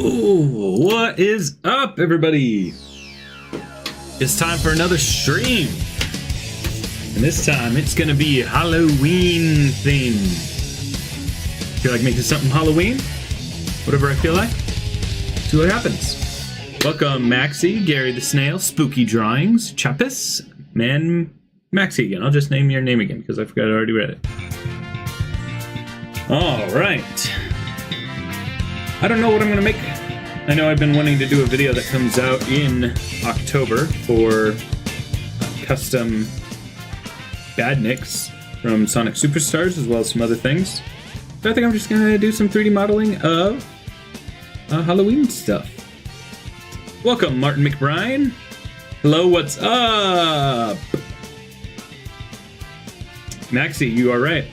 Oh, what is up, everybody? It's time for another stream. And this time it's gonna be Halloween themed. Feel like making something Halloween? Whatever I feel like. See what happens. Welcome, Maxie, Gary the Snail, Spooky Drawings, Chappis, Man, Maxie again. I'll just name your name again because I forgot I already read it. All right. I don't know what I'm gonna make. I know I've been wanting to do a video that comes out in October for custom badniks from Sonic Superstars, as well as some other things. But I think I'm just gonna do some 3D modeling of Halloween stuff. Welcome, Martin McBride. Hello, what's up? Maxie, you are right.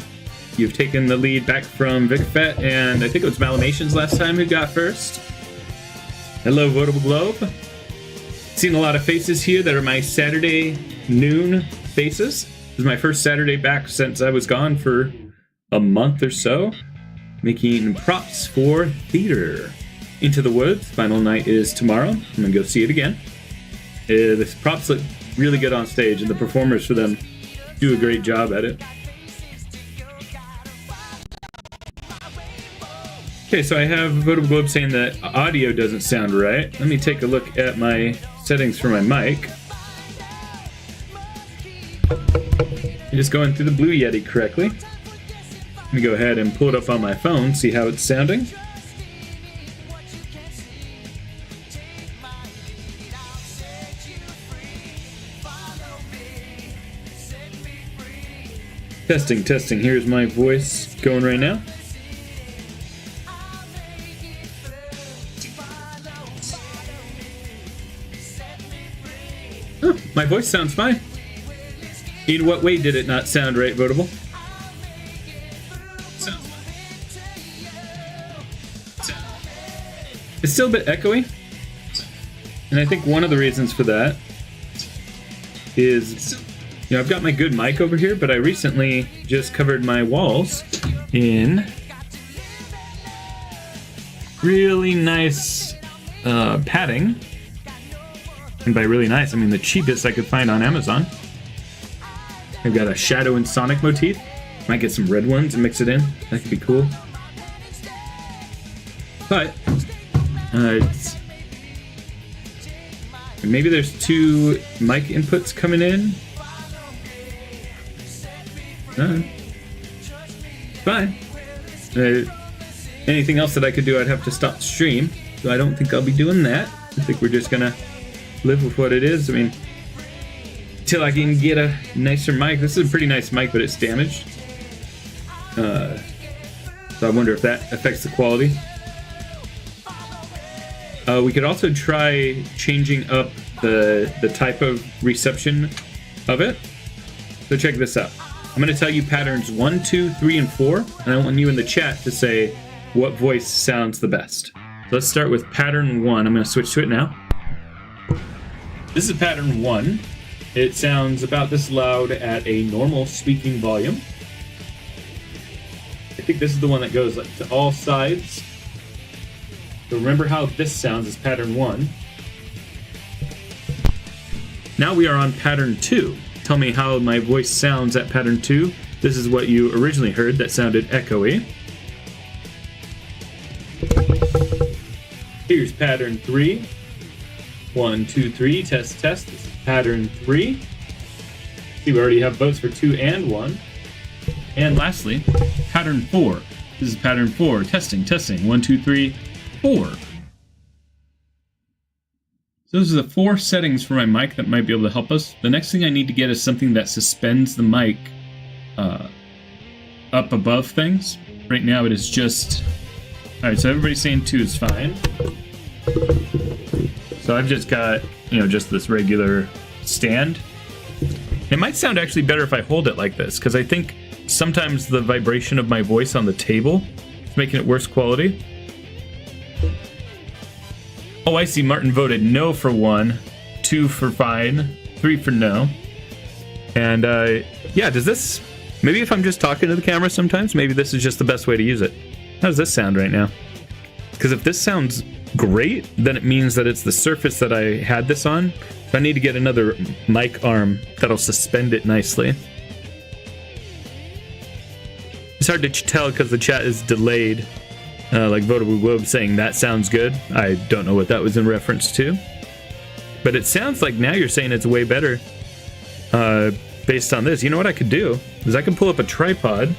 You've taken the lead back from VicFet, and I think it was Malamations last time who got first. Hello, Votable Globe. Seen a lot of faces here that are my Saturday noon faces. This is my first Saturday back since I was gone for a month or so, making props for theater. Into the Woods, final night is tomorrow. I'm gonna go see it again. The props look really good on stage, and the performers for them do a great job at it. Okay, so I have Votable Globe saying that audio doesn't sound right. Let me take a look at my settings for my mic. I'm just going through the Blue Yeti correctly. Let me go ahead and pull it up on my phone, see how it's sounding. Testing, testing. Here's my voice going right now. Oh, my voice sounds fine. In what way did it not sound right, Votable? Sounds fine. It's still a bit echoey. And I think one of the reasons for that is, you know, I've got my good mic over here, but I recently just covered my walls in really nice padding. And by really nice, I mean the cheapest I could find on Amazon. I've got a Shadow and Sonic motif. Might get some red ones and mix it in. That could be cool. But maybe there's two mic inputs coming in. Fine. Anything else that I could do, I'd have to stop the stream. So I don't think I'll be doing that. I think we're just gonna live with what it is. I mean, till I can get a nicer mic. This is a pretty nice mic, but it's damaged. So I wonder if that affects the quality. We could also try changing up the type of reception of it. So check this out. I'm going to tell you patterns 1, 2, 3, and 4, and I want you in the chat to say what voice sounds the best. Let's start with pattern 1. I'm going to switch to it now. This is pattern 1. It sounds about this loud at a normal speaking volume. I think this is the one that goes like to all sides. So remember how this sounds is pattern 1. Now we are on pattern 2. Tell me how my voice sounds at pattern 2. This is what you originally heard that sounded echoey. Here's pattern 3. 1, 2, 3, test, test. This is pattern 3. See, we already have votes for 2 and 1. And lastly, pattern 4. This is pattern 4. Testing, testing. 1, 2, 3, 4. So those are the 4 settings for my mic that might be able to help us. The next thing I need to get is something that suspends the mic up above things. Right now it is just... Alright, so everybody's saying 2 is fine. So I've just got, you know, just this regular stand. It might sound actually better if I hold it like this, because I think sometimes the vibration of my voice on the table is making it worse quality. Oh, I see. Martin voted no for 1, 2 for fine, 3 for no. And yeah, does this... Maybe if I'm just talking to the camera sometimes, maybe this is just the best way to use it. How does this sound right now? Because if this sounds great, then it means that it's the surface that I had this on. So I need to get another mic arm that'll suspend it nicely. It's hard to tell because the chat is delayed. Like Votable Globe saying that sounds good. I don't know what that was in reference to. But it sounds like now you're saying it's way better based on this. You know what I could do? Is I can pull up a tripod.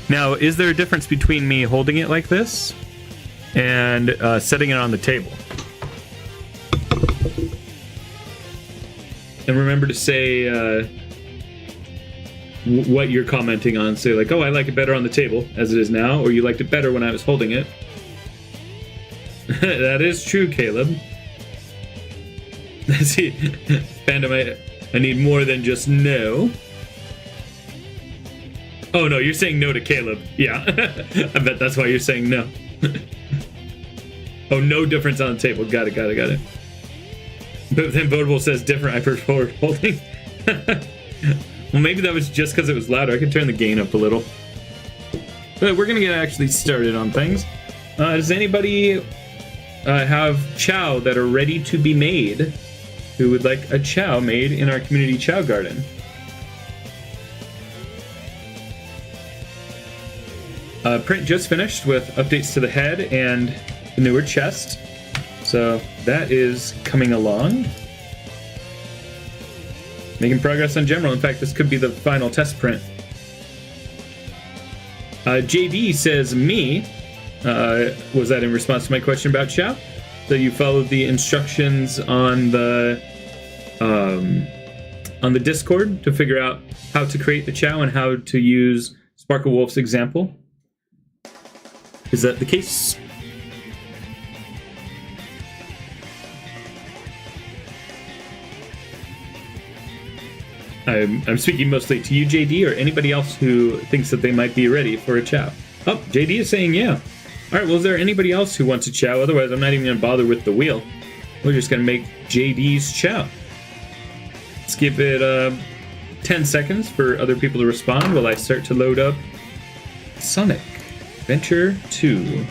Now, is there a difference between me holding it like this and setting it on the table? And remember to say what you're commenting on. Say like, oh, I like it better on the table as it is now, or you liked it better when I was holding it. That is true, Caleb. See, Phantom, I need more than just no. Oh no, you're saying no to Caleb. Yeah, I bet that's why you're saying no. Oh, no difference on the table. Got it. But then Votable says different. I prefer holding. Well, maybe that was just because it was louder. I could turn the gain up a little. But we're gonna get actually started on things. Does anybody have chow that are ready to be made? Who would like a chow made in our community chow garden? Print just finished with updates to the head and the newer chest. So that is coming along. Making progress on General. In fact, this could be the final test print. JD says, me. Was that in response to my question about chow? So you followed the instructions on the Discord to figure out how to create the chow and how to use Sparkle Wolf's example. Is that the case? I'm speaking mostly to you, JD, or anybody else who thinks that they might be ready for a chow. Oh, JD is saying yeah. All right, well, is there anybody else who wants a chow? Otherwise, I'm not even going to bother with the wheel. We're just going to make JD's chow. Let's give it 10 seconds for other people to respond while I start to load up Sonic Adventure 2.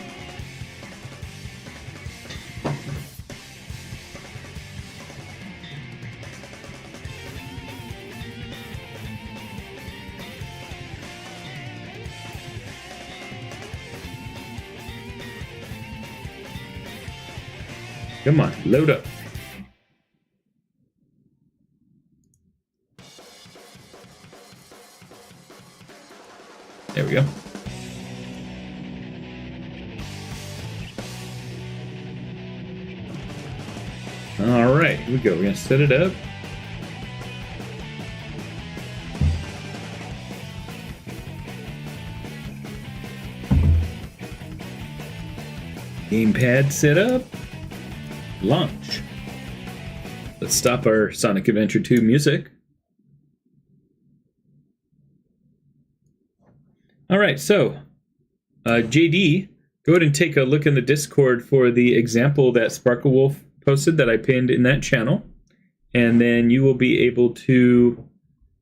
Come on, load up. There we go. All right, here we go. We're gonna set it up. Gamepad set up. Launch. Let's stop our Sonic Adventure 2 music. All right, so JD, go ahead and take a look in the Discord for the example that Sparkle Wolf posted that I pinned in that channel, and then you will be able to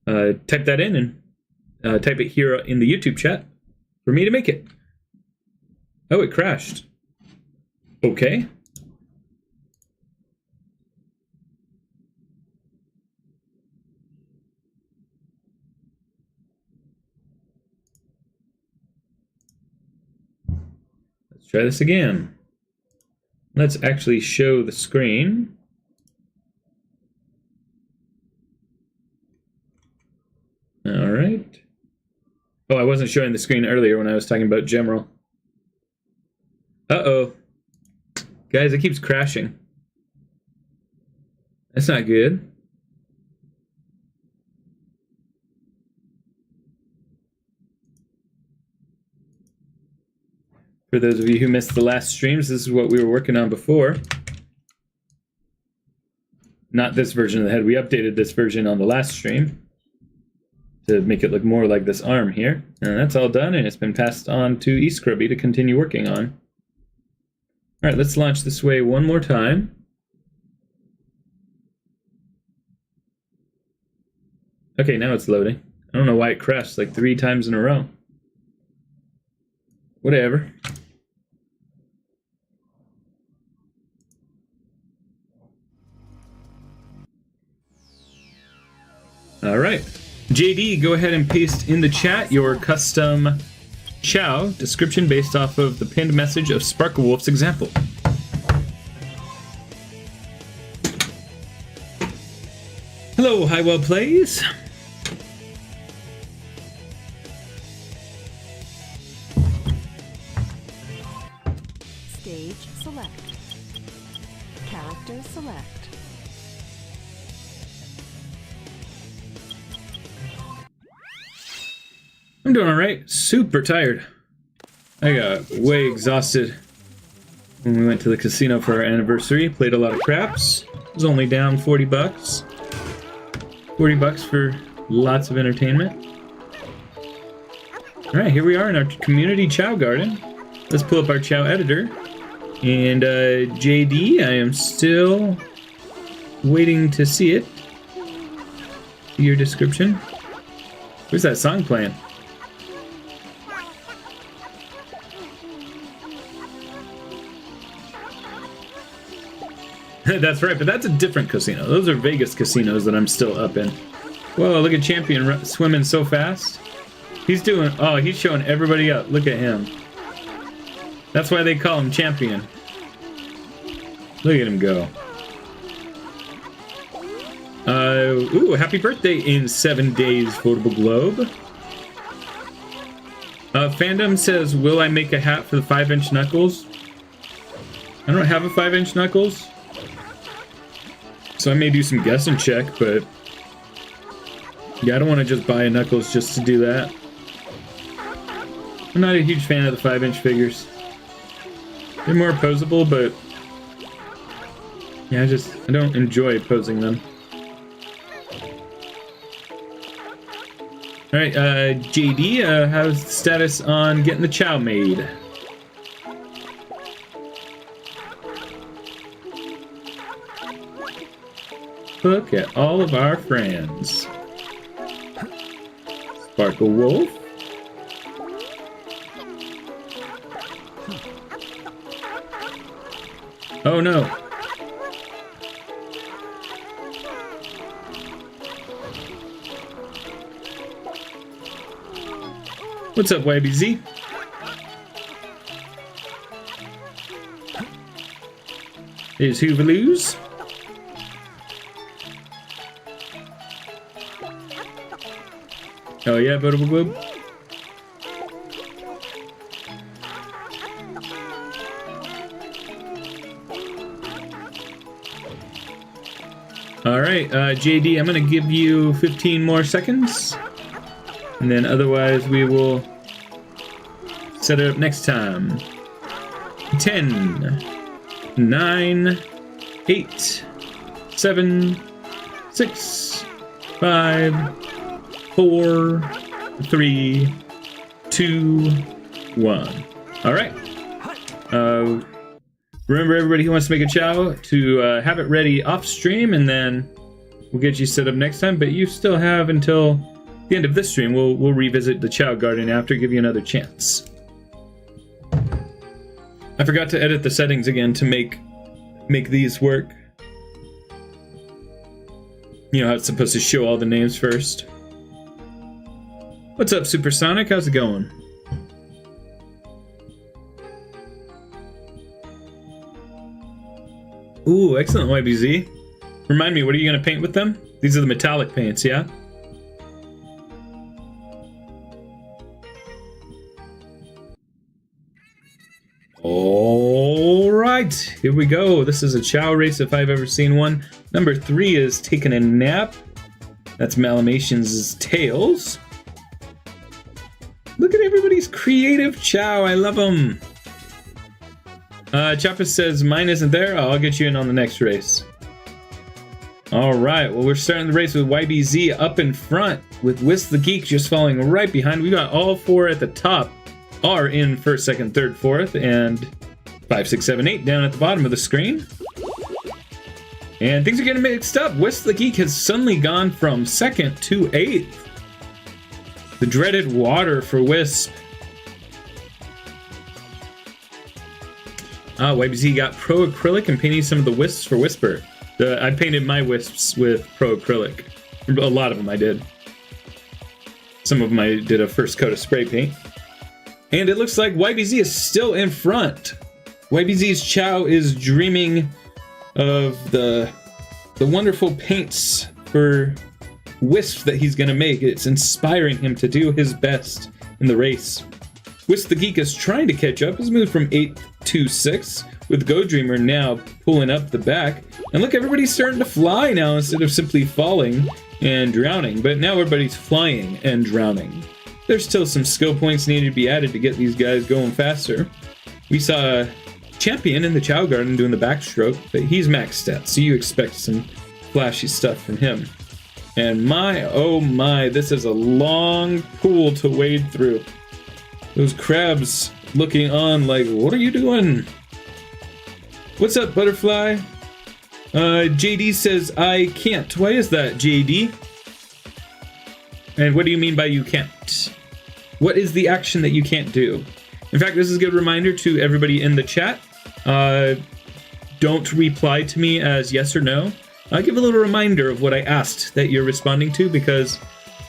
type that in and type it here in the YouTube chat for me to make it. Oh, it crashed. Okay. Let's try this again. Let's actually show the screen. All right. Oh, I wasn't showing the screen earlier when I was talking about Gemerald. Uh-oh. Guys, it keeps crashing. That's not good. For those of you who missed the last streams, this is what we were working on before. Not this version of the head. We updated this version on the last stream to make it look more like this arm here. And that's all done, and it's been passed on to eScrubby to continue working on. All right, let's launch this way one more time. Okay, now it's loading. I don't know why it crashed like 3 times in a row. Whatever. All right. JD, go ahead and paste in the chat your custom Chow description based off of the pinned message of Sparkle Wolf's example. Hello, Highwell Plays. Stage select. Character select. I'm doing alright. Super tired. I got way exhausted when we went to the casino for our anniversary. Played a lot of craps. Was only down 40 bucks. 40 bucks for lots of entertainment. Alright, here we are in our community Chow garden. Let's pull up our Chow editor. And JD, I am still waiting to see it. Your description. Where's that song playing? That's right, but that's a different casino. Those are Vegas casinos that I'm still up in. Whoa, look at Champion swimming so fast. He's doing... Oh, he's showing everybody up. Look at him. That's why they call him Champion. Look at him go. Ooh, happy birthday in 7 days, Votable Globe. Fandom says, will I make a hat for the 5-inch knuckles? I don't have a 5-inch knuckles. So I may do some guess and check, but yeah, I don't want to just buy a Knuckles just to do that. I'm not a huge fan of the 5-inch figures. They're more posable, but yeah, I don't enjoy posing them. Alright, JD, how's the status on getting the Chow made? Look at all of our friends. Sparkle Wolf. Oh no. What's up, YBZ? Here's Hooverloos. Oh yeah, Votable Globe. Alright, JD, I'm gonna give you 15 more seconds. And then otherwise we will set it up next time. 10, 9, 8, 7, 6, 5, 4, 3, 2, 1. Alright. Remember, everybody who wants to make a Chow to have it ready off stream, and then we'll get you set up next time. But you still have until the end of this stream. We'll revisit the Chow garden after, give you another chance. I forgot to edit the settings again to make these work. You know how it's supposed to show all the names first. What's up, Supersonic? How's it going? Ooh, excellent, YBZ. Remind me, what are you going to paint with them? These are the metallic paints, yeah? Alright, here we go. This is a Chow race if I've ever seen one. Number 3 is Taking a Nap. That's Malamation's Tails. Look at everybody's creative Chow. I love them. Choppa says, mine isn't there. I'll get you in on the next race. Alright, well, we're starting the race with YBZ up in front, with Whisk the Geek just following right behind. We got all 4 at the top are in first, second, third, fourth, and 5, 6, 7, 8 down at the bottom of the screen. And things are getting mixed up. Whisk the Geek has suddenly gone from second to 8th. The dreaded water for Wisp. YBZ got Pro Acrylic and painting some of the wisps for Whisper. I painted my wisps with Pro Acrylic. A lot of them I did. Some of them I did a first coat of spray paint. And it looks like YBZ is still in front. YBZ's Chow is dreaming of the wonderful paints for Wisp that he's going to make. It's inspiring him to do his best in the race. Wisp the Geek is trying to catch up. He's moved from 8 to 6, with Go Dreamer now pulling up the back. And look, everybody's starting to fly now instead of simply falling and drowning. But now everybody's flying and drowning. There's still some skill points needed to be added to get these guys going faster. We saw Champion in the Chow Garden doing the backstroke, but he's maxed out, so you expect some flashy stuff from him. And my, oh my, this is a long pool to wade through. Those crabs looking on like, what are you doing? What's up, Butterfly? JD says, I can't. Why is that, JD? And what do you mean by you can't? What is the action that you can't do? In fact, this is a good reminder to everybody in the chat. Don't reply to me as yes or no. I'll give a little reminder of what I asked that you're responding to, because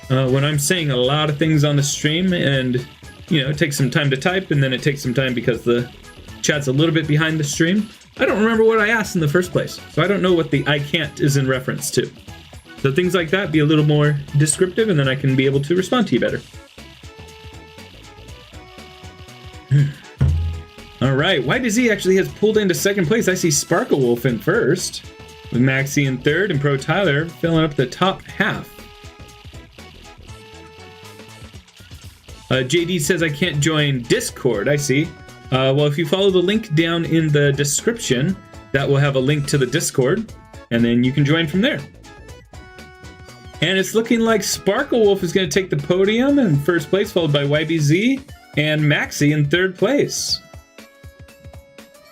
when I'm saying a lot of things on the stream and, you know, it takes some time to type and then it takes some time because the chat's a little bit behind the stream, I don't remember what I asked in the first place. So I don't know what the I can't is in reference to. So things like that, be a little more descriptive and then I can be able to respond to you better. Alright, YBZ actually has pulled into second place. I see Sparkle Wolf in first, with Maxi in third and Pro Tyler filling up the top half. JD says I can't join Discord. I see. Well, if you follow the link down in the description, that will have a link to the Discord, and then you can join from there. And it's looking like Sparkle Wolf is going to take the podium in first place, followed by YBZ and Maxi in third place.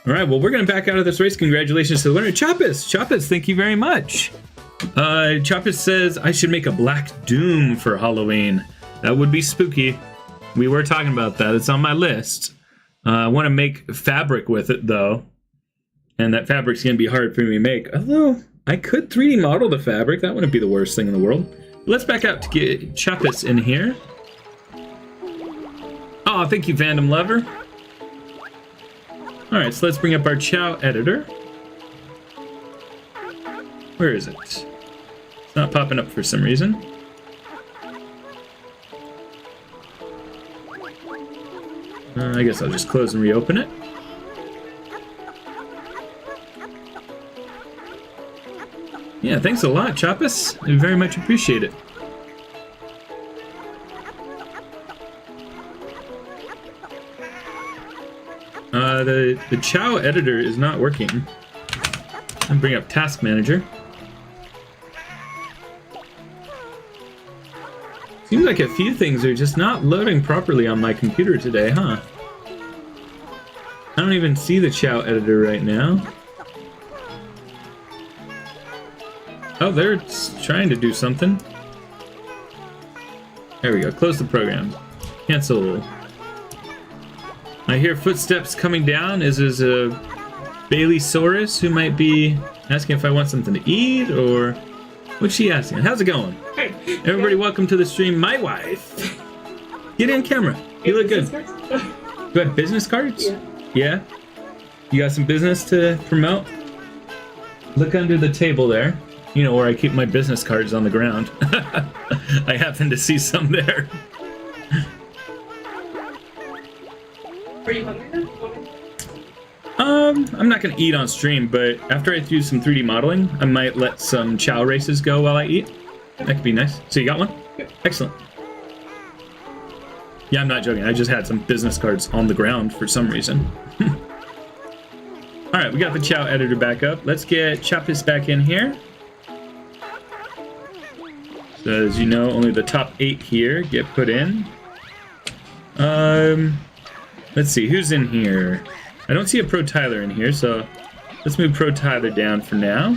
All right, well, we're going to back out of this race. Congratulations to the winner, Choppus. Choppus, thank you very much. Choppus says I should make a Black Doom for Halloween. That would be spooky. We were talking about that. It's on my list. I want to make fabric with it, though. And that fabric's going to be hard for me to make. Although, I could 3D model the fabric. That wouldn't be the worst thing in the world. But let's back out to get Choppus in here. Oh, thank you, Fandom Lover. Alright, so let's bring up our Chow editor. Where is it? It's not popping up for some reason. I guess I'll just close and reopen it. Yeah, thanks a lot, Choppus. I very much appreciate it. The Chow editor is not working. I'll bring up Task Manager. Seems like a few things are just not loading properly on my computer today, huh? I don't even see the Chow editor right now. Oh, they're trying to do something. There we go. Close the program. Cancel. I hear footsteps coming down. Is this a Baileysaurus who might be asking if I want something to eat, or what's she asking? How's it going? Hey. Everybody, welcome to the stream. My wife. Get in camera. You look good. You have business cards? Yeah. Yeah? You got some business to promote? Look under the table there. You know where I keep my business cards on the ground. I happen to see some there. Are you hungry now? I'm not gonna eat on stream, but after I do some 3D modeling, I might let some Chow races go while I eat. That could be nice. So you got one? Yep. Excellent. Yeah, I'm not joking. I just had some business cards on the ground for some reason. Alright, we got the Chow editor back up. Let's get Choppus back in here. So as you know, only the top 8 here get put in. Let's see, who's in here? I don't see a Pro Tyler in here, so let's move Pro Tyler down for now.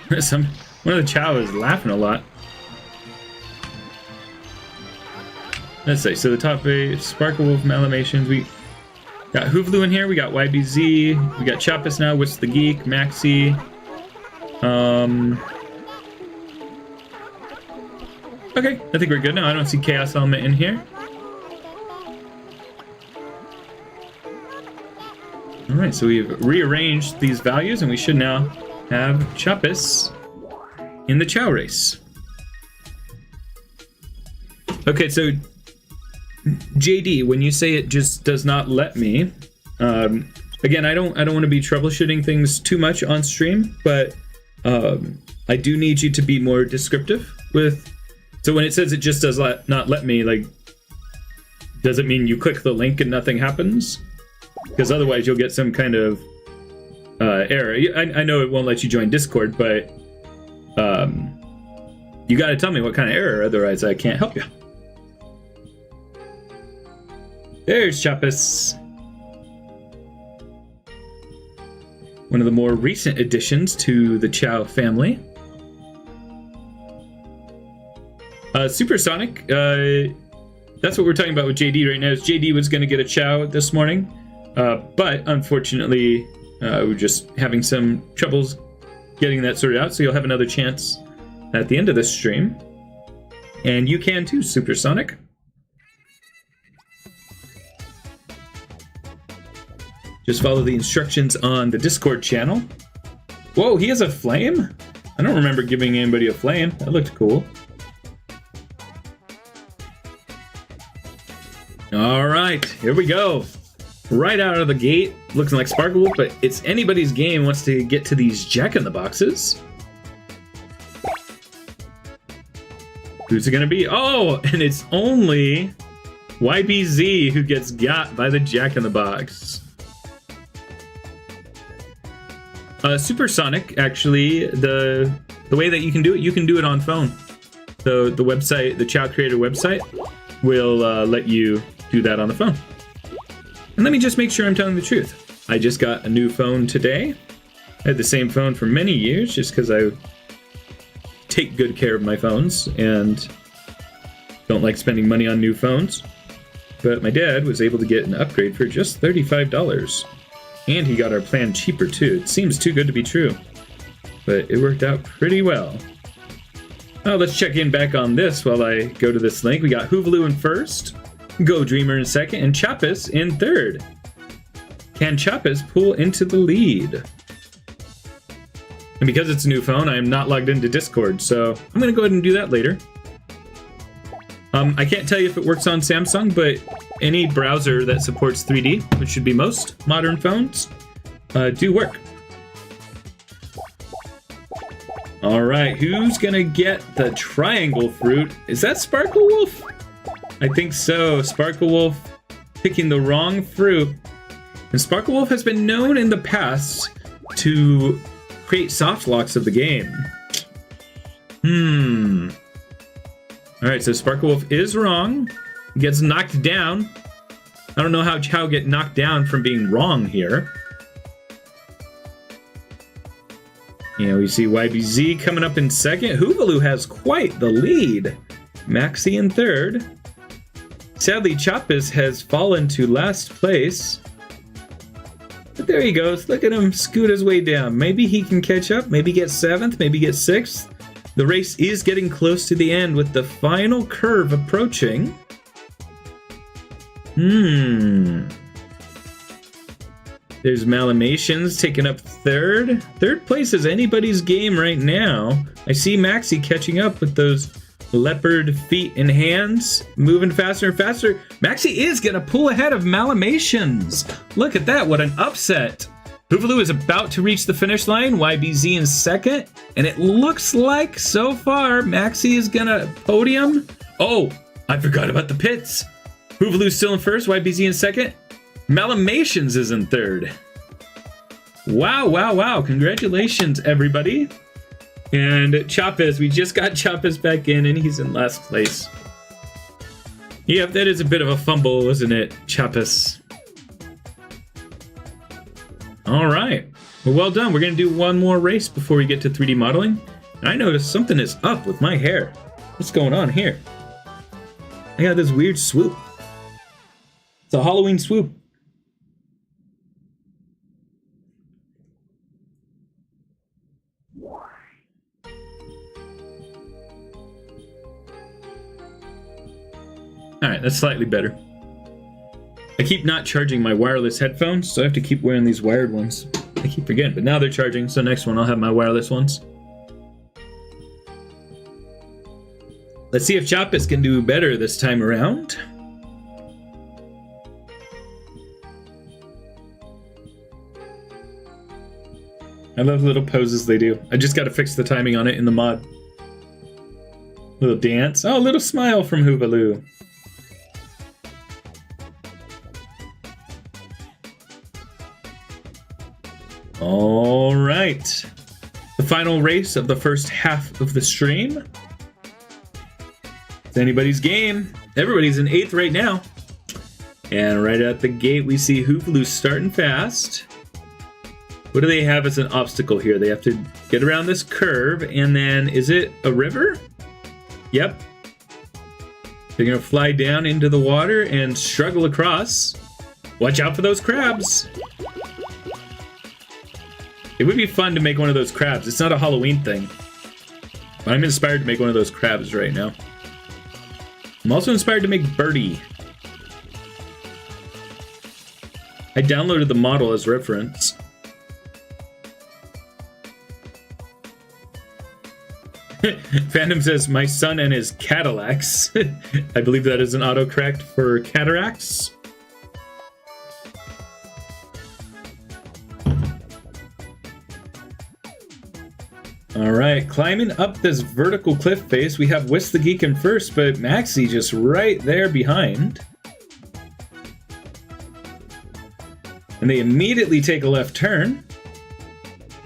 One of the Chow is laughing a lot. let's say, so the top 8, Sparkle Wolf, Malamations, we got Hoovlu in here, we got YBZ, we got Chappus now, What's the Geek, Maxi, okay, I think we're good now. I don't see Chaos Element in here. Alright, so we've rearranged these values, and we should now have Chappus in the Chow race. Okay, so JD, when you say it just does not let me, again, I don't want to be troubleshooting things too much on stream, but I do need you to be more descriptive with. So when it says it just does not let me, like, does it mean you click the link and nothing happens? Because otherwise you'll get some kind of error. I know it won't let you join Discord, but you got to tell me what kind of error, otherwise I can't help you. There's Chappus. One of the more recent additions to the Chow family. Supersonic, that's what we're talking about with JD right now. Is JD was going to get a Chow this morning, but unfortunately we're just having some troubles getting that sorted out, so you'll have another chance at the end of this stream. And you can too, Supersonic. Just follow the instructions on the Discord channel. Whoa, he has a flame? I don't remember giving anybody a flame. That looked cool. Alright, here we go. Right out of the gate, looking like Sparkle Wolf, but it's anybody's game wants to get to these Jack-in-the-Boxes. Who's it gonna be? Oh, and it's only YBZ who gets got by the Jack-in-the-Box. Supersonic, actually, the way that you can do it on phone. So the website, the Chow Creator website, will let you do that on the phone. And let me just make sure I'm telling the truth. I just got a new phone today. I had the same phone for many years just because I take good care of my phones and don't like spending money on new phones. But my dad was able to get an upgrade for just $35. And he got our plan cheaper too. It seems too good to be true. But it worked out pretty well. Oh, let's check in back on this while I go to this link. We got Hoovlu in first, Go Dreamer in second, and Chappus in third. Can Chappus pull into the lead? And because it's a new phone, I am not logged into Discord, so I'm going to go ahead and do that later. I can't tell you if it works on Samsung, but any browser that supports 3D, which should be most modern phones, do work. Alright, who's gonna get the triangle fruit? Is that Sparkle Wolf? I think so. Sparkle Wolf picking the wrong fruit. And Sparkle Wolf has been known in the past to create soft locks of the game. Alright, so Sparkle Wolf is wrong. He gets knocked down. I don't know how Chow get knocked down from being wrong here. Yeah, we see YBZ coming up in second. Hoovlu has quite the lead. Maxi in third. Sadly, Chappus has fallen to last place. But there he goes. Look at him scoot his way down. Maybe he can catch up. Maybe get 7th. Maybe get 6th. The race is getting close to the end with the final curve approaching. There's Malamations taking up third. Third place is anybody's game right now. I see Maxi catching up with those leopard feet and hands, moving faster and faster. Maxi is gonna pull ahead of Malamations. Look at that, what an upset. Hoovlu is about to reach the finish line, YBZ in second, and it looks like, so far, Maxi is gonna podium. Oh, I forgot about the pits. Hoovlu's still in first, YBZ in second. Malamations is in third. Wow, wow, wow. Congratulations, everybody. And Chappus, we just got Chappus back in, and he's in last place. Yep, that is a bit of a fumble, isn't it, Chappus? All right. Well done. We're going to do one more race before we get to 3D modeling. And I noticed something is up with my hair. What's going on here? I got this weird swoop. It's a Halloween swoop. Alright, that's slightly better. I keep not charging my wireless headphones, so I have to keep wearing these wired ones. I keep forgetting, but now they're charging, so next one I'll have my wireless ones. Let's see if Choppus can do better this time around. I love the little poses they do. I just gotta fix the timing on it in the mod. Little dance. Oh, a little smile from Hoovaloo. All right. The final race of the first half of the stream. It's anybody's game. Everybody's in 8th right now. And right at the gate, we see Hoovaloo starting fast. What do they have as an obstacle here? They have to get around this curve, and then, is it a river? Yep. They're gonna fly down into the water and struggle across. Watch out for those crabs. It would be fun to make one of those crabs. It's not a Halloween thing. But I'm inspired to make one of those crabs right now. I'm also inspired to make Birdie. I downloaded the model as reference. Phantom says, my son and his Cadillacs. I believe that is an autocorrect for cataracts. Alright, climbing up this vertical cliff face, we have Whisk the Geek in first, but Maxie just right there behind. And they immediately take a left turn.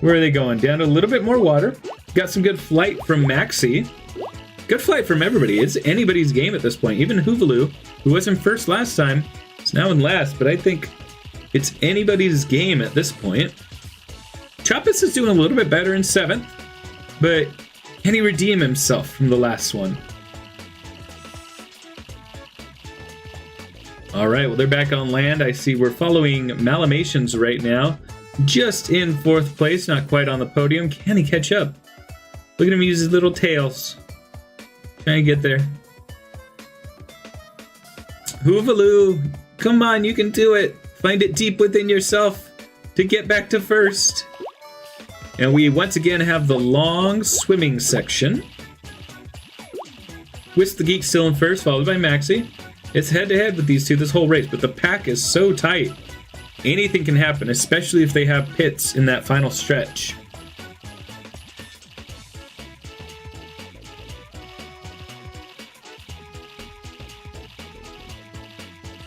Where are they going? Down to a little bit more water. Got some good flight from Maxie. Good flight from everybody. It's anybody's game at this point. Even Hoovaloo, who was in first last time, is now in last, but I think it's anybody's game at this point. Choppus is doing a little bit better in 7th, but can he redeem himself from the last one? Alright, well, they're back on land. I see we're following Malamations right now. Just in 4th place, not quite on the podium. Can he catch up? Look at him use his little tails. Trying to get there. Hoovaloo, come on, you can do it. Find it deep within yourself to get back to first. And we once again have the long swimming section. Whisk the Geek still in first, followed by Maxie. It's head-to-head with these two this whole race, but the pack is so tight. Anything can happen, especially if they have pits in that final stretch.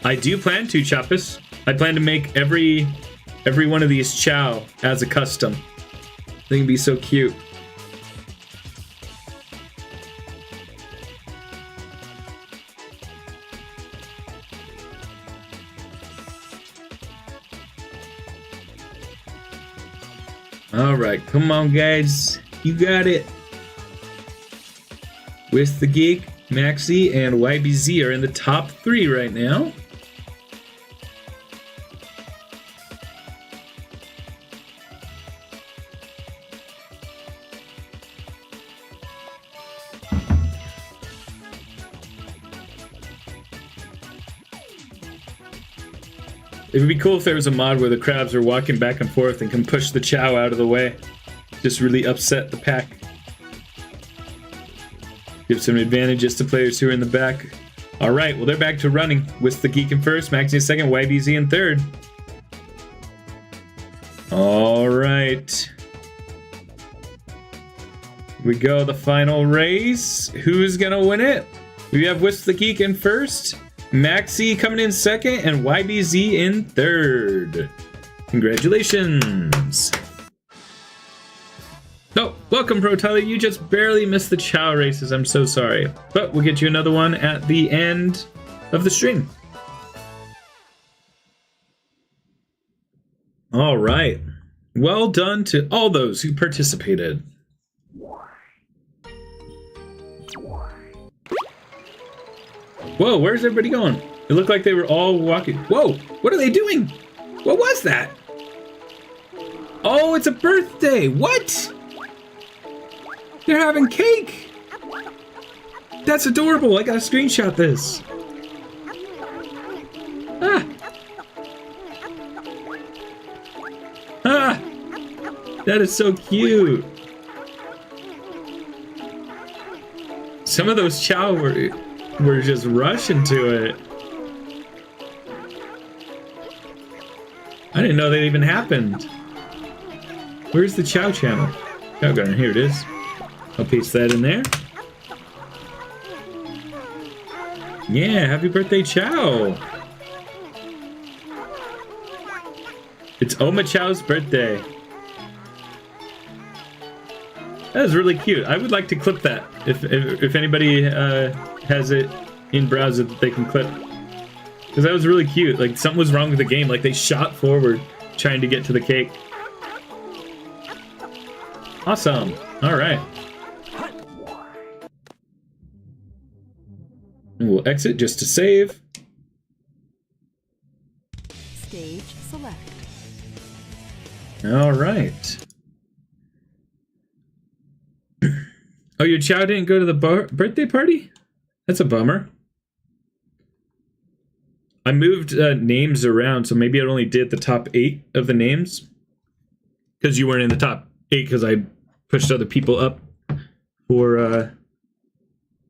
I do plan to, Choppus. I plan to make every one of these chow as a custom. I think it'd be so cute. Alright, come on guys. You got it. Whisk the Geek, Maxie, and YBZ are in the top 3 right now. It would be cool if there was a mod where the crabs are walking back and forth and can push the chow out of the way. Just really upset the pack. Give some advantages to players who are in the back. Alright, well they're back to running. Whisk the Geek in first, Maxie in second, YBZ in third. Alright. Here we go, the final race. Who's gonna win it? We have Whisk the Geek in first. Maxie coming in second, and YBZ in third. Congratulations! Oh, welcome, Pro Tyler. You just barely missed the chow races. I'm so sorry. But we'll get you another one at the end of the stream. All right. Well done to all those who participated. Whoa, where's everybody going? It looked like they were all walking. Whoa, what are they doing? What was that? Oh, it's a birthday. What? They're having cake. That's adorable. I gotta screenshot this. Ah. Ah. That is so cute. Some of those chow were just rushing to it. I didn't know that even happened. Where's the chow channel? Chow garden, here it is. I'll paste that in there. Yeah, happy birthday, Chow. It's Oma Chow's birthday. That is really cute. I would like to clip that. If anybody has it in browser that they can clip. Because that was really cute. Like, something was wrong with the game. Like, they shot forward trying to get to the cake. Awesome. All right. And we'll exit just to save. Stage select. All right. Oh, your chow didn't go to the birthday party? That's a bummer. I moved names around, so maybe it only did the top 8 of the names. Because you weren't in the top 8, because I pushed other people up for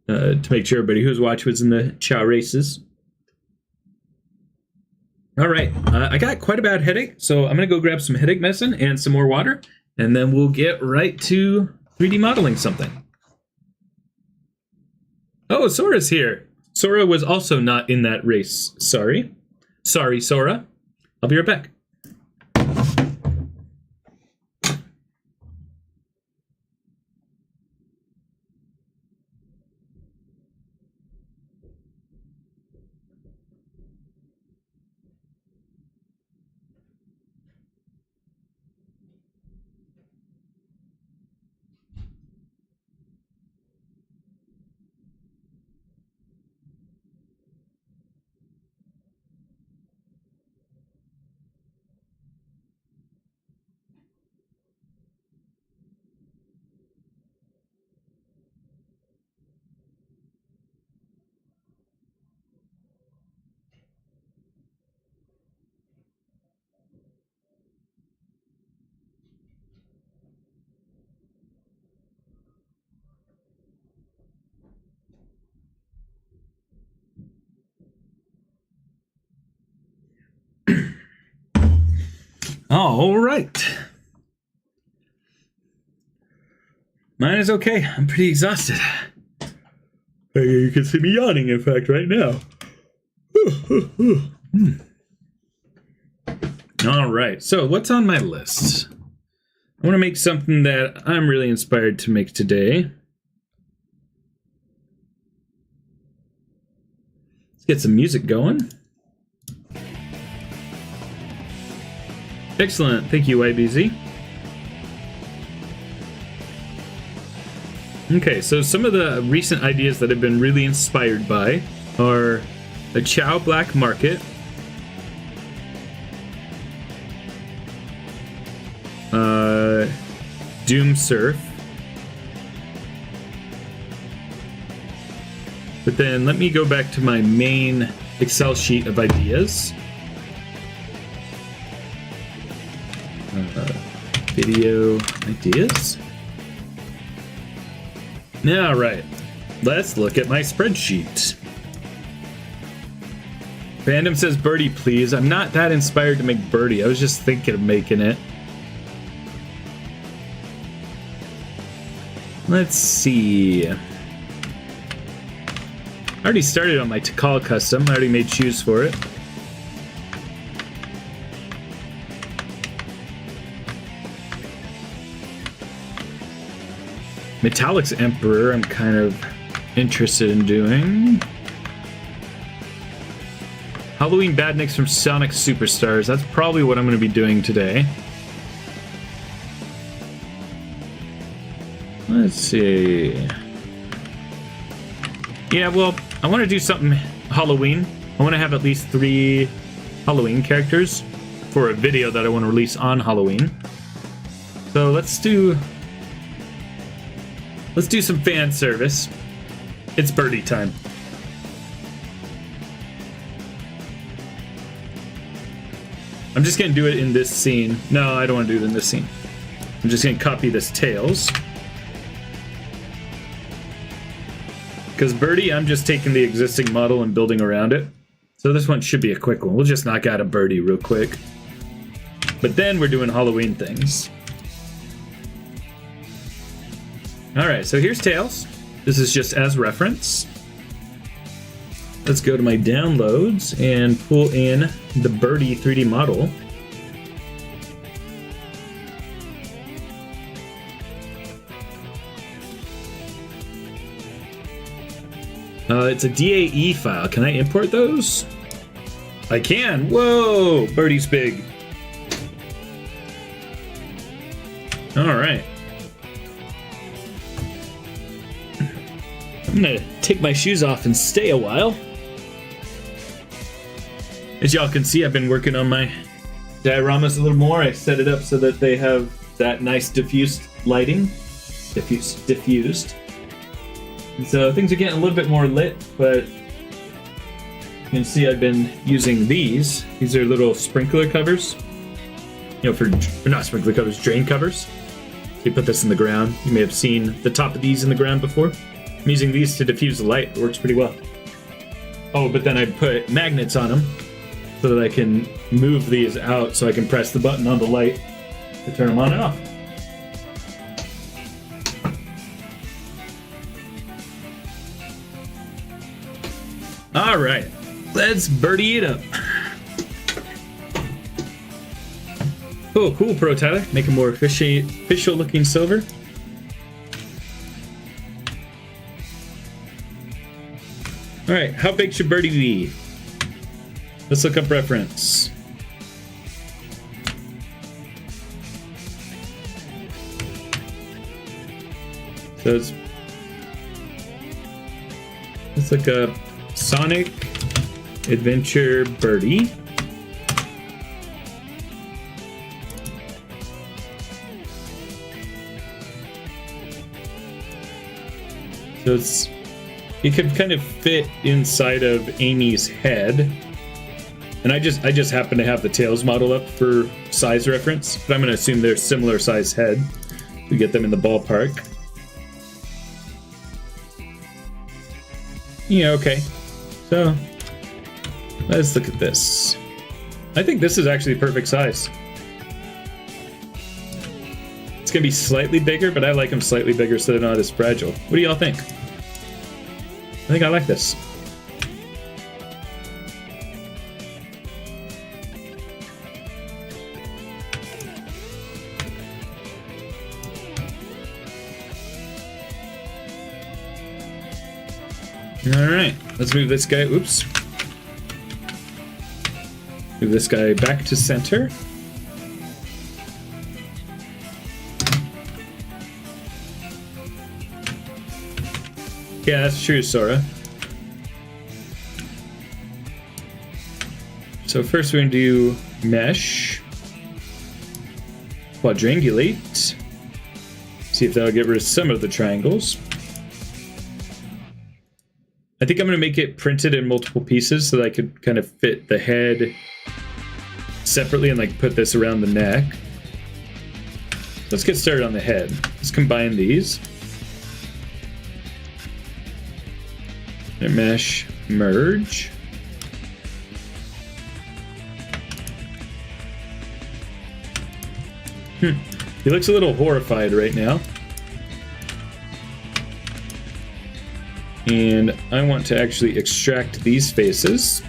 to make sure everybody who's watching was in the chow races. All right, I got quite a bad headache, so I'm gonna go grab some headache medicine and some more water, and then we'll get right to 3D modeling something. Oh, Sora's here. Sora was also not in that race. Sorry, Sora. I'll be right back. All right. Mine is okay. I'm pretty exhausted. You can see me yawning, in fact, right now. All right. So what's on my list? I want to make something that I'm really inspired to make today. Let's get some music going. Excellent. Thank you, YBZ. Okay, so some of the recent ideas that I've been really inspired by are a Chow Black Market, Doom Surf, but then let me go back to my main Excel sheet of ideas. Video ideas. All right, let's look at my spreadsheet. Fandom says birdie, please. I'm not that inspired to make birdie. I was just thinking of making it. Let's see. I already started on my Tikal custom. I already made shoes for it. Metallics Emperor, I'm kind of interested in doing. Halloween Badniks from Sonic Superstars. That's probably what I'm going to be doing today. Let's see. Yeah, well, I want to do something Halloween. I want to have at least 3 Halloween characters for a video that I want to release on Halloween. So let's do some fan service. It's birdie time. I'm just gonna do it in this scene. No, I don't want to do it in this scene. I'm just gonna copy this Tails. Because birdie, I'm just taking the existing model and building around it. So this one should be a quick one. We'll just knock out a birdie real quick. But then we're doing Halloween things. Alright, so here's Tails. This is just as reference. Let's go to my downloads and pull in the birdie 3D model. It's a DAE file. Can I import those? I can. Whoa, birdie's big. All right. I'm gonna take my shoes off and stay a while. As y'all can see, I've been working on my dioramas a little more. I set it up so that they have that nice diffused lighting. Diffused. And so things are getting a little bit more lit, but you can see I've been using these. These are little sprinkler covers. You know, for not sprinkler covers, drain covers. So you put this in the ground. You may have seen the top of these in the ground before. I'm using these to diffuse the light. It works pretty well. Oh, but then I put magnets on them so that I can move these out so I can press the button on the light to turn them on and off. All right, let's birdie it up. Oh, cool, Pro Tyler. Make a more official looking silver. All right, how big should birdie be? Let's look up reference. So it's like a Sonic Adventure birdie. So it could kind of fit inside of Amy's head. And I just happen to have the Tails model up for size reference, but I'm gonna assume they're similar size head to get them in the ballpark. Yeah, okay. So let's look at this. I think this is actually perfect size. It's gonna be slightly bigger, but I like them slightly bigger so they're not as fragile. What do y'all think? I think I like this. Alright, let's move this guy, oops. Move this guy back to center. Yeah, that's true, Sora. So first we're gonna do mesh. Quadrangulate. See if that'll get rid of some of the triangles. I think I'm going to make it printed in multiple pieces so that I could kind of fit the head separately and like put this around the neck. Let's get started on the head. Let's combine these. Mesh, merge. He looks a little horrified right now. And I want to actually extract these faces,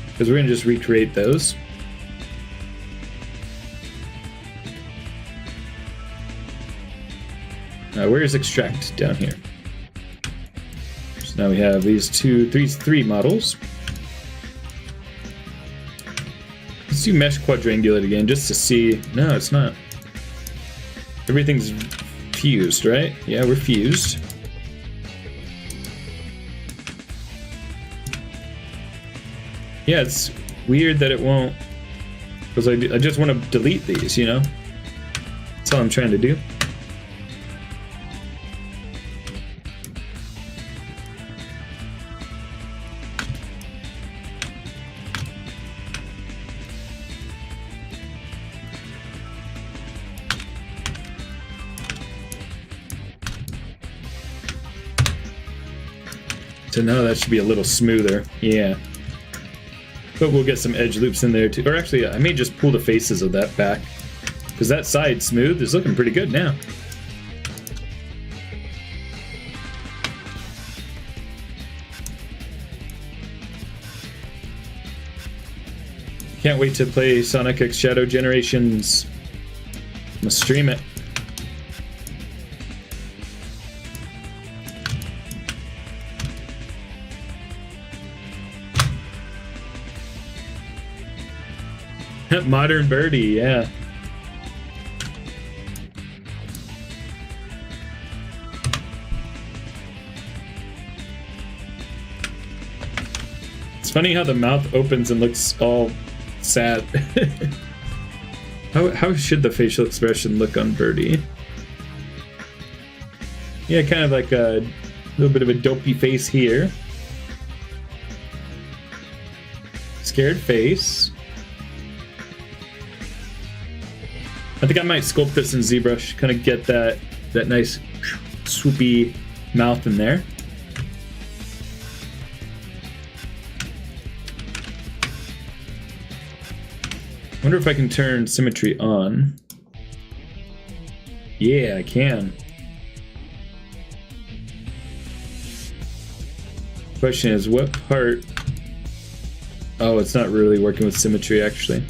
because we're going to just recreate those. Where's extract? Down here. So now we have these three models. Let's do mesh quadrangulate again just to see. No, it's not. Everything's fused, right? Yeah, we're fused. Yeah, it's weird that it won't, because I just want to delete these, you know? That's all I'm trying to do. So now that should be a little smoother, yeah. But we'll get some edge loops in there too. Or actually, I may just pull the faces of that back, because that side smooth is looking pretty good now. Can't wait to play Sonic X Shadow Generations. I'm gonna stream it. Modern Birdie, yeah. It's funny how the mouth opens and looks all sad. How should the facial expression look on Birdie? Yeah, kind of like a little bit of a dopey face here. Scared face. I think I might sculpt this in ZBrush, kind of get that nice swoopy mouth in there. Wonder if I can turn symmetry on. Yeah, I can. Question is, what part? Oh, it's not really working with symmetry, actually.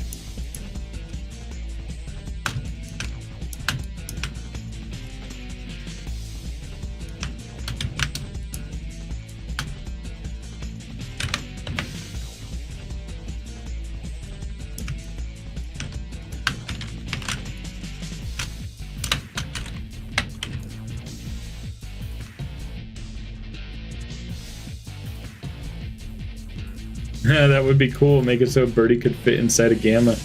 That would be cool. Make it so Birdie could fit inside a Gamma.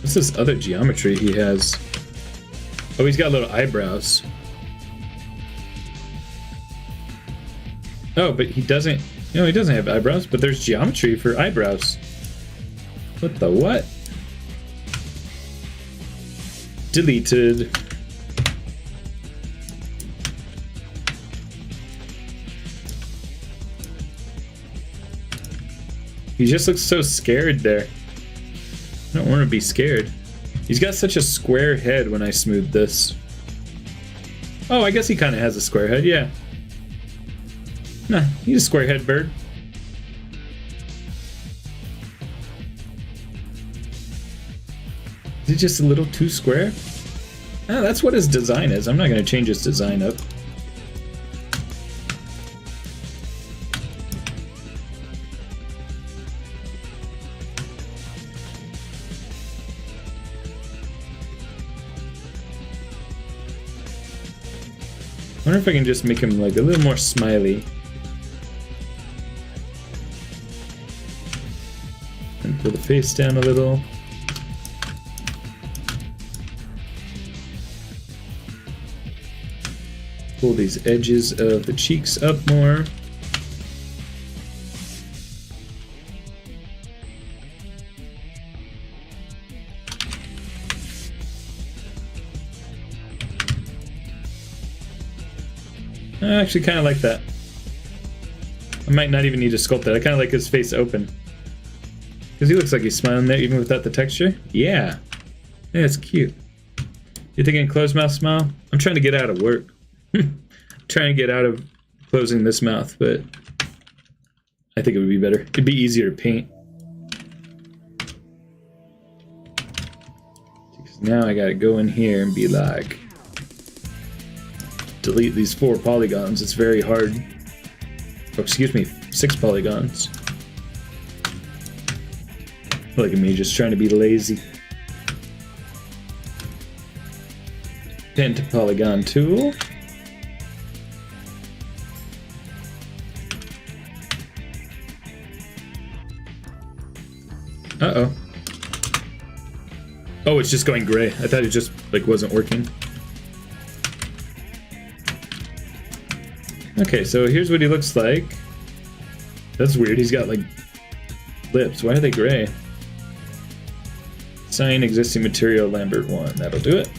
What's this other geometry he has? Oh, he's got little eyebrows. Oh, but he doesn't... No, he doesn't have eyebrows, but there's geometry for eyebrows. What the what? Deleted. He just looks so scared there. I don't want to be scared. He's got such a square head when I smooth this. Oh, I guess he kind of has a square head, yeah. Nah, he's a square head bird. Is it just a little too square? Ah, that's what his design is. I'm not going to change his design up. I wonder if I can just make him like a little more smiley. And pull the face down a little. Pull these edges of the cheeks up more. I actually kind of like that. I might not even need to sculpt that. I kind of like his face open. Because he looks like he's smiling there even without the texture. Yeah. Yeah, it's cute. You thinking closed mouth smile? I'm trying to get out of work. Trying to get out of closing this mouth, but I think it would be better. It'd be easier to paint. Because now I gotta go in here and be like... delete these 4 polygons. It's very hard. Oh, excuse me, 6 polygons. Look at me, just trying to be lazy. Pentapolygon tool. Uh-oh. Oh, it's just going gray. I thought it just, like, wasn't working. Okay, so here's what he looks like. That's weird. He's got, like, lips. Why are they gray? Assign existing material Lambert 1. That'll do it.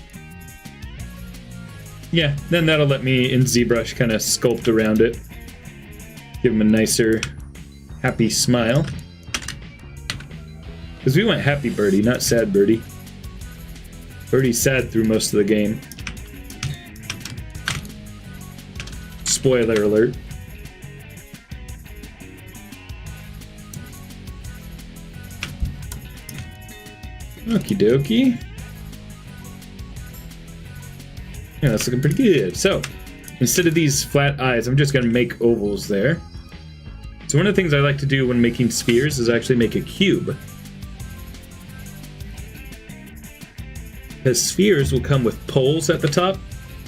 Yeah, then that'll let me, in ZBrush, kind of sculpt around it. Give him a nicer, happy smile. Because we went happy birdie, not sad birdie. Birdie's sad through most of the game. Spoiler alert. Okie dokie. Yeah, that's looking pretty good. So, instead of these flat eyes, I'm just going to make ovals there. So one of the things I like to do when making spheres is actually make a cube. Because spheres will come with poles at the top,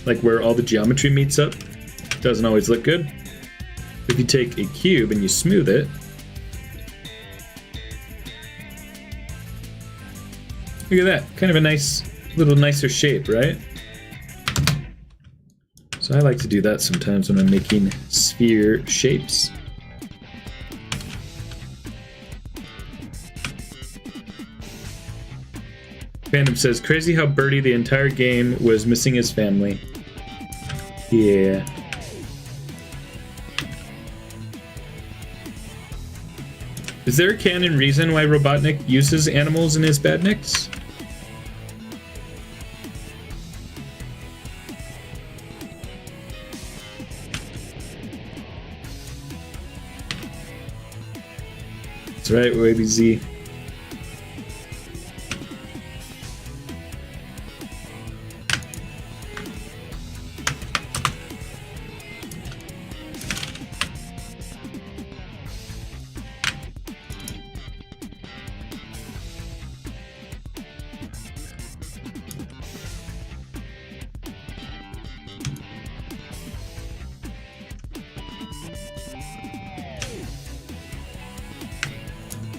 like where all the geometry meets up. Doesn't always look good. If you take a cube and you smooth it, look at that, kind of a nice, little nicer shape, right? So I like to do that sometimes when I'm making sphere shapes. Phantom says, crazy how Birdie the entire game was missing his family. Yeah. Is there a canon reason why Robotnik uses animals in his badniks? That's right, Wavy Z.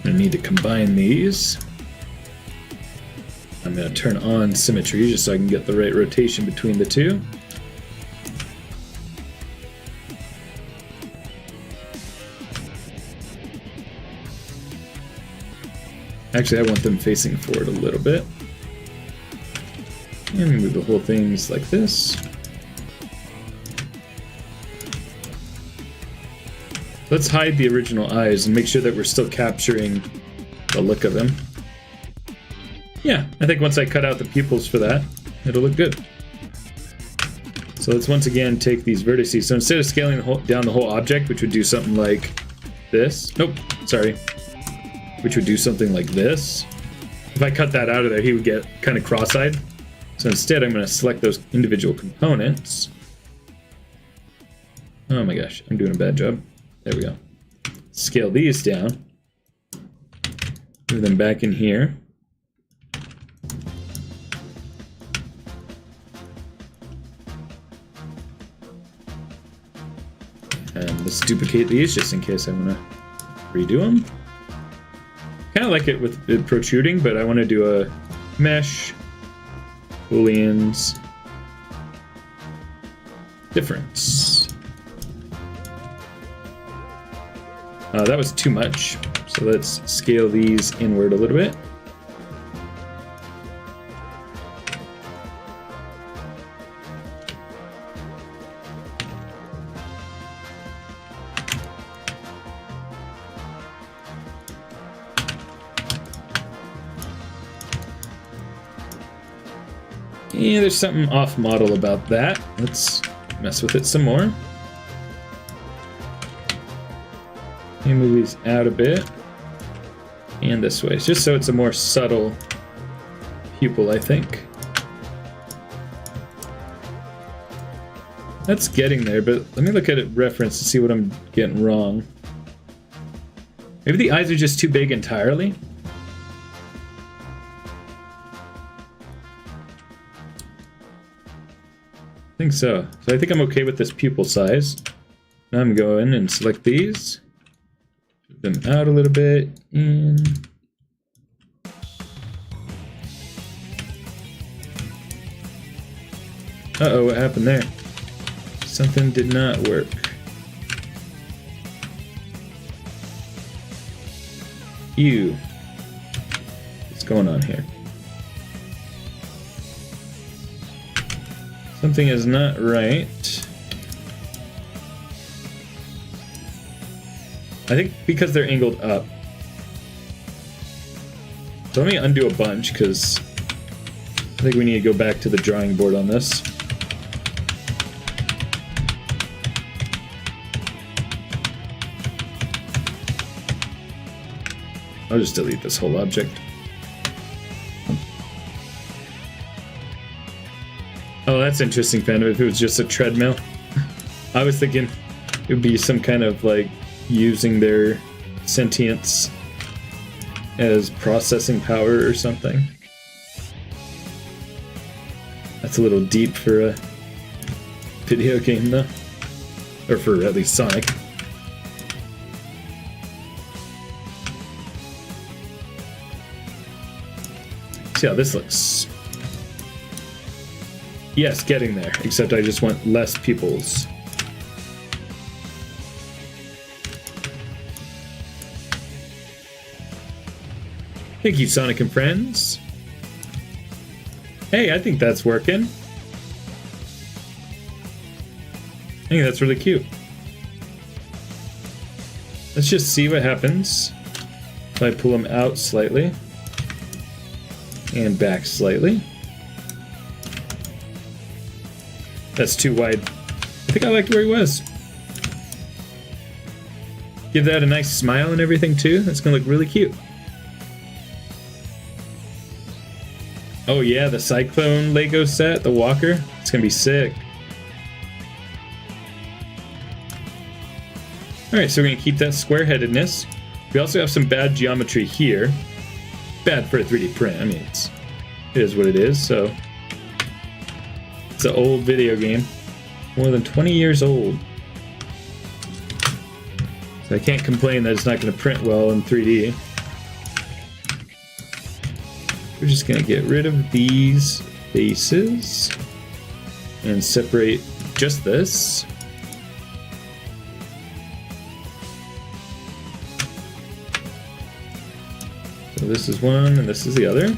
I need to combine these. I'm going to turn on symmetry just so I can get the right rotation between the two. Actually, I want them facing forward a little bit. And move the whole thing like this. Let's hide the original eyes and make sure that we're still capturing the look of him. Yeah, I think once I cut out the pupils for that, it'll look good. So let's once again take these vertices. So instead of scaling down the whole object, which would do something like this. Nope, sorry. Which would do something like this. If I cut that out of there, he would get kind of cross-eyed. So instead, I'm going to select those individual components. Oh my gosh, I'm doing a bad job. There we go. Scale these down. Move them back in here. And let's duplicate these just in case I want to redo them. Kind of like it with it protruding, but I want to do a mesh, booleans, difference. That was too much, so let's scale these inward a little bit. Yeah, there's something off model about that. Let's mess with it some more. Move these out a bit and this way, just so it's a more subtle pupil, I think. That's getting there, but let me look at it reference to see what I'm getting wrong. Maybe the eyes are just too big entirely? I think so. So I think I'm okay with this pupil size. Now I'm going and select these. Move them out a little bit. In. Uh-oh, what happened there? Something did not work. Ew. What's going on here? Something is not right. I think because they're angled up. So let me undo a bunch, because I think we need to go back to the drawing board on this. I'll just delete this whole object. Oh, that's interesting, Phantom, if it was just a treadmill. I was thinking it would be some kind of, like, using their sentience as processing power or something. That's a little deep for a video game, though. Or for at least Sonic. See how this looks. Yes, getting there, except I just want less pupils. Thank you, Sonic and Friends. Hey, I think that's working. I think that's really cute. Let's just see what happens if I pull them out slightly. And back slightly. That's too wide. I think I liked where he was. Give that a nice smile and everything too. That's gonna look really cute. Oh yeah, the Cyclone Lego set, the walker. It's gonna be sick. Alright, so we're gonna keep that square-headedness. We also have some bad geometry here. Bad for a 3D print. I mean, it is what it is, so... It's an old video game. More than 20 years old. So I can't complain that it's not going to print well in 3D. We're just going to get rid of these faces. And separate just this. So this is one and this is the other.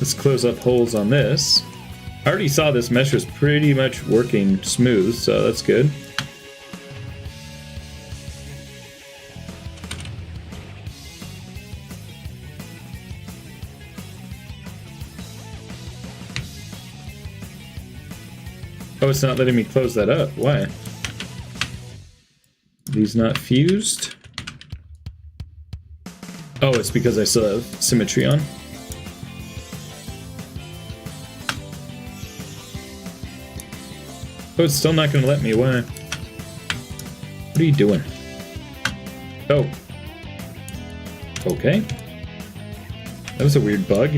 Let's close up holes on this. I already saw this mesh was pretty much working smooth, so that's good. Oh, it's not letting me close that up. Why? These not fused? Oh, it's because I still have symmetry on. Oh, it's still not going to let me. Why? What are you doing? Oh. Okay. That was a weird bug.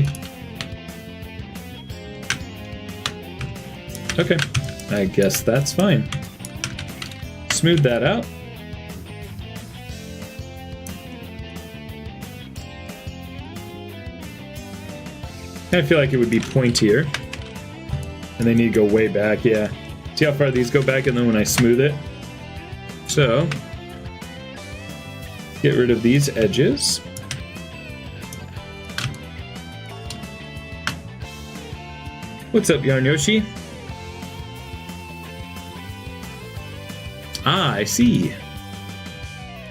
Okay. I guess that's fine. Smooth that out. I feel like it would be pointier. And they need to go way back, yeah. See how far these go back, and then when I smooth it. So, get rid of these edges. What's up, Yarn Yoshi? Ah, I see.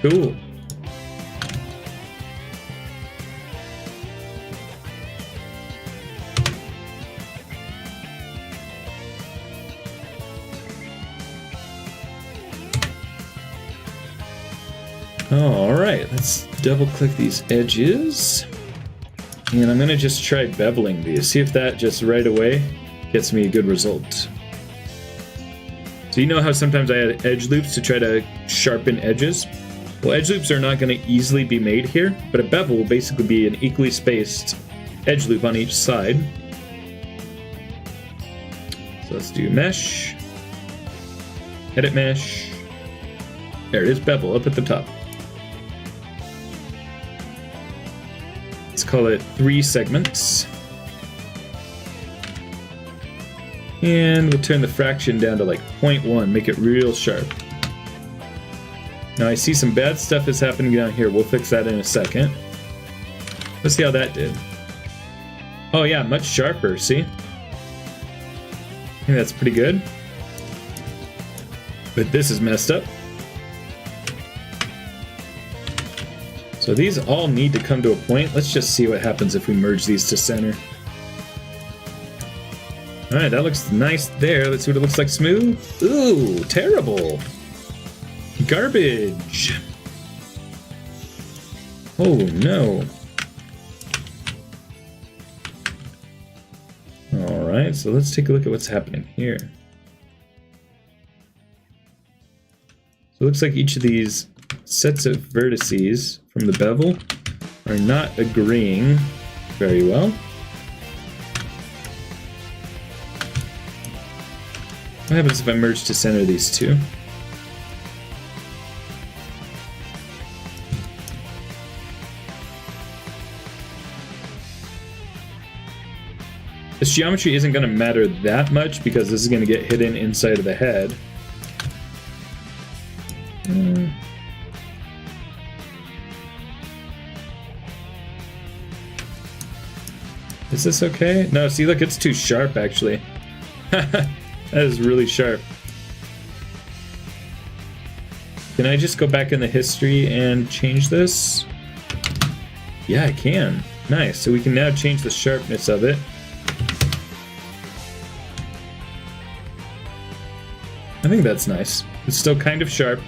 Cool. Alright, let's double click these edges. And I'm going to just try beveling these. See if that just right away gets me a good result. So you know how sometimes I add edge loops to try to sharpen edges? Well, edge loops are not going to easily be made here, but a bevel will basically be an equally spaced edge loop on each side. So let's do mesh, edit mesh. There it is, bevel up at the top. Let's call it 3 segments. And we'll turn the fraction down to like 0.1, make it real sharp. Now I see some bad stuff is happening down here. We'll fix that in a second. Let's see how that did. Oh yeah, much sharper, see? I think that's pretty good. But this is messed up. So these all need to come to a point. Let's just see what happens if we merge these to center. Alright, that looks nice there. Let's see what it looks like smooth. Ooh, terrible. Garbage. Oh no. Alright, so let's take a look at what's happening here. So it looks like each of these sets of vertices from the bevel are not agreeing very well. What happens if I merge to center these two? This geometry isn't going to matter that much because this is going to get hidden inside of the head. Is this okay? No, see, look, it's too sharp, actually. That is really sharp. Can I just go back in the history and change this? Yeah, I can. Nice. So we can now change the sharpness of it. I think that's nice. It's still kind of sharp.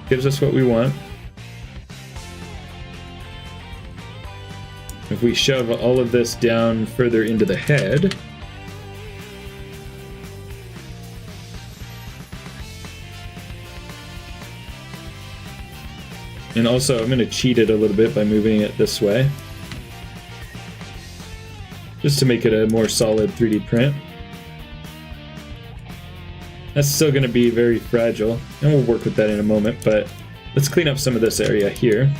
Gives us what we want. If we shove all of this down further into the head, and also I'm going to cheat it a little bit by moving it this way, just to make it a more solid 3D print. That's still going to be very fragile, and we'll work with that in a moment, but let's clean up some of this area here.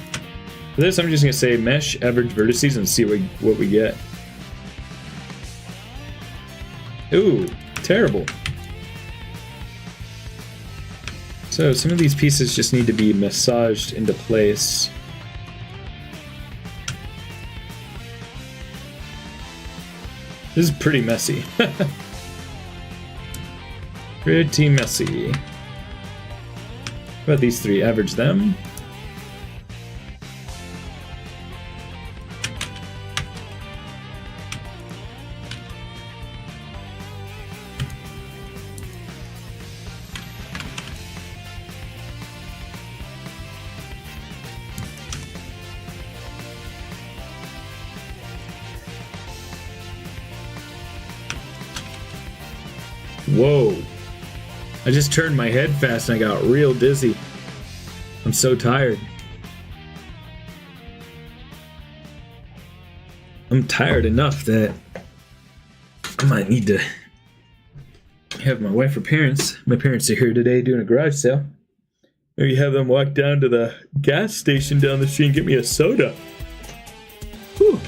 For this, I'm just going to say mesh average vertices and see what we get. Ooh, terrible. So some of these pieces just need to be massaged into place. This is pretty messy. Pretty messy. What about these three? Average them. Whoa. I just turned my head fast and I got real dizzy. I'm so tired. I'm tired enough that I might need to have my wife or parents. My parents are here today doing a garage sale. Maybe have them walk down to the gas station down the street and get me a soda. Whew.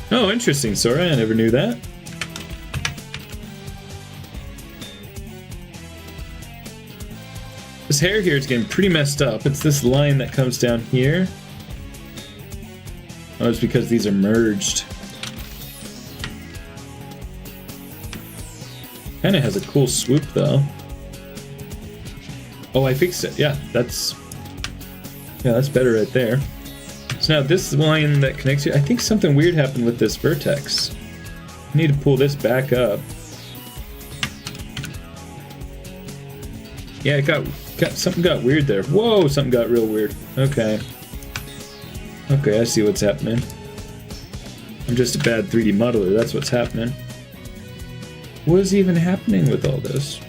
Oh, interesting, Sora. I never knew that. This hair here is getting pretty messed up. It's this line that comes down here. Oh, it's because these are merged. Kinda has a cool swoop though. Oh, I fixed it. Yeah, that's better right there. So now this line that connects here, I think something weird happened with this vertex. I need to pull this back up. Yeah, something got weird there. Whoa, something got real weird. Okay. Okay, I see what's happening. I'm just a bad 3D modeler, that's what's happening. What is even happening with all this?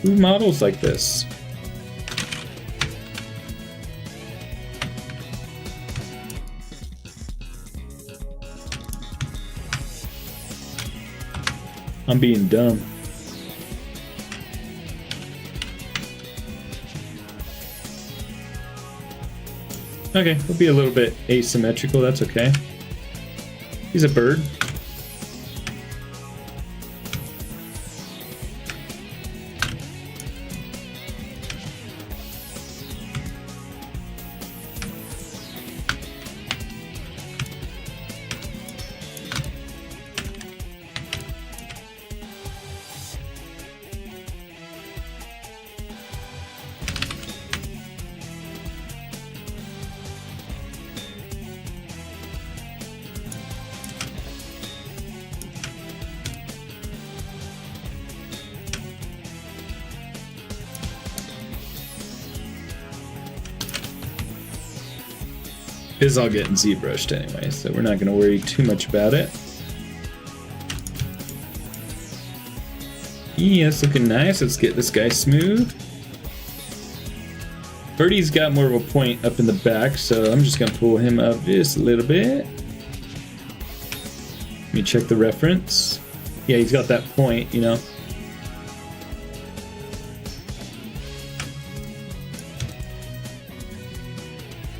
Who models like this? I'm being dumb. Okay, we'll be a little bit asymmetrical, that's okay. He's a bird. Is all getting ZBrushed anyway, so we're not going to worry too much about it. Yes, looking nice. Let's get this guy smooth. Birdie's got more of a point up in the back, so I'm just going to pull him up just a little bit. Let me check the reference. Yeah, he's got that point, you know.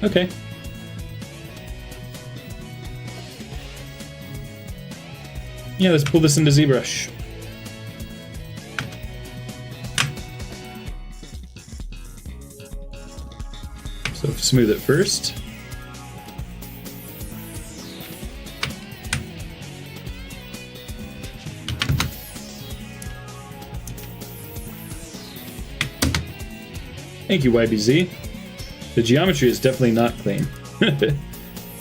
Okay. Yeah, let's pull this into ZBrush. So smooth it first. Thank you, YBZ. The geometry is definitely not clean,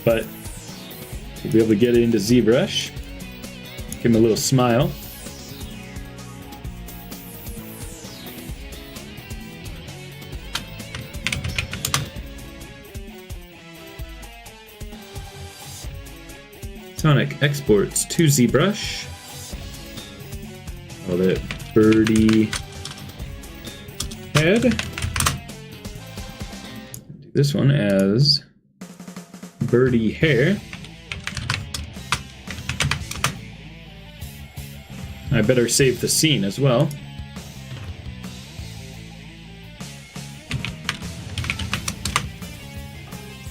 but we'll be able to get it into ZBrush. Give him a little smile. Sonic exports to ZBrush. Call it birdie head. Do this one as birdie hair. I better save the scene as well.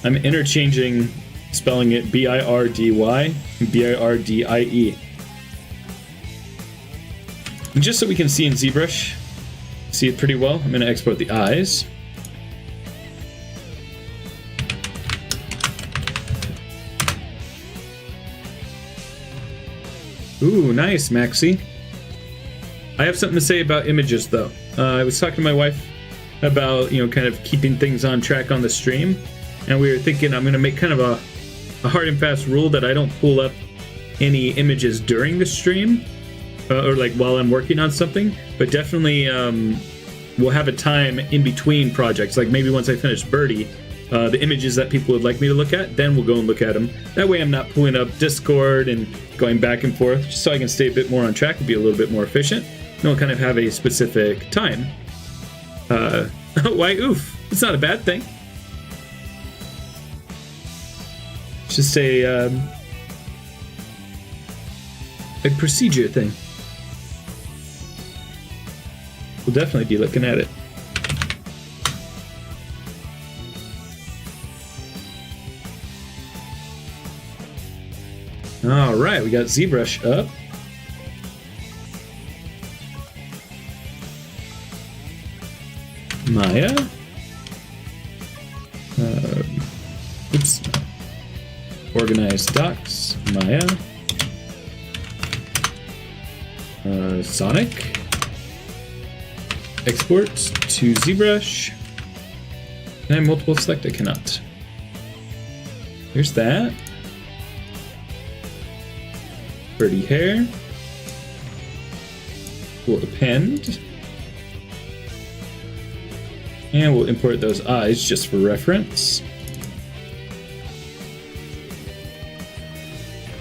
I'm interchanging spelling it B-I-R-D-Y and B-I-R-D-I-E. And just so we can see in ZBrush, see it pretty well, I'm going to export the eyes. Ooh, nice, Maxi. I have something to say about images, though. I was talking to my wife about, kind of keeping things on track on the stream, and we were thinking I'm going to make kind of a hard and fast rule that I don't pull up any images during the stream, or like while I'm working on something, but definitely we'll have a time in between projects, like maybe once I finish Birdie, the images that people would like me to look at, then we'll go and look at them. That way I'm not pulling up Discord and going back and forth, just so I can stay a bit more on track and be a little bit more efficient. And we'll kind of have a specific time. Why oof? It's not a bad thing. It's just a procedure thing. We'll definitely be looking at it. All right, we got ZBrush up. Maya. Oops. Organized docs. Maya. Sonic. Export to ZBrush. Can I multiple select? I cannot. Here's that. Birdie hair. We'll append. And we'll import those eyes just for reference.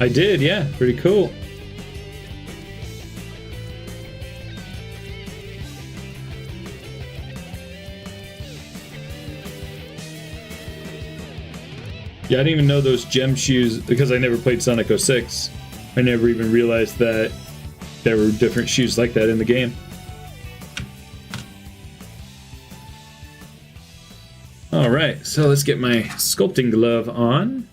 I did, yeah, pretty cool. Yeah, I didn't even know those gem shoes because I never played Sonic 06. I never even realized that there were different shoes like that in the game. Alright, so let's get my sculpting glove on.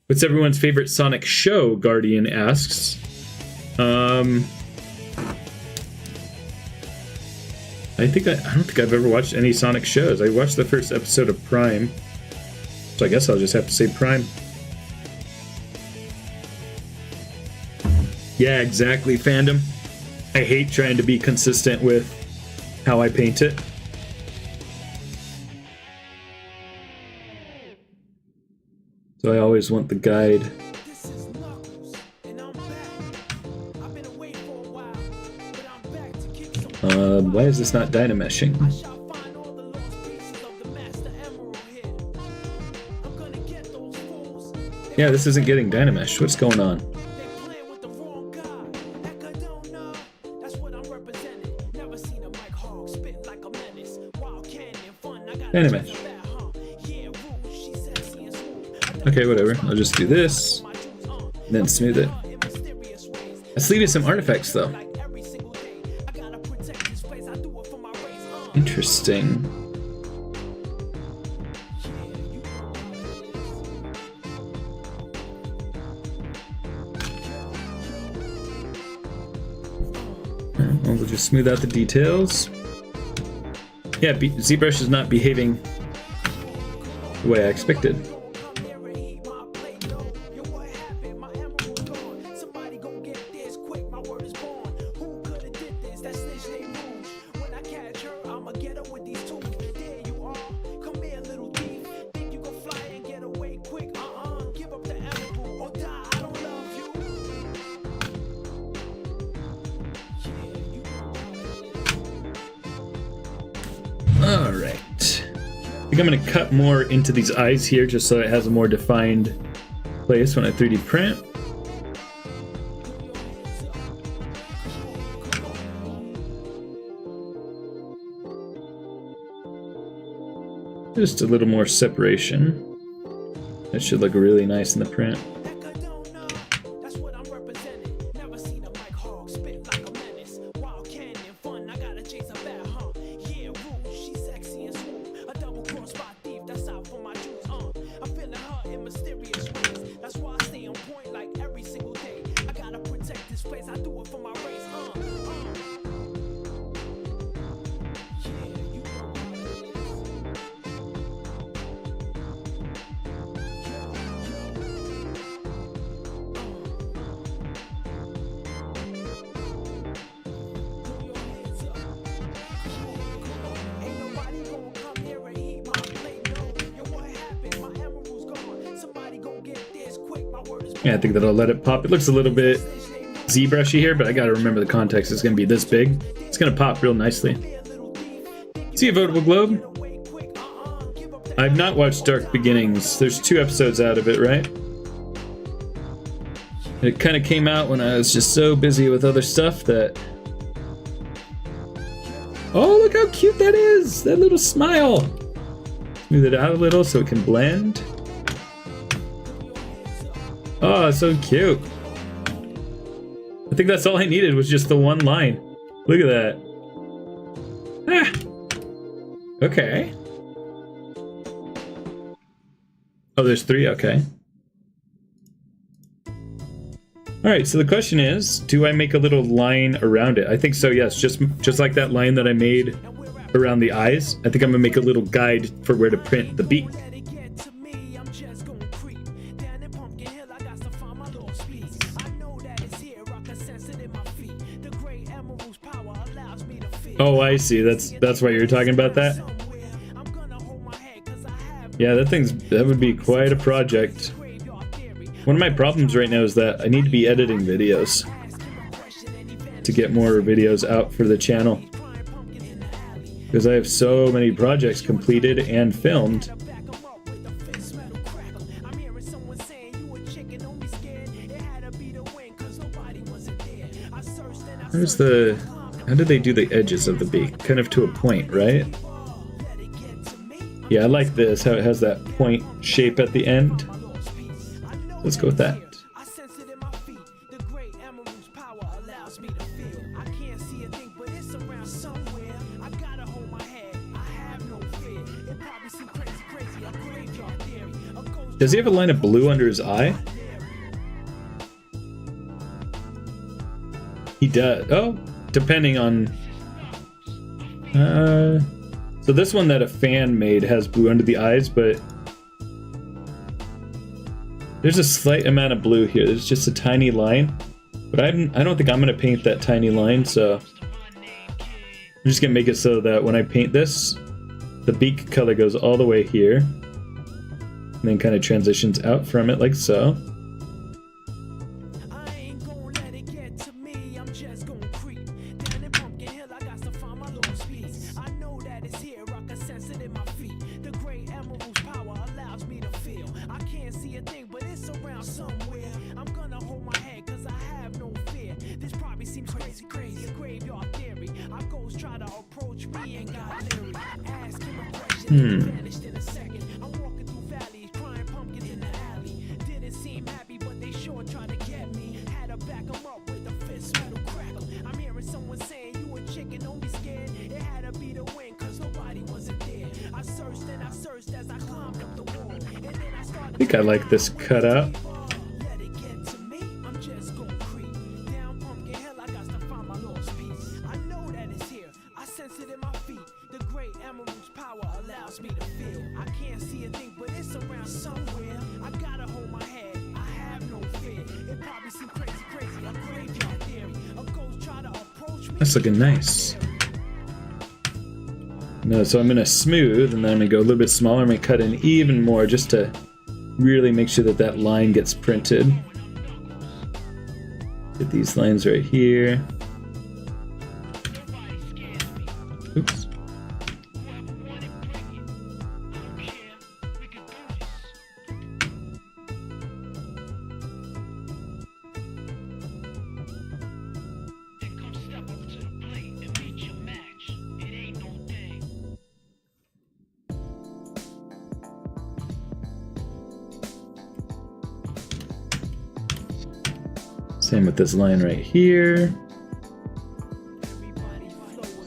What's everyone's favorite Sonic show? Guardian asks. I don't think I've ever watched any Sonic shows. I watched the first episode of Prime, so I guess I'll just have to say Prime. Yeah, exactly, fandom. I hate trying to be consistent with how I paint it. So I always want the guide. Why is this not dynameshing? Yeah, this isn't getting dynamesh. What's going on? Dynamesh. Okay, whatever. I'll just do this, and then smooth it. Let's leave you some artifacts, though. Interesting. We'll just smooth out the details. Yeah, ZBrush is not behaving the way I expected. Alright. I think I'm going to cut more into these eyes here just so it has a more defined place when I 3D print. Just a little more separation. That should look really nice in the print. Yeah, I think that I'll let it pop. It looks a little bit ZBrushy here, but I gotta remember the context is gonna be this big. It's gonna pop real nicely. See you, Votable Globe. I've not watched Dark Beginnings. There's 2 episodes out of it, right? It kind of came out when I was just so busy with other stuff that... Oh, look how cute that is! That little smile! Smooth it out a little so it can blend. Oh, so cute. I think that's all I needed was just the one line. Look at that. Ah! Okay. Oh, there's 3? Okay. Alright, so the question is, do I make a little line around it? I think so, yes. Just like that line that I made around the eyes. I think I'm gonna make a little guide for where to print the beak. Oh, I see. That's why you're talking about that? Yeah, that would be quite a project. One of my problems right now is that I need to be editing videos to get more videos out for the channel. Because I have so many projects completed and filmed. How did they do the edges of the beak? Kind of to a point, right? Yeah, I like this, how it has that point shape at the end. Let's go with that. Does he have a line of blue under his eye? He does. Oh, depending on... So this one that a fan made has blue under the eyes, but there's a slight amount of blue here. There's just a tiny line, but I don't think I'm gonna paint that tiny line, so I'm just gonna make it so that when I paint this, the beak color goes all the way here, and then kind of transitions out from it like so. I think I like this cutout. That's looking nice. No, so I'm gonna smooth, and then I'm gonna go a little bit smaller. I'm gonna cut in even more just to really make sure that that line gets printed. Get these lines right here. Oops. Same with this line right here.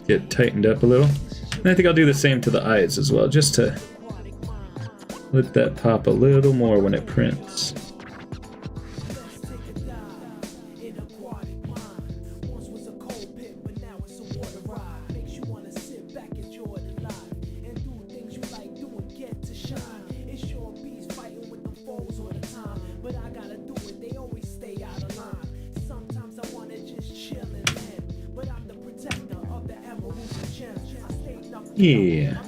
Get tightened up a little. And I think I'll do the same to the eyes as well, just to let that pop a little more when it prints. Yeah.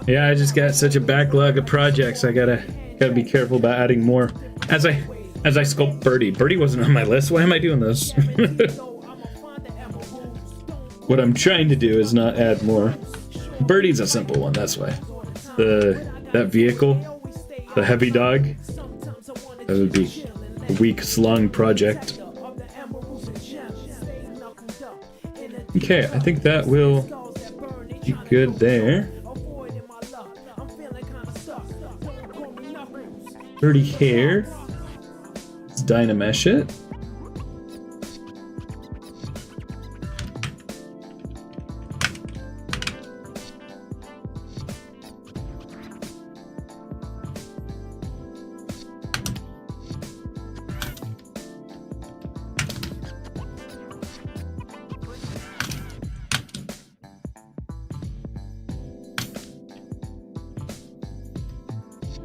Yeah, I just got such a backlog of projects. I gotta be careful about adding more. As I sculpt Birdie. Birdie wasn't on my list. Why am I doing this? What I'm trying to do is not add more. Birdie's a simple one, that's why. That vehicle, the heavy dog, that would be a weeks long project. Okay, I think that will be good there. Birdie hair. Let's Dynamesh it.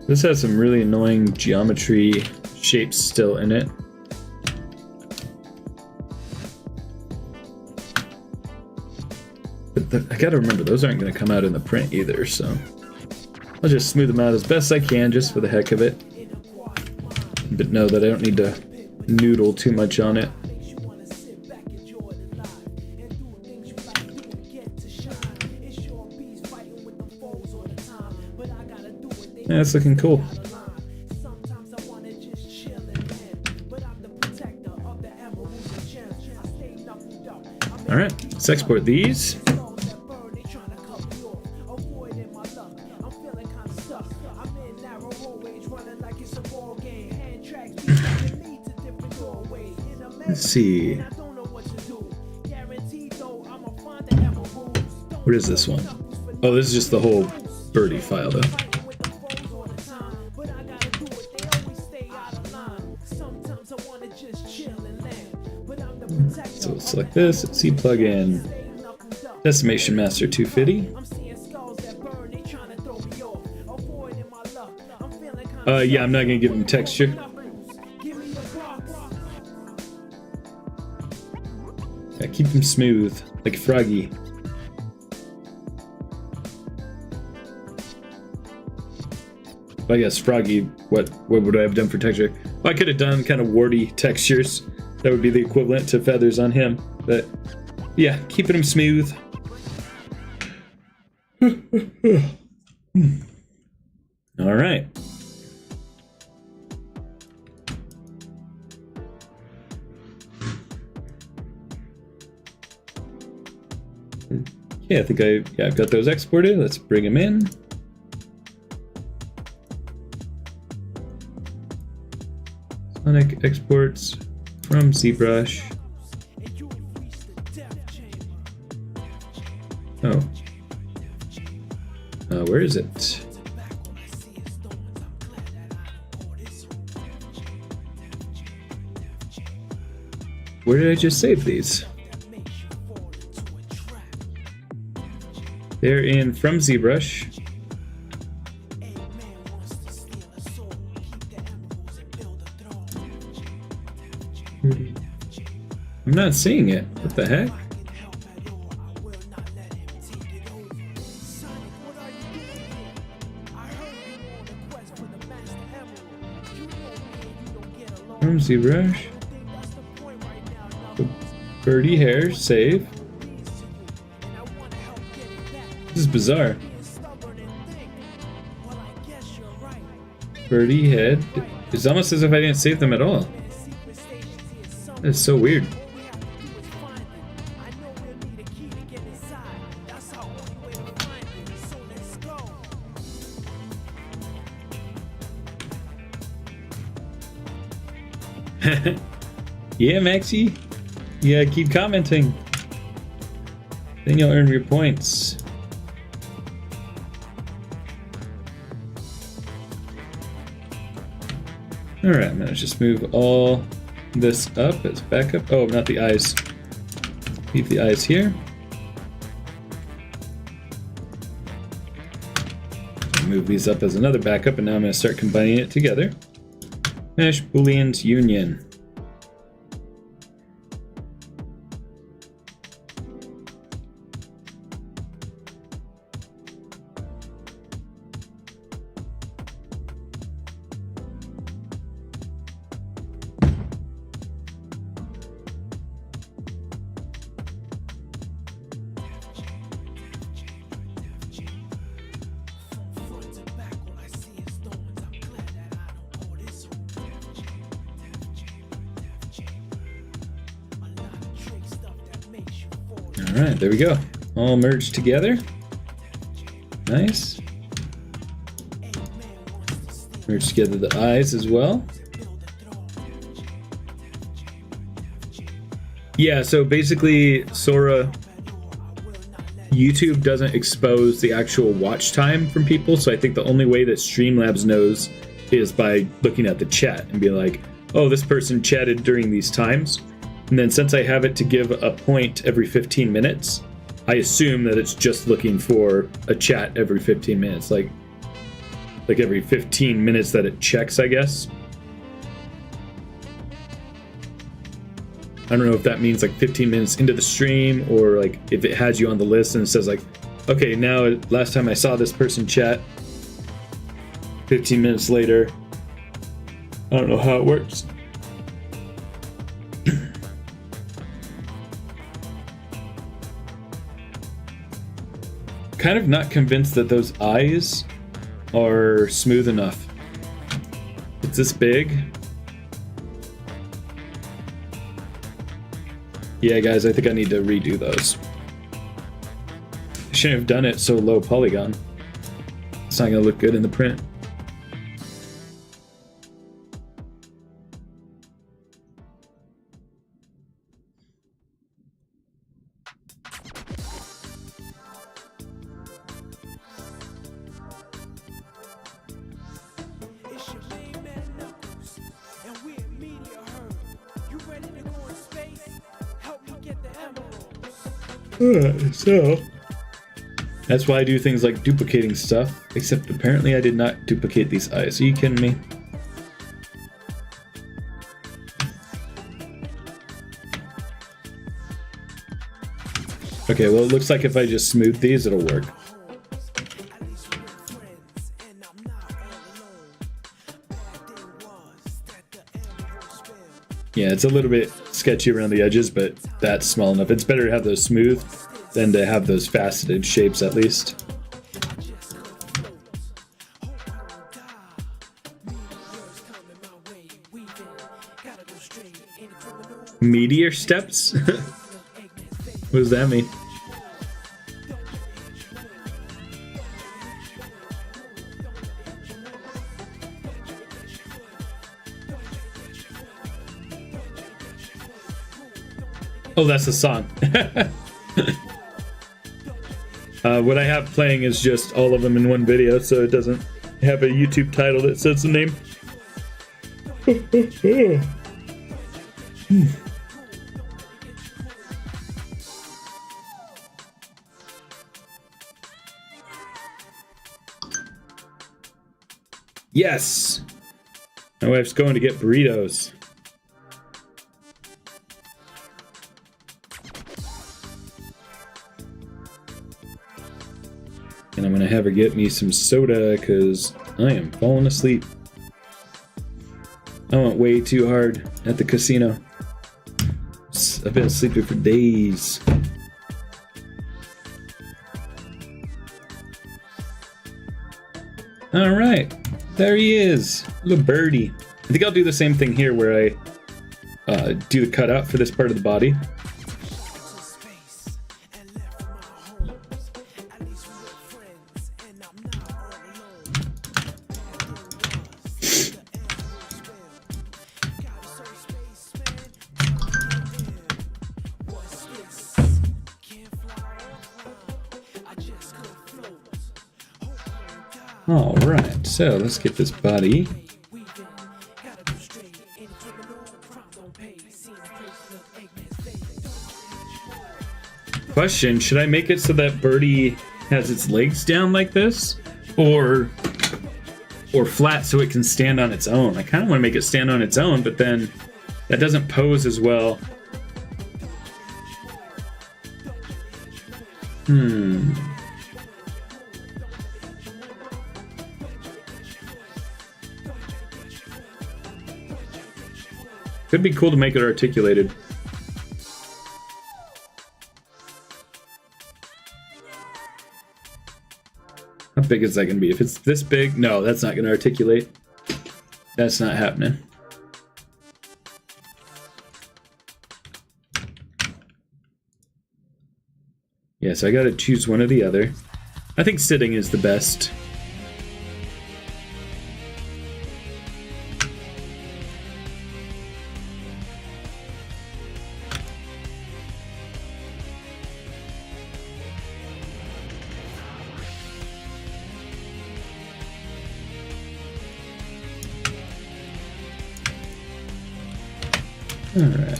This has some really annoying geometry shapes still in it. But I gotta remember, those aren't gonna come out in the print either, so I'll just smooth them out as best I can just for the heck of it. But know that I don't need to noodle too much on it. Yeah, it's looking cool. Let's export these. Let's see. What is this one? Oh, this is just the whole birdie file though. So select this, C plugin, Decimation Master 250. Yeah, I'm not gonna give them texture. Yeah, keep them smooth, like Froggy. I guess Froggy, what would I have done for texture? Well, I could have done kind of warty textures. That would be the equivalent to feathers on him. But yeah, keeping him smooth. All right. Yeah, I think I've got those exported. Let's bring them in. Sonic exports from ZBrush. Oh. Where is it? Where did I just save these? They're in from ZBrush. I'm not seeing it. What the heck? From ZBrush. Birdie hair, save. This is bizarre. Birdie head. It's almost as if I didn't save them at all. That's so weird. Yeah, Maxie. Yeah, keep commenting. Then you'll earn your points. Alright, I'm gonna just move all this up as backup. Oh, not the eyes. Leave the eyes here. Move these up as another backup, and now I'm gonna start combining it together. Mesh Booleans Union. Alright, there we go. All merged together. Nice. Merge together the eyes as well. Yeah, so basically, Sora, YouTube doesn't expose the actual watch time from people, so I think the only way that Streamlabs knows is by looking at the chat and be like, oh, this person chatted during these times. And then since I have it to give a point every 15 minutes, I assume that it's just looking for a chat every 15 minutes, like every 15 minutes that it checks, I guess. I don't know if that means like 15 minutes into the stream, or like if it has you on the list and it says like, okay, now last time I saw this person chat, 15 minutes later. I don't know how it works. Kind of not convinced that those eyes are smooth enough. It's this big. Yeah, guys, I think I need to redo those. Shouldn't have done it so low polygon. It's not gonna look good in the print. So that's why I do things like duplicating stuff, except apparently I did not duplicate these eyes. Are you kidding me? Okay, well it looks like if I just smooth these, it'll work. Yeah, it's a little bit sketchy around the edges, but that's small enough. It's better to have those smooth than to have those faceted shapes, at least. Meteor steps? What does that mean? Oh, that's a song. What I have playing is just all of them in one video, so it doesn't have a YouTube title that says the name. Yes! My wife's going to get burritos. And I'm gonna have her get me some soda because I am falling asleep. I went way too hard at the casino. I've been sleeping for days. All right, there he is, little birdie. I think I'll do the same thing here where I do the cutout for this part of the body. All right, so let's get this body. Question, should I make it so that Birdie has its legs down like this? Or flat so it can stand on its own? I kind of want to make it stand on its own, but then that doesn't pose as well. Could be cool to make it articulated. How big is that going to be? If it's this big, no, that's not going to articulate. That's not happening. Yeah, so I got to choose one or the other. I think sitting is the best. Alright.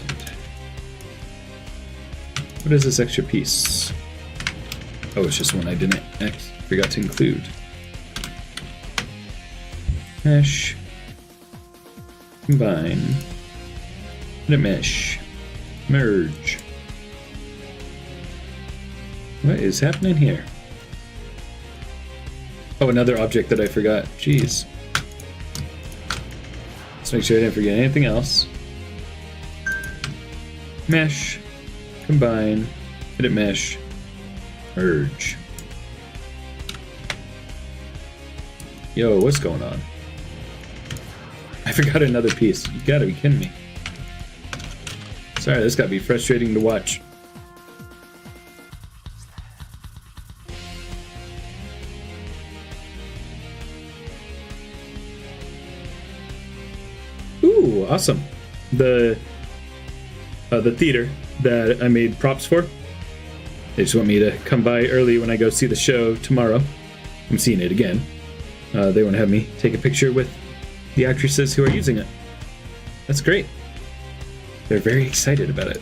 What is this extra piece? Oh, it's just one I forgot to include. Mesh. Combine. Edit mesh. Merge. What is happening here? Oh, another object that I forgot. Jeez. Let's make sure I didn't forget anything else. Mesh, combine, edit mesh, merge. Yo, what's going on? I forgot another piece. You gotta be kidding me. Sorry, this gotta be frustrating to watch. Ooh, awesome. The theater that I made props for. They just want me to come by early when I go see the show tomorrow. I'm seeing it again. They want to have me take a picture with the actresses who are using it. That's great. They're very excited about it.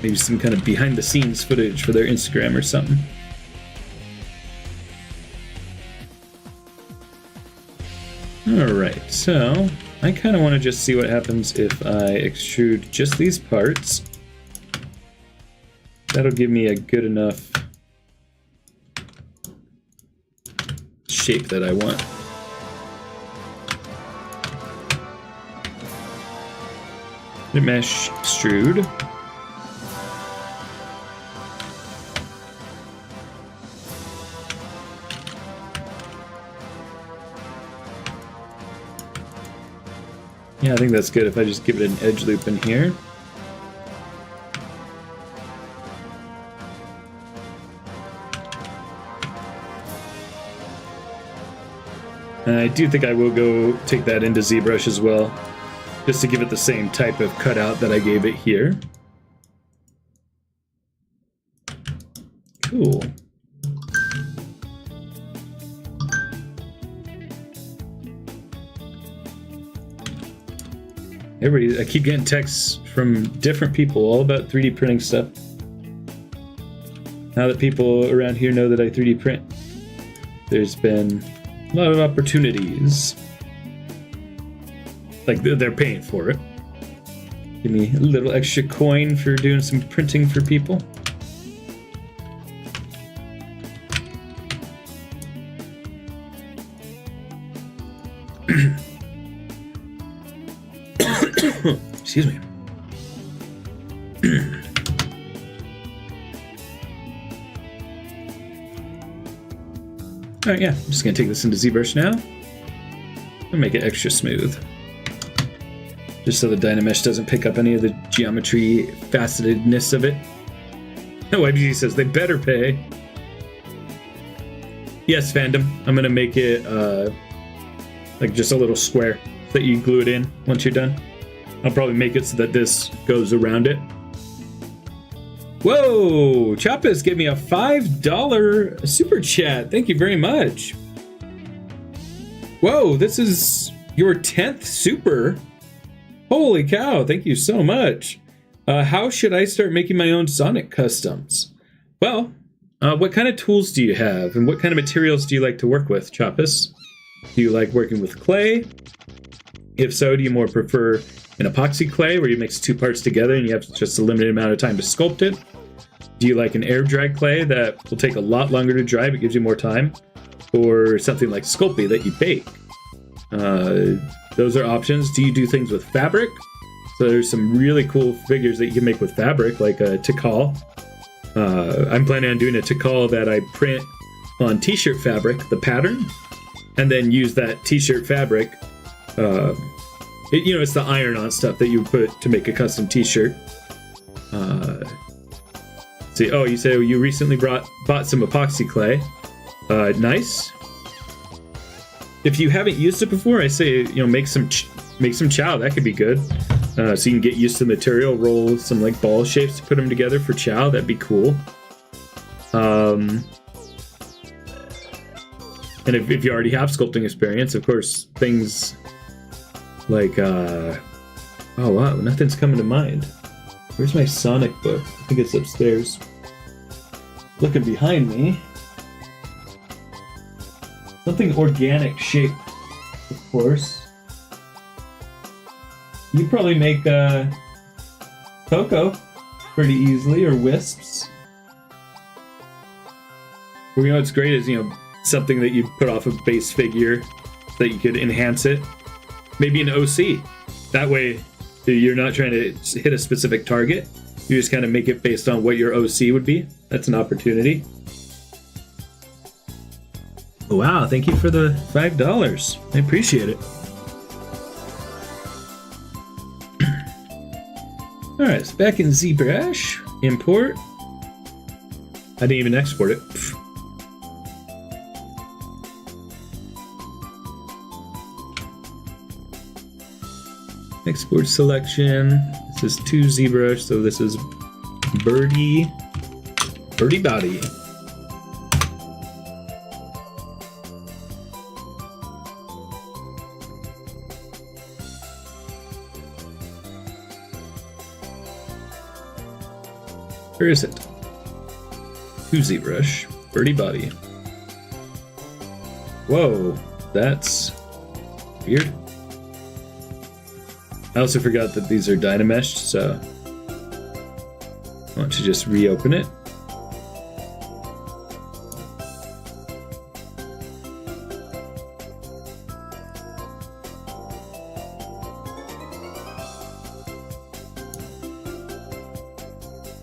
Maybe some kind of behind the scenes footage for their Instagram or something. Alright, so I kind of want to just see what happens if I extrude just these parts. That'll give me a good enough shape that I want. Mesh extrude. Yeah, I think that's good if I just give it an edge loop in here. And I do think I will go take that into ZBrush as well, just to give it the same type of cutout that I gave it here. Cool. I keep getting texts from different people all about 3D printing stuff. Now that people around here know that I 3D print, there's been a lot of opportunities. Like, they're paying for it. Give me a little extra coin for doing some printing for people. Excuse me. Alright, yeah, I'm just gonna take this into ZBrush now and make it extra smooth. Just so the Dynamesh doesn't pick up any of the geometry facetedness of it. No, YBG says they better pay. Yes, fandom. I'm gonna make it like just a little square so that you can glue it in once you're done. I'll probably make it so that this goes around it. Whoa! Chapas gave me a $5 super chat. Thank you very much. Whoa, this is your 10th super. Holy cow, thank you so much. How should I start making my own Sonic customs? Well, what kind of tools do you have, and what kind of materials do you like to work with, Chapas? Do you like working with clay? If so, do you more prefer an epoxy clay where you mix two parts together and you have just a limited amount of time to sculpt it? Do you like an air dry clay that will take a lot longer to dry but gives you more time? Or something like Sculpey that you bake? Those are options. Do you do things with fabric? So there's some really cool figures that you can make with fabric, like a Tikal. I'm planning on doing a Tikal that I print on t-shirt fabric, the pattern, and then use that t-shirt fabric. It's the iron-on stuff that you put to make a custom t-shirt. See, oh, you say you recently bought some epoxy clay. Nice. If you haven't used it before, I say make some chow. That could be good. So you can get used to the material. Roll some like ball shapes to put them together for chow. That'd be cool. And if you already have sculpting experience, of course, things like oh wow, nothing's coming to mind. Where's my Sonic book? I think it's upstairs. Looking behind me. Something organic shaped, of course. You probably make cocoa pretty easily, or wisps. But what's great is, something that you put off a base figure so that you could enhance it. Maybe an OC. That way, you're not trying to hit a specific target. You just kind of make it based on what your OC would be. That's an opportunity. Wow, thank you for the $5. I appreciate it. Alright, so back in ZBrush. Import. I didn't even export it. Export selection. This is 2 ZBrush, so this is Birdie Body. Where is it? 2 ZBrush, Birdie Body. Whoa, that's weird. I also forgot that these are Dynameshed, so I want to just reopen it.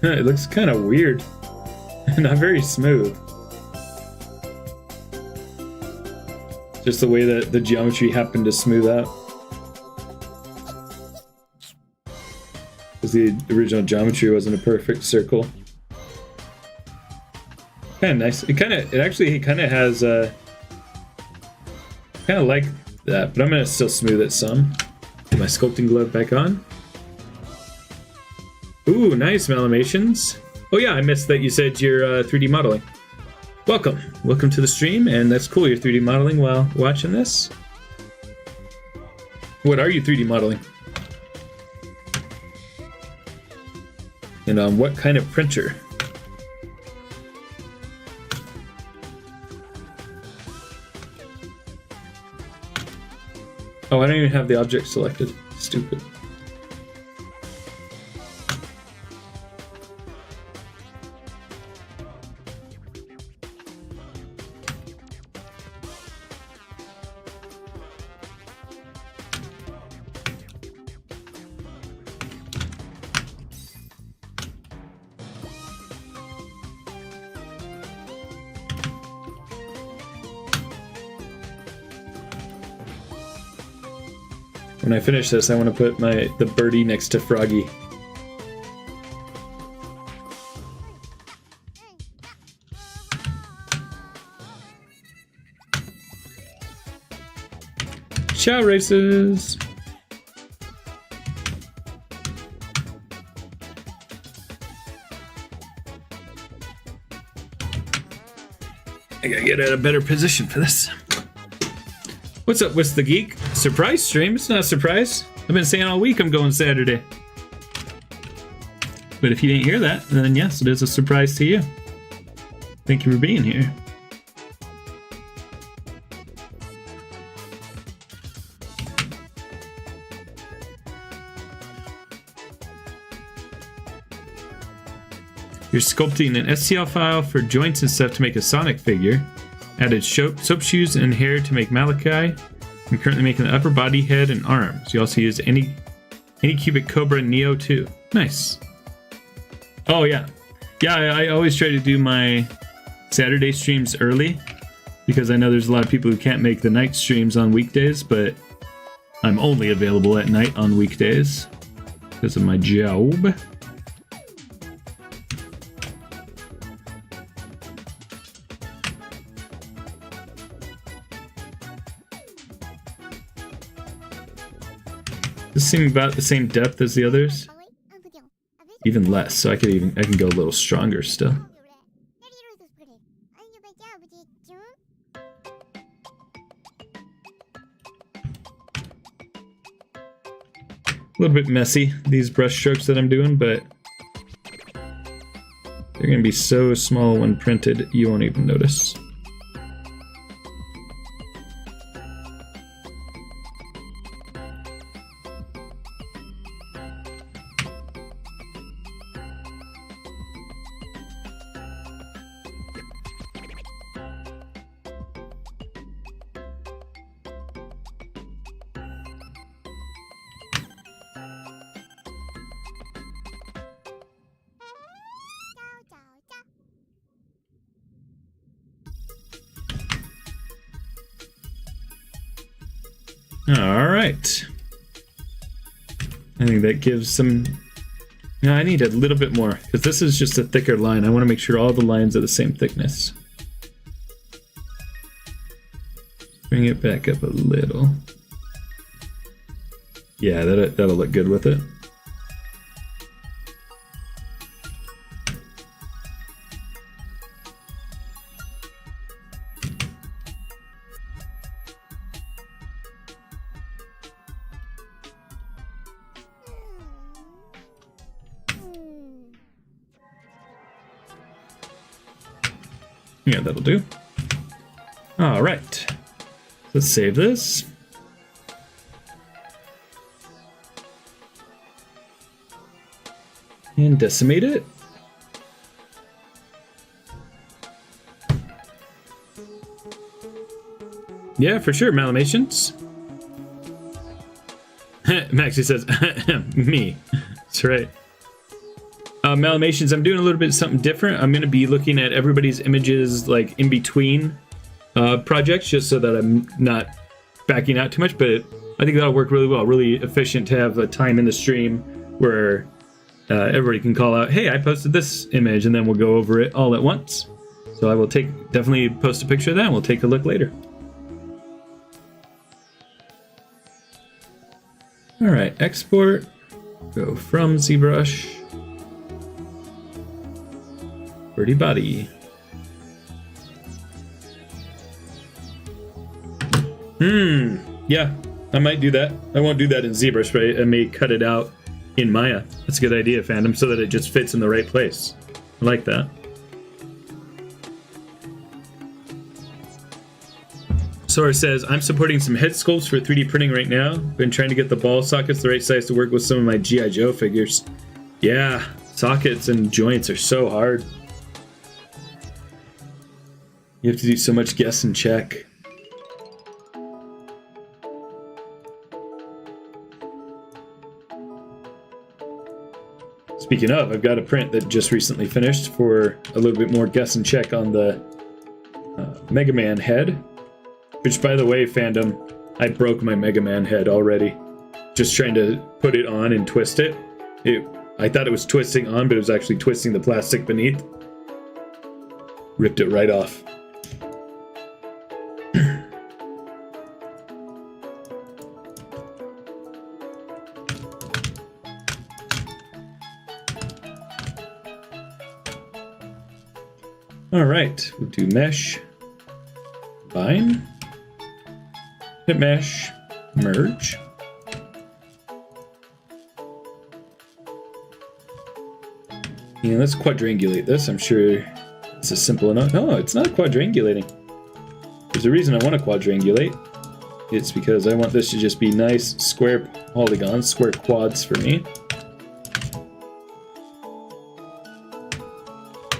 It looks kind of weird. Not very smooth. Just the way that the geometry happened to smooth out. Because the original geometry wasn't a perfect circle. Kind of nice. It kind of has kind of like that, but I'm gonna still smooth it some. Put my sculpting glove back on. Ooh, nice, Malamations. Oh yeah, I missed that you said you're 3D modeling. Welcome to the stream, and that's cool, you're 3D modeling while watching this. What are you 3D modeling? And on what kind of printer? Oh, I don't even have the object selected. Stupid. When I finish this, I want to put the birdie next to Froggy. Ciao, races! I gotta get at a better position for this. What's up, What's the Geek? Surprise stream? It's not a surprise. I've been saying all week I'm going Saturday. But if you didn't hear that, then yes, it is a surprise to you. Thank you for being here. You're sculpting an STL file for joints and stuff to make a Sonic figure. Added soap shoes and hair to make Malachi. I'm currently making the upper body, head, and arms. You also use Anycubic Cobra Neo too. Nice. Oh yeah. Yeah, I always try to do my Saturday streams early because I know there's a lot of people who can't make the night streams on weekdays, but I'm only available at night on weekdays because of my job. This seems about the same depth as the others. Even less, so I can go a little stronger still. A little bit messy, these brush strokes that I'm doing, but they're gonna be so small when printed, you won't even notice. Alright. I think that gives some... No, I need a little bit more, because this is just a thicker line. I want to make sure all the lines are the same thickness. Bring it back up a little. Yeah, that'll look good with it. Yeah, that'll do. All right. Let's save this. And decimate it. Yeah, for sure, Malamations. Maxie says, me. That's right. Malamations, I'm doing a little bit of something different. I'm going to be looking at everybody's images like in between projects, just so that I'm not backing out too much, but I think that'll work really well. Really efficient to have a time in the stream where everybody can call out, hey, I posted this image, and then we'll go over it all at once. So I will definitely post a picture of that, and we'll take a look later. All right, export, go from ZBrush, birdie body. Yeah, I might do that. I won't do that in ZBrush, but I may cut it out in Maya. That's a good idea, fandom, so that it just fits in the right place. I like that. Sora says, I'm supporting some head sculpts for 3D printing right now. Been trying to get the ball sockets the right size to work with some of my G.I. Joe figures. Yeah, sockets and joints are so hard. You have to do so much guess and check. Speaking of, I've got a print that just recently finished for a little bit more guess and check on the Mega Man head. Which, by the way, fandom, I broke my Mega Man head already. Just trying to put it on and twist it. I thought it was twisting on, but it was actually twisting the plastic beneath. Ripped it right off. All right, we'll do mesh, combine, hit mesh, merge. And let's quadrangulate this. I'm sure this is simple enough. Oh, it's not quadrangulating. There's a reason I want to quadrangulate. It's because I want this to just be nice square polygons, square quads for me.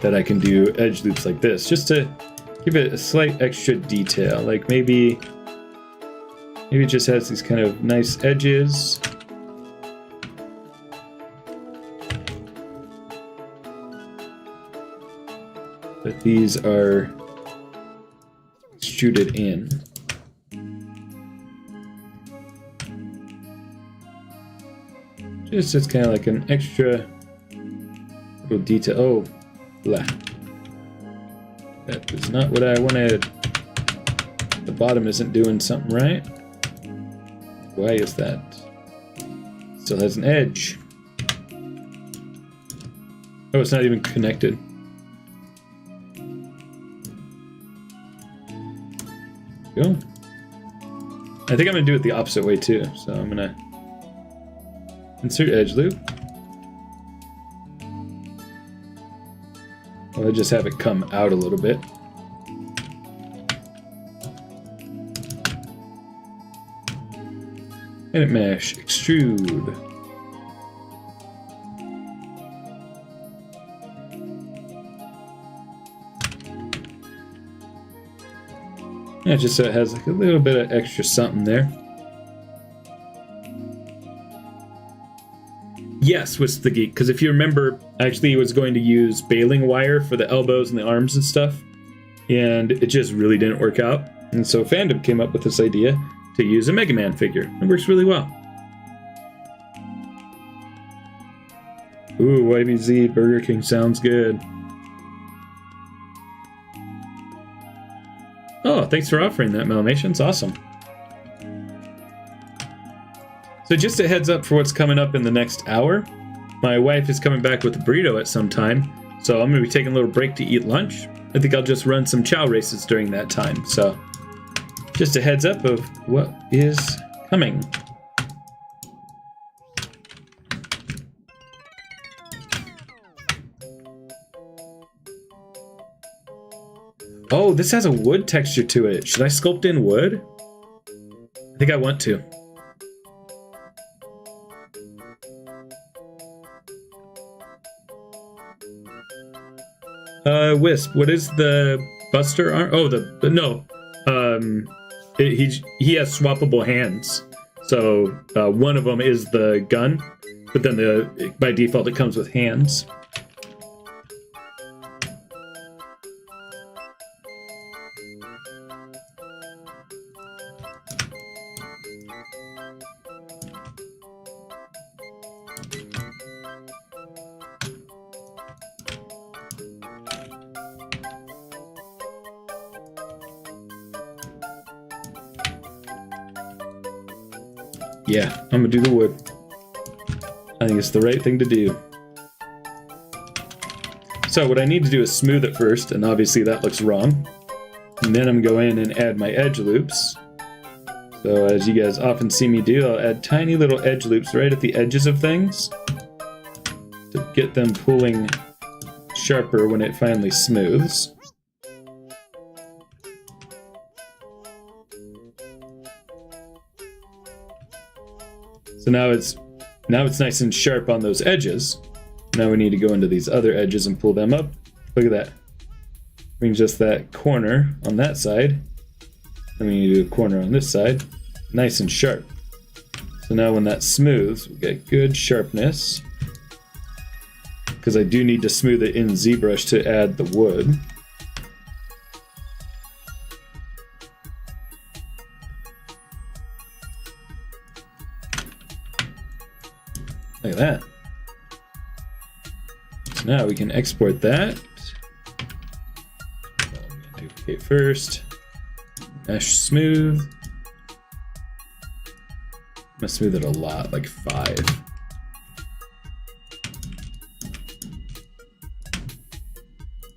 That I can do edge loops like this, just to give it a slight extra detail. Like maybe it just has these kind of nice edges. But these are extruded in. Just as kind of like an extra little detail. Oh, blah. That was not what I wanted. The bottom isn't doing something right. Why is that? Still has an edge. Oh, it's not even connected. Go. I think I'm gonna do it the opposite way too. So I'm gonna insert edge loop. I'll just have it come out a little bit. Edit mesh, extrude. Yeah, just so it has like a little bit of extra something there. Yes, was the geek, because if you remember, actually he was going to use baling wire for the elbows and the arms and stuff, and it just really didn't work out. And so Fandom came up with this idea to use a Mega Man figure. It works really well. Ooh, YBZ Burger King sounds good. Oh, thanks for offering that, Malamations. Awesome. So just a heads up for what's coming up in the next hour. My wife is coming back with a burrito at some time, so I'm going to be taking a little break to eat lunch. I think I'll just run some chow races during that time. So just a heads up of what is coming. Oh, this has a wood texture to it. Should I sculpt in wood? I think I want to. Wisp, what is the Buster arm? Oh, no. He has swappable hands. So one of them is the gun, but then by default it comes with hands. Yeah, I'm gonna do the wood. I think it's the right thing to do. So what I need to do is smooth it first, and obviously that looks wrong. And then I'm gonna go in and add my edge loops. So as you guys often see me do, I'll add tiny little edge loops right at the edges of things to get them pulling sharper when it finally smooths. So now it's nice and sharp on those edges. Now we need to go into these other edges and pull them up. Look at that. Bring just that corner on that side. And we need to do a corner on this side. Nice and sharp. So now when that smooths, we get good sharpness. Because I do need to smooth it in ZBrush to add the wood. Look at that. So now we can export that. Duplicate first. Mesh smooth. I'm gonna smooth it a lot, like 5.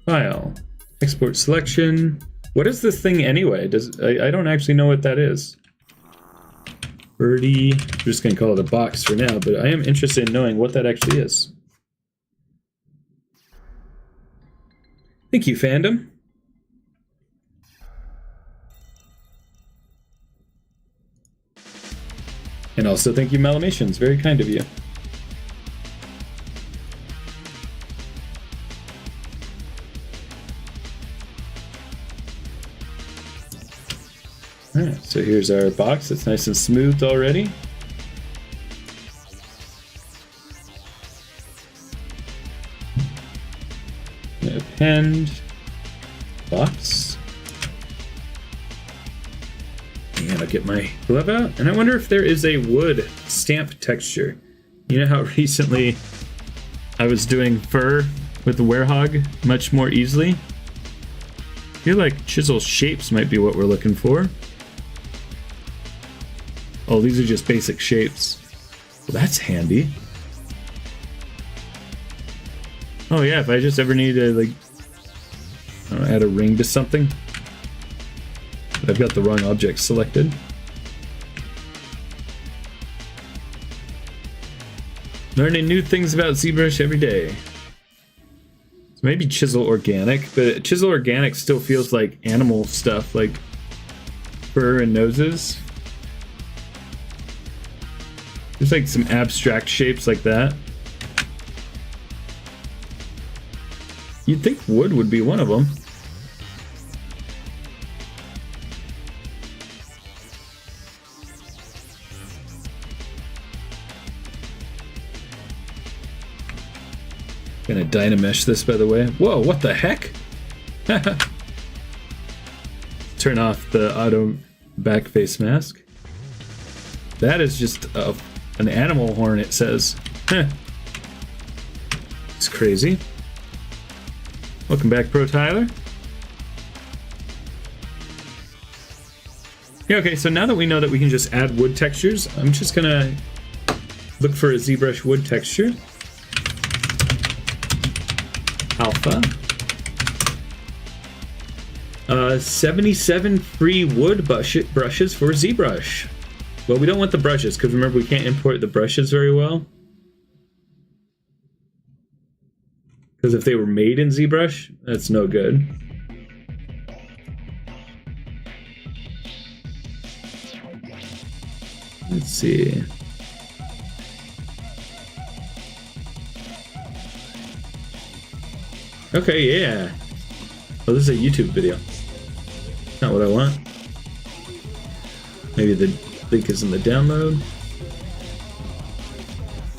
File. Export selection. What is this thing anyway? I don't actually know what that is. Birdie. I'm just gonna call it a box for now, but I am interested in knowing what that actually is. Thank you, fandom. And also thank you, Malamations. Very kind of you. Alright, so here's our box. It's nice and smoothed already. Append box. And I'll get my glove out. And I wonder if there is a wood stamp texture. You know how recently I was doing fur with the werehog much more easily? I feel like chisel shapes might be what we're looking for. Oh, these are just basic shapes. Well, that's handy. Oh yeah, if I just ever need to, like, I don't know, add a ring to something. But I've got the wrong object selected. Learning new things about ZBrush every day. So maybe Chisel Organic, but Chisel Organic still feels like animal stuff, like fur and noses. There's like some abstract shapes like that. You'd think wood would be one of them. Gonna Dynamesh this, by the way. Whoa, what the heck? Turn off the auto back face mask. That is just an animal horn, it says. It's crazy. Welcome back, Pro Tyler. Yeah, okay, so now that we know that we can just add wood textures, I'm just gonna Look for a ZBrush wood texture. Alpha. 77 free wood brushes for ZBrush. Well, we don't want the brushes, because remember, we can't import the brushes very well. Because if they were made in ZBrush, that's no good. Let's see. Okay, yeah. Oh, this is a YouTube video. Not what I want. Maybe the link is in the download.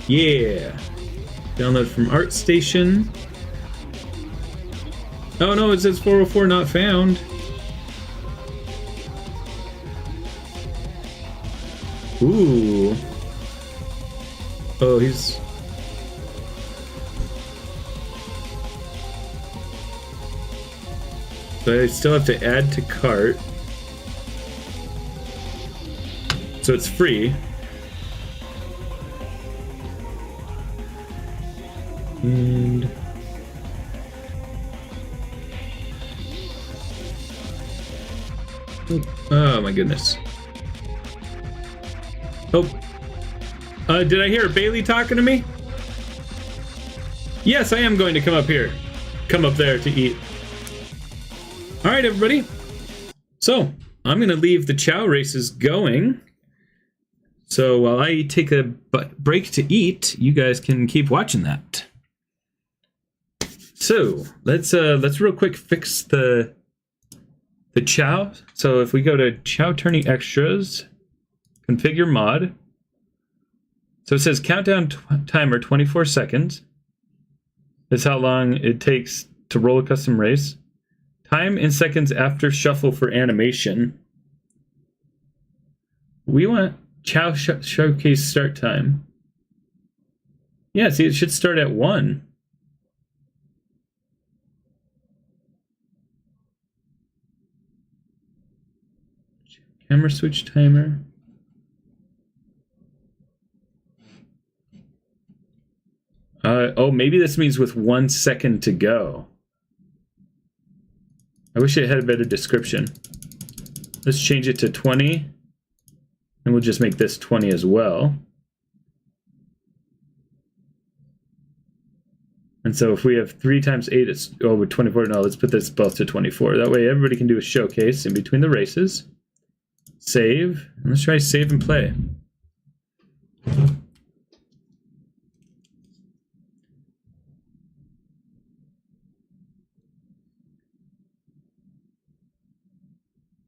Yeah. Download from ArtStation. Oh no, it says 404 not found. Ooh. Oh, he's... So I still have to add to cart. So it's free. And... oh my goodness. Oh. Did I hear Bailey talking to me? Yes, I am going to come up here. Come up there to eat. Alright, everybody. So, I'm going to leave the chow races going. So, while I take a break to eat, you guys can keep watching that. So, let's real quick fix the chow. So, if we go to chow turning extras, configure mod. So it says countdown timer 24 seconds. That's how long it takes to roll a custom race. Time in seconds after shuffle for animation. We want chow showcase start time. Yeah, see, it should start at 1. Camera switch timer. Oh, maybe this means with 1 second to go. I wish it had a better description. Let's change it to 20. And we'll just make this 20 as well. And so if we have 3 times 8, it's with 24. No, let's put this both to 24. That way everybody can do a showcase in between the races. Save. And let's try save and play.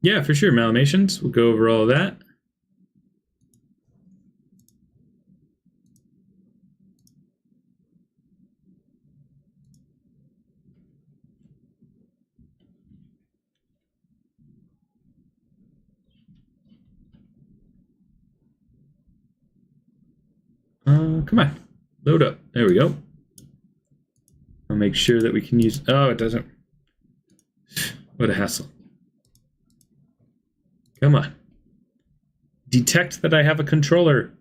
Yeah, for sure, Malamations. We'll go over all of that. Come on. Load up. There we go. I'll make sure that we can use... oh, it doesn't... what a hassle. Come on. Detect that I have a controller.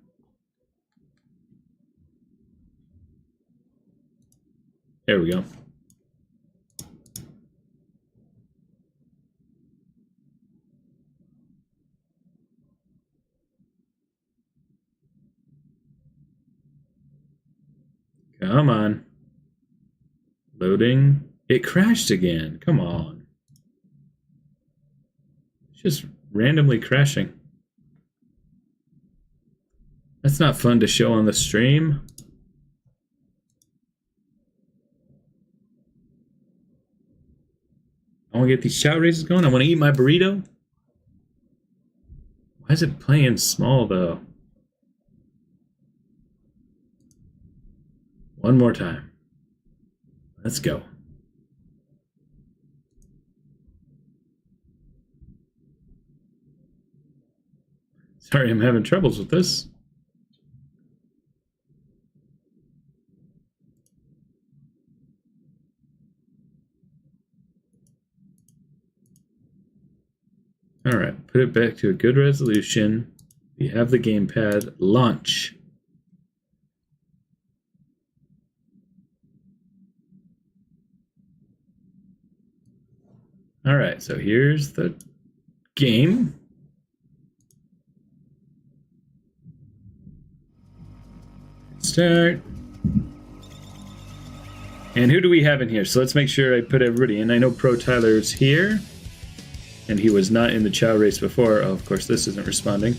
There we go. Come on. Loading. It crashed again. Come on. It's just randomly crashing. That's not fun to show on the stream. I want to get these chow races going. I want to eat my burrito. Why is it playing small though? One more time. Let's go. Sorry, I'm having troubles with this. All right, put it back to a good resolution. We have the gamepad. Launch. All right, so here's the game. Start. And who do we have in here? So let's make sure I put everybody in. I know Pro Tyler's here. And he was not in the Chow race before. Oh, of course, this isn't responding.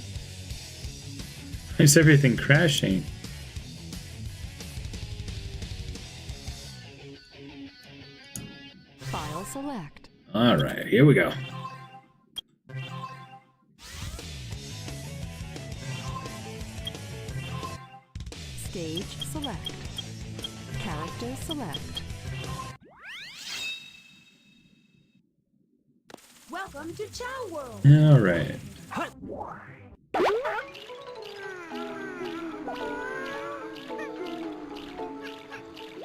Why is everything crashing? File select. All right, here we go. Stage select. Character select. Welcome to Chow World. All right.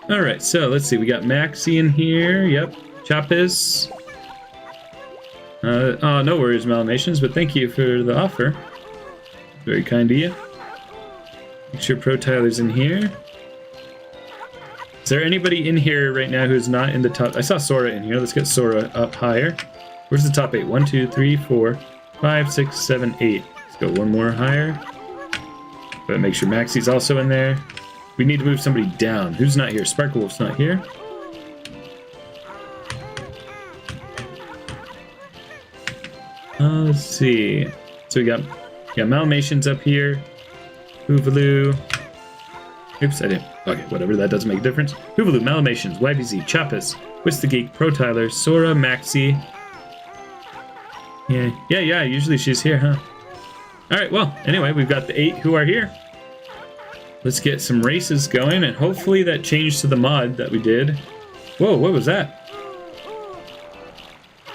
All right, so let's see. We got Maxie in here. Yep. Chapis. Oh, no worries, Malamations, but thank you for the offer. Very kind of you. Make sure Pro Tyler's in here. Is there anybody in here right now who's not in the top? I saw Sora in here. Let's get Sora up higher. Where's the top 8? 1, 2, 3, 4, 5, 6, 7, 8. Let's go one more higher. But make sure Maxie's also in there. We need to move somebody down. Who's not here? Sparkle Wolf's not here. Let's see. So we got Malamations up here. Hoovaloo. Oops, I didn't. Okay, whatever. That doesn't make a difference. Hoovaloo, Malamations, YBZ, Chapis, Whis the Geek, Pro Tyler, Sora, Maxie. Yeah. Usually she's here, huh? All right. Well, anyway, we've got the 8 who are here. Let's get some races going, and hopefully that changed to the mod that we did. Whoa, what was that?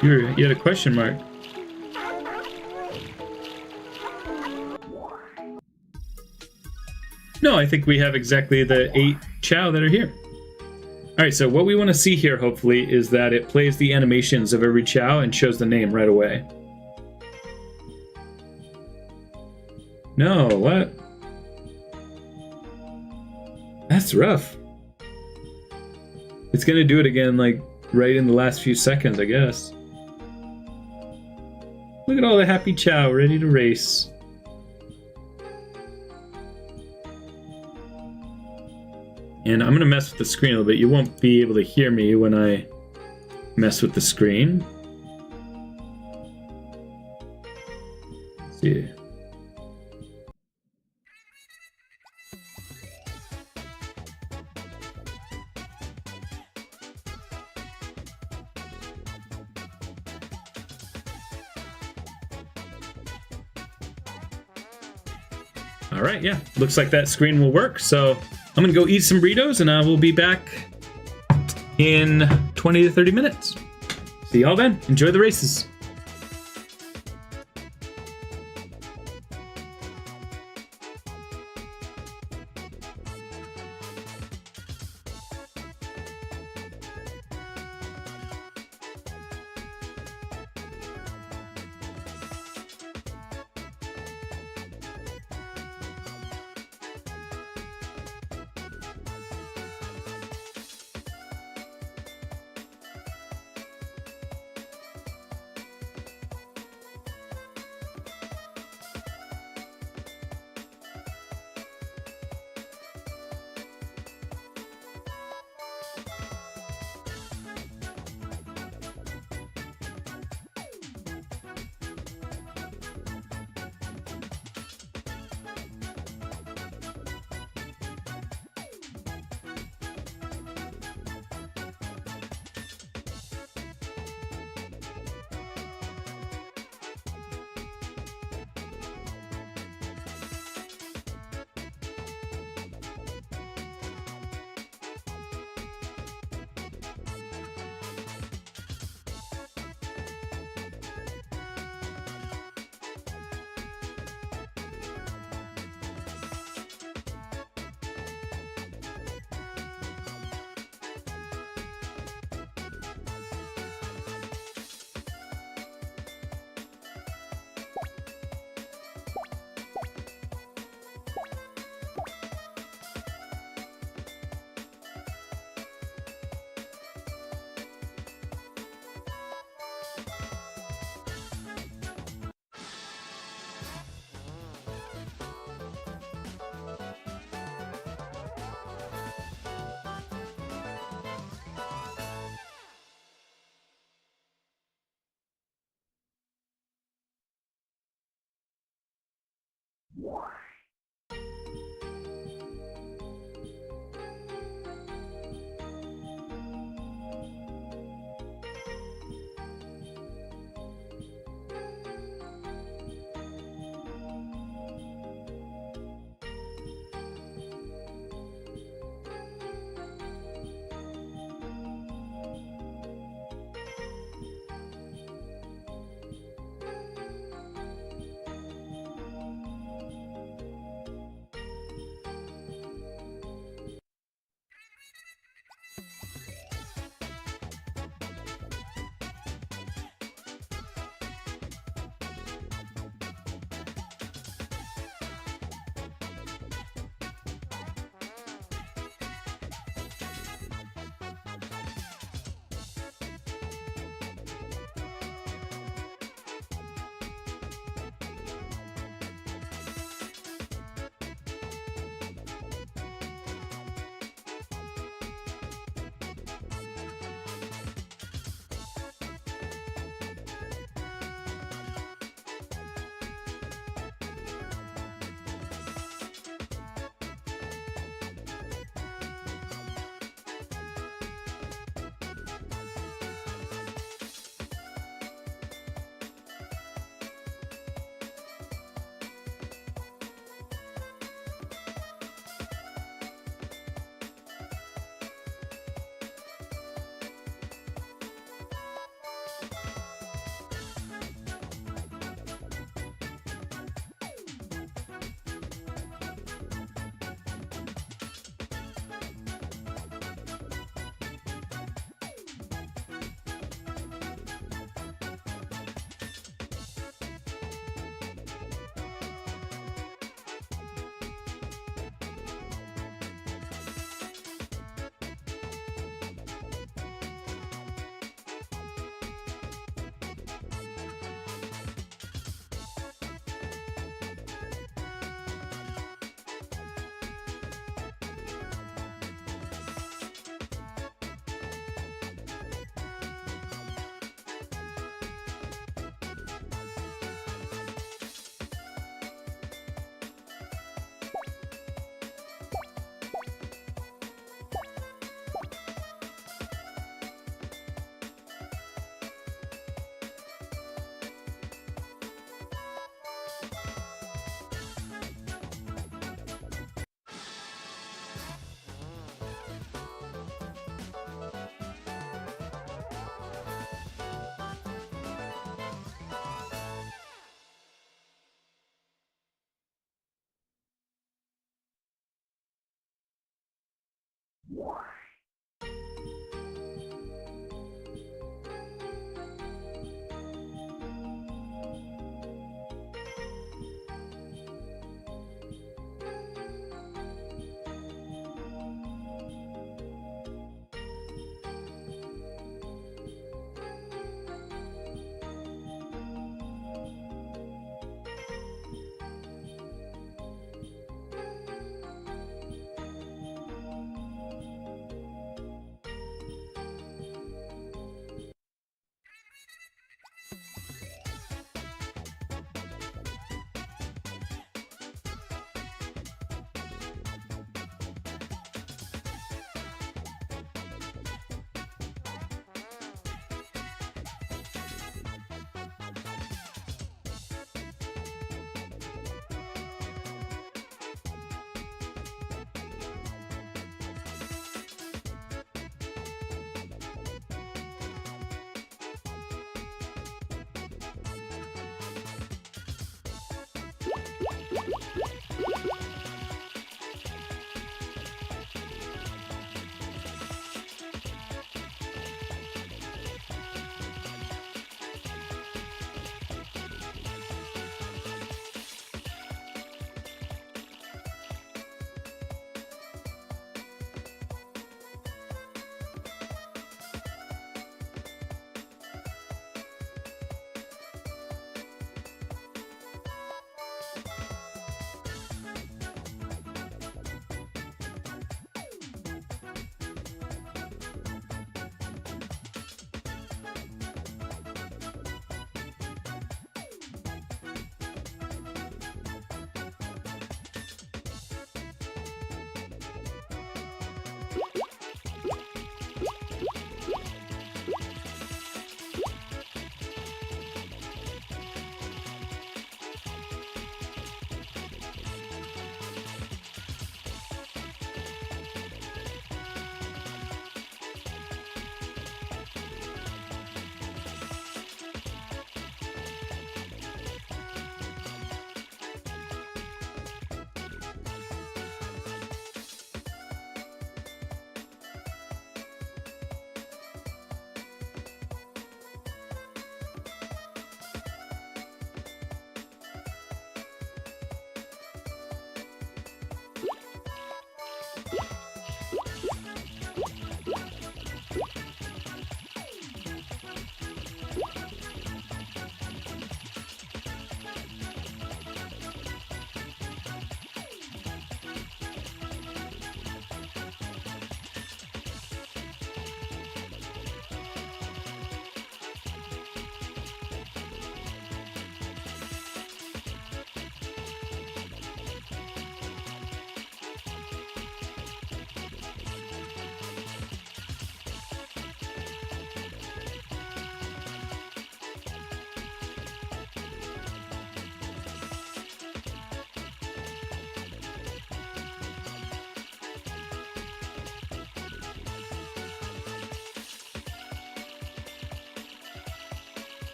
You had a question mark. No, I think we have exactly the 8 Chow that are here. All right, so what we want to see here, hopefully, is that it plays the animations of every Chow and shows the name right away. No, what? That's rough. It's gonna do it again, like, right in the last few seconds, I guess. Look at all the happy Chow ready to race. And I'm gonna mess with the screen a little bit. You won't be able to hear me when I mess with the screen. Let's see. All right, yeah, looks like that screen will work. So I'm gonna go eat some burritos and I will be back in 20 to 30 minutes. See y'all then. Enjoy the races.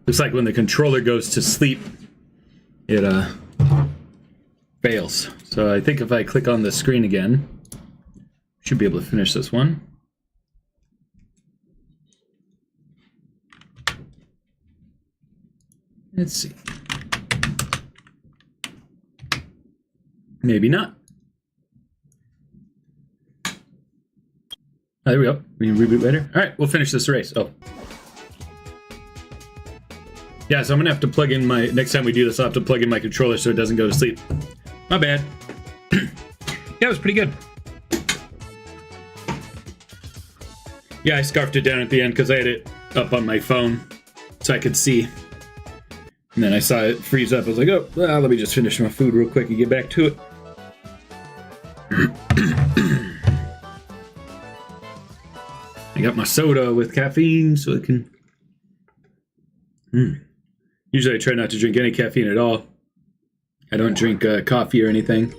Looks like when the controller goes to sleep, it fails. So I think if I click on the screen again, should be able to finish this one. Let's see. Maybe not. Oh, there we go. We can reboot later. All right, we'll finish this race. Oh. Yeah, so I'm gonna have to plug in my, next time we do this, I'll have to plug in my controller so it doesn't go to sleep. My bad. Yeah, it was pretty good. Yeah, I scarfed it down at the end because I had it up on my phone so I could see. And then I saw it freeze up. I was like, oh, well, let me just finish my food real quick and get back to it. I got my soda with caffeine so it can... Usually I try not to drink any caffeine at all. I don't drink coffee or anything.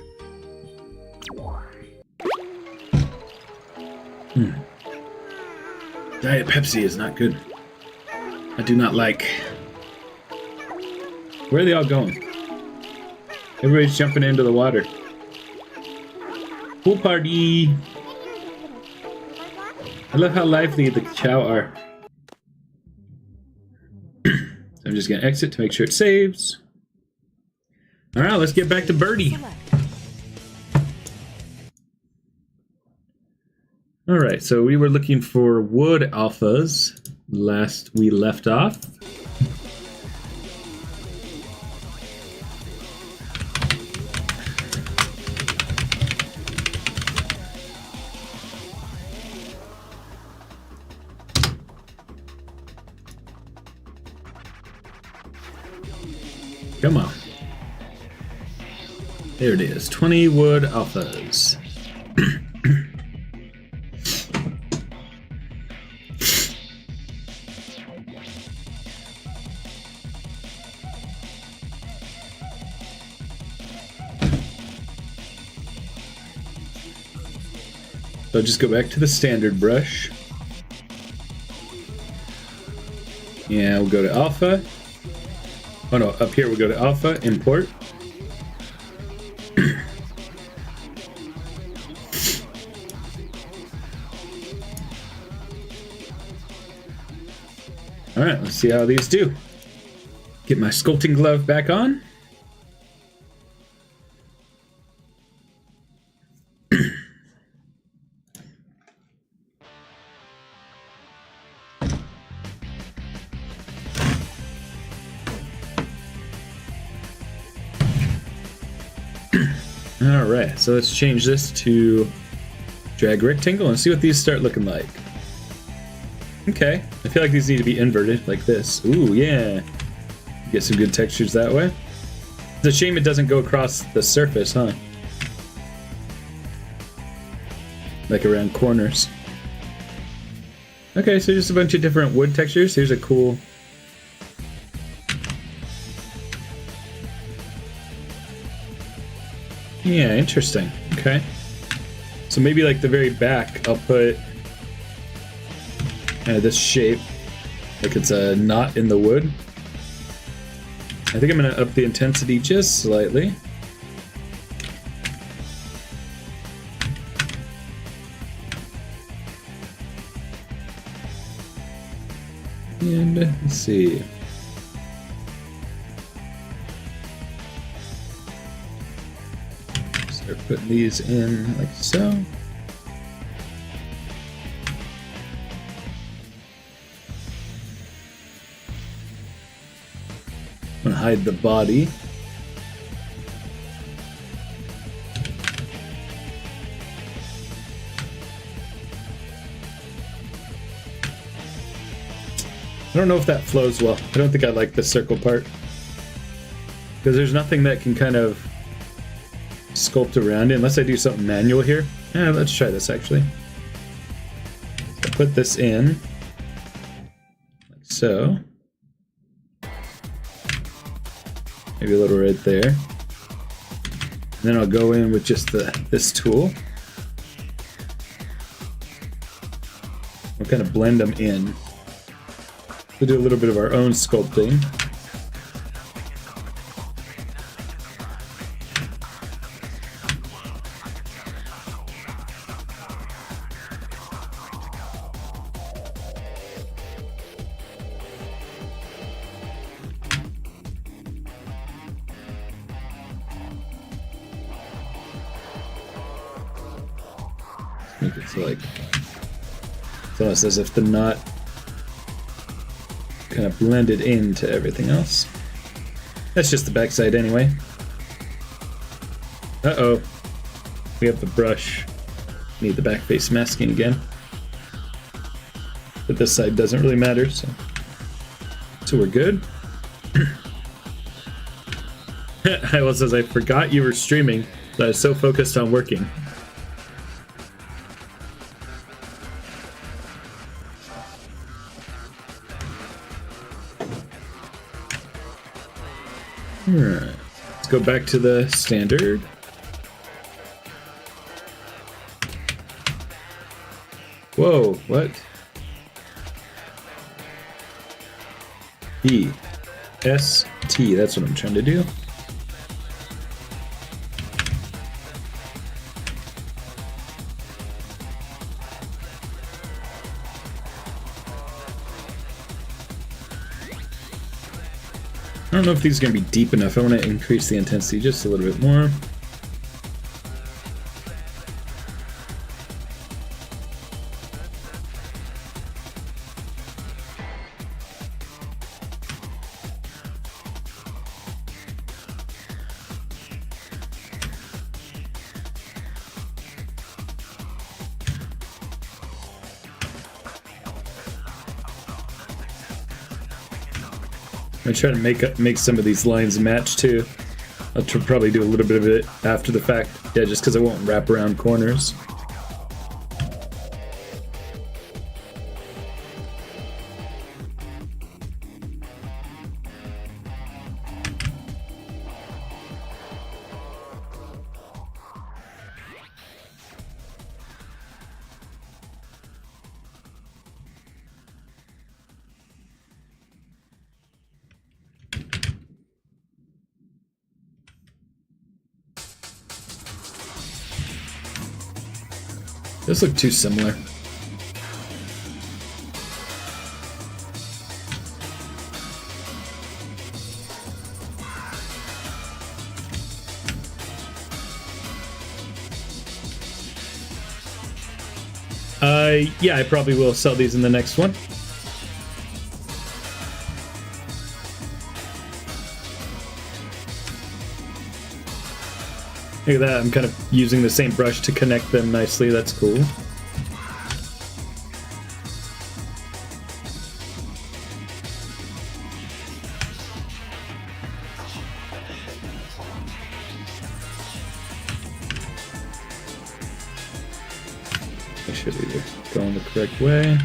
Diet Pepsi is not good. I do not like... Where are they all going? Everybody's jumping into the water. Pool party! I love how lively the Chow are. So I'm just gonna exit to make sure it saves. Alright, let's get back to Birdie. Alright, so we were looking for wood alphas last we left off. Come on. There it is. 20 wood alphas. So I'll just go back to the standard brush. Yeah, we'll go to alpha. Oh no, up here we'll go to alpha, import. Alright, let's see how these do. Get my sculpting glove back on. Alright, so let's change this to drag rectangle and see what these start looking like. Okay, I feel like these need to be inverted like this. Ooh, yeah. Get some good textures that way. It's a shame it doesn't go across the surface, huh? Like around corners. Okay, so just a bunch of different wood textures. Here's a cool... Yeah, interesting. Okay. So maybe like the very back, I'll put this shape, like it's a knot in the wood. I think I'm gonna up the intensity just slightly. And let's see. Start putting these in like so. I'm gonna hide the body. I don't know if that flows well. I don't think I like the circle part. Because there's nothing that can kind of sculpt around it, unless I do something manual here. Let's try this actually. So put this in, like so. Maybe a little right there. And then I'll go in with just this tool. We'll kind of blend them in. We'll do a little bit of our own sculpting. Make it so like it's almost as if the knot kind of blended into everything else. That's just the backside anyway. Uh-oh. We have the brush. Need the back face masking again. But this side doesn't really matter, so we're good. Hyla says, I forgot you were streaming, but I was so focused on working. Alright, let's go back to the standard. Whoa, what? E. S. T, that's what I'm trying to do. I don't know if these are going to be deep enough. I want to increase the intensity just a little bit more. I try to make some of these lines match too. I'll probably do a little bit of it after the fact. Yeah, just because I won't wrap around corners. Those look too similar. Yeah, I probably will sell these in the next one. Look at that, I'm kind of using the same brush to connect them nicely, that's cool. I should either go in the correct way.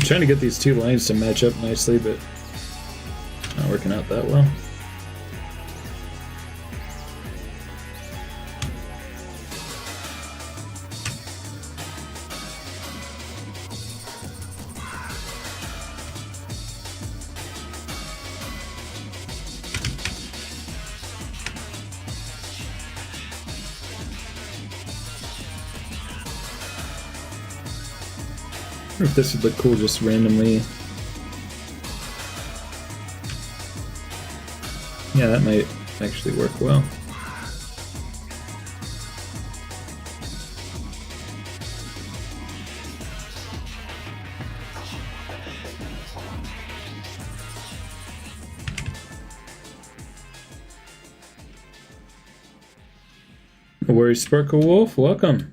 Trying to get these two lines to match up nicely, but not working out that well. I wonder if this would look cool just randomly. Yeah, that might actually work well. No worries, Sparkle Wolf. Welcome.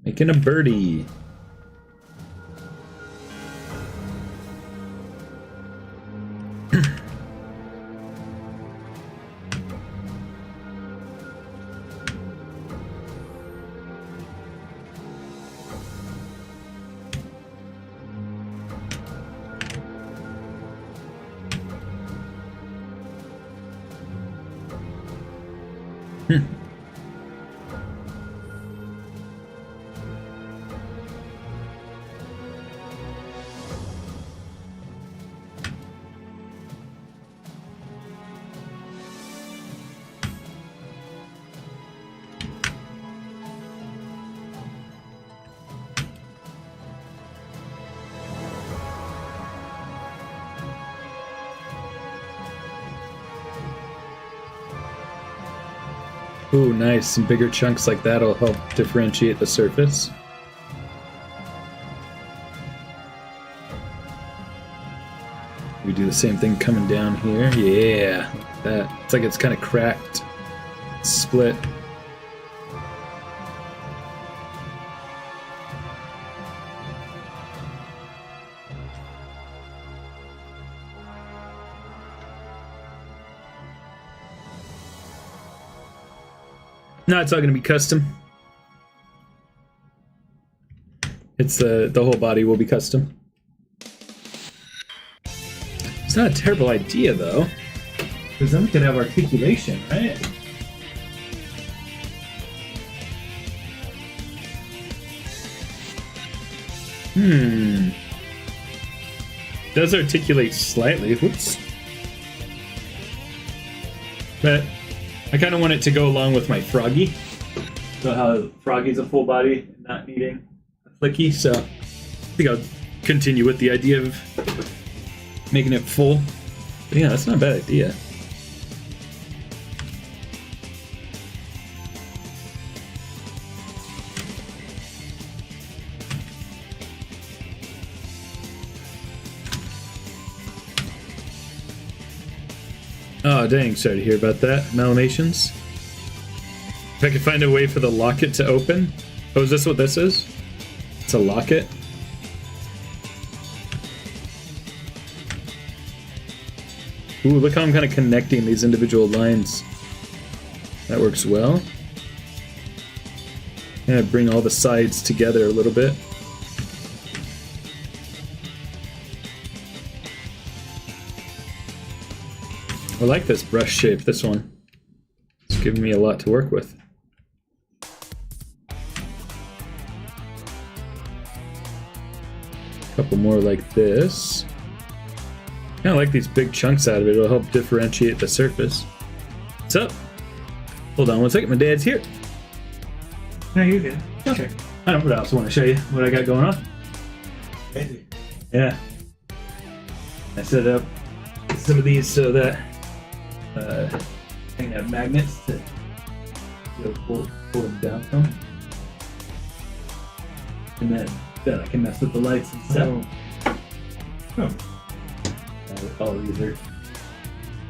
Making a birdie. Ooh, nice. Some bigger chunks like that'll help differentiate the surface. We do the same thing coming down here. Yeah, like that. It's like it's kind of cracked, split. No, it's all going to be custom. It's the whole body will be custom. It's not a terrible idea though, because then we could have articulation, right? Does articulate slightly. Whoops. But I kind of want it to go along with my Froggy. So how Froggy's a full body, not needing a flicky. So I think I'll continue with the idea of making it full. But yeah, that's not a bad idea. Oh dang, sorry to hear about that. Malamations. If I could find a way for the locket to open. Oh, is this what this is? It's a locket? Ooh, look how I'm kind of connecting these individual lines. That works well. And I bring all the sides together a little bit. I like this brush shape, this one. It's giving me a lot to work with. A couple more like this. Kind of like these big chunks out of it. It'll help differentiate the surface. What's up? Hold on one second, my dad's here. No, you're good. Okay. I don't know what else I want to show you, what I got going on. Crazy. Yeah. I set up some of these so that I can have magnets to pull them down from. And then I can mess with the lights and stuff. Oh. All of these are.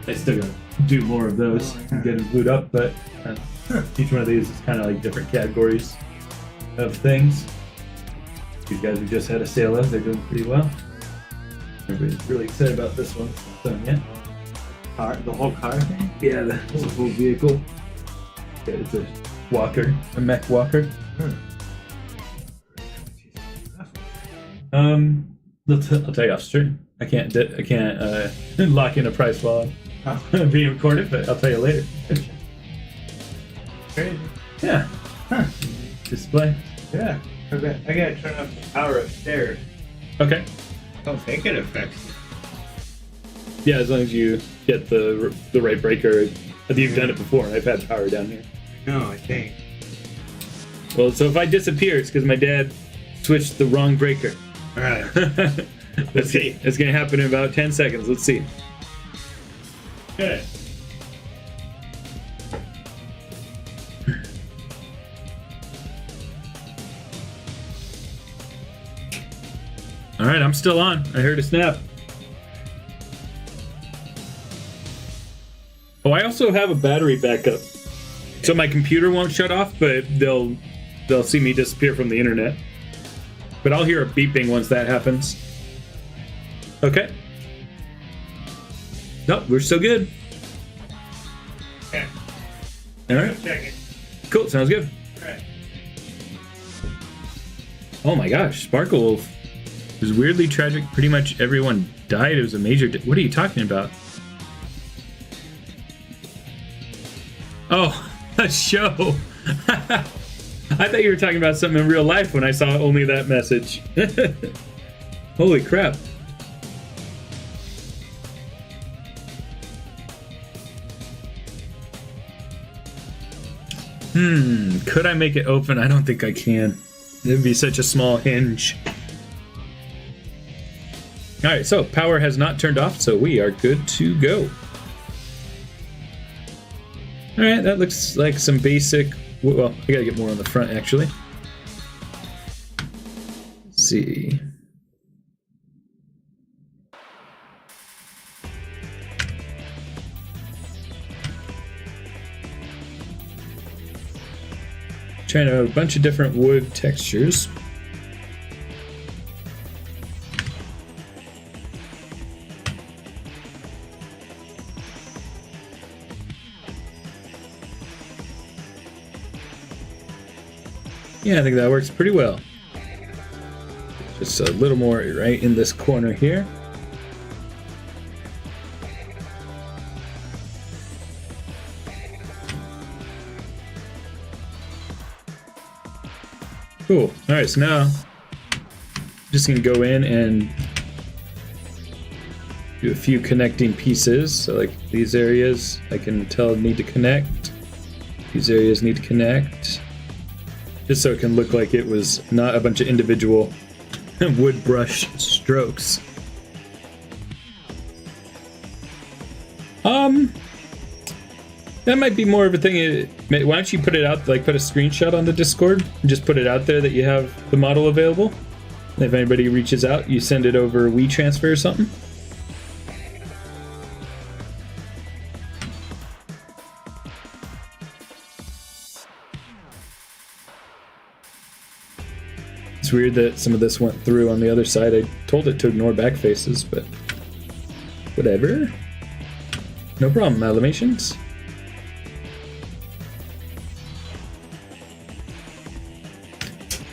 I still gotta do more of those and get them glued up, but each one of these is kind of like different categories of things. These guys we just had a sale of, they're doing pretty well. Everybody's really excited about this one. So, yeah. The whole car thing? Yeah, the whole vehicle. Yeah, it's a walker, a mech walker. I'll tell you off stream. I can't lock in a price while I'm being recorded, but I'll tell you later. Crazy. Yeah. Huh. Display. Yeah. I gotta turn up the power upstairs. Okay. I don't think it affects it. Yeah, as long as you get the right breaker. I think you've done it before. I've had power down here. No, I think. Well, so if I disappear, it's because my dad switched the wrong breaker. Alright. Let's see. It's gonna happen in about 10 seconds. Let's see. Good. All right, I'm still on. I heard a snap. Oh, I also have a battery backup. So my computer won't shut off, but they'll see me disappear from the internet. But I'll hear a beeping once that happens. Okay. Nope, we're still good. Okay. All right. Check it. Cool, sounds good. Alright. Oh my gosh, Sparkle Wolf. It was weirdly tragic. Pretty much everyone died. It was a major... What are you talking about? Oh, a show. I thought you were talking about something in real life when I saw only that message. Holy crap. Could I make it open? I don't think I can. It'd be such a small hinge. Alright, so power has not turned off, so we are good to go. Alright, that looks like some basic... Well, I gotta get more on the front, actually. Let's see. Trying to have a bunch of different wood textures. Yeah, I think that works pretty well. Just a little more right in this corner here. Cool. Alright, so now I'm just gonna go in and do a few connecting pieces. So like these areas I can tell need to connect. These areas need to connect. Just so it can look like it was not a bunch of individual wood brush strokes. That might be more of a thing. Why don't you put it out, like put a screenshot on the Discord and just put it out there that you have the model available. And if anybody reaches out, you send it over WeTransfer or something. It's weird that some of this went through on the other side. I told it to ignore back faces, but whatever. No problem, Malamations.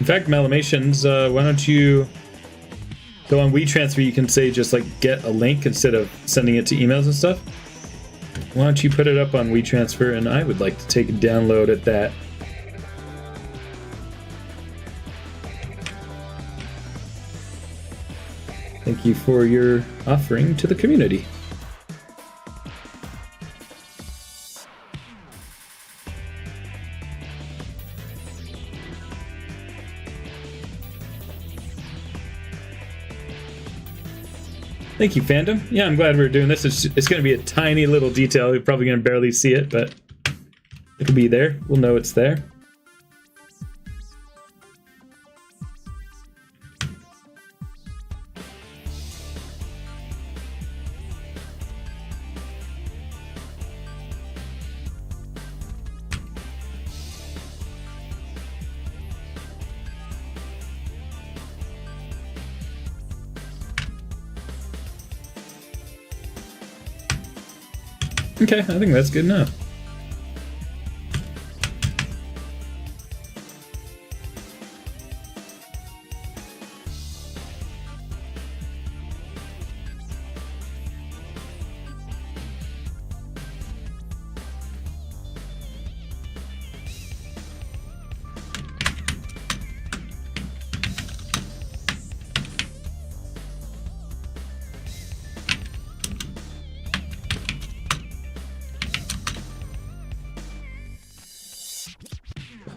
In fact, Malamations, why don't you go on WeTransfer? You can say just like get a link instead of sending it to emails and stuff. Why don't you put it up on WeTransfer, and I would like to take a download at that. Thank you for your offering to the community. Thank you, fandom. Yeah, I'm glad we're doing this. It's going to be a tiny little detail. You're probably going to barely see it, but it'll be there. We'll know it's there. Okay, I think that's good enough.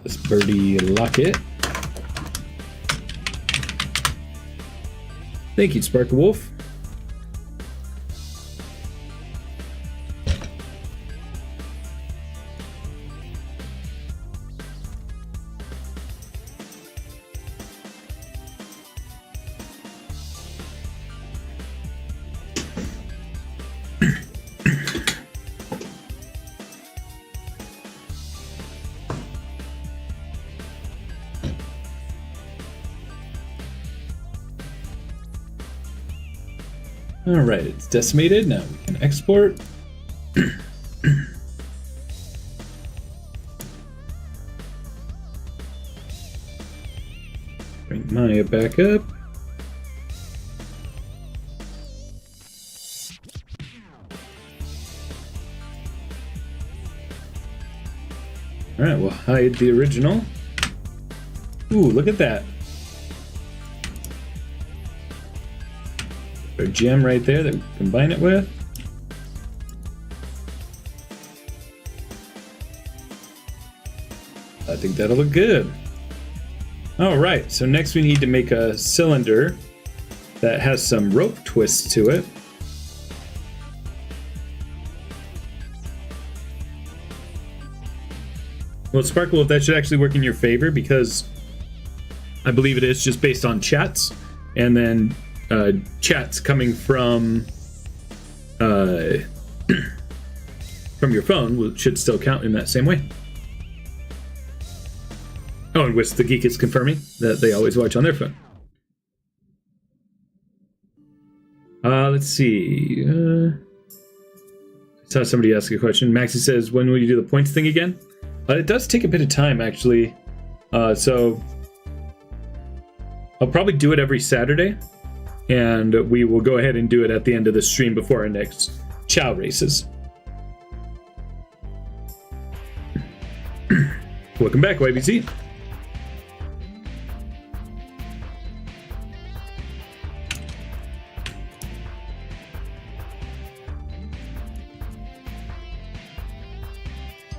This birdie locket. Thank you, Sparkle Wolf. All right, it's decimated. Now we can export. Bring Maya back up. All right, we'll hide the original. Ooh, look at that. Our gem right there that we can combine it with. I think that'll look good. All right, so next we need to make a cylinder that has some rope twists to it. Well, Sparkle, that should actually work in your favor because I believe it is just based on chats, and then chats coming from your phone should still count in that same way. Oh, and Wisp the Geek is confirming that they always watch on their phone. Let's see. I saw somebody ask a question. Maxie says, when will you do the points thing again? It does take a bit of time, actually. So I'll probably do it every Saturday. And we will go ahead and do it at the end of the stream before our next Chow races. Welcome back, YBZ.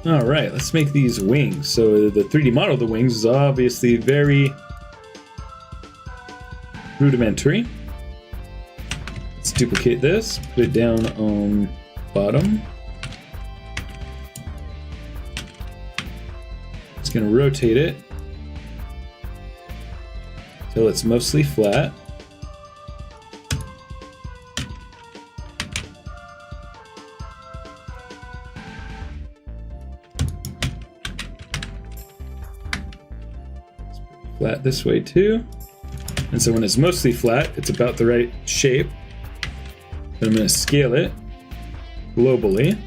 All right, let's make these wings. So the 3D model of the wings is obviously very rudimentary. Let's duplicate this, put it down on bottom. It's going to rotate it till it's mostly flat. Flat this way too. And so when it's mostly flat, it's about the right shape. Then I'm going to scale it globally.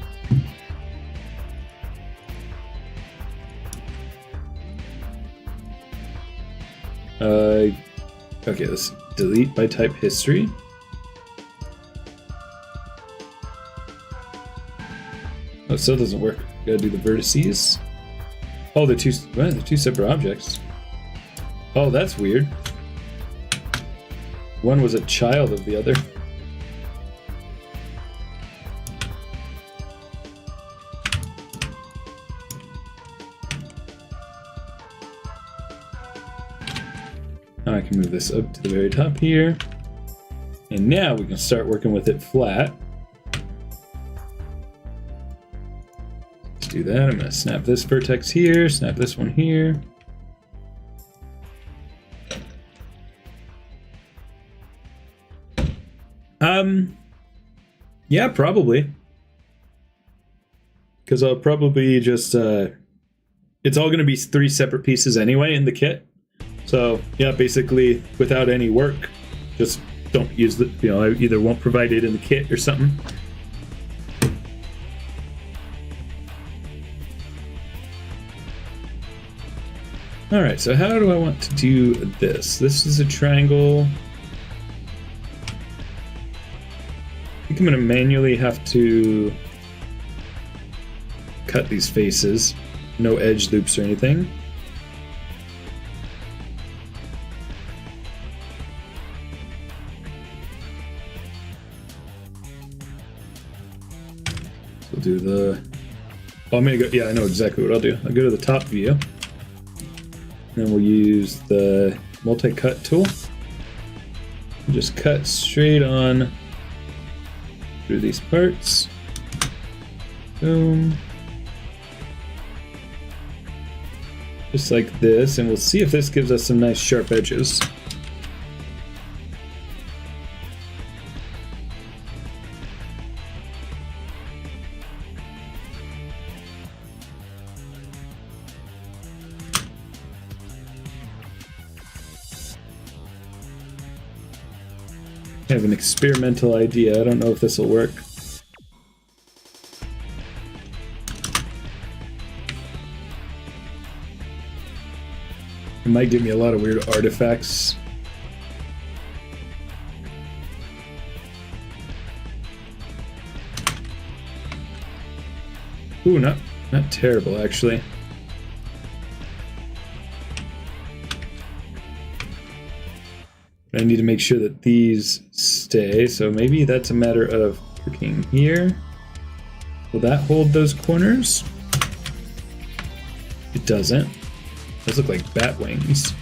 Okay, let's delete by type history. Oh, it still doesn't work. Gotta do the vertices. Oh, they're two separate objects. Oh, that's weird. One was a child of the other. Now I can move this up to the very top here. And now we can start working with it flat. Let's do that. I'm going to snap this vertex here, snap this one here. Yeah, probably. Because I'll probably just, it's all going to be 3 separate pieces anyway in the kit. So, yeah, basically, without any work, just don't use the, I either won't provide it in the kit or something. Alright, so how do I want to do this? This is a triangle. I think I'm going to manually have to cut these faces. No edge loops or anything. So we'll do the... Oh, I'm going to go... Yeah, I know exactly what I'll do. I'll go to the top view. Then we'll use the multi-cut tool. Just cut straight on through these parts. Boom. Just like this, and we'll see if this gives us some nice sharp edges. I have an experimental idea. I don't know if this will work. It might give me a lot of weird artifacts. Ooh, not terrible actually. I need to make sure that these stay, so maybe that's a matter of clicking here. Will that hold those corners? It doesn't. Those look like bat wings.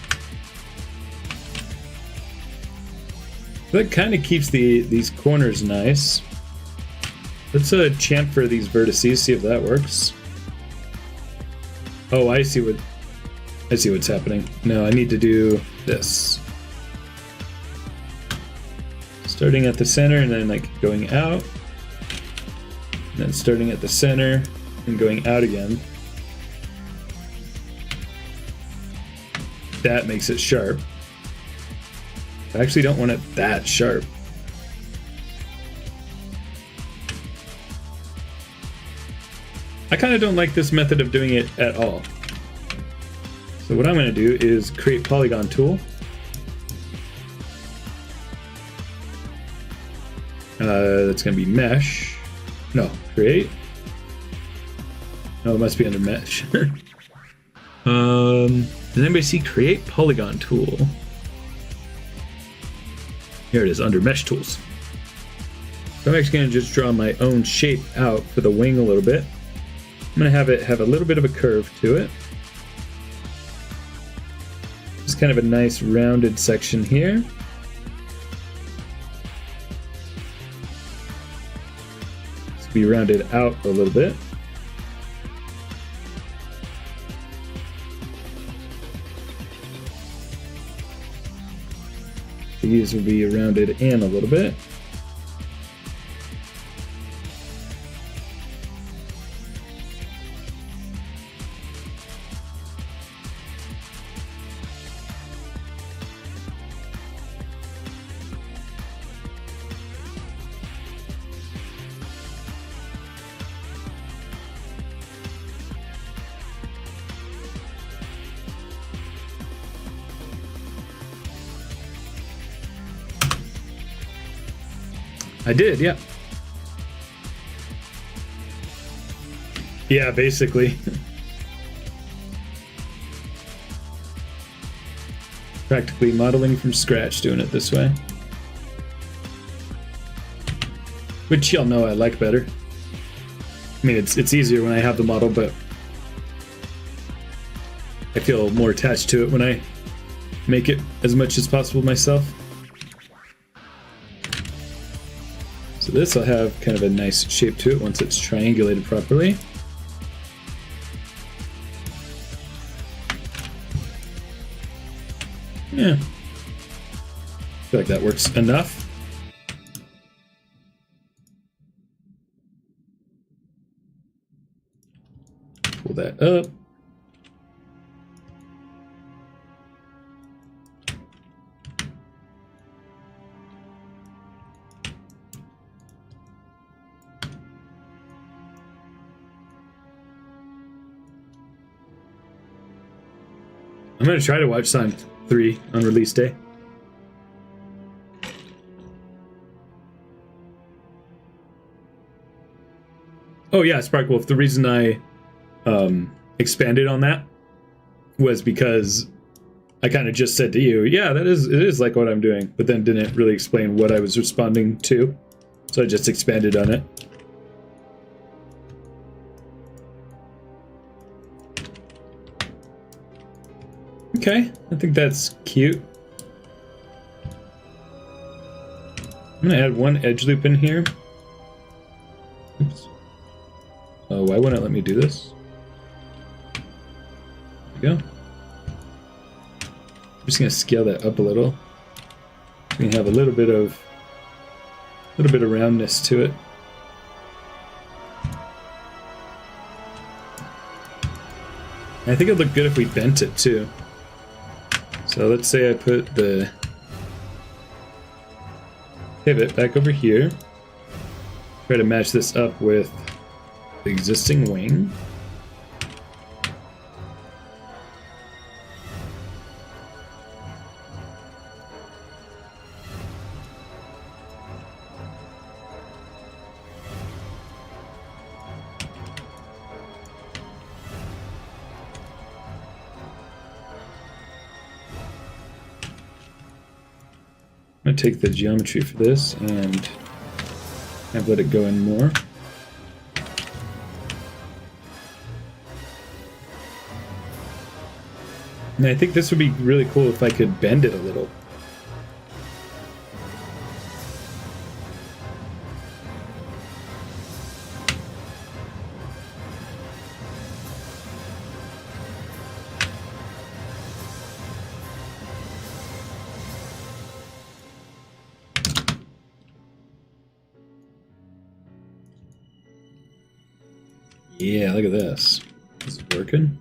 That kind of keeps these corners nice. Let's chamfer these vertices, see if that works. Oh, I see what's happening. No, I need to do this. Starting at the center and then like going out. And then starting at the center and going out again. That makes it sharp. I actually don't want it that sharp. I kind of don't like this method of doing it at all. So what I'm going to do is create polygon tool. That's going to be mesh. No, create. No, it must be under mesh. Does anybody see create polygon tool? Here it is, under mesh tools. So I'm actually going to just draw my own shape out for the wing a little bit. I'm going to have it have a little bit of a curve to it. Just kind of a nice rounded section here. Just be rounded out a little bit. These will be rounded in a little bit. I did, yeah. Yeah, basically. Practically modeling from scratch, doing it this way. Which y'all know I like better. I mean, it's easier when I have the model, but I feel more attached to it when I make it as much as possible myself. So this will have kind of a nice shape to it once it's triangulated properly. Yeah. I feel like that works enough. Pull that up. I'm going to try to watch Sonic 3 on release day. Oh yeah, Sparkwolf, the reason I expanded on that was because I kind of just said to you, yeah, it is like what I'm doing, but then didn't really explain what I was responding to. So I just expanded on it. Okay, I think that's cute. I'm gonna add one edge loop in here. Oops. Oh, why wouldn't it let me do this? There we go. I'm just gonna scale that up a little. We can have a little bit of roundness to it. I think it'd look good if we bent it too. So let's say I put the pivot back over here. Try to match this up with the existing wing. I'm going to take the geometry for this and have let it go in more. And I think this would be really cool if I could bend it a little. Yeah, look at this. This is working.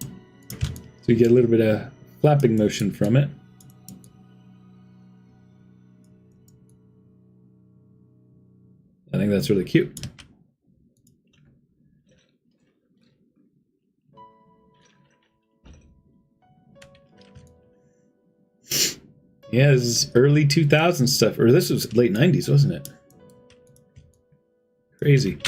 So you get a little bit of flapping motion from it. I think that's really cute. Yeah, this is early 2000s stuff, or this was late 90s, wasn't it? Crazy.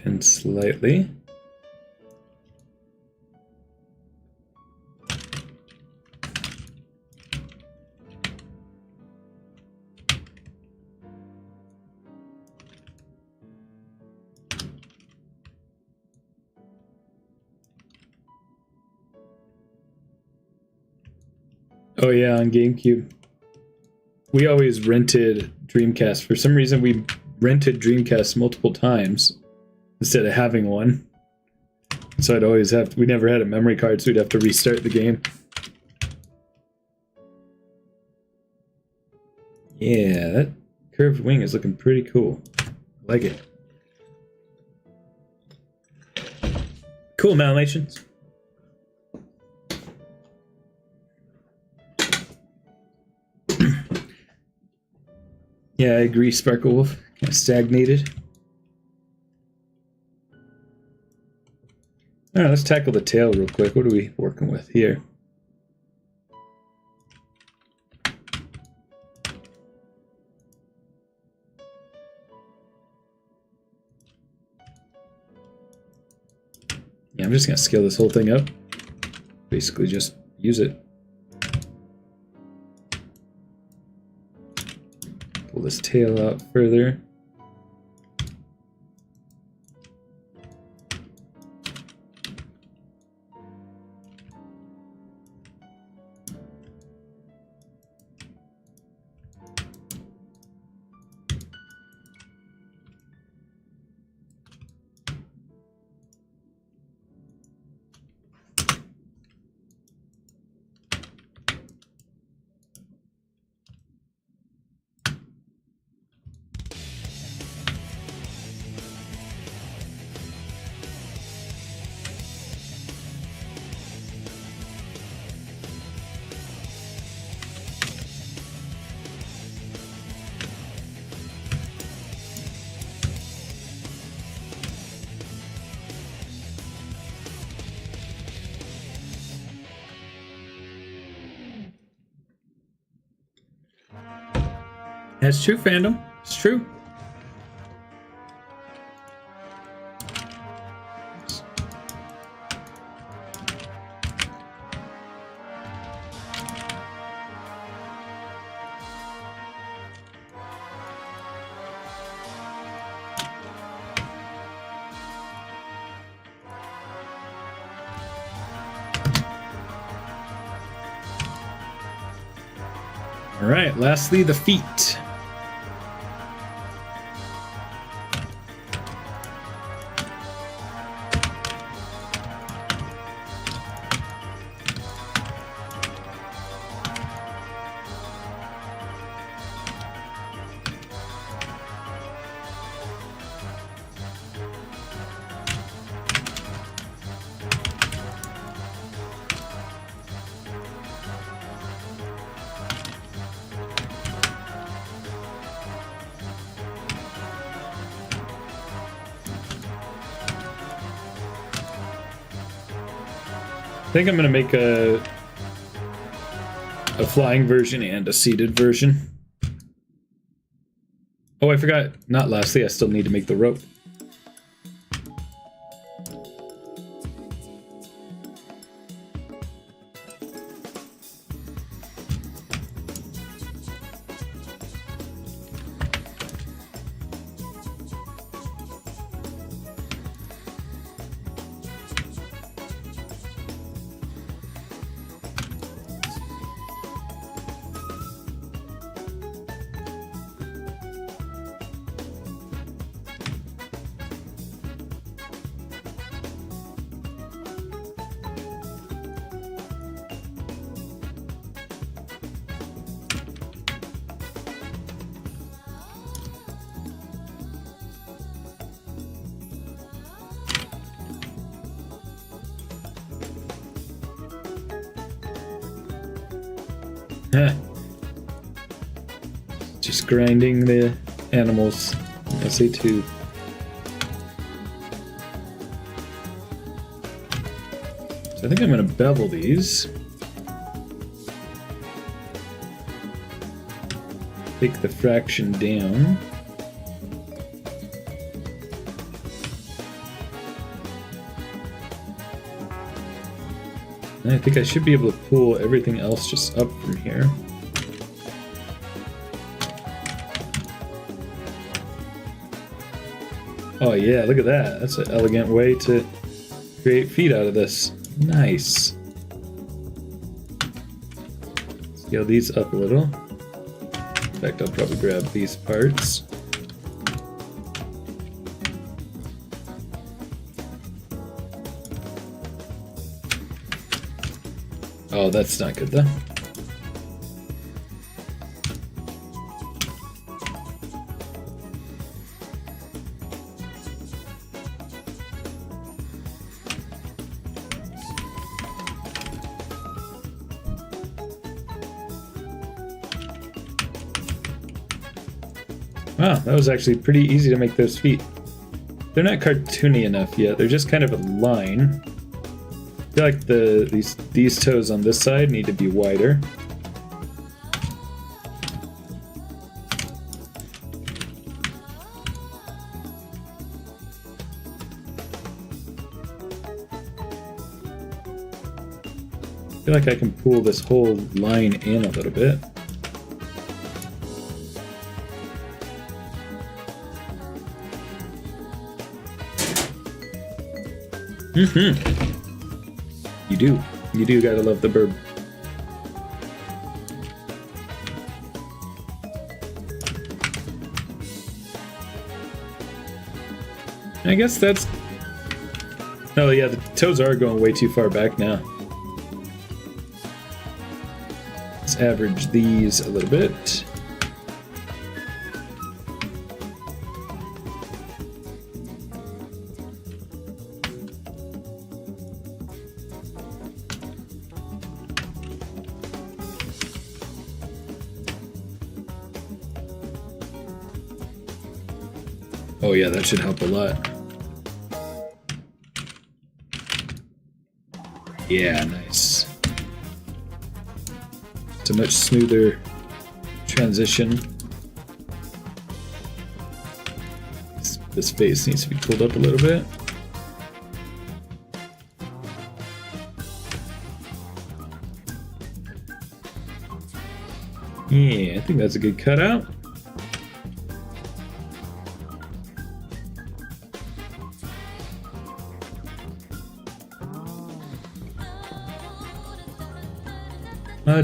And slightly. Oh yeah, on GameCube. We always rented Dreamcast. For some reason, we rented Dreamcast multiple times instead of having one. So I'd always have to, we never had a memory card, so we'd have to restart the game. Yeah, that curved wing is looking pretty cool. I like it. Cool, Malamations. Yeah, I agree, Sparkle Wolf. Kind of stagnated. Alright, let's tackle the tail real quick. What are we working with here? Yeah, I'm just going to scale this whole thing up. Basically just use it. Pull this tail out further. That's true, fandom. It's true. All right, lastly, the feet. think I'm gonna make a flying version and a seated version. Oh, I forgot. Not lastly, I still need to make the rope. Just grinding the animals as they too. So I think I'm gonna bevel these. Take the fraction down. And I think I should be able to pull everything else just up from here. Oh yeah, look at that. That's an elegant way to create feet out of this. Nice. Scale these up a little. In fact, I'll probably grab these parts. Oh, that's not good though. Wow, that was actually pretty easy to make those feet. They're not cartoony enough yet. They're just kind of a line. I feel like these toes on this side need to be wider. I feel like I can pull this whole line in a little bit. You do gotta love the bird. I guess that's... Oh yeah, the toes are going way too far back now. Let's average these a little bit. Oh yeah, that should help a lot. Yeah, nice. It's a much smoother transition. This face needs to be pulled up a little bit. Yeah, I think that's a good cutout.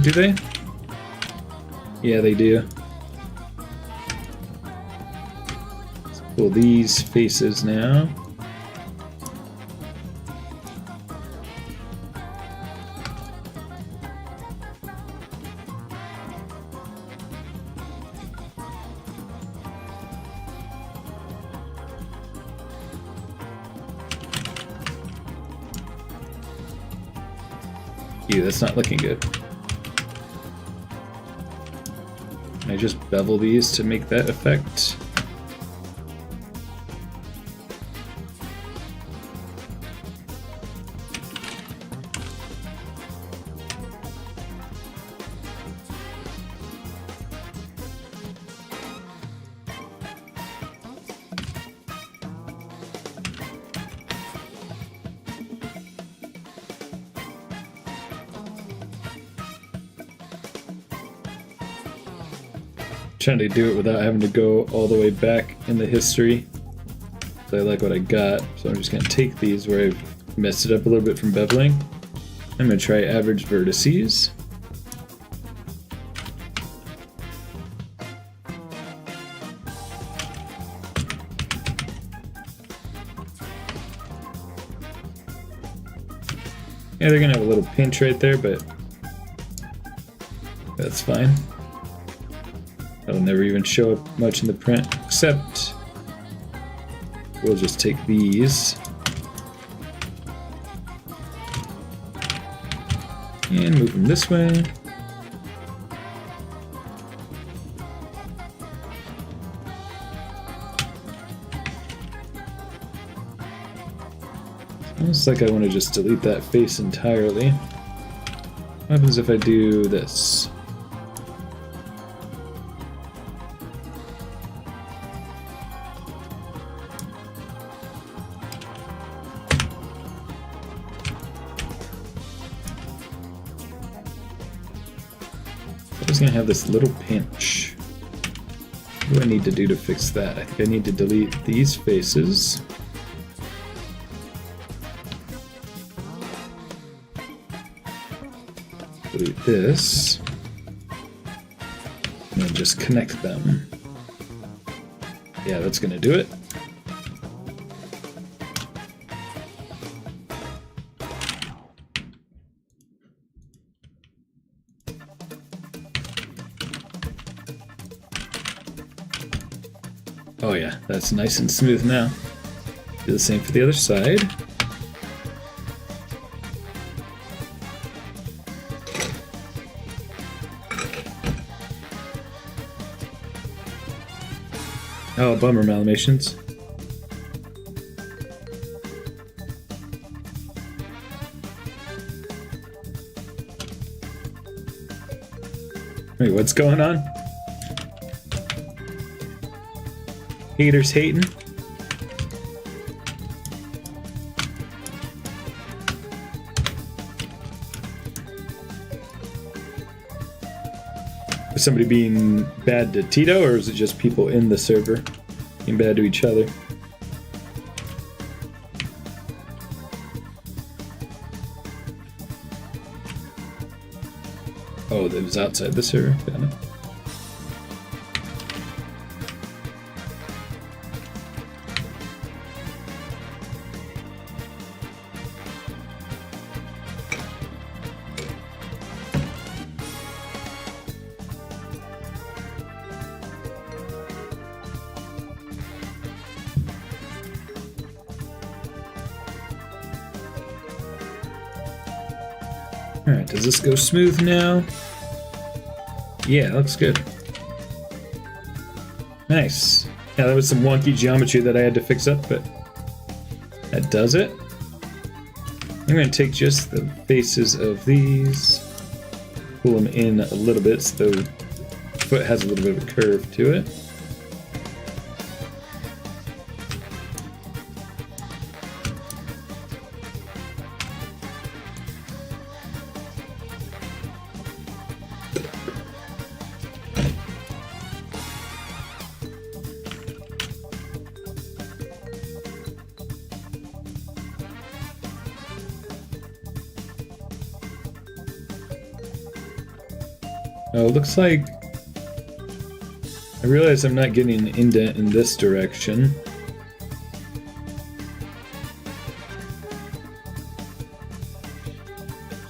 Do they? Yeah, they do. Let's pull these faces now. Ew, that's not looking good. I just bevel these to make that effect. Trying to do it without having to go all the way back in the history. So I like what I got, so I'm just gonna take these where I've messed it up a little bit from beveling. I'm gonna try average vertices. Yeah, they're gonna have a little pinch right there, but that's fine. That'll never even show up much in the print, except we'll just take these and move them this way. Almost like I want to just delete that face entirely. What happens if I do this? I was gonna have this little pinch. What do I need to do to fix that? I think I need to delete these faces. Delete this. And then just connect them. Yeah, that's gonna do it. Oh yeah, that's nice and smooth now. Do the same for the other side. Oh, bummer, Malamations. Wait, what's going on? Haters hating. Is somebody being bad to Tito, or is it just people in the server being bad to each other? Oh, it was outside the server. Got it. Alright, does this go smooth now? Yeah, looks good. Nice. Yeah, that was some wonky geometry that I had to fix up, but that does it. I'm going to take just the faces of these, pull them in a little bit so the foot has a little bit of a curve to it. Oh, it looks like I realize I'm not getting an indent in this direction.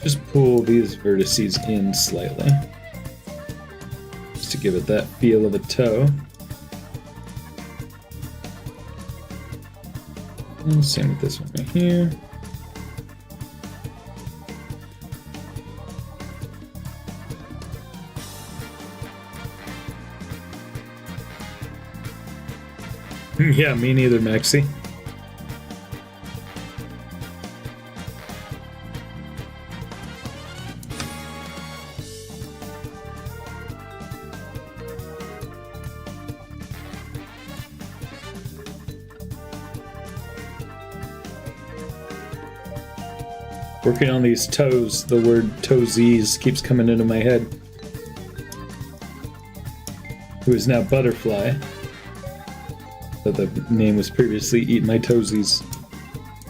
Just pull these vertices in slightly, just to give it that feel of a toe. And same with this one right here. Yeah, me neither, Maxi. Working on these toes, the word toesies keeps coming into my head. who is now Butterfly. So the name was previously Eat My Toesies.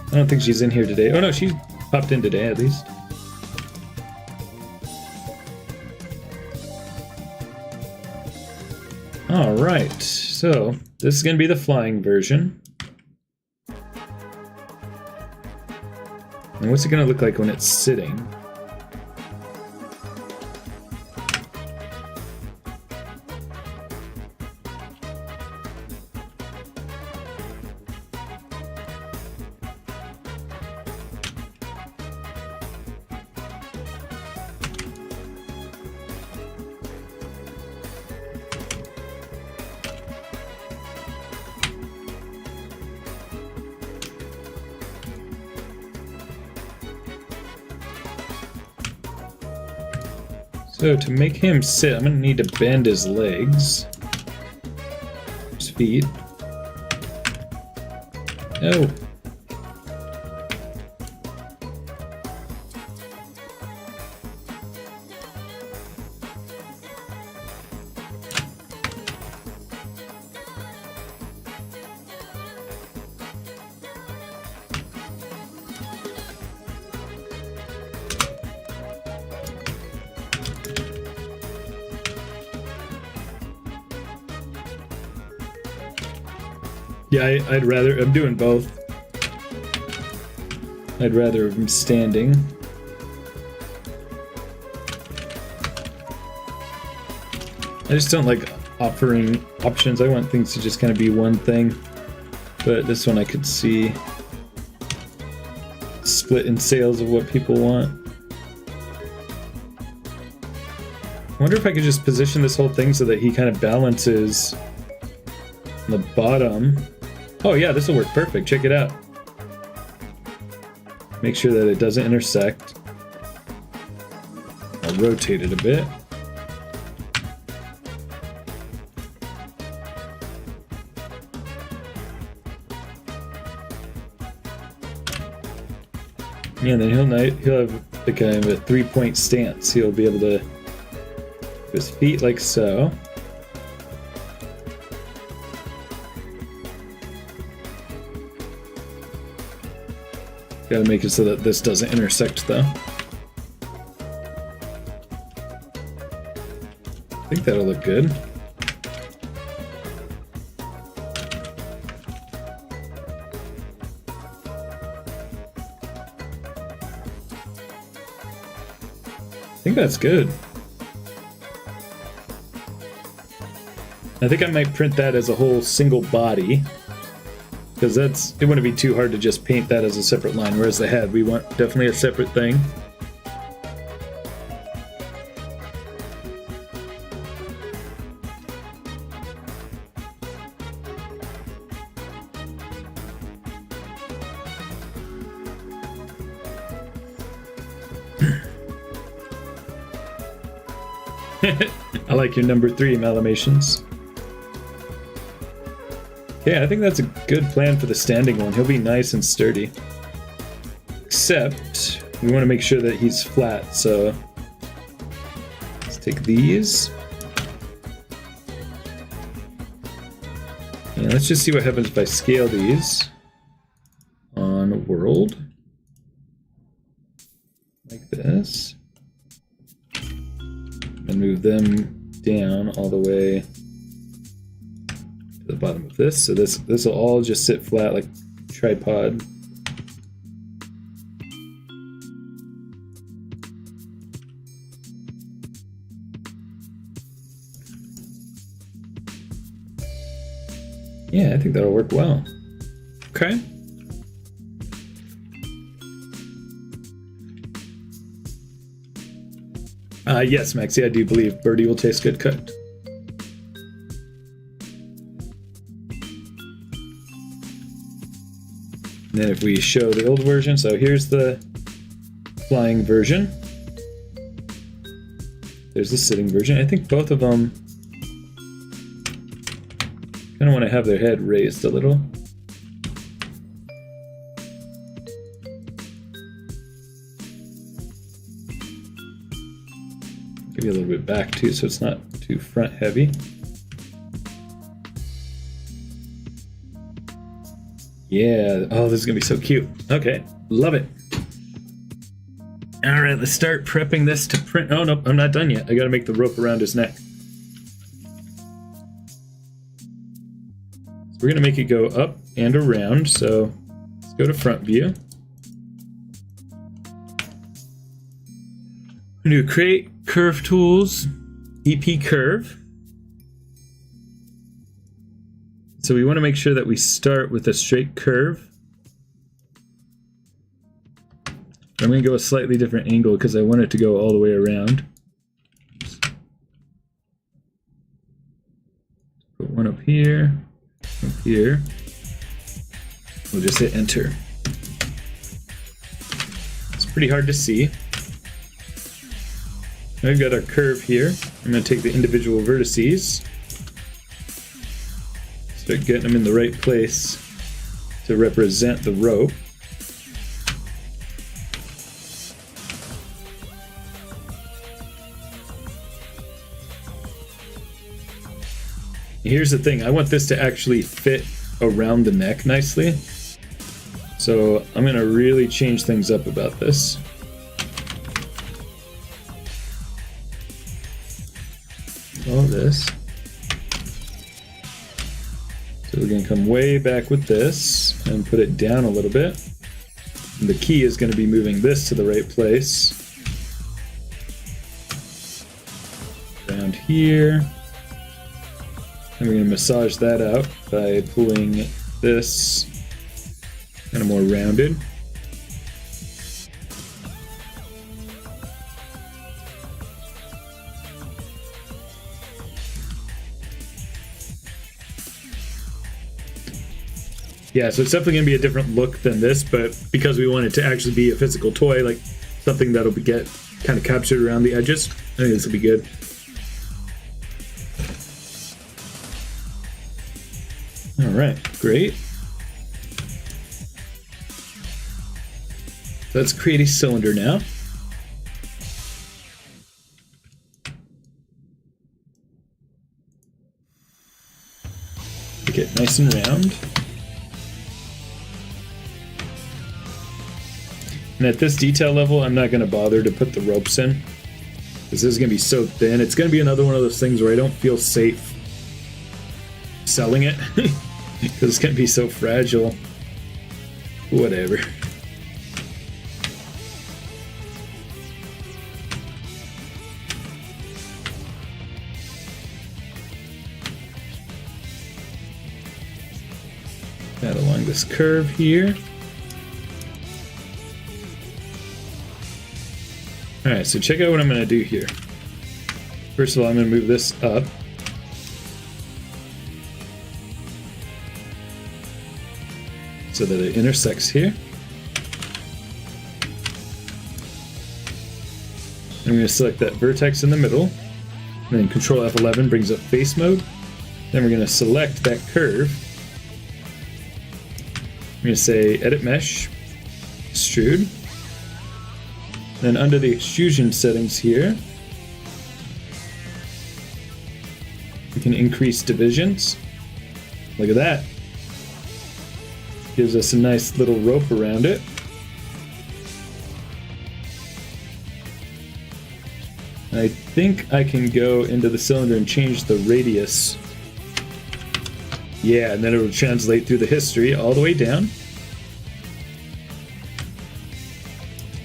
I don't think she's in here today. Oh no, she popped in today at least. Alright, so this is going to be the flying version. And what's it going to look like when it's sitting? So to make him sit, I'm going to need to bend his legs. His feet. Oh. Yeah, I'd rather... I'm doing both. I'd rather him standing. I just don't like offering options. I want things to just kind of be one thing. But this one I could see split in sales of what people want. I wonder if I could just position this whole thing so that he kind of balances on the bottom. Oh yeah, this will work perfect. Check it out. Make sure that it doesn't intersect. I'll rotate it a bit. Yeah, and then he'll have like kind of a 3-point stance. He'll be able to put his feet like so. Gotta make it so that this doesn't intersect though. I think that'll look good. I think that's good. I think I might print that as a whole single body. Because it wouldn't be too hard to just paint that as a separate line, whereas the head, we want definitely a separate thing. I like your number 3, Malamations. Yeah, I think that's a good plan for the standing one. He'll be nice and sturdy. Except, we want to make sure that he's flat, so... Let's take these. And let's just see what happens if I scale these on world. Like this. And move them down all the way to the bottom of this. So this will all just sit flat like tripod. Yeah, I think that'll work well. Okay. Yes, Maxie, I do believe birdie will taste good cooked. And then if we show the old version, so here's the flying version. There's the sitting version. I think both of them kind of want to have their head raised a little. Give you a little bit back too, so it's not too front heavy. Yeah. Oh, this is gonna be so cute. Okay, love it. All right, let's start prepping this to print. Oh no, I'm not done yet. I gotta make the rope around his neck. So we're gonna make it go up and around. So let's go to front view. We're gonna do create curve tools, EP curve. So we want to make sure that we start with a straight curve. I'm going to go a slightly different angle because I want it to go all the way around. Put one up here, up here. We'll just hit enter. It's pretty hard to see. I've got our curve here. I'm going to take the individual vertices. Start getting them in the right place to represent the rope. Here's the thing, I want this to actually fit around the neck nicely. So I'm gonna really change things up about this. All this. So we're gonna come way back with this and put it down a little bit. And the key is gonna be moving this to the right place. Around here. And we're going to massage that out by pulling this kind of more rounded. Yeah, so it's definitely going to be a different look than this, but because we want it to actually be a physical toy, like something that'll get kind of captured around the edges, I think this will be good. Alright, great. Let's create a cylinder now. Make it nice and round. And at this detail level, I'm not going to bother to put the ropes in. This is going to be so thin. It's going to be another one of those things where I don't feel safe selling it. Because it's going to be so fragile. Whatever. That along this curve here. Alright, so check out what I'm going to do here. First of all, I'm going to move this up. So that it intersects here. I'm going to select that vertex in the middle, and then Control F11 brings up face mode. Then we're going to select that curve. I'm going to say Edit Mesh, Extrude. Then under the extrusion settings here, we can increase divisions. Look at that. Gives us a nice little rope around it. I think I can go into the cylinder and change the radius. Yeah, and then it will translate through the history all the way down.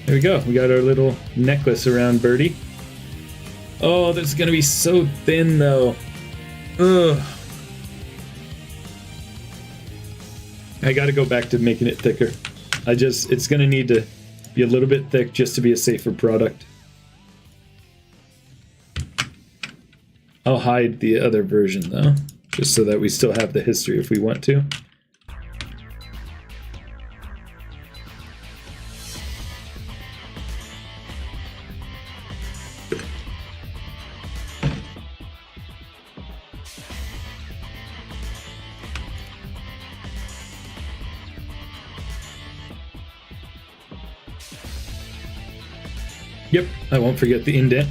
There we go. We got our little necklace around Birdie. Oh, this is going to be so thin though. Ugh. I got to go back to making it thicker. It's going to need to be a little bit thick just to be a safer product. I'll hide the other version though, just so that we still have the history if we want to. Yep, I won't forget the indent.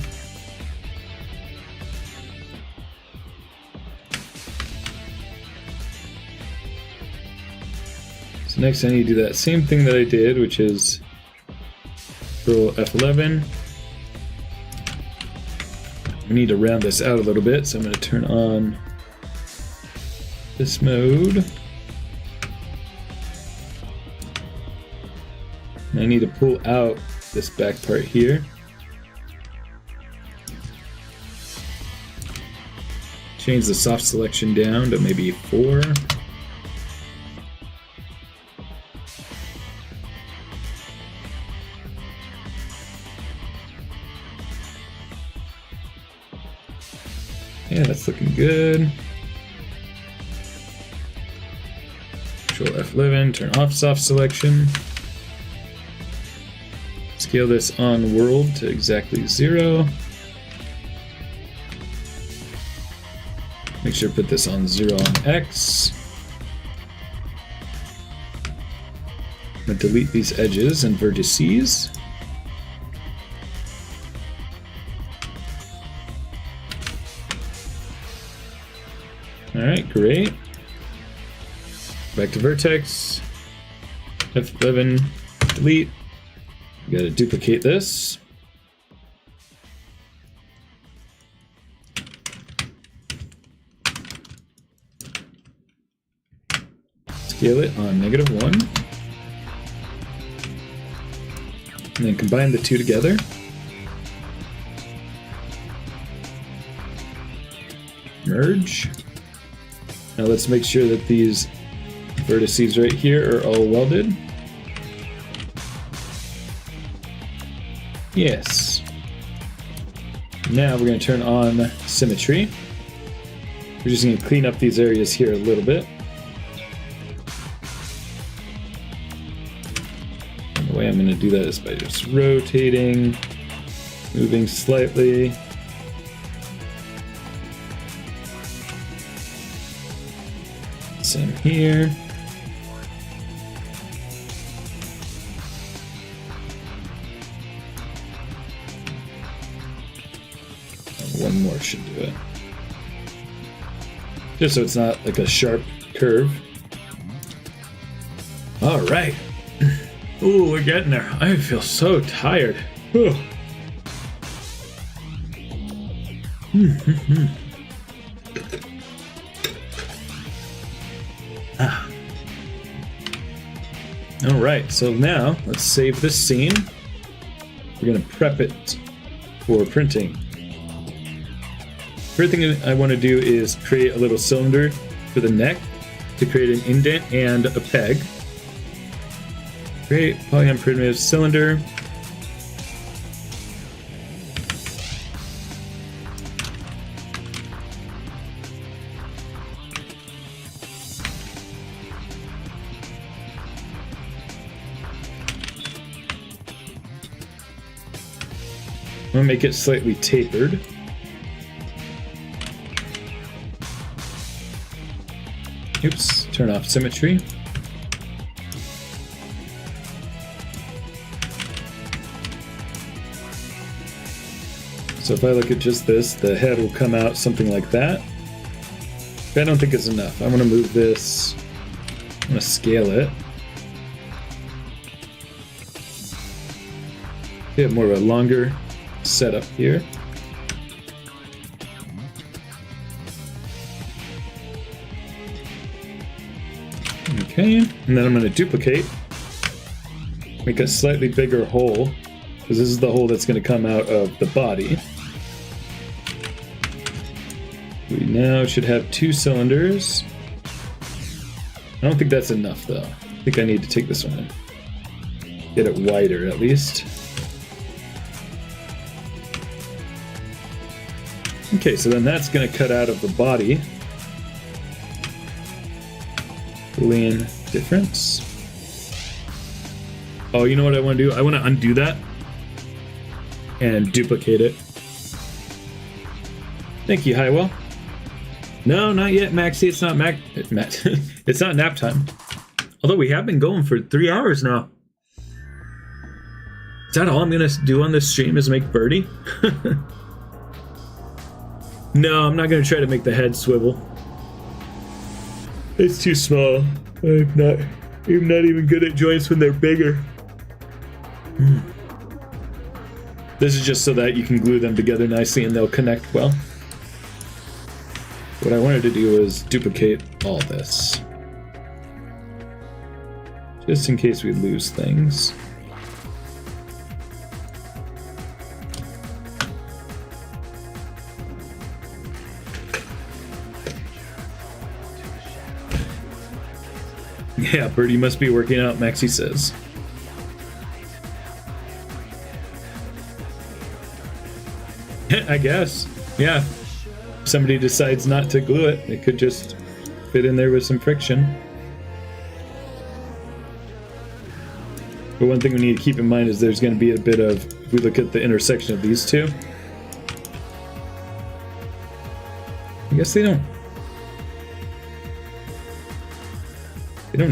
So So next I need to do that same thing that I did, which is Control F11. We need to round this out a little bit, so I'm going to turn on this mode. And I need to pull out this back part here. Change the soft selection down to maybe 4. Yeah, that's looking good. Control F11, turn off soft selection. Scale this on world to exactly 0. Make sure to put this on 0 on X. I'm going to delete these edges and vertices. Alright, great. Back to vertex. F11, delete. We gotta duplicate this. Scale it on -1. And then combine the two together. Merge. Now let's make sure that these vertices right here are all welded. Yes. Now we're going to turn on symmetry. We're just going to clean up these areas here a little bit. And the way I'm going to do that is by just rotating, moving slightly. Same here. And one more should do it. Just so it's not like a sharp curve. All right. Ooh, we're getting there. I feel so tired. Alright, so now let's save this scene. We're going to prep it for printing. First thing I want to do is create a little cylinder for the neck to create an indent and a peg. Create polygon primitive cylinder. I'm going to make it slightly tapered. Oops, turn off symmetry. So if I look at just this, the head will come out something like that. But I don't think it's enough. I want to move this. I want to scale it. Get more of a longer setup here. Okay, and then I'm going to duplicate, make a slightly bigger hole, because this is the hole that's going to come out of the body. We now should have 2 cylinders. I don't think that's enough though. I think I need to take this one and get it wider at least. Okay, so then that's going to cut out of the body. Boolean difference. Oh, you know what I want to do? I want to undo that and duplicate it. Thank you, Highwell. No, not yet, Maxie. It's not it's not nap time. Although we have been going for 3 hours now. Is that all I'm gonna do on this stream? Is make birdie? No, I'm not gonna try to make the head swivel. It's too small. I'm I'm not even good at joints when they're bigger. This is just so that you can glue them together nicely and they'll connect well. What I wanted to do was duplicate all this. Just in case we lose things. Yeah, Birdie must be working out, Maxie says. I guess. Yeah. If somebody decides not to glue it, it could just fit in there with some friction. But one thing we need to keep in mind is there's going to be a bit of, if we look at the intersection of these two. I guess they don't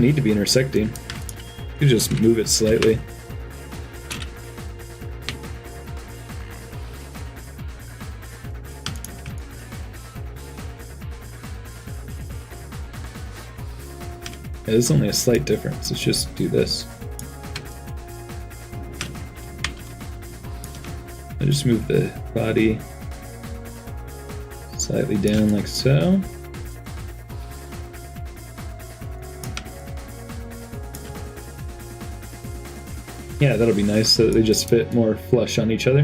need to be intersecting. You just move it slightly. Yeah, there's only a slight difference. Let's just do this. I just move the body slightly down like so. Yeah, that'll be nice so that they just fit more flush on each other.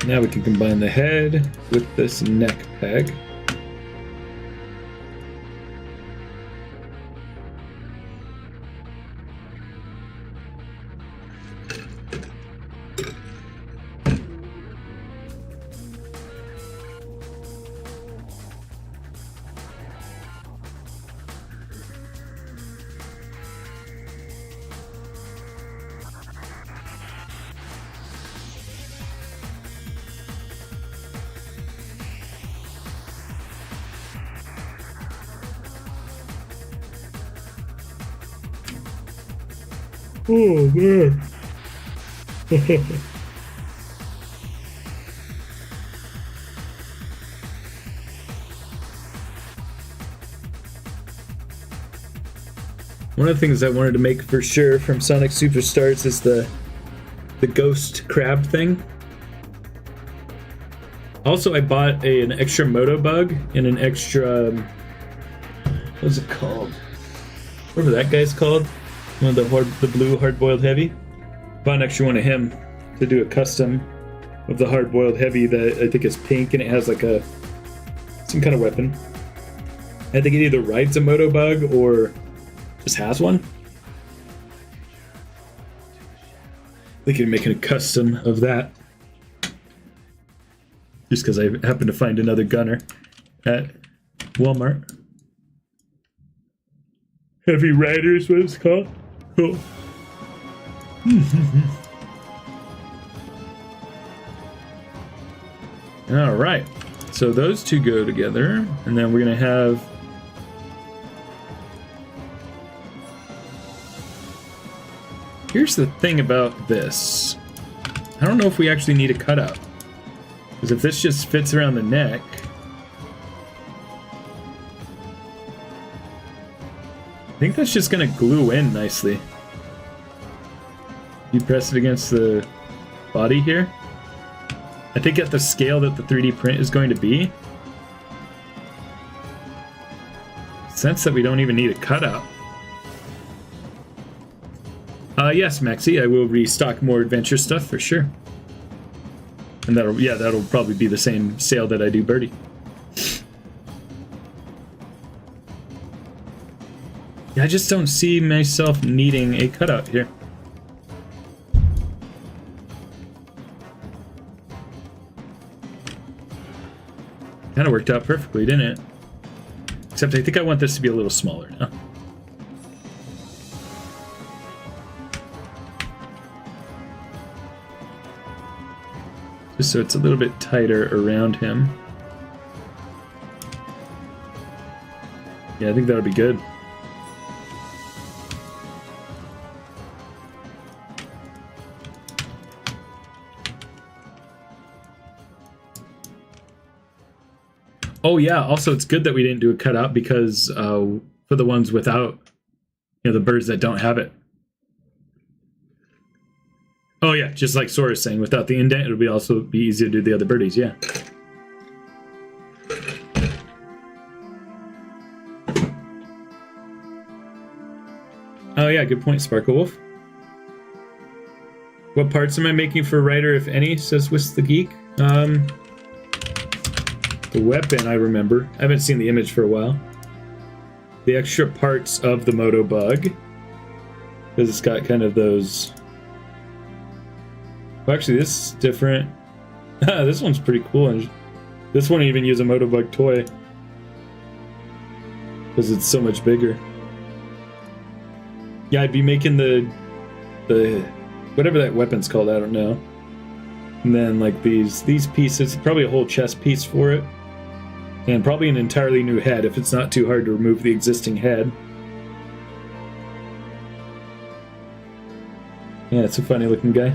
Now we can combine the head with this neck peg. Oh man. One of the things I wanted to make for sure from Sonic Superstars is the ghost crab thing. Also, I bought an extra moto bug and an extra what's it called? Whatever that guy's called. One of the blue hard-boiled heavy. Bought an extra one of him to do a custom of the hard-boiled heavy that I think is pink and it has like some kind of weapon. I think it either rides a moto bug or just has one. They can make a custom of that. Just because I happened to find another gunner at Walmart. Heavy Rider is what it's called. Cool. All right. So those two go together, and then we're gonna have. Here's the thing about this. I don't know if we actually need a cutout. Because if this just fits around the neck. I think that's just gonna glue in nicely. You press it against the body here. I think at the scale that the 3D print is going to be. Sense that we don't even need a cutout. Yes, Maxie, I will restock more adventure stuff for sure. And that'll probably be the same sale that I do Birdie. Yeah, I just don't see myself needing a cutout here. Kind of worked out perfectly, didn't it? Except I think I want this to be a little smaller now. Just so it's a little bit tighter around him. Yeah, I think that'll be good. Oh yeah, also it's good that we didn't do a cutout because for for the ones without, the birds that don't have it. Oh yeah, just like Sora's saying, without the indent, it'll also be easier to do the other birdies. Yeah. Oh yeah, good point, Sparkle Wolf. What parts am I making for Ryder, if any? Says Whisk the Geek. The weapon, I remember. I haven't seen the image for a while. The extra parts of the Moto Bug, because it's got kind of those. Well, actually, this is different. This one's pretty cool, and this one even use a Moto Bug toy because it's so much bigger. Yeah, I'd be making the whatever that weapon's called, I don't know. And then like these pieces, probably a whole chest piece for it. And probably an entirely new head if it's not too hard to remove the existing head. Yeah, it's a funny looking guy.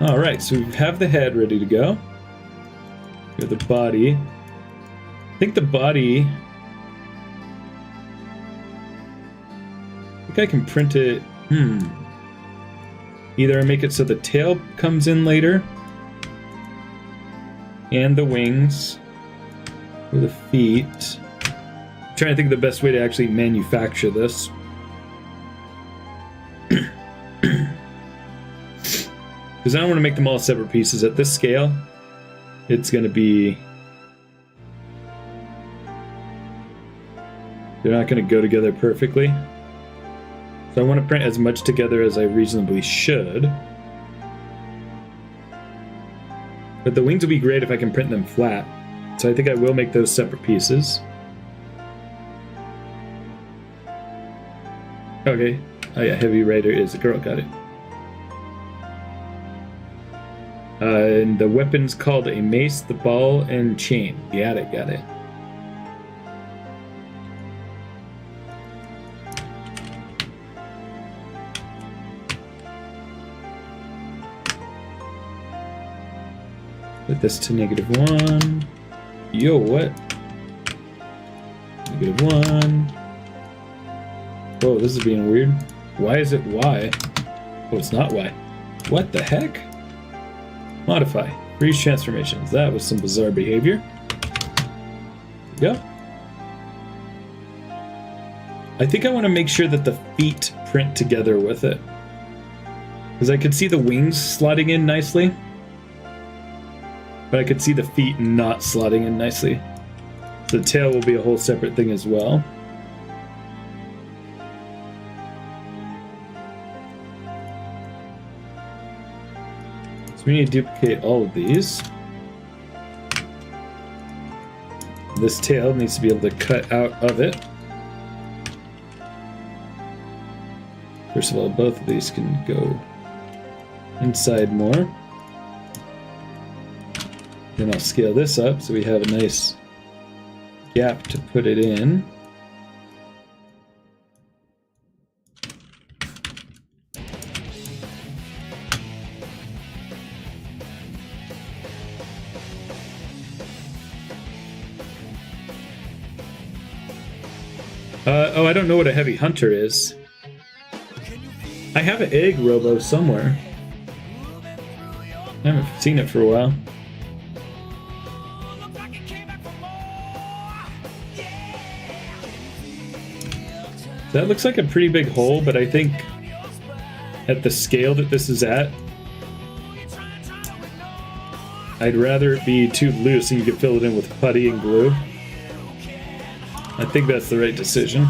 Alright, so we have the head ready to go. We have the body. I think the body... I think I can print it... Either I make it so the tail comes in later, and the wings, or the feet. I'm trying to think of the best way to actually manufacture this. Because I don't want to make them all separate pieces. At this scale, it's going to be... They're not going to go together perfectly. So I want to print as much together as I reasonably should. But the wings will be great if I can print them flat. So I think I will make those separate pieces. Okay. Oh yeah, Heavy Rider is a girl, got it. And the weapon's called a mace, the ball, and chain. Got it, got it. Put this to -1. Yo, what? -1. Whoa, this is being weird. Why is it Y? Oh, it's not Y. What the heck? Modify. Freeze transformations. That was some bizarre behavior. Go. I think I want to make sure that the feet print together with it. Because I could see the wings slotting in nicely. But I could see the feet not slotting in nicely. The tail will be a whole separate thing as well. So we need to duplicate all of these. This tail needs to be able to cut out of it. First of all, both of these can go inside more. Then I'll scale this up so we have a nice gap to put it in. Oh, I don't know what a heavy hunter is. I have an egg robo somewhere. I haven't seen it for a while. That looks like a pretty big hole, but I think at the scale that this is at, I'd rather it be too loose and you can fill it in with putty and glue. I think that's the right decision.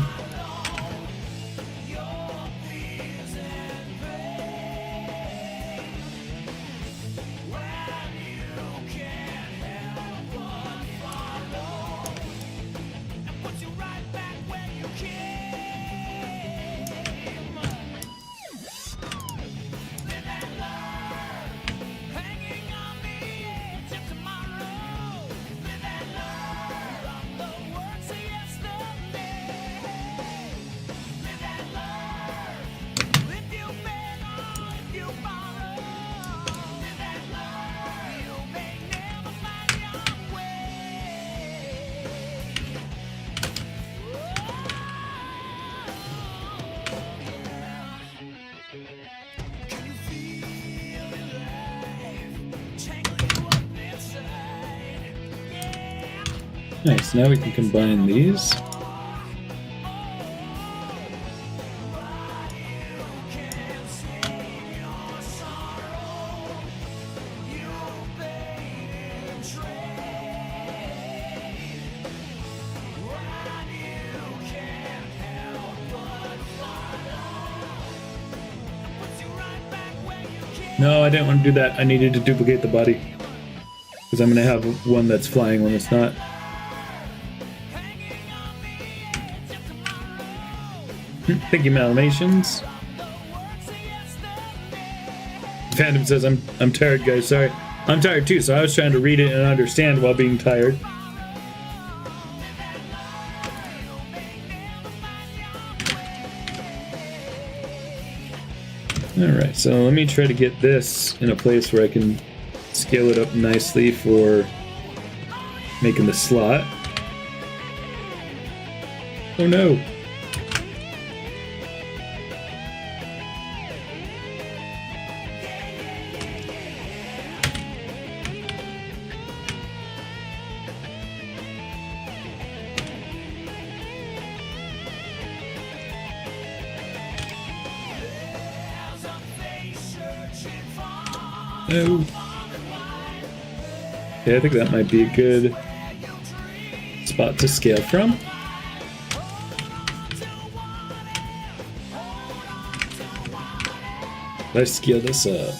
Nice, now we can combine these. No, I didn't want to do that. I needed to duplicate the body. Because I'm going to have one that's flying when it's not. Thank you, Malamations. Phantom says, I'm tired, guys. Sorry. I'm tired too, so I was trying to read it and understand while being tired. Alright, so let me try to get this in a place where I can scale it up nicely for making the slot. Oh no! No. Yeah, I think that might be a good spot to scale from. Let's scale this up.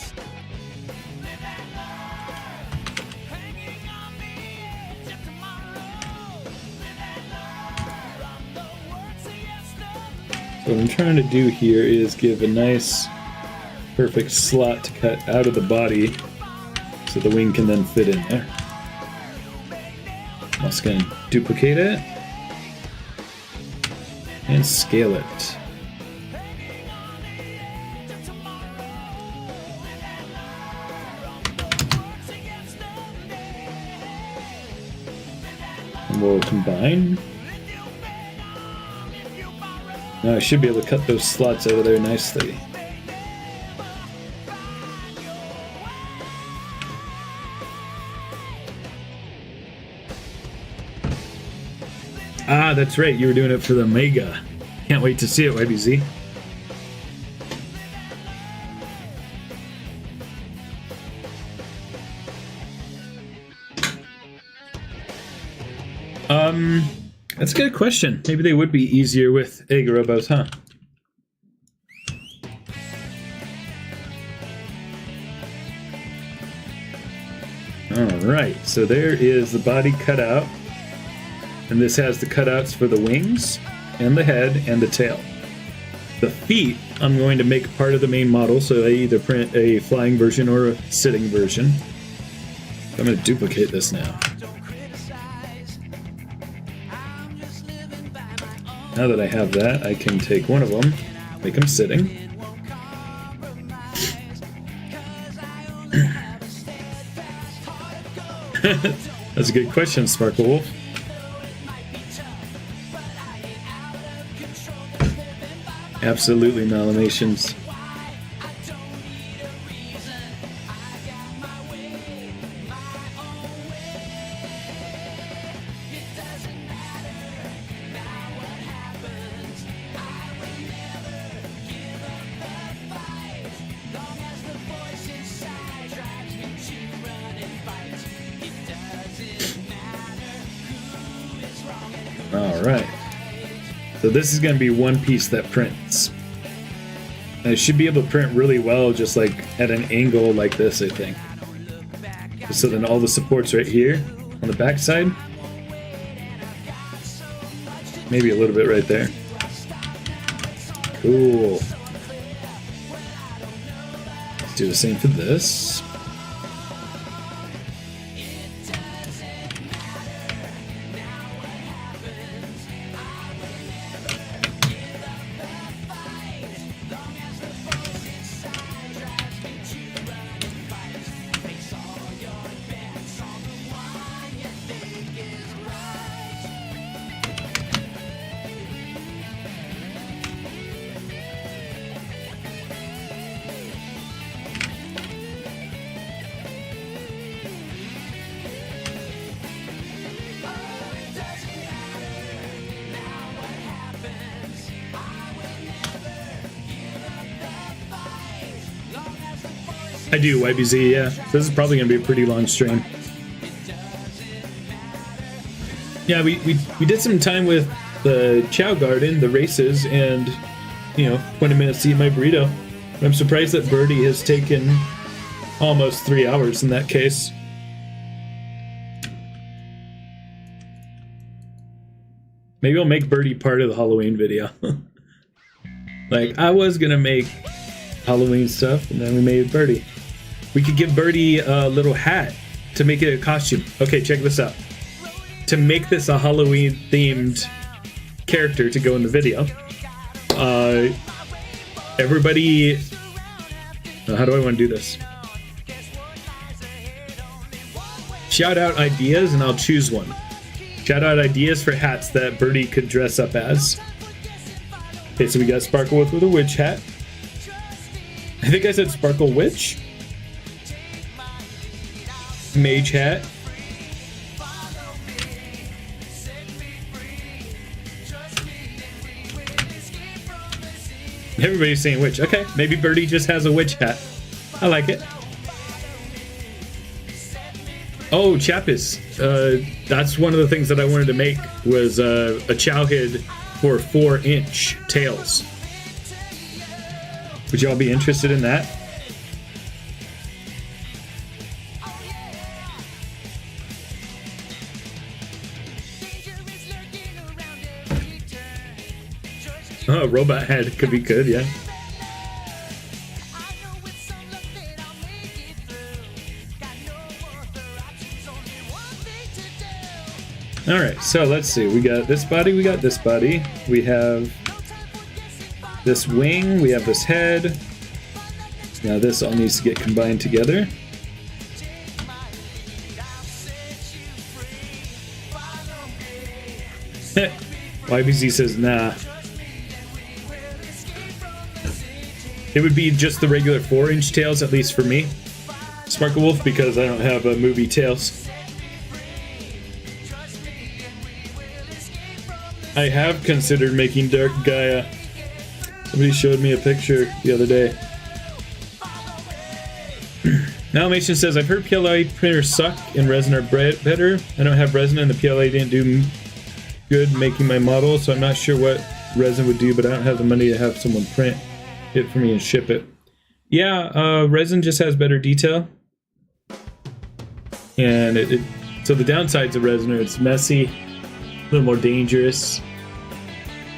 So what I'm trying to do here is give a nice perfect slot to cut out of the body so the wing can then fit in there. I'm also going to duplicate it and scale it. And we'll combine. Now I should be able to cut those slots out of there nicely. Ah, that's right. You were doing it for the Mega. Can't wait to see it, YBZ. That's a good question. Maybe they would be easier with egg robots, huh? Alright, so there is the body cut out. And this has the cutouts for the wings, and the head, and the tail. The feet, I'm going to make part of the main model, so I either print a flying version or a sitting version. I'm going to duplicate this now. Now that I have that, I can take one of them, make them sitting. That's a good question, Sparkle Wolf. Absolutely, Malamations. Alright. So this is going to be one piece that prints. And it should be able to print really well just like at an angle like this, I think. So then all the support's right here on the back side. Maybe a little bit right there. Cool. Let's do the same for this. I do, YBZ, yeah. This is probably going to be a pretty long stream. Yeah, we did some time with the Chow Garden, the races, and, 20 minutes to eat my burrito. I'm surprised that Birdie has taken almost 3 hours in that case. Maybe I'll make Birdie part of the Halloween video. Like, I was gonna make Halloween stuff, and then we made Birdie. We could give Birdie a little hat to make it a costume. Okay, check this out. To make this a Halloween-themed character to go in the video, everybody... how do I want to do this? Shout out ideas, and I'll choose one. Shout out ideas for hats that Birdie could dress up as. Okay, so we got Sparkle with a witch hat. I think I said Sparkle Witch. Mage hat. Everybody's saying witch. Okay, maybe Birdie just has a witch hat. I like it. Oh, Chapis. That's one of the things that I wanted to make was a Chowhead for 4-inch tails. Would y'all be interested in that? Oh, robot head could be good, yeah. Alright, so let's see. We got this body, we got this body. We have this wing, we have this head. Now this all needs to get combined together. YBZ says, nah. It would be just the regular 4-inch tails, at least for me. Sparkle Wolf, because I don't have movie tails. I have considered making Dark Gaia. Somebody showed me a picture the other day. Malmation says, I've heard PLA printers suck and resin are better. I don't have resin and the PLA didn't do good making my model, so I'm not sure what resin would do, but I don't have the money to have someone print it for me and ship it. Yeah, resin just has better detail. And so the downsides of resin are it's messy, a little more dangerous,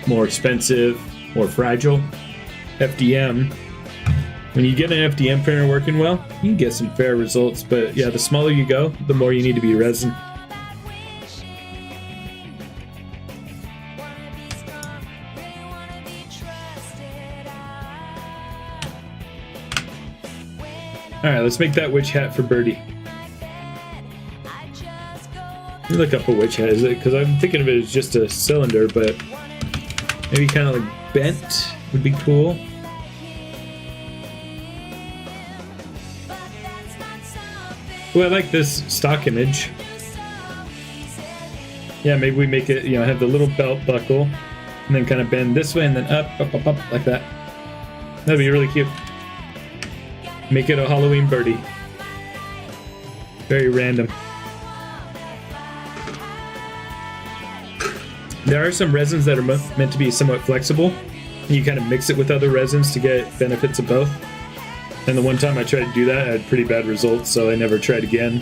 more expensive, more fragile. FDM, when you get an FDM printer working well, you can get some fair results, but yeah, the smaller you go, the more you need to be resin. Alright, let's make that witch hat for Birdie. Let me look up a witch hat, is it? Because I'm thinking of it as just a cylinder, but maybe kind of like bent would be cool. Oh, I like this stock image. Yeah, maybe we make it, have the little belt buckle, and then kind of bend this way, and then up, like that. That'd be really cute. Make it a Halloween Birdie. Very random. There are some resins that are meant to be somewhat flexible. You kind of mix it with other resins to get benefits of both. And the one time I tried to do that, I had pretty bad results, so I never tried again.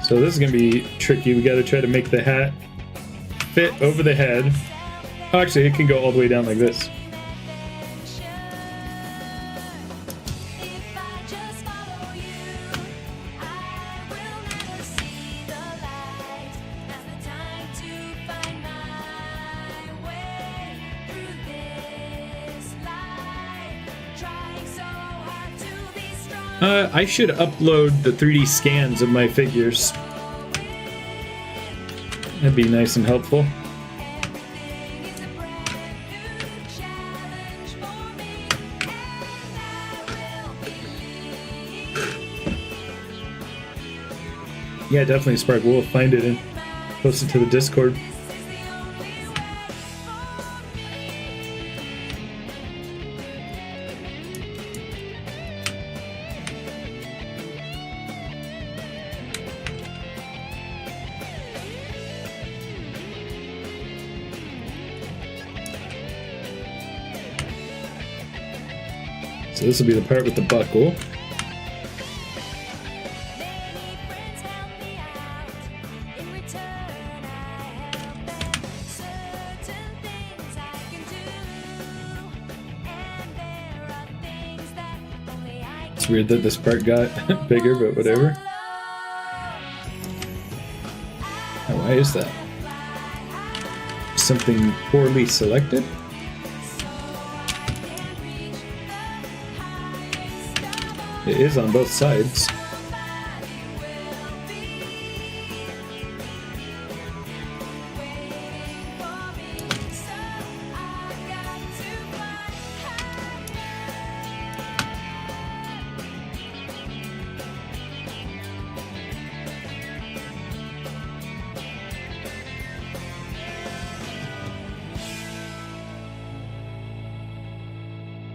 So this is going to be tricky. We got to try to make the hat fit over the head. Oh, actually, it can go all the way down like this. I should upload the 3D scans of my figures. That'd be nice and helpful. Yeah, definitely, Spark. We'll find it and post it to the Discord. So this will be the part with the buckle. It's weird that this part got bigger, but whatever. Oh, why is that? Something poorly selected? It is on both sides.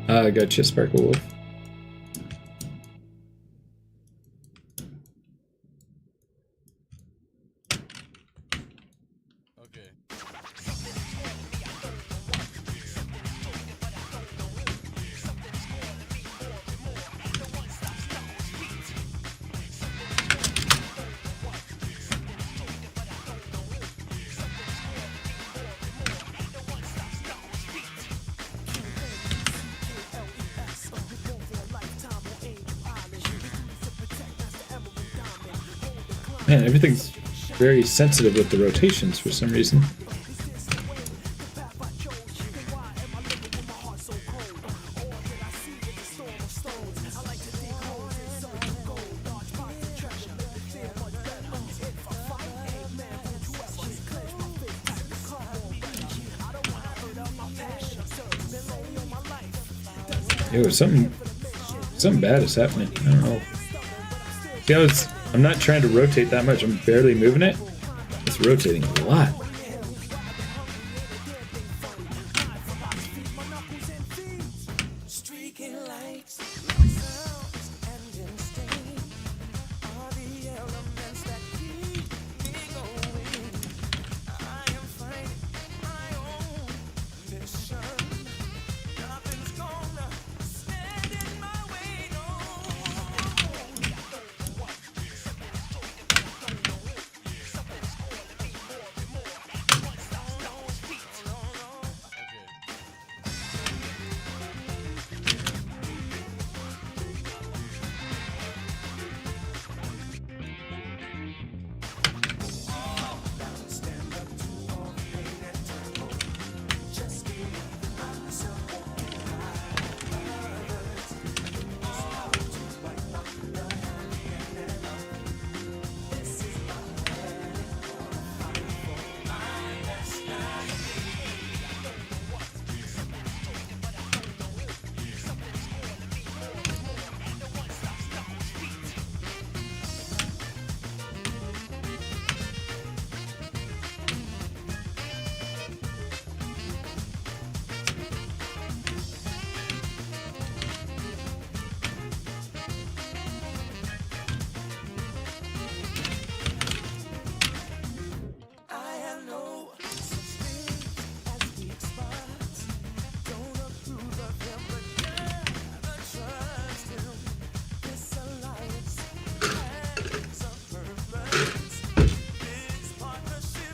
I got you, Sparkle Wolf. Man, everything's very sensitive with the rotations for some reason. Yo, something bad is happening. I don't know. See, I'm not trying to rotate that much. I'm barely moving it. It's rotating a lot.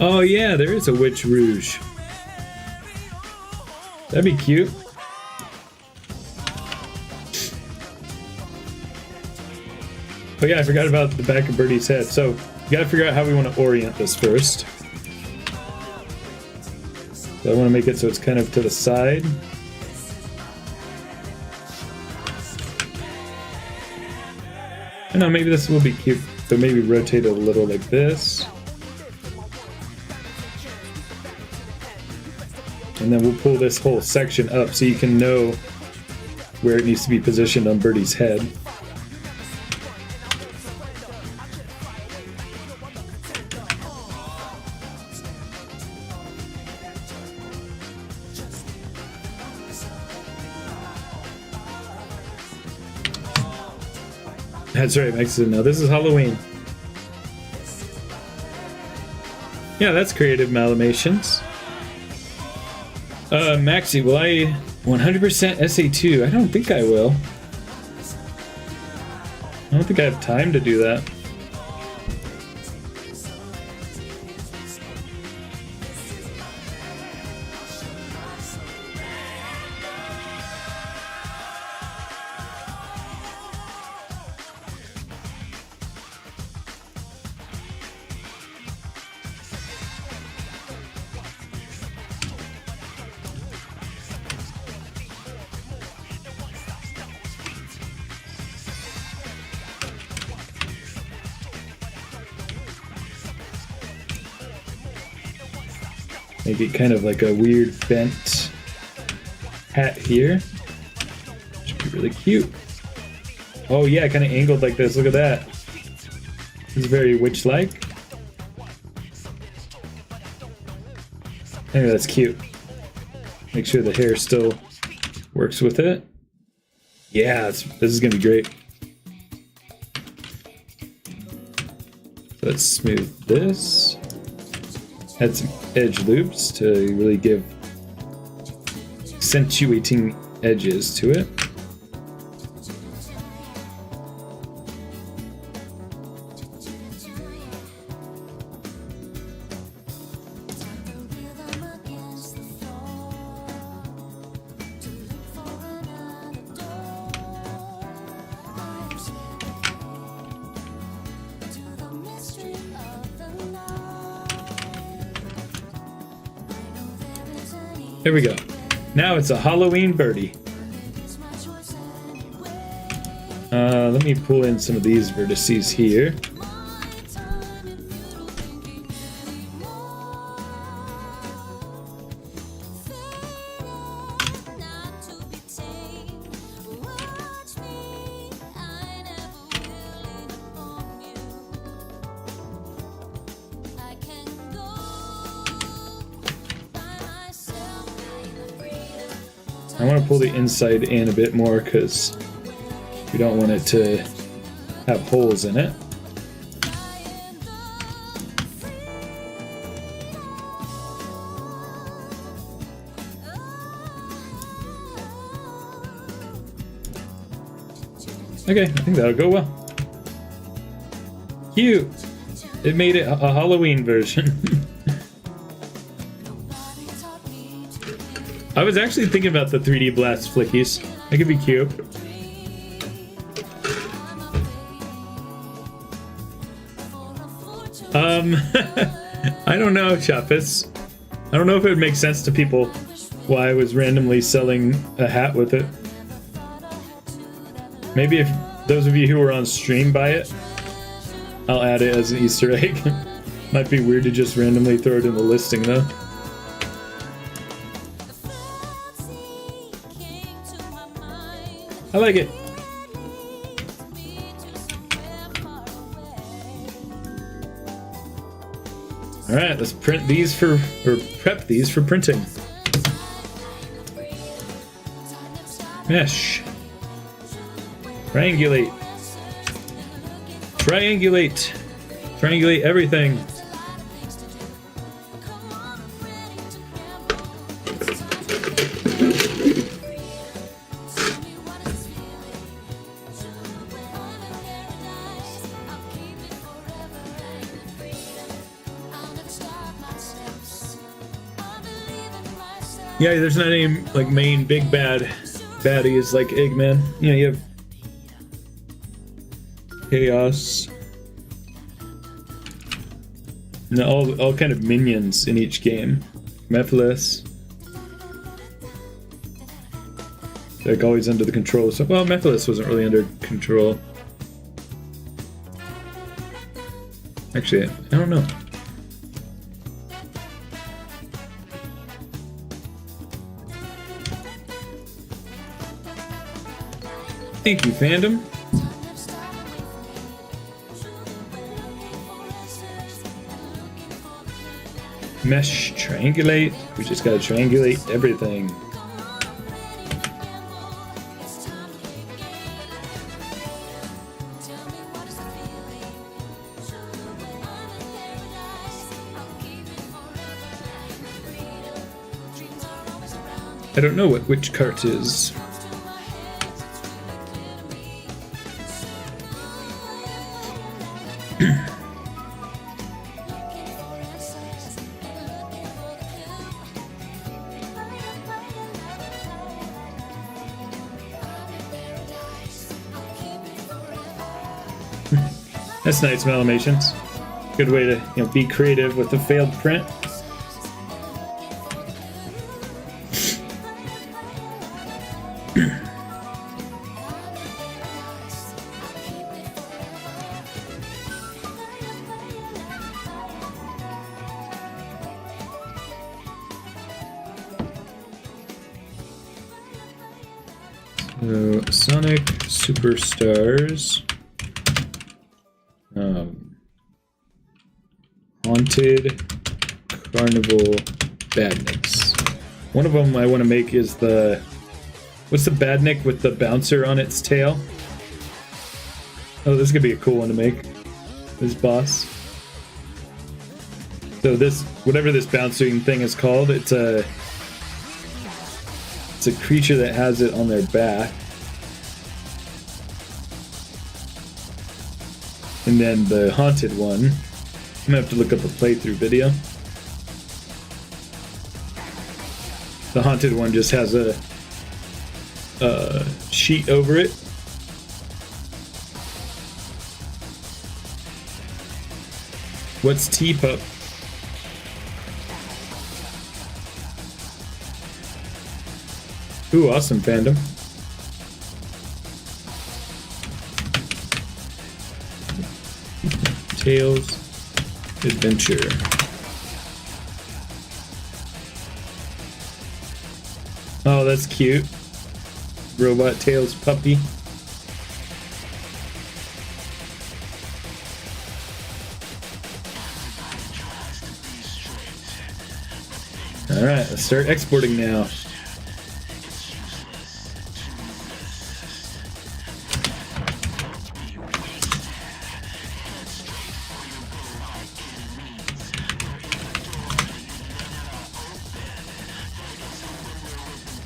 Oh yeah, there is a Witch Rouge. That'd be cute. Oh yeah, I forgot about the back of Birdie's head. So, you gotta figure out how we want to orient this first. So I want to make it so it's kind of to the side. I know, maybe this will be cute. So maybe rotate it a little like this. And then we'll pull this whole section up so you can know where it needs to be positioned on Birdie's head. That's right, Mexican. Now this is Halloween. Yeah, that's creative Malamations. Maxi, will I 100% SA2? I don't think I will. I don't think I have time to do that. Make it kind of like a weird bent hat here. Should be really cute. Oh yeah, kind of angled like this. Look at that. It's very witch-like. Anyway, that's cute. Make sure the hair still works with it. Yeah, this is gonna be great. So let's smooth this. Add some edge loops to really give accentuating edges to it. There we go. Now it's a Halloween birdie. Let me pull in some of these vertices here. I want to pull the inside in a bit more because we don't want it to have holes in it. Okay, I think that'll go well. Cute! It made it a Halloween version. I was actually thinking about the 3D Blast flickies. That could be cute. I don't know, Chaffis. I don't know if it would make sense to people why I was randomly selling a hat with it. Maybe if those of you who were on stream buy it, I'll add it as an Easter egg. Might be weird to just randomly throw it in the listing though. I like it. All right, let's print these for, or prep these for printing. Mesh. Triangulate. Triangulate. Triangulate everything. Yeah, there's not any like main big bad baddies like Eggman. You know, you have Chaos. And all kind of minions in each game. Mephiles. Like always under the control. So well, Mephiles wasn't really under control. Actually, I don't know. Thank you, fandom. Mesh triangulate. We just gotta triangulate everything. I don't know what which cart is. That's nice, Malamations. Good way to, be creative with a failed print. So, Sonic Superstars. Haunted Carnival Badniks. One of them I want to make is what's the Badnik with the bouncer on its tail? Oh, this could be a cool one to make. This boss. So this, whatever this bouncing thing is called, it's a creature that has it on their back. And then the haunted one, I'm gonna have to look up a playthrough video. The haunted one just has a sheet over it. What's T-Pup? Ooh, awesome, fandom. Tails Adventure. Oh, that's cute. Robot Tails puppy. Alright, let's start exporting now.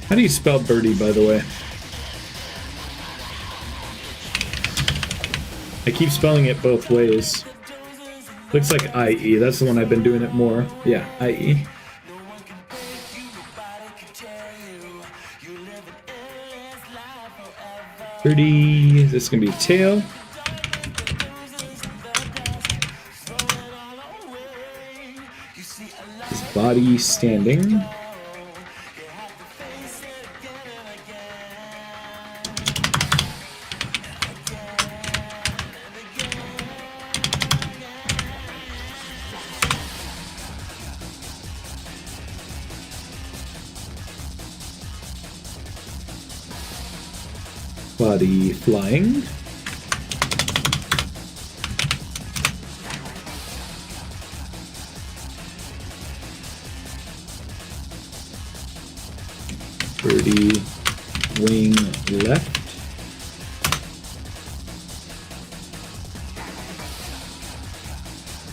How do you spell birdie, by the way? I keep spelling it both ways. Looks like IE. That's the one I've been doing it more. Yeah, IE. Birdie. This is gonna be tail. His body standing. Body flying. Birdie wing left.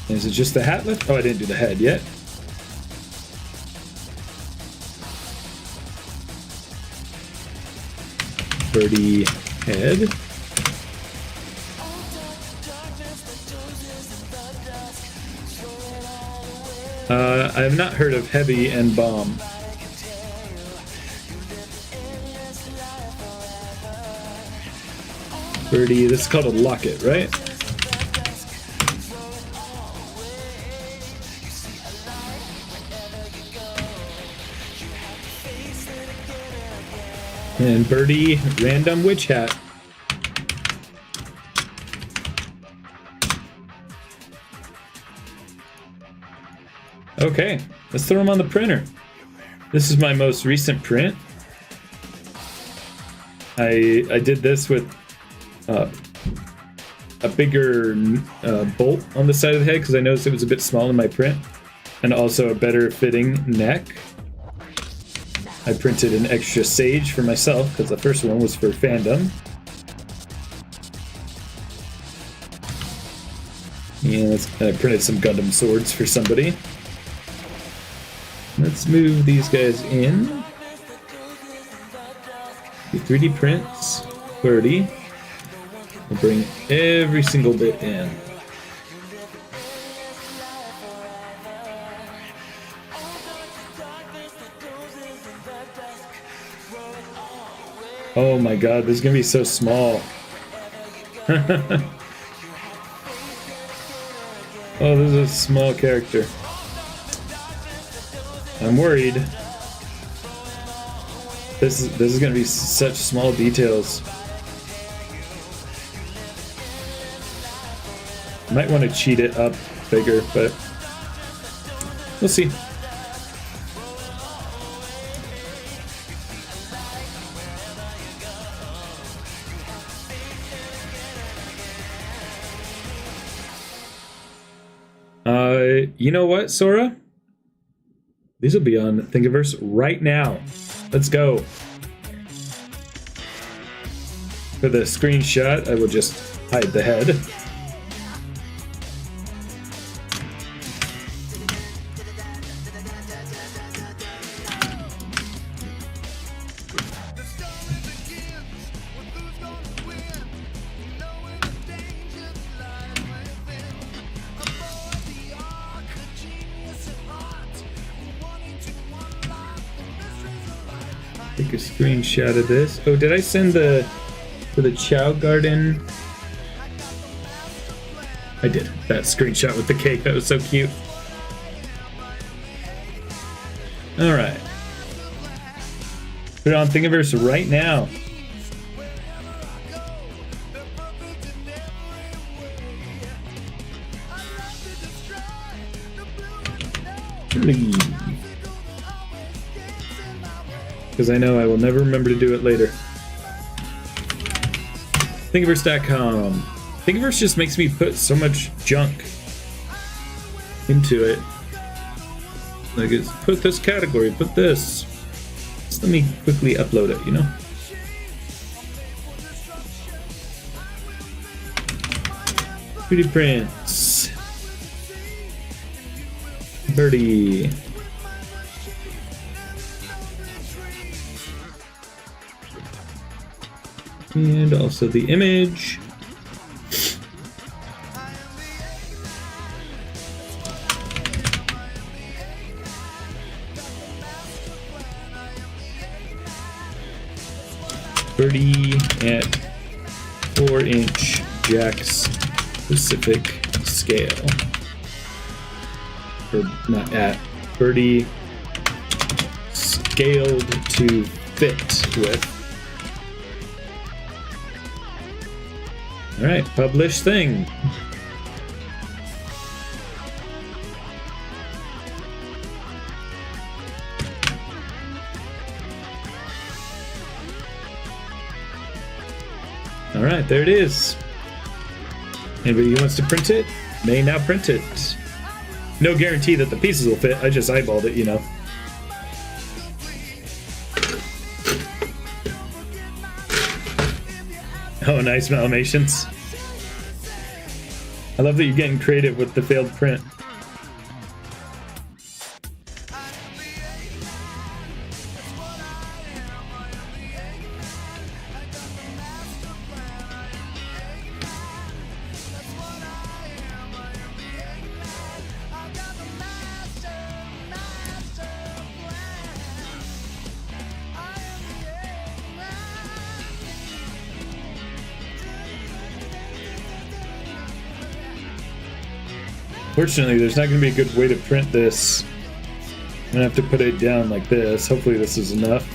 Is it just the hat left? Oh, I didn't do the head yet. Birdie head. I have not heard of heavy and bomb. Birdie, this is called a locket, right? And Birdie, random witch hat. Okay, let's throw them on the printer. This is my most recent print. I did this with a bigger bolt on the side of the head because I noticed it was a bit small in my print, and also a better fitting neck. I printed an extra sage for myself because the first one was for fandom. And I printed some Gundam swords for somebody. Let's move these guys in. The 3D prints, 30. We'll bring every single bit in. Oh my god, this is gonna be so small. Oh, this is a small character. I'm worried. This is gonna be such small details. Might want to cheat it up bigger, but we'll see. You know what, Sora? These will be on Thingiverse right now. Let's go. For the screenshot, I will just hide the head. Take a screenshot of this. Oh, did I send the to the Chow Garden? I did. That screenshot with the cake. That was so cute. All right. Put it on Thingiverse right now. Because I know I will never remember to do it later. Thingiverse.com. Thingiverse just makes me put so much junk into it. Like, it's put this category, put this. Just let me quickly upload it, you know? Pretty prints. Birdie. And also the image. Birdie at 4-inch Jack's Pacific scale. Or not at. Birdie scaled to fit with. Alright, publish thing. Alright, there it is. Anybody who wants to print it may now print it. No guarantee that the pieces will fit, I just eyeballed it, you know. Oh, nice, Malamations. I love that you're getting creative with the failed print. Fortunately, there's not going to be a good way to print this. I'm going to have to put it down like this. Hopefully this is enough.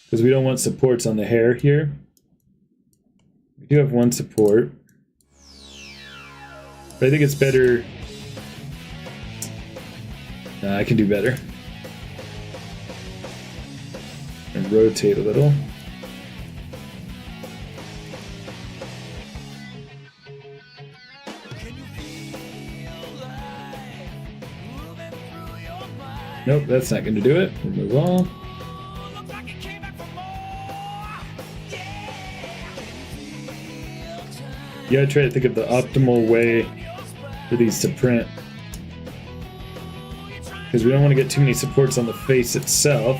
Because we don't want supports on the hair here. We do have one support. But I think it's better... I can do better. And rotate a little. Nope, that's not going to do it. Remove all. You gotta try to think of the optimal way for these to print. Because we don't want to get too many supports on the face itself.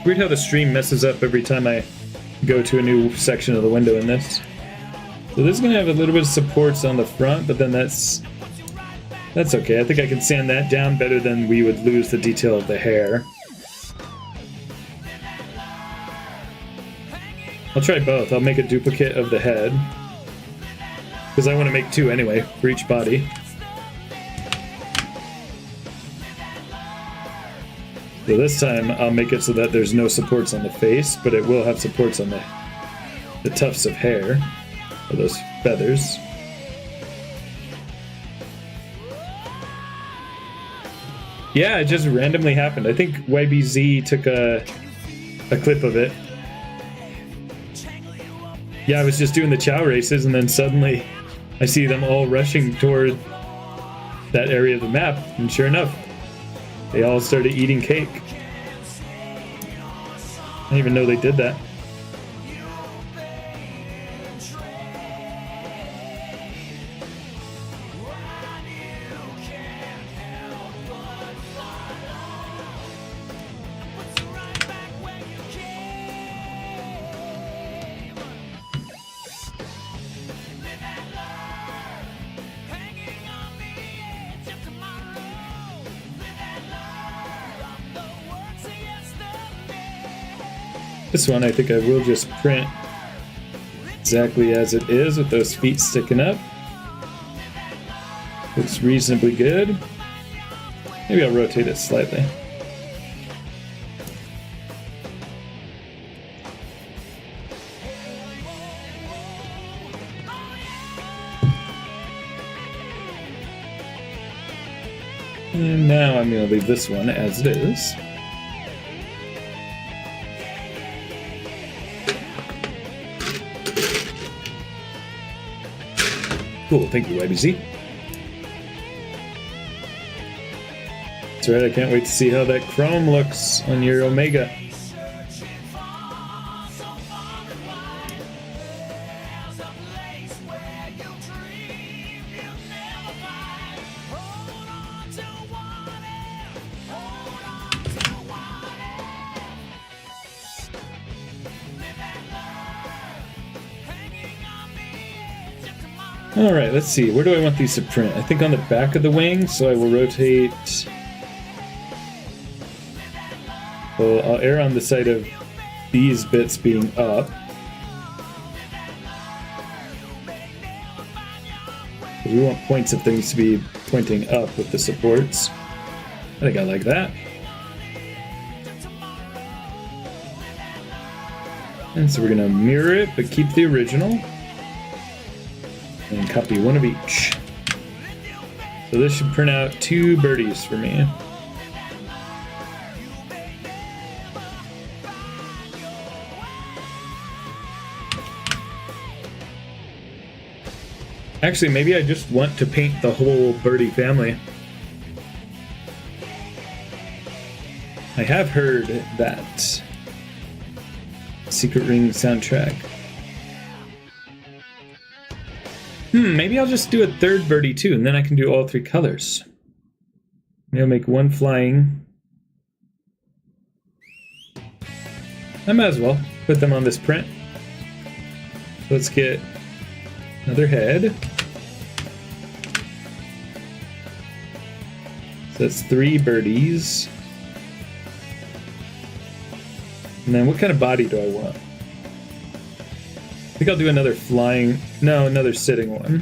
Weird how the stream messes up every time I go to a new section of the window in this. So this is going to have a little bit of supports on the front, but then that's okay. I think I can sand that down better than we would lose the detail of the hair. I'll try both. I'll make a duplicate of the head, because I want to make two anyway for each body. So this time I'll make it so that there's no supports on the face, but it will have supports on the tufts of hair, or those feathers. Yeah, it just randomly happened. I think YBZ took a clip of it. Yeah, I was just doing the chow races, and then suddenly I see them all rushing toward that area of the map, and sure enough, they all started eating cake. I didn't even know they did that. This one I think I will just print exactly as it is with those feet sticking up. Looks reasonably good. Maybe I'll rotate it slightly. And now I'm going to leave this one as it is. Cool, thank you, YBZ. That's right, I can't wait to see how that chrome looks on your Omega. Alright, let's see. Where do I want these to print? I think on the back of the wing, so I will rotate. Well, I'll err on the side of these bits being up. We want points of things to be pointing up with the supports. I think I like that. And so we're going to mirror it, but keep the original. And copy one of each. So this should print out 2 birdies for me. Actually, maybe I just want to paint the whole birdie family. I have heard that Secret Ring soundtrack. Maybe I'll just do a 3rd birdie too, and then I can do all 3 colors. Maybe I'll make 1 flying. I might as well put them on this print. Let's get another head. So that's 3 birdies. And then what kind of body do I want? I think I'll do another flying, no, another sitting one.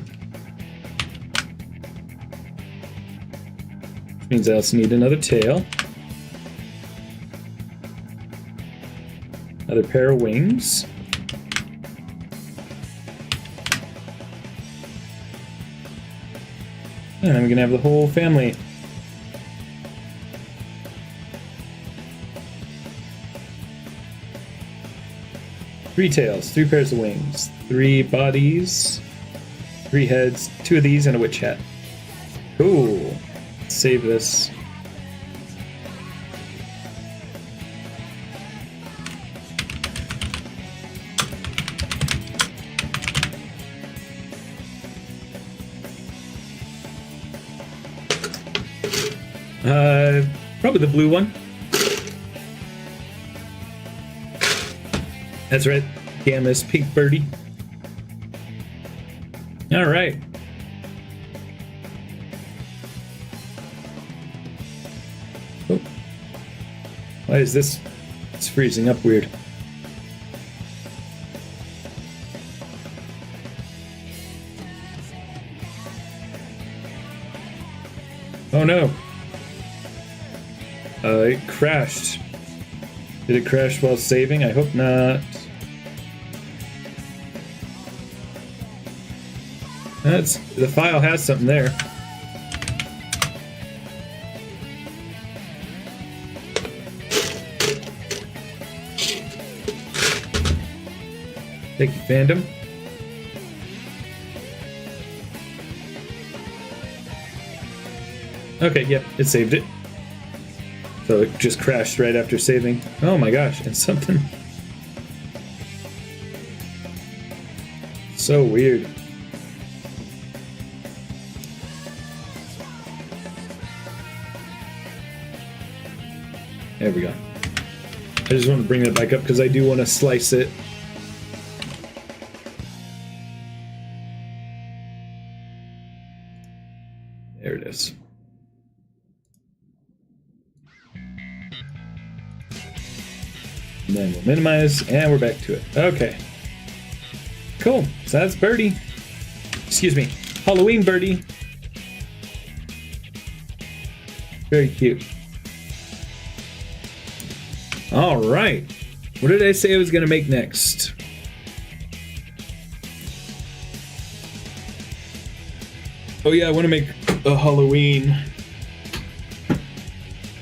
Which means I also need another tail. Another pair of wings. And then we're gonna have the whole family. 3 tails, 3 pairs of wings, 3 bodies, 3 heads, 2 of these, and a witch hat. Cool. Save this. Probably the blue one. That's right. Gamma's pink birdie. All right. Oh. Why is this? It's freezing up weird. Oh no. It crashed. Did it crash while saving? I hope not. The file has something there. Thank you, fandom. Okay, yep, it saved it. So it just crashed right after saving. Oh my gosh, and something so weird. There we go. I just want to bring that back up because I do want to slice it. There it is. And then we'll minimize, and we're back to it. Okay. Cool. So that's Birdie. Excuse me. Halloween Birdie. Very cute. All right. What did I say I was going to make next? Oh yeah, I want to make a Halloween.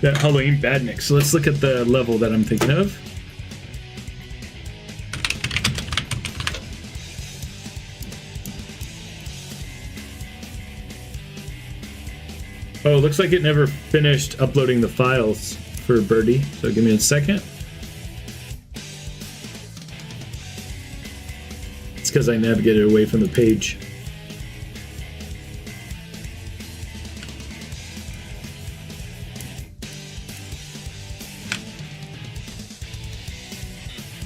That Halloween Badnik. So let's look at the level that I'm thinking of. Oh, looks like it never finished uploading the files for Birdie, so give me a second. It's because I navigated away from the page.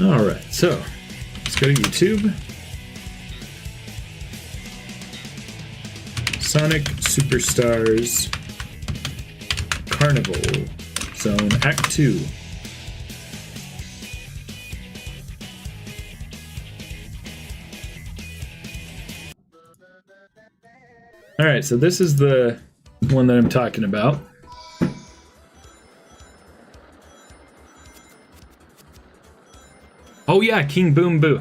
Alright, so let's go to YouTube. Sonic Superstars Carnival Zone Act 2. Alright, so this is the one that I'm talking about. Oh yeah, King Boom Boo.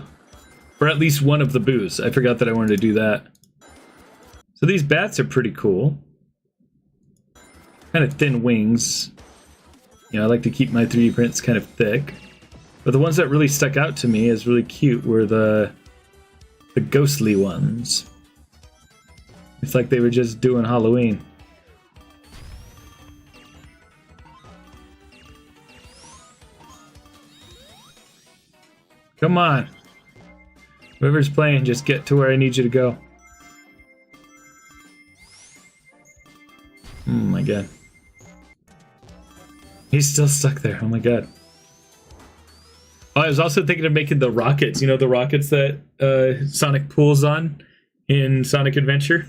Or at least one of the boos. I forgot that I wanted to do that. So these bats are pretty cool. Kind of thin wings. You know, I like to keep my 3D prints kind of thick. But the ones that really stuck out to me as really cute were the ghostly ones. It's like they were just doing Halloween. Come on. Whoever's playing, just get to where I need you to go. Oh my god. He's still stuck there. Oh my god. Oh, I was also thinking of making the rockets. You know, the rockets that Sonic pulls on in Sonic Adventure?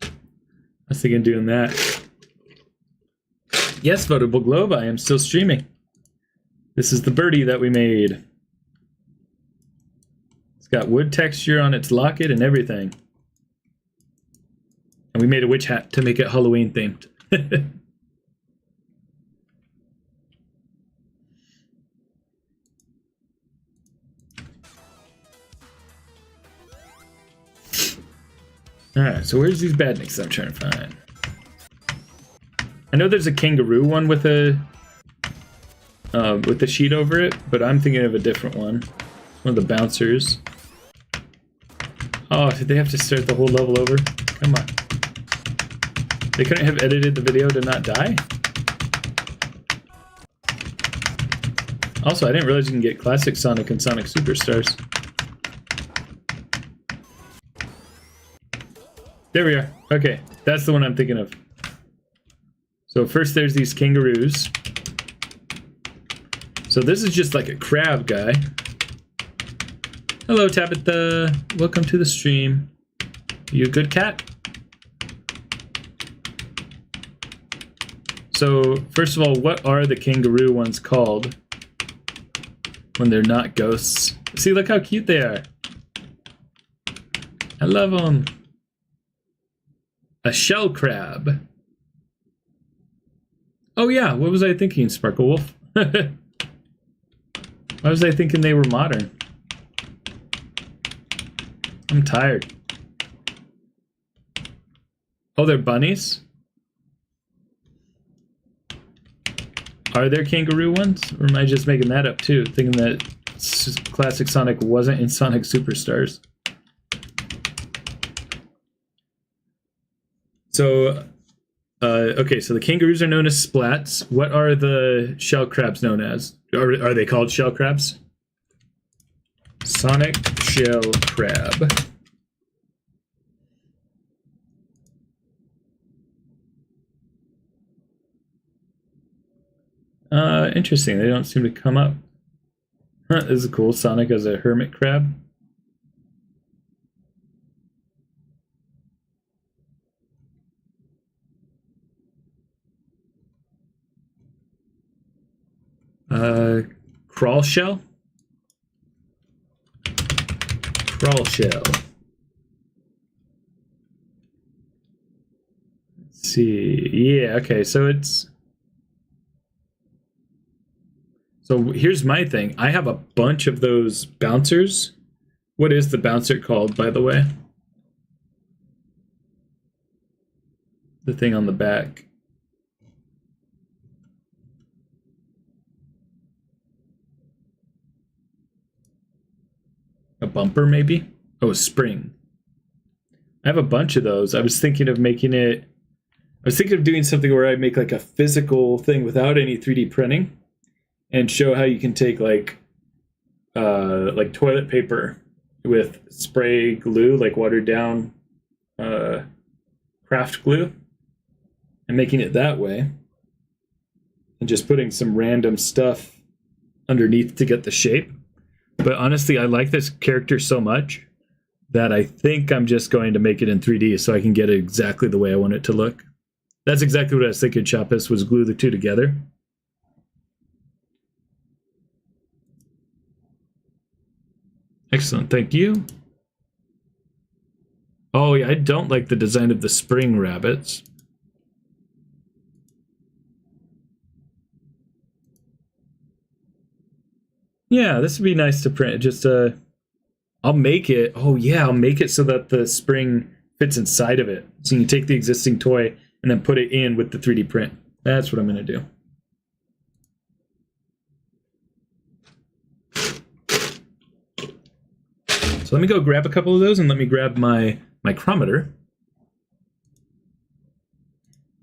I was thinking of doing that. Yes, Votable Globe, I am still streaming. This is the birdie that we made. It's got wood texture on its locket and everything. And we made a witch hat to make it Halloween themed. Alright, so where's these badniks I'm trying to find? I know there's a kangaroo one with a sheet over it, but I'm thinking of a different one. One of the bouncers. Oh, did they have to start the whole level over? Come on. They couldn't have edited the video to not die? Also, I didn't realize you can get Classic Sonic and Sonic Superstars. There we are. Okay, that's the one I'm thinking of. So first there's these kangaroos. So this is just like a crab guy. Hello, Tabitha. Welcome to the stream. You a good cat? So, first of all, what are the kangaroo ones called when they're not ghosts? See, look how cute they are. I love them. A shell crab. Oh yeah, what was I thinking, Sparkle Wolf? Why was I thinking they were modern? I'm tired. Oh, they're bunnies? Are there kangaroo ones? Or am I just making that up too? Thinking that Classic Sonic wasn't in Sonic Superstars. So, okay, so the kangaroos are known as splats. What are the shell crabs known as? Are they called shell crabs? Sonic shell crab. Interesting. They don't seem to come up. Huh, this is cool. Sonic as a hermit crab. Crawl shell? Crawl shell. Let's see. Yeah, okay, so it's... So here's my thing. I have a bunch of those bouncers. What is the bouncer called, by the way? The thing on the back. A bumper, maybe? Oh, a spring. I have a bunch of those. I was thinking of making it... I was thinking of doing something where I make like a physical thing without any 3D printing and show how you can take like toilet paper with spray glue, like watered down craft glue, and making it that way. And just putting some random stuff underneath to get the shape. But honestly, I like this character so much that I think I'm just going to make it in 3D so I can get it exactly the way I want it to look. That's exactly what I was thinking, Chappus, was glue the two together. Excellent, thank you. Oh yeah, I don't like the design of the spring rabbits. Yeah, this would be nice to print. Just I'll make it. Oh yeah, I'll make it so that the spring fits inside of it. So you can take the existing toy and then put it in with the 3D print. That's what I'm gonna do. So let me go grab a couple of those and let me grab my micrometer.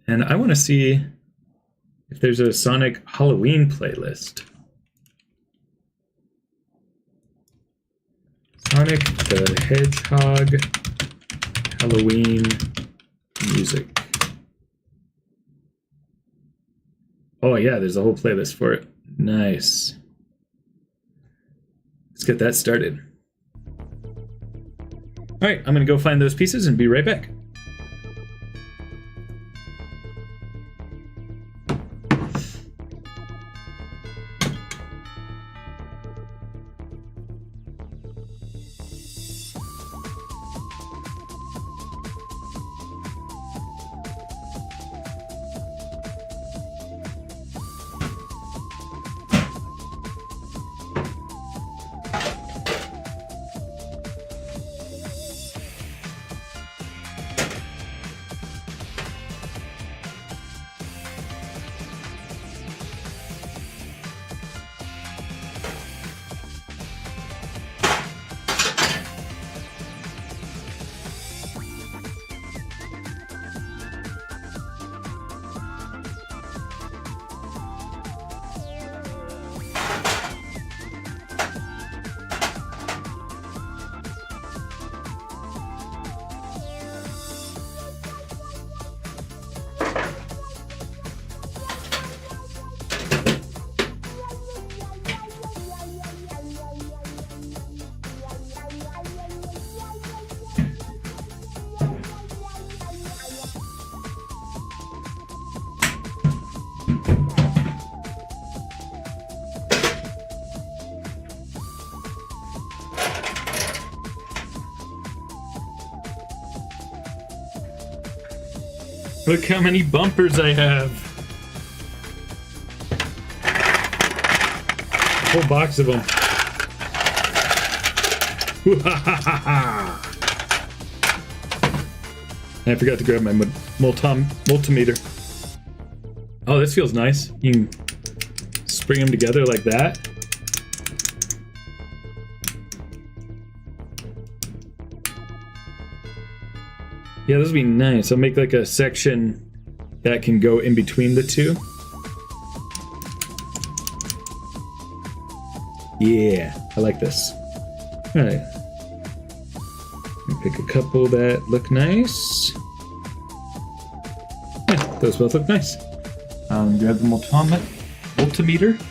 And I want to see if there's a Sonic Halloween playlist. Sonic the Hedgehog Halloween music. Oh yeah, there's a whole playlist for it. Nice. Let's get that started. All right, I'm gonna go find those pieces and be right back. Look how many bumpers I have. A whole box of them. I forgot to grab my multimeter. Oh, this feels nice. You can spring them together like that. Yeah, this would be nice. I'll make like a section that can go in between the two. Yeah, I like this. All right. Pick a couple that look nice. Yeah, those both look nice. Grab the multimeter.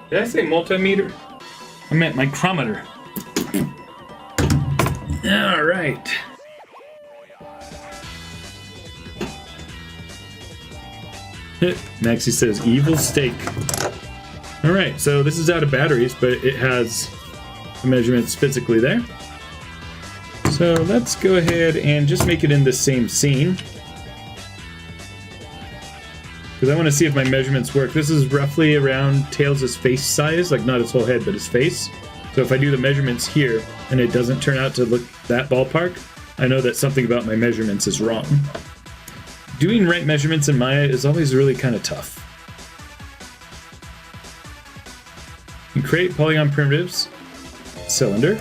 Did I say multimeter? I meant micrometer. All right. Maxie says evil steak. All right, so this is out of batteries, but it has the measurements physically there. So let's go ahead and just make it in the same scene. Because I want to see if my measurements work. This is roughly around Tails' face size, like not his whole head, but his face. So if I do the measurements here and it doesn't turn out to look that ballpark, I know that something about my measurements is wrong. Doing right measurements in Maya is always really kind of tough. You create polygon primitives, cylinder.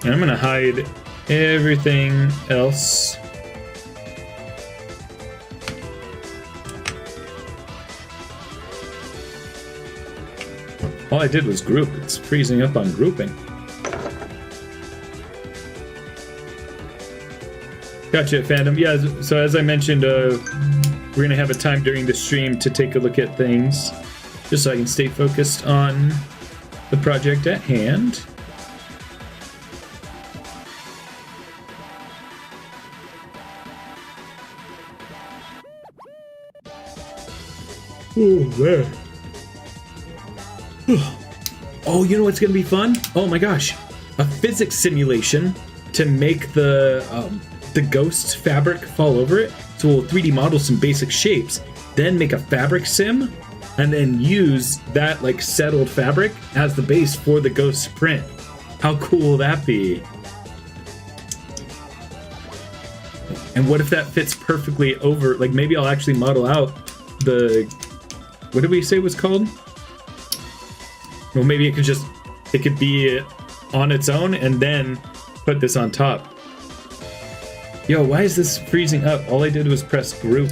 And I'm going to hide everything else. All I did was group. It's freezing up on grouping. Gotcha, Phantom. Yeah, so as I mentioned, we're going to have a time during the stream to take a look at things, just so I can stay focused on the project at hand. Oh, man. Oh, you know what's gonna be fun? Oh my gosh, a physics simulation to make the ghost fabric fall over it. So we'll 3D model some basic shapes, then make a fabric sim, and then use that like settled fabric as the base for the ghost print. How cool will that be? And what if that fits perfectly over? Like maybe I'll actually model out the, what did we say it was called? Well, maybe it could be on its own and then put this on top. Yo, why is this freezing up? All I did was press group.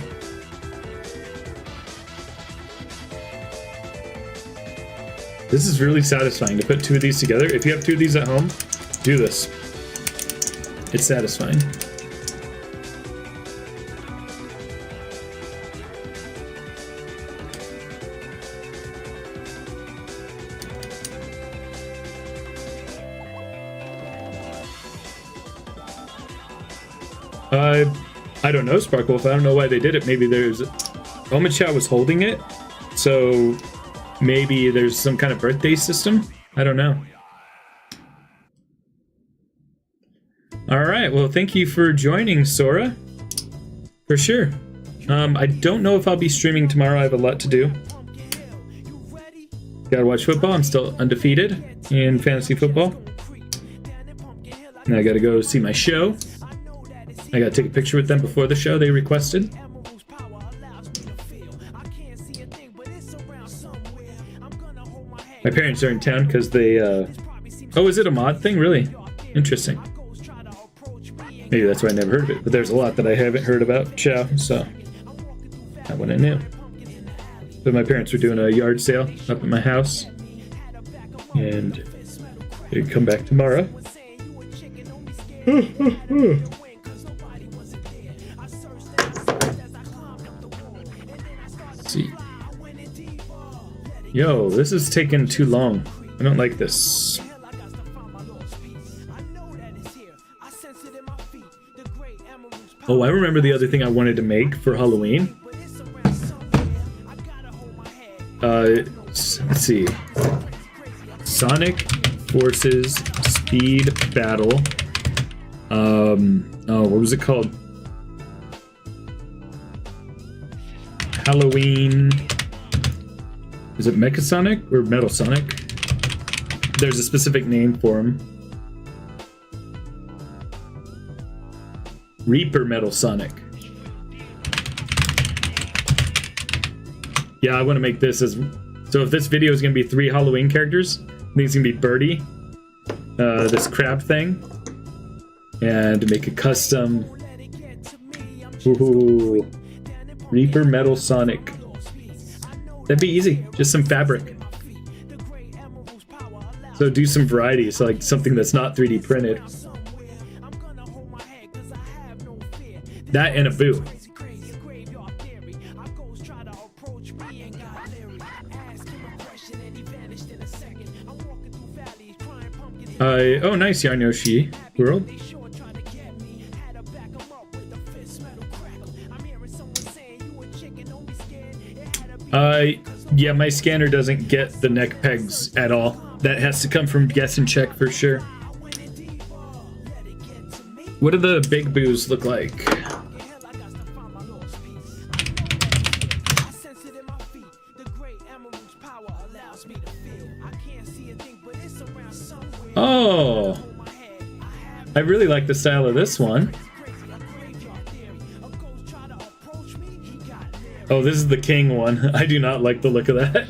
This is really satisfying to put two of these together. If you have two of these at home, do this. It's satisfying. I don't know, Sparkwolf. I don't know why they did it. Maybe there's... Omichow was holding it, so maybe there's some kind of birthday system? I don't know. Alright, well, thank you for joining, Sora. For sure. I don't know if I'll be streaming tomorrow. I have a lot to do. Gotta watch football. I'm still undefeated in fantasy football. And I gotta go see my show. I gotta take a picture with them before the show they requested. My parents are in town because they, Oh, is it a mod thing? Really? Interesting. Maybe that's why I never heard of it, but there's a lot that I haven't heard about Chow, so that one I knew. But my parents were doing a yard sale up at my house, and they'd come back tomorrow. Let's see. Yo, this is taking too long. I don't like this. Oh, I remember the other thing I wanted to make for Halloween. Let's see. Sonic Forces Speed Battle. Oh, what was it called? Halloween. Is it Mecha Sonic or Metal Sonic? There's a specific name for him. Reaper Metal Sonic. Yeah, I want to make this as... So if this video is going to be 3 Halloween characters, I think it's going to be Birdie, this crab thing, and make a custom... Ooh, Reaper Metal Sonic. That'd be easy. Just some fabric. So do some variety, so like something that's not 3D printed. That and a boo. Oh, nice, Yarn Yoshi World. Yeah, my scanner doesn't get the neck pegs at all. That has to come from Guess and Check for sure. What do the big boos look like? Oh, I really like the style of this one. Oh, this is the king one. I do not like the look of that.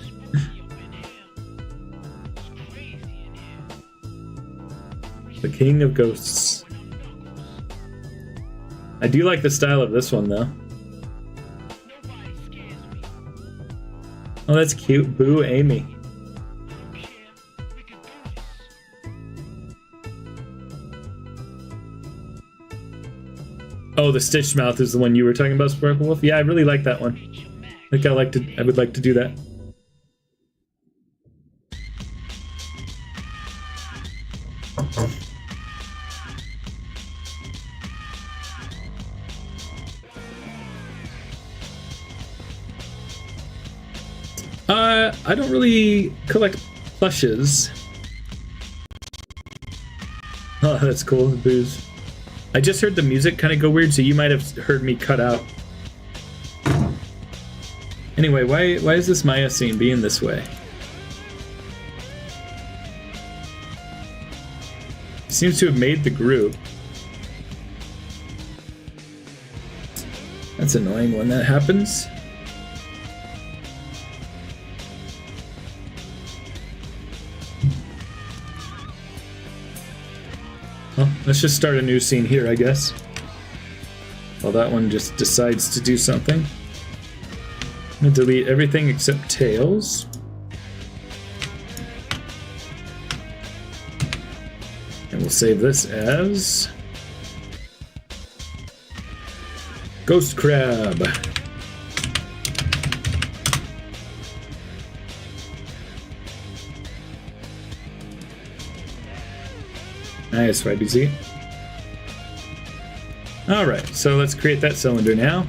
The king of ghosts. I do like the style of this one though. Oh, that's cute. Boo Amy. Oh, the stitched mouth is the one you were talking about, Sparkle Wolf? Yeah, I really like that one. I think I would like to do that. I don't really collect plushes. Oh, that's cool, the booze. I just heard the music kind of go weird, so you might have heard me cut out. Anyway, why is this Maya scene being this way? Seems to have made the group. That's annoying when that happens. Well, let's just start a new scene here, I guess. While that one just decides to do something. I'm gonna delete everything except Tails. And we'll save this as... Ghost Crab. Nice, YBZ. Alright, so let's create that cylinder now.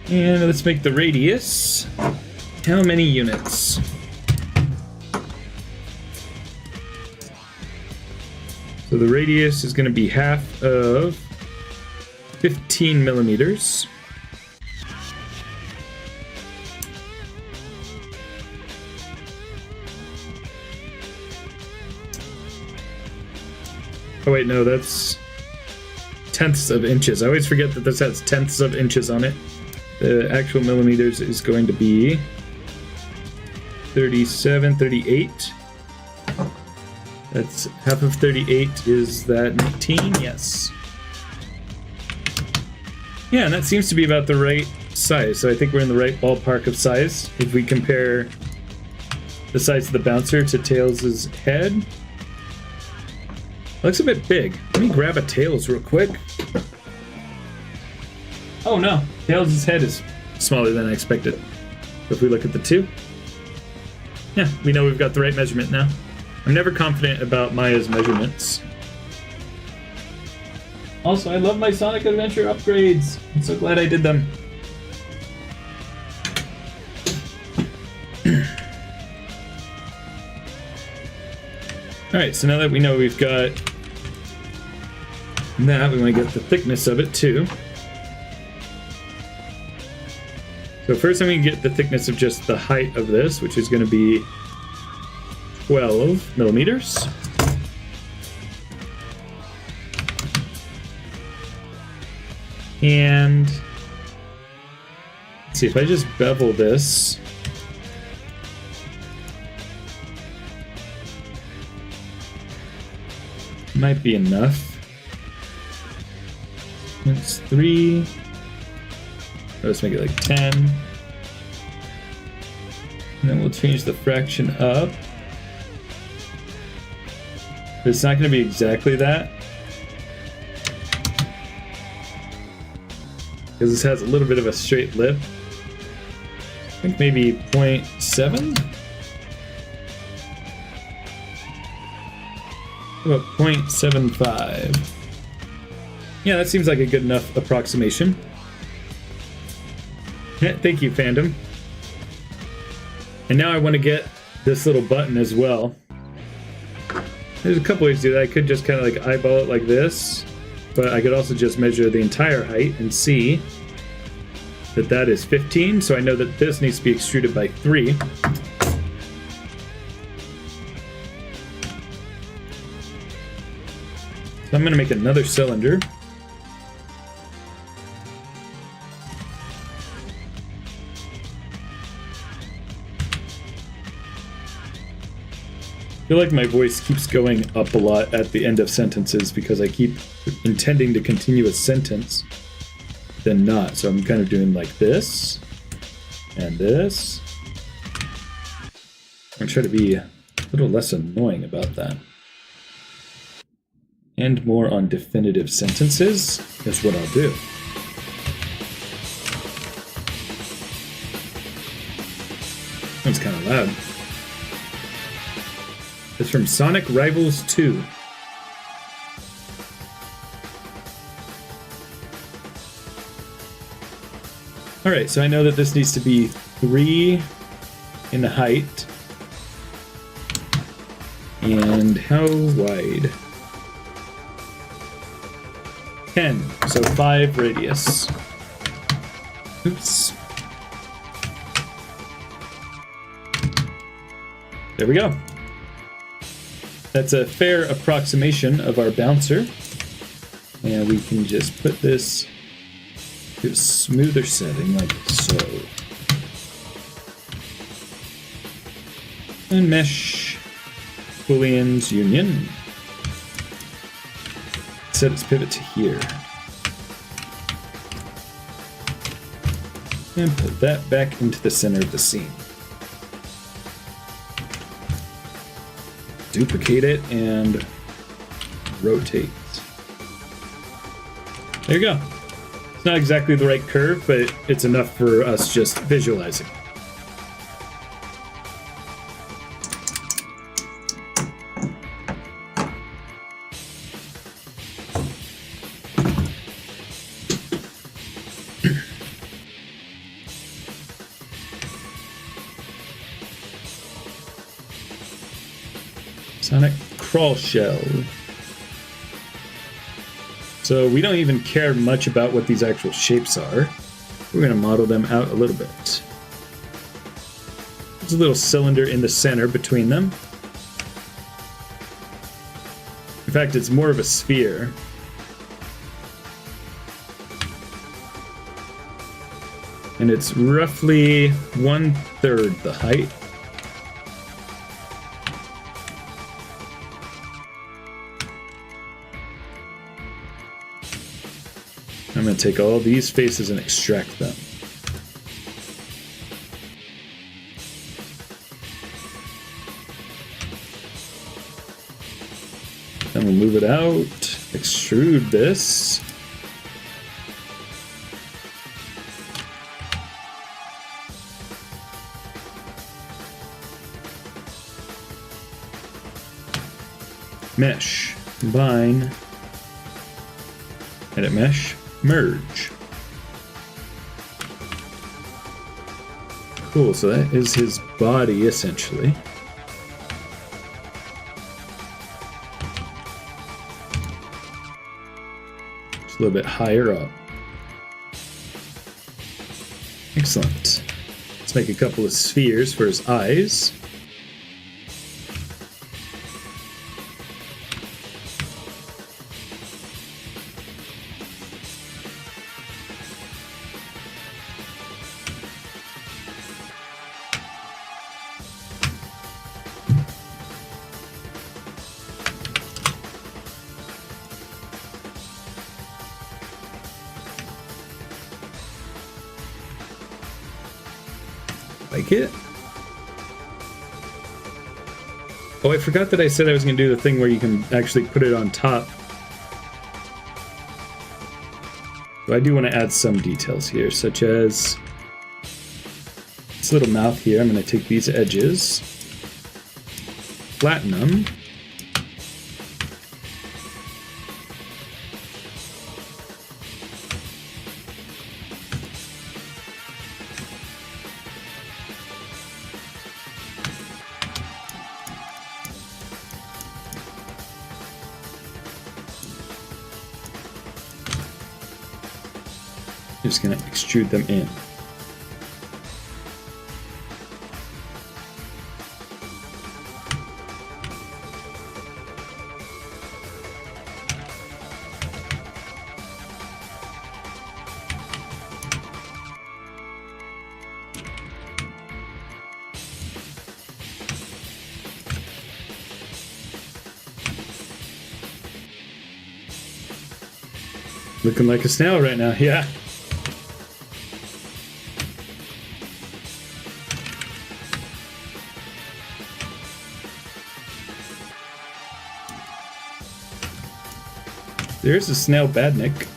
And let's make the radius. How many units? So the radius is going to be half of 15 millimeters. Oh wait, no, that's tenths of inches. I always forget that this has tenths of inches on it. The actual millimeters is going to be 37, 38. That's half of 38 is that 19? Yes. Yeah, and that seems to be about the right size. So I think we're in the right ballpark of size. If we compare the size of the bouncer to Tails' head. Looks a bit big. Let me grab a Tails real quick. Oh no, Tails' head is smaller than I expected. So if we look at the two, yeah, we know we've got the right measurement now. I'm never confident about Maya's measurements. Also, I love my Sonic Adventure upgrades. I'm so glad I did them. Alright, so now that we know we've got that, we want to get the thickness of it too. So first I'm going to get the thickness of just the height of this, which is going to be 12 millimeters. And let's see, if I just bevel this, might be enough. That's 3. Let's make it like 10. And then we'll change the fraction up. But it's not going to be exactly that, because this has a little bit of a straight lip. I think maybe 0.7? About 0.75. Yeah, that seems like a good enough approximation. Yeah, thank you, fandom. And now I want to get this little button as well. There's a couple ways to do that. I could just kind of like eyeball it like this, but I could also just measure the entire height and see that that is 15, so I know that this needs to be extruded by 3. So I'm going to make another cylinder. I feel like my voice keeps going up a lot at the end of sentences because I keep intending to continue a sentence, then not. So I'm kind of doing like this and this. I'm trying to be a little less annoying about that. And more on definitive sentences is what I'll do. That's kind of loud. It's from Sonic Rivals 2. Alright, so I know that this needs to be 3 in height. And how wide? 10, so 5 radius. Oops. There we go. That's a fair approximation of our bouncer. And we can just put this to a smoother setting like so. And mesh Booleans union. Set its pivot to here. And put that back into the center of the scene. Duplicate it and rotate. There you go. It's not exactly the right curve, but it's enough for us just visualizing. Sonic Crawl Shell. So we don't even care much about what these actual shapes are. We're going to model them out a little bit. There's a little cylinder in the center between them. In fact, it's more of a sphere. And it's roughly 1/3 the height. I'm going to take all these faces and extract them. Then we'll move Smooth it out. Extrude this. Mesh. Combine. Edit mesh. Merge. Cool, so that is his body, essentially. Just a little bit higher up. Excellent. Let's make a couple of spheres for his eyes. Like it. Oh, I forgot that I said I was going to do the thing where you can actually put it on top. So I do want to add some details here, such as this little mouth here. I'm going to take these edges, flatten them. Just gonna extrude them in. Looking like a snail right now, yeah. There's a snail badnik.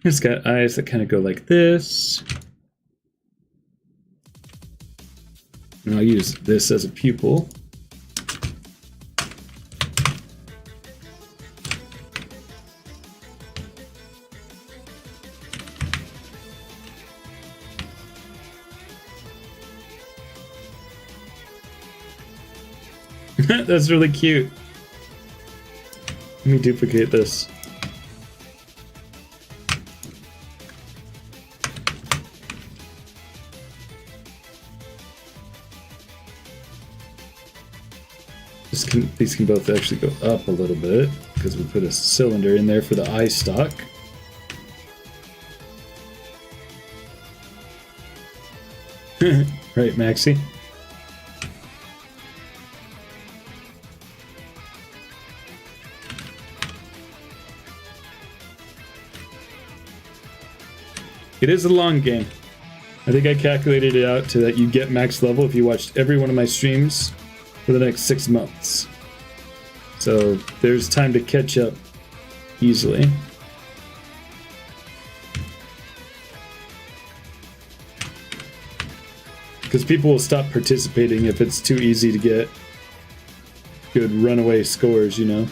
It's got eyes that kind of go like this. And I'll use this as a pupil. That's really cute. Let me duplicate this. These can both actually go up a little bit because we put a cylinder in there for the eye stalk. Right, Maxie? It is a long game. I think I calculated it out to that you get max level if you watched every one of my streams for the next 6 months. So there's time to catch up easily. Because people will stop participating if it's too easy to get good runaway scores, you know?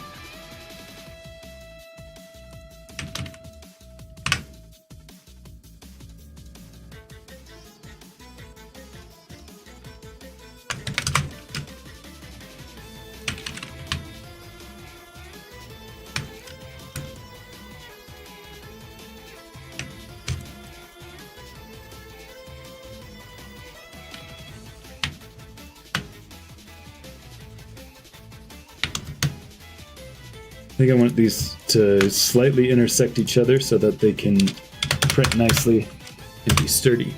think I want these to slightly intersect each other so that they can print nicely and be sturdy.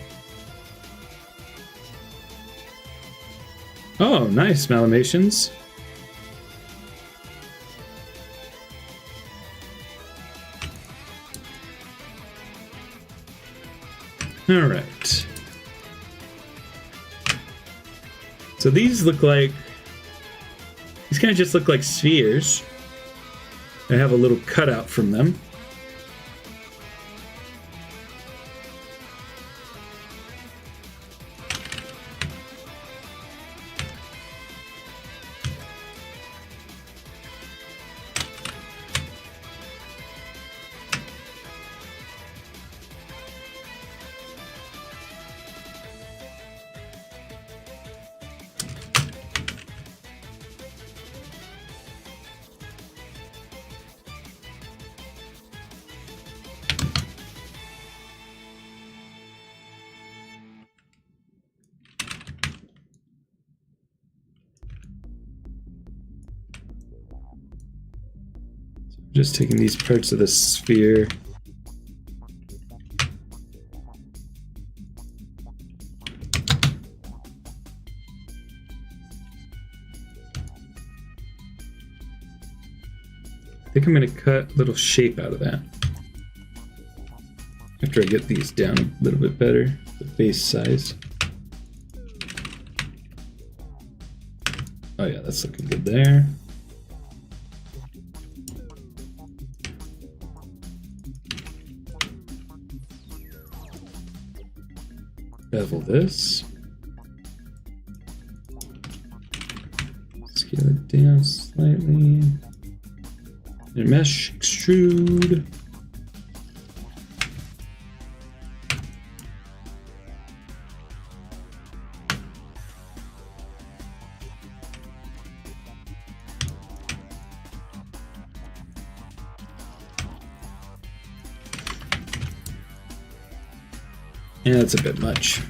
Oh, nice, Malamations. All right. So these look like, these kind of just look like spheres. I have a little cutout from them. Just taking these parts of the sphere. I think I'm going to cut a little shape out of that. After I get these down a little bit better, the base size. Oh yeah, that's looking good there. Bevel this. Scale it down slightly. And mesh, extrude. Yeah, that's a bit much.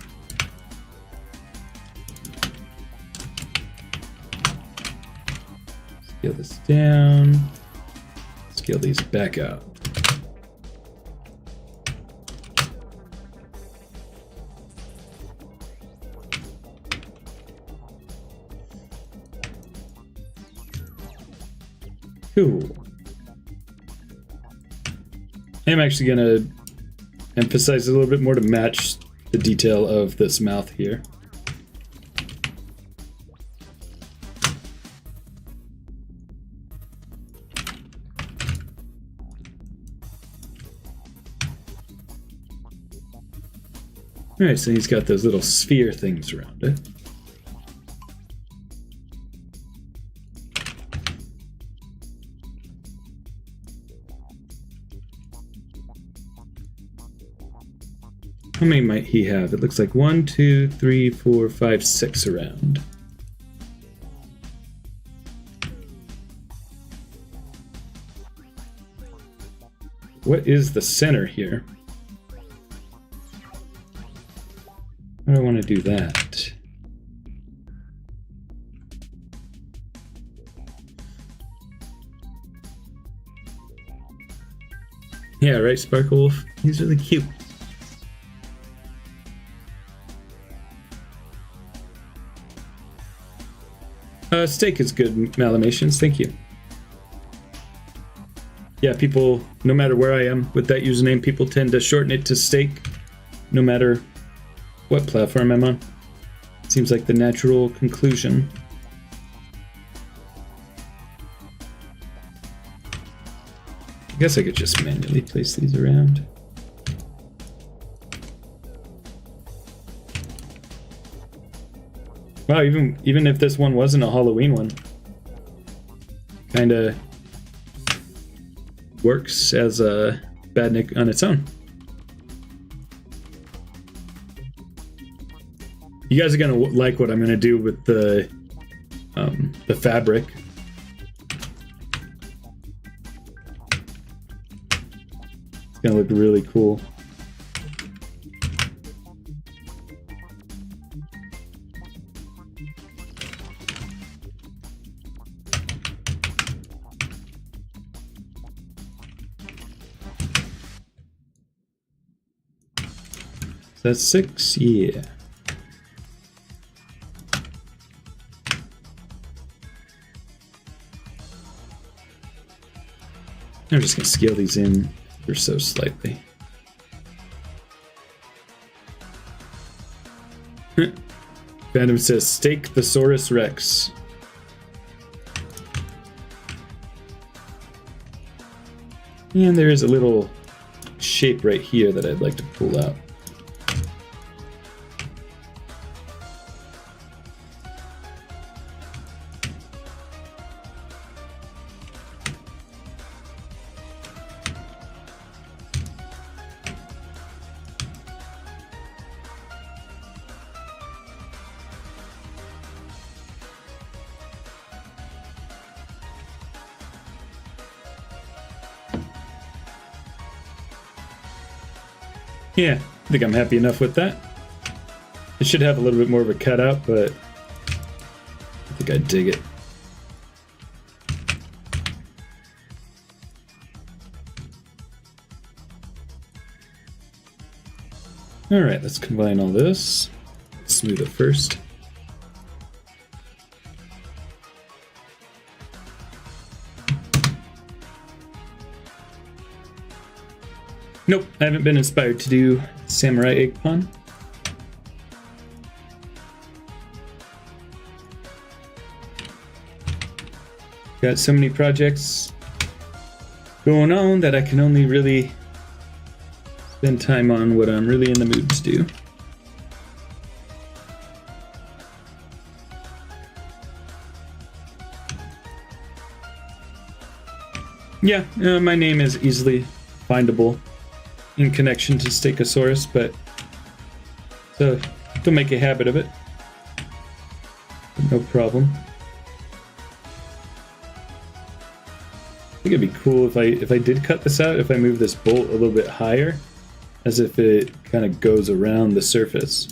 Scale this down. Scale these back up. Cool. I'm actually gonna emphasize a little bit more to match the detail of this mouth here. Alright, so he's got those little sphere things around it. How many might he have? It looks like 1, 2, 3, 4, 5, 6 around. What is the center here? How do I want to do that? Yeah, right, Sparkle Wolf? He's really cute. Steak is good, Malamations. Thank you. Yeah, people, no matter where I am with that username, people tend to shorten it to steak, no matter what platform I'm on. Seems like the natural conclusion. I guess I could just manually place these around. Wow, even if this one wasn't a Halloween one, kinda works as a Badnik on its own. You guys are gonna like what I'm gonna do with the fabric. It's gonna look really cool. That's 6? Yeah. I'm just going to scale these in ever so slightly. Phantom says, stake Thesaurus Rex. And there is a little shape right here that I'd like to pull out. Yeah, I think I'm happy enough with that. It should have a little bit more of a cutout, but I think I dig it. Alright, let's combine all this. Smooth it first. Nope, I haven't been inspired to do Samurai Egg Pun. Got so many projects going on that I can only really spend time on what I'm really in the mood to do. Yeah, my name is easily findable in connection to Stegosaurus, but so don't make a habit of it. No problem. I think it'd be cool if I did cut this out, if I move this bolt a little bit higher, as if it kind of goes around the surface.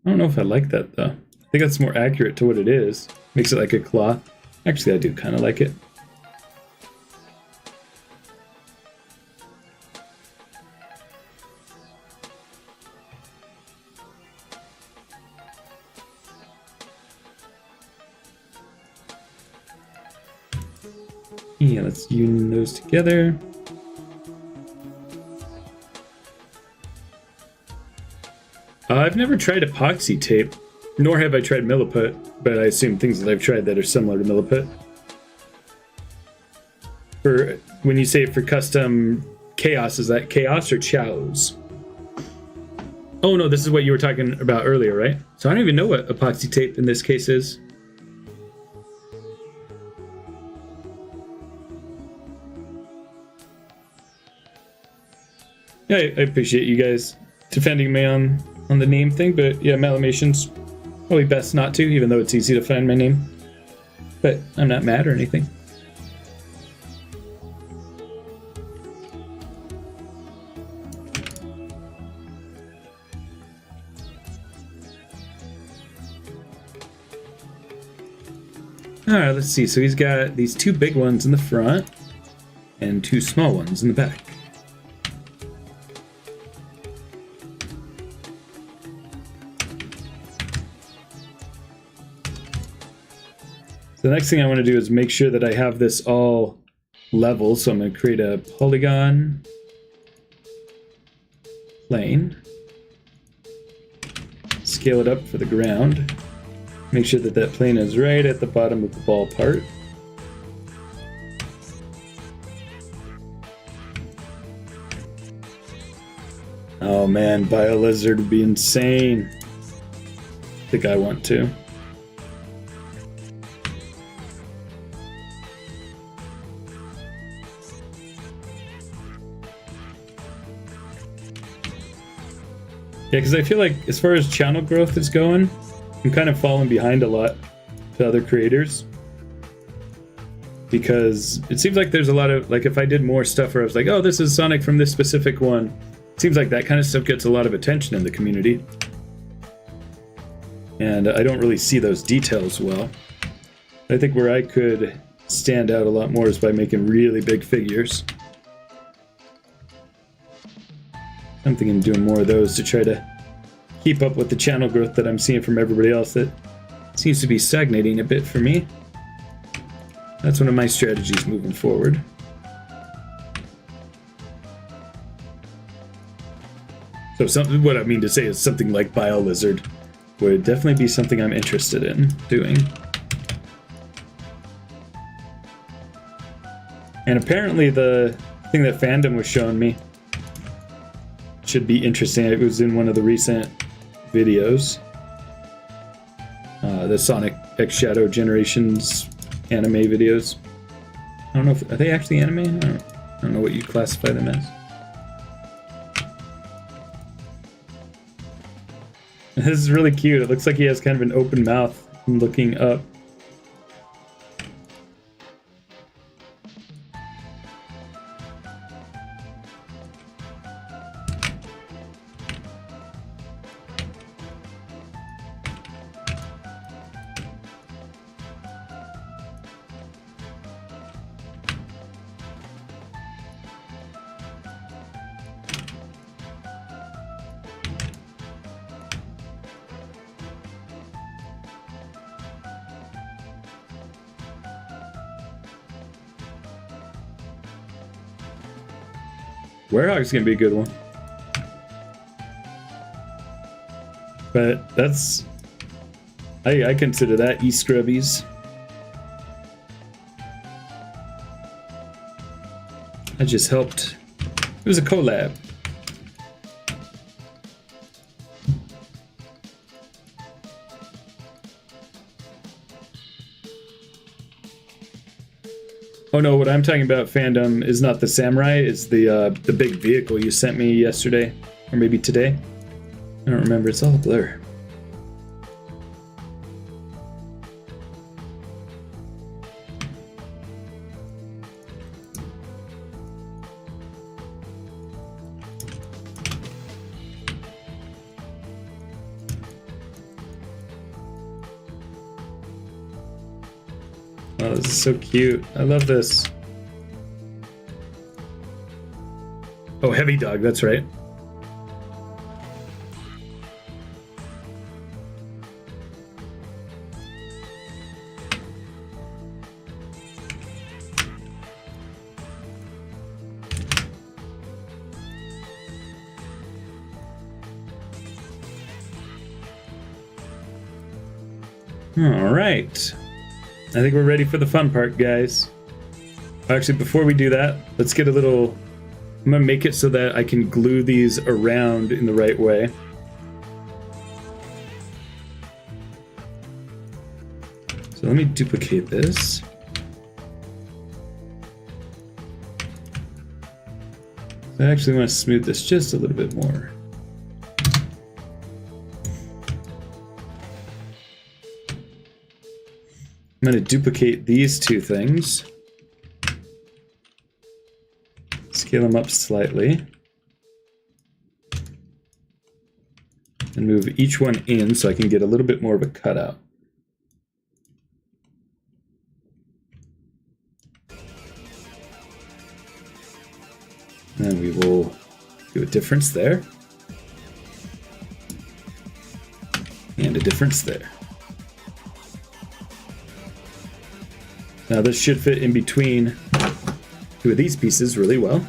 I don't know if I like that though. I think that's more accurate to what it is. Makes it like a claw. Actually, I do kind of like it. Yeah, let's union those together. I've never tried epoxy tape, nor have I tried Milliput, but I assume things that I've tried that are similar to Milliput. For when you say for custom chaos, is that chaos or chows? Oh no, this is what you were talking about earlier, right? So I don't even know what epoxy tape in this case is. Yeah, I appreciate you guys defending me on the name thing, but yeah, Malamation's probably best not to, even though it's easy to find my name. But I'm not mad or anything. Alright, let's see. So he's got these two big ones in the front and two small ones in the back. The next thing I want to do is make sure that I have this all level. So I'm going to create a polygon plane, scale it up for the ground, make sure that that plane is right at the bottom of the ball part. Oh man, BioLizard would be insane. I think I want to. Yeah, because I feel like as far as channel growth is going, I'm kind of falling behind a lot to other creators. Because it seems like there's a lot of, like, if I did more stuff where I was like, oh, this is Sonic from this specific one, it seems like that kind of stuff gets a lot of attention in the community. And I don't really see those details well. I think where I could stand out a lot more is by making really big figures. I'm thinking doing more of those to try to keep up with the channel growth that I'm seeing from everybody else that seems to be stagnating a bit for me. That's one of my strategies moving forward. So something, what I mean to say is something like BioLizard would definitely be something I'm interested in doing. And apparently the thing that Fandom was showing me should be interesting. It was in one of the recent videos. The Sonic X Shadow Generations anime videos. I don't know if are they actually anime? I don't know what you classify them as. This is really cute. It looks like he has kind of an open mouth looking up. Werehog's gonna be a good one. But that's... I consider that E-Scrubbies. I just helped. It was a collab. Oh no, what I'm talking about, Fandom, is not the Samurai, it's the big vehicle you sent me yesterday, or maybe today. I don't remember, it's all a blur. Oh, this is so cute. I love this. Oh, Heavy Dog, that's right. All right. I think we're ready for the fun part, guys. Actually, before we do that, let's get a little... I'm gonna make it so that I can glue these around in the right way. So let me duplicate this. I actually want to smooth this just a little bit more. I'm going to duplicate these two things. Scale them up slightly. And move each one in so I can get a little bit more of a cutout. And we will do a difference there. And a difference there. Now this should fit in between two of these pieces really well.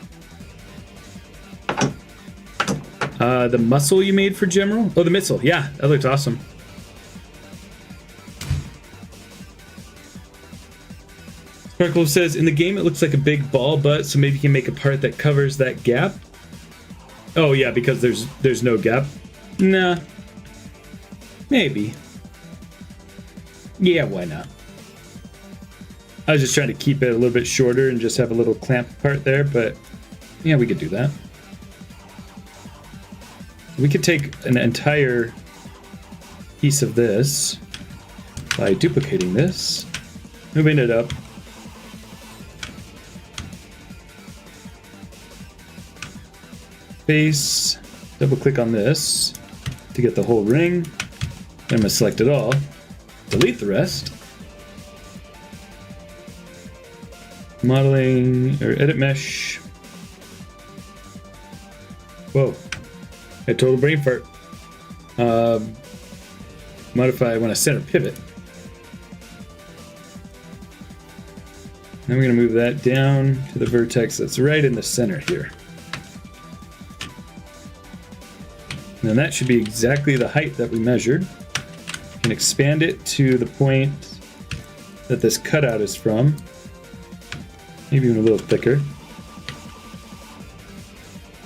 The muscle you made for General? Oh, the missile. Yeah, that looks awesome. Sparkle says, in the game it looks like a big ball butt, so maybe you can make a part that covers that gap. Oh yeah, because there's no gap. Nah. Maybe. Yeah, why not? I was just trying to keep it a little bit shorter and just have a little clamp part there, but yeah, we could do that. We could take an entire piece of this by duplicating this, moving it up. Face, double click on this to get the whole ring. I'm gonna select it all, delete the rest. Modeling or edit mesh. Whoa, a total brain fart. Modify, I want to center pivot. Now we're going to move that down to the vertex that's right in the center here. And then that should be exactly the height that we measured. You can expand it to the point that this cutout is from. Maybe even a little thicker.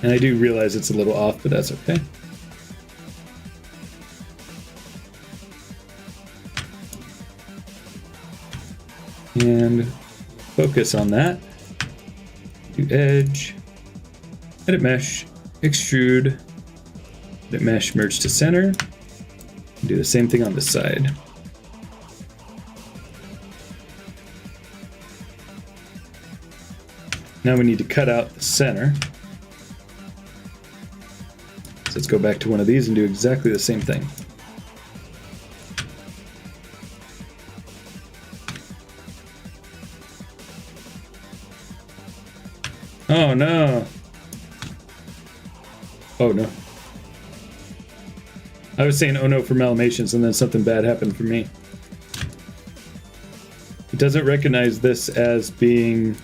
And I do realize it's a little off, but that's okay. And focus on that. Do edge, edit mesh, extrude, edit mesh, merge to center. Do the same thing on this side. Now we need to cut out the center. So let's go back to one of these and do exactly the same thing. Oh no. Oh no. I was saying oh no for Malamations and then something bad happened for me. It doesn't recognize this as being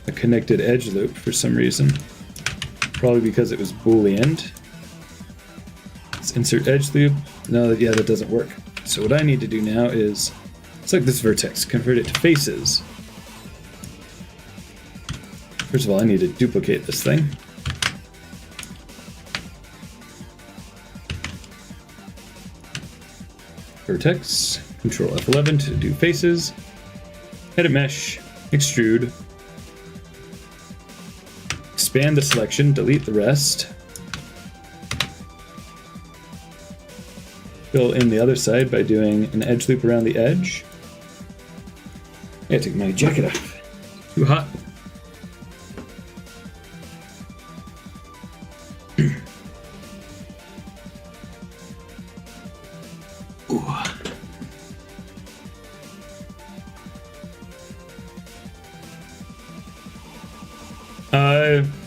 a connected edge loop for some reason. Probably because it was booleaned. Let's insert edge loop. No, yeah, that doesn't work. So what I need to do now is select this vertex, convert it to faces. First of all, I need to duplicate this thing. Vertex, Control F11 to do faces. Edit mesh, extrude. Expand the selection, delete the rest. Fill in the other side by doing an edge loop around the edge. I gotta take my jacket off. Too hot.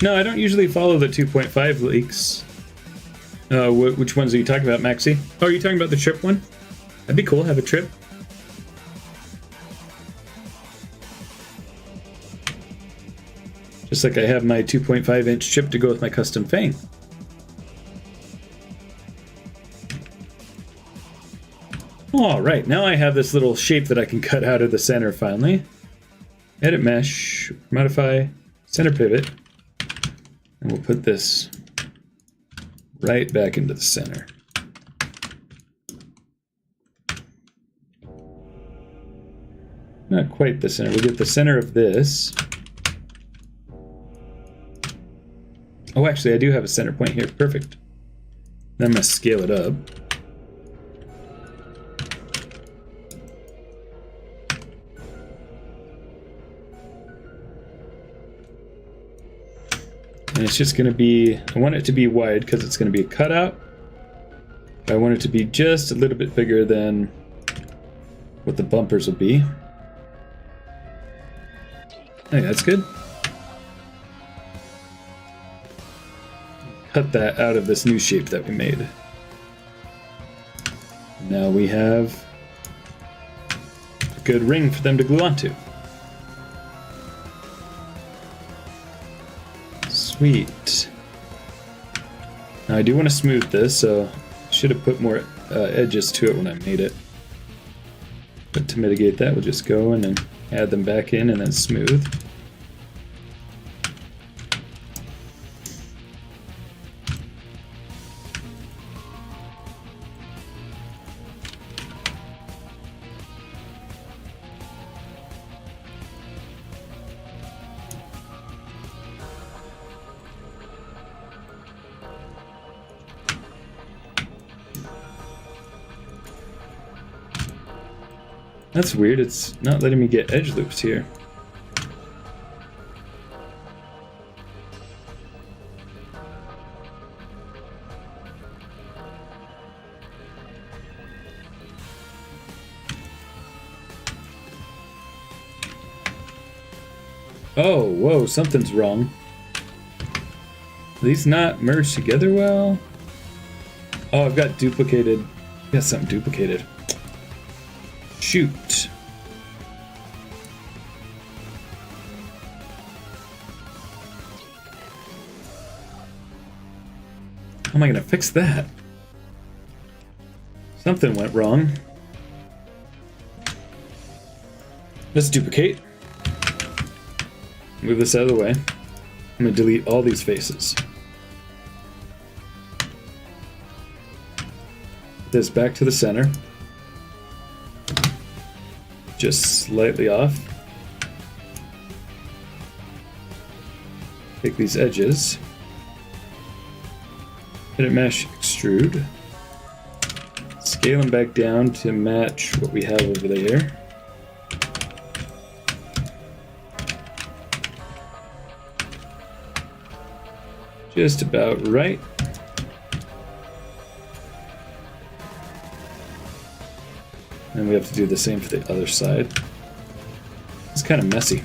No, I don't usually follow the 2.5 leaks. Which ones are you talking about, Maxi? Oh, are you talking about the trip one? That'd be cool, have a trip. Just like I have my 2.5 inch chip to go with my custom Fang. Alright, now I have this little shape that I can cut out of the center finally. Edit mesh, modify, center pivot. And we'll put this right back into the center. Not quite the center. We'll get the center of this. Oh, actually, I do have a center point here. Perfect. Then I'm going to scale it up. And it's just going to be, I want it to be wide because it's going to be a cutout. I want it to be just a little bit bigger than what the bumpers will be. Hey, that's good. Cut that out of this new shape that we made. Now we have a good ring for them to glue onto. Sweet. Now I do want to smooth this, so I should have put more edges to it when I made it. But to mitigate that, we'll just go in and add them back in and then smooth. That's weird, it's not letting me get edge loops here. Oh, whoa, something's wrong. Are these not merged together well? Oh, I've got duplicated. Got something duplicated. Shoot. How am I gonna fix that? Something went wrong. Let's duplicate. Move this out of the way. I'm gonna delete all these faces. Put this back to the center. Just slightly off. Take these edges. Hit it mesh extrude. Scale them back down to match what we have over there. Just about right. And we have to do the same for the other side. It's kind of messy.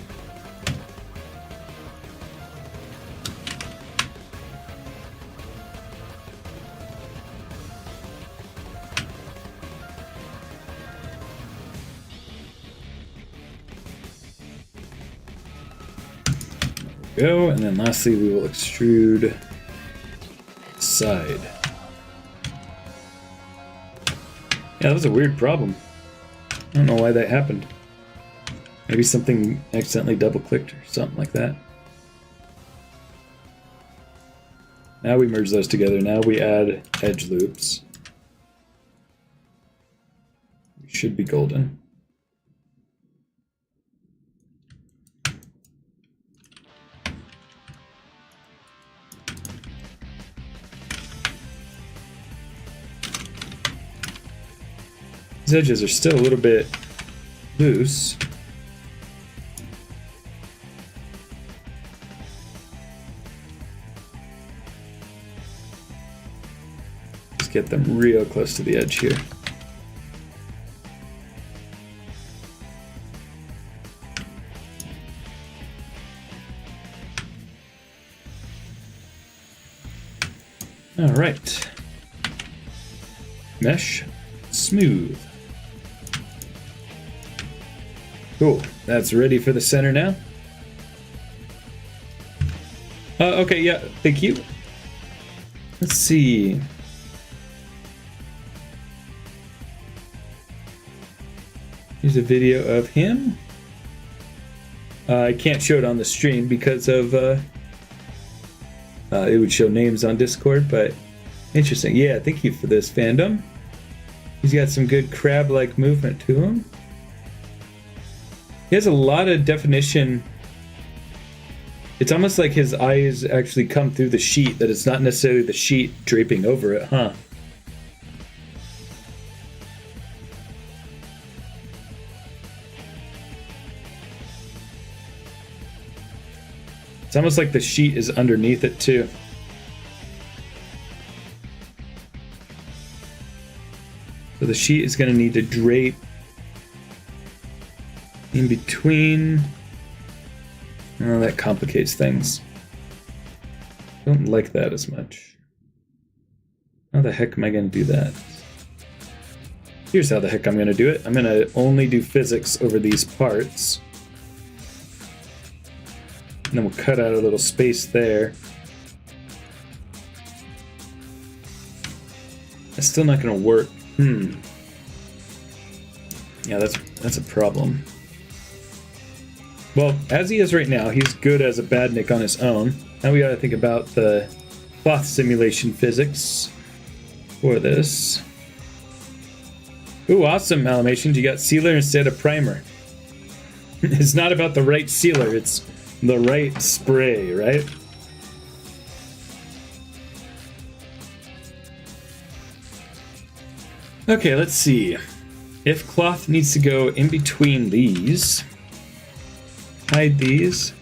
Go, and then lastly we will extrude side. Yeah, that was a weird problem. I don't know why that happened. Maybe something accidentally double-clicked or something like that. Now we merge those together. Now we add edge loops. We should be golden. These edges are still a little bit loose. Just get them real close to the edge here. All right. Mesh smooth. Cool, that's ready for the center now. Okay, yeah, thank you. Let's see. Here's a video of him. I can't show it on the stream because of it would show names on Discord, but interesting. Yeah, thank you for this, fandom. He's got some good crab-like movement to him. He has a lot of definition. It's almost like his eyes actually come through the sheet, that it's not necessarily the sheet draping over it, huh? It's almost like the sheet is underneath it too. So the sheet is going to need to drape in between. Oh, that complicates things. Don't like that as much. How the heck am I going to do that? Here's how the heck I'm going to do it. I'm going to only do physics over these parts. And then we'll cut out a little space there. That's still not going to work. Yeah, that's a problem. Well, as he is right now, he's good as a badnik on his own. Now we gotta think about the cloth simulation physics for this. Ooh, awesome, Malamations. You got sealer instead of primer. It's not about the right sealer, it's the right spray, right? Okay, let's see. If cloth needs to go in between these, hide these.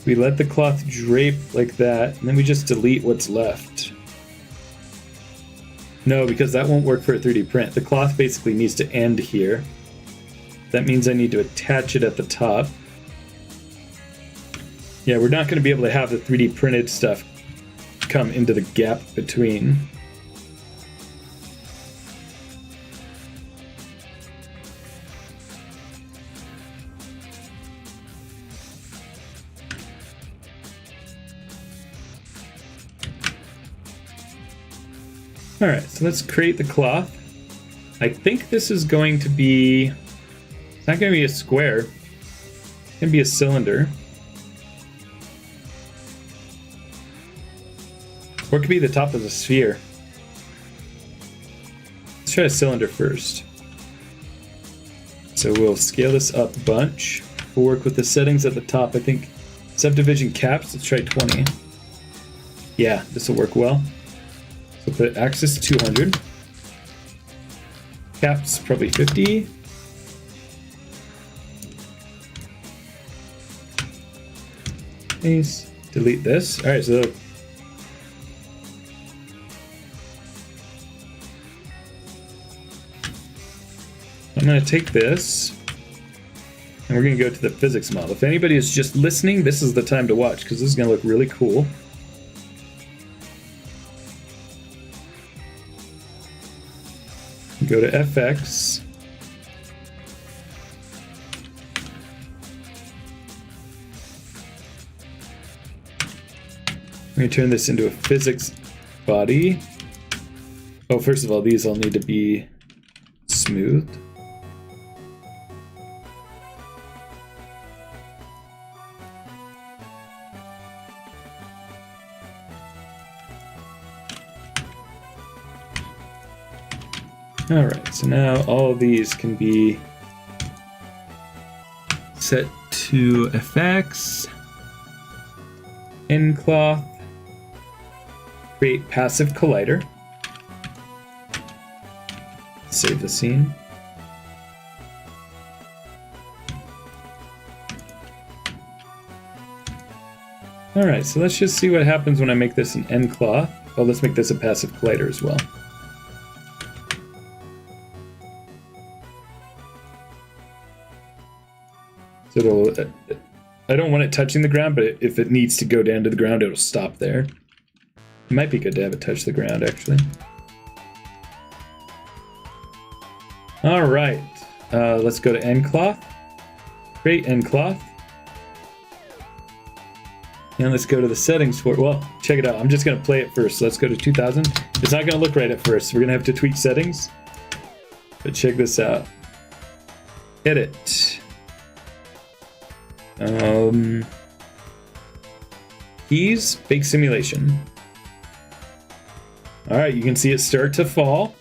We let the cloth drape like that, and then we just delete what's left. No, because that won't work for a 3D print. The cloth basically needs to end here. That means I need to attach it at the top. Yeah, we're not going to be able to have the 3D printed stuff come into the gap between. Alright, so let's create the cloth. I think this is going to be... It's not going to be a square. It's going to be a cylinder. Or it could be the top of the sphere. Let's try a cylinder first. So we'll scale this up a bunch. We'll work with the settings at the top. I think subdivision caps, let's try 20. Yeah, this will work well. So put axis 200. Caps probably 50. Nice. Delete this. Alright, so I'm going to take this and we're going to go to the physics model. If anybody is just listening, this is the time to watch because this is going to look really cool. Go to FX. I'm going to turn this into a physics body. Oh, first of all, these all need to be smoothed. Alright, so now all of these can be set to FX, end cloth, create passive collider, save the scene. Alright, so let's just see what happens when I make this an end cloth. Oh, let's make this a passive collider as well. So it'll, I don't want it touching the ground, but if it needs to go down to the ground, it'll stop there. It might be good to have it touch the ground, actually. All right, let's go to end cloth. Create end cloth. And let's go to the settings for it. Well, check it out. I'm just going to play it first. Let's go to 2000. It's not going to look right at first. We're going to have to tweak settings. But check this out. Edit. Keys, bake simulation. Alright, you can see it start to fall.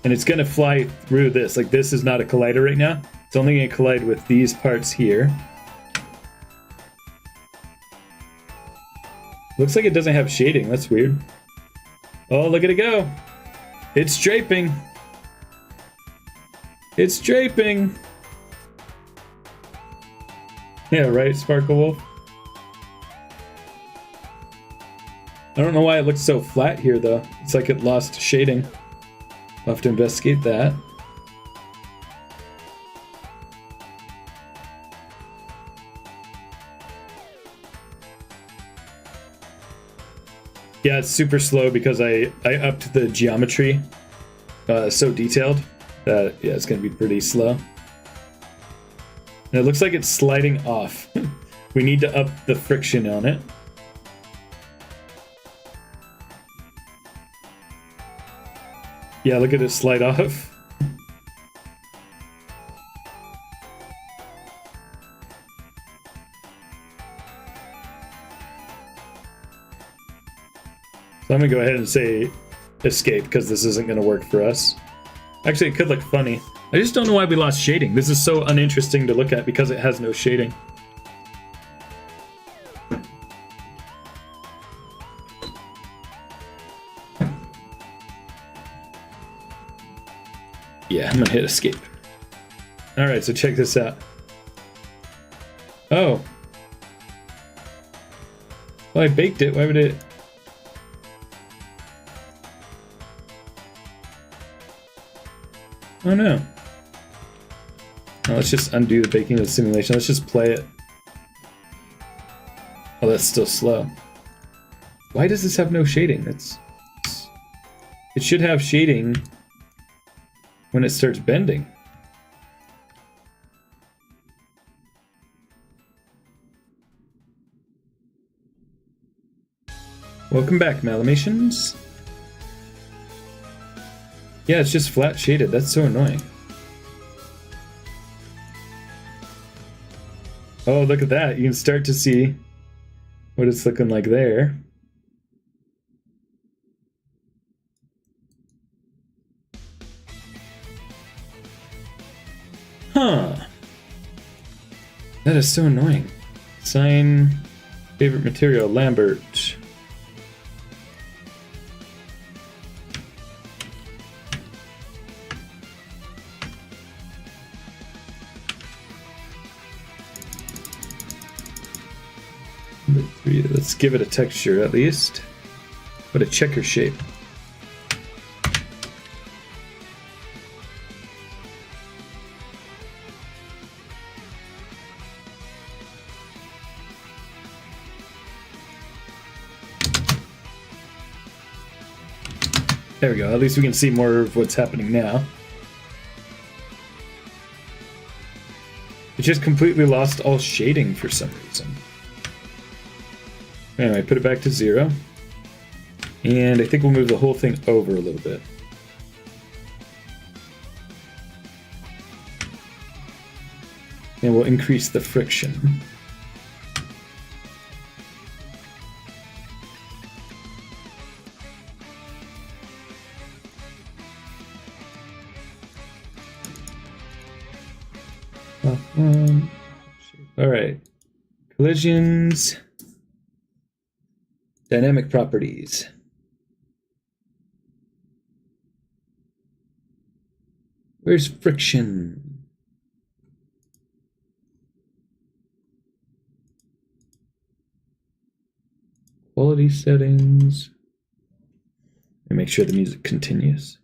And it's gonna fly through this. Like, this is not a collider right now. It's only gonna collide with these parts here. Looks like it doesn't have shading. That's weird. Oh, look at it go. It's draping. It's draping. Yeah, right, Sparkle Wolf? I don't know why it looks so flat here, though. It's like it lost shading. I'll have to investigate that. Yeah, it's super slow because I upped the geometry so detailed that, yeah, it's going to be pretty slow. And it looks like it's sliding off. We need to up the friction on it. Yeah, look at it slide off. So I'm gonna go ahead and say escape because this isn't gonna work for us. Actually, it could look funny. I just don't know why we lost shading. This is so uninteresting to look at because it has no shading. Yeah, I'm gonna hit escape. Alright, so check this out. Oh. Well, I baked it. Why would it... Oh no. Now let's just undo the baking of the simulation. Let's just play it. Oh, that's still slow. Why does this have no shading? It should have shading when it starts bending. Welcome back, Malamations. Yeah, it's just flat shaded. That's so annoying. Oh, look at that. You can start to see what it's looking like there. Huh. That is so annoying. Sign favorite material, Lambert. Number 3, let's give it a texture at least. What a checker shape. There we go, at least we can see more of what's happening now. It just completely lost all shading for some reason. Anyway, put it back to 0. And I think we'll move the whole thing over a little bit. And we'll increase the friction. All right, collisions, dynamic properties. Where's friction? Quality settings. And make sure the music continues.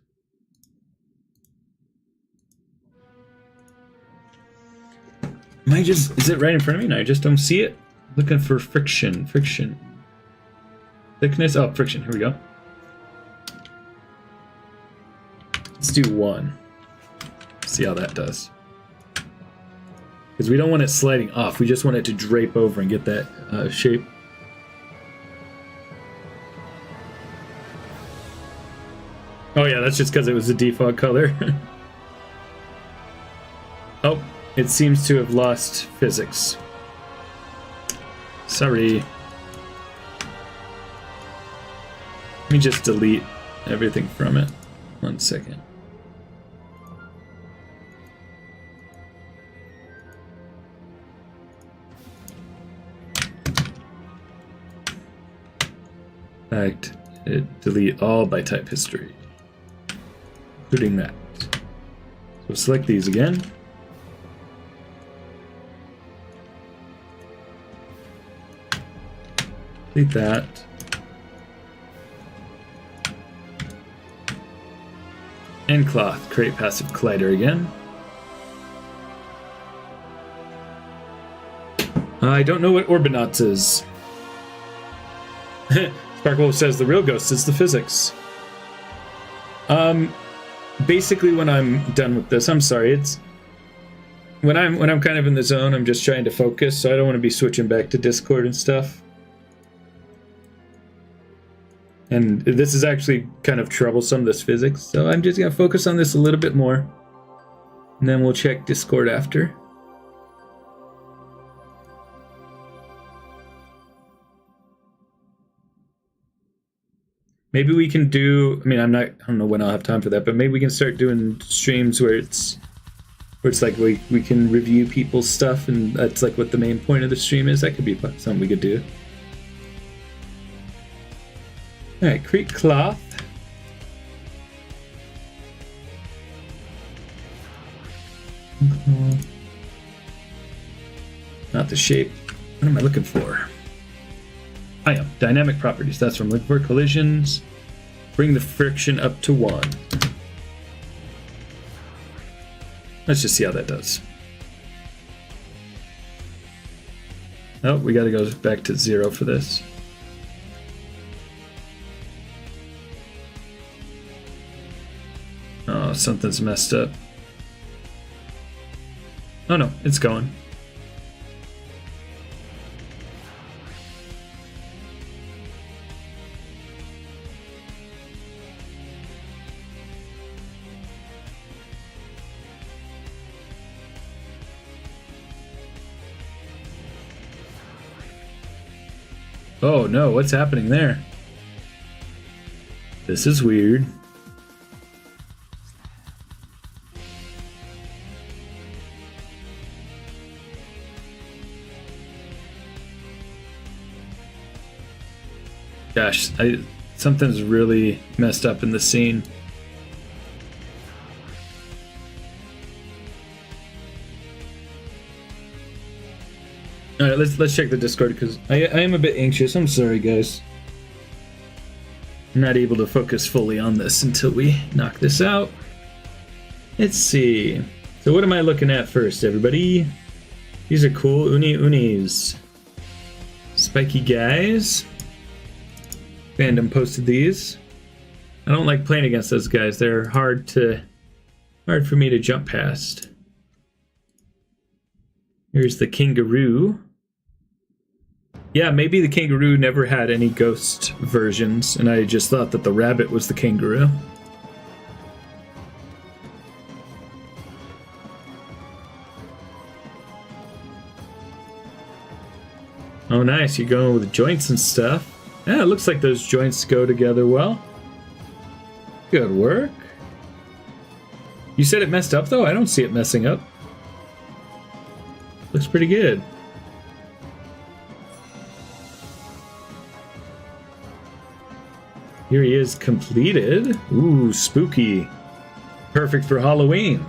Is it right in front of me? No, I just don't see it. Looking for friction. Thickness, oh, friction, here we go. Let's do 1. See how that does. Because we don't want it sliding off, we just want it to drape over and get that shape. Oh yeah, that's just because it was the default color. Oh. It seems to have lost physics. Sorry. Let me just delete everything from it. 1 second. In fact, delete all by type history, including that. So select these again. Delete that. And cloth, create passive collider again. I don't know what Orbinauts is. Sparkwolf says the real ghost is the physics. Basically when I'm done with this, I'm sorry, it's when I'm kind of in the zone, I'm just trying to focus, so I don't want to be switching back to Discord and stuff. And this is actually kind of troublesome, this physics, so I'm just going to focus on this a little bit more. And then we'll check Discord after. Maybe we can do, I don't know when I'll have time for that, but maybe we can start doing streams where it's like we can review people's stuff, and that's like what the main point of the stream is. That could be something we could do. Alright, create cloth. Not the shape. What am I looking for? I am dynamic properties. That's what I'm looking for. Collisions. Bring the friction up to 1. Let's just see how that does. Oh, we got to go back to 0 for this. Oh, something's messed up. Oh no, it's going. Oh no, what's happening there? This is weird. Gosh, something's really messed up in the scene. All right, let's check the Discord because I am a bit anxious. I'm sorry, guys. I'm not able to focus fully on this until we knock this out. Let's see. So what am I looking at first, everybody? These are cool. Unis. Spiky guys. Fandom posted these. I don't like playing against those guys. They're hard for me to jump past. Here's the kangaroo. Yeah, maybe the kangaroo never had any ghost versions, and I just thought that the rabbit was the kangaroo. Oh, nice. You're going with joints and stuff. Yeah, it looks like those joints go together well. Good work. You said it messed up, though? I don't see it messing up. Looks pretty good. Here he is completed. Ooh, spooky. Perfect for Halloween.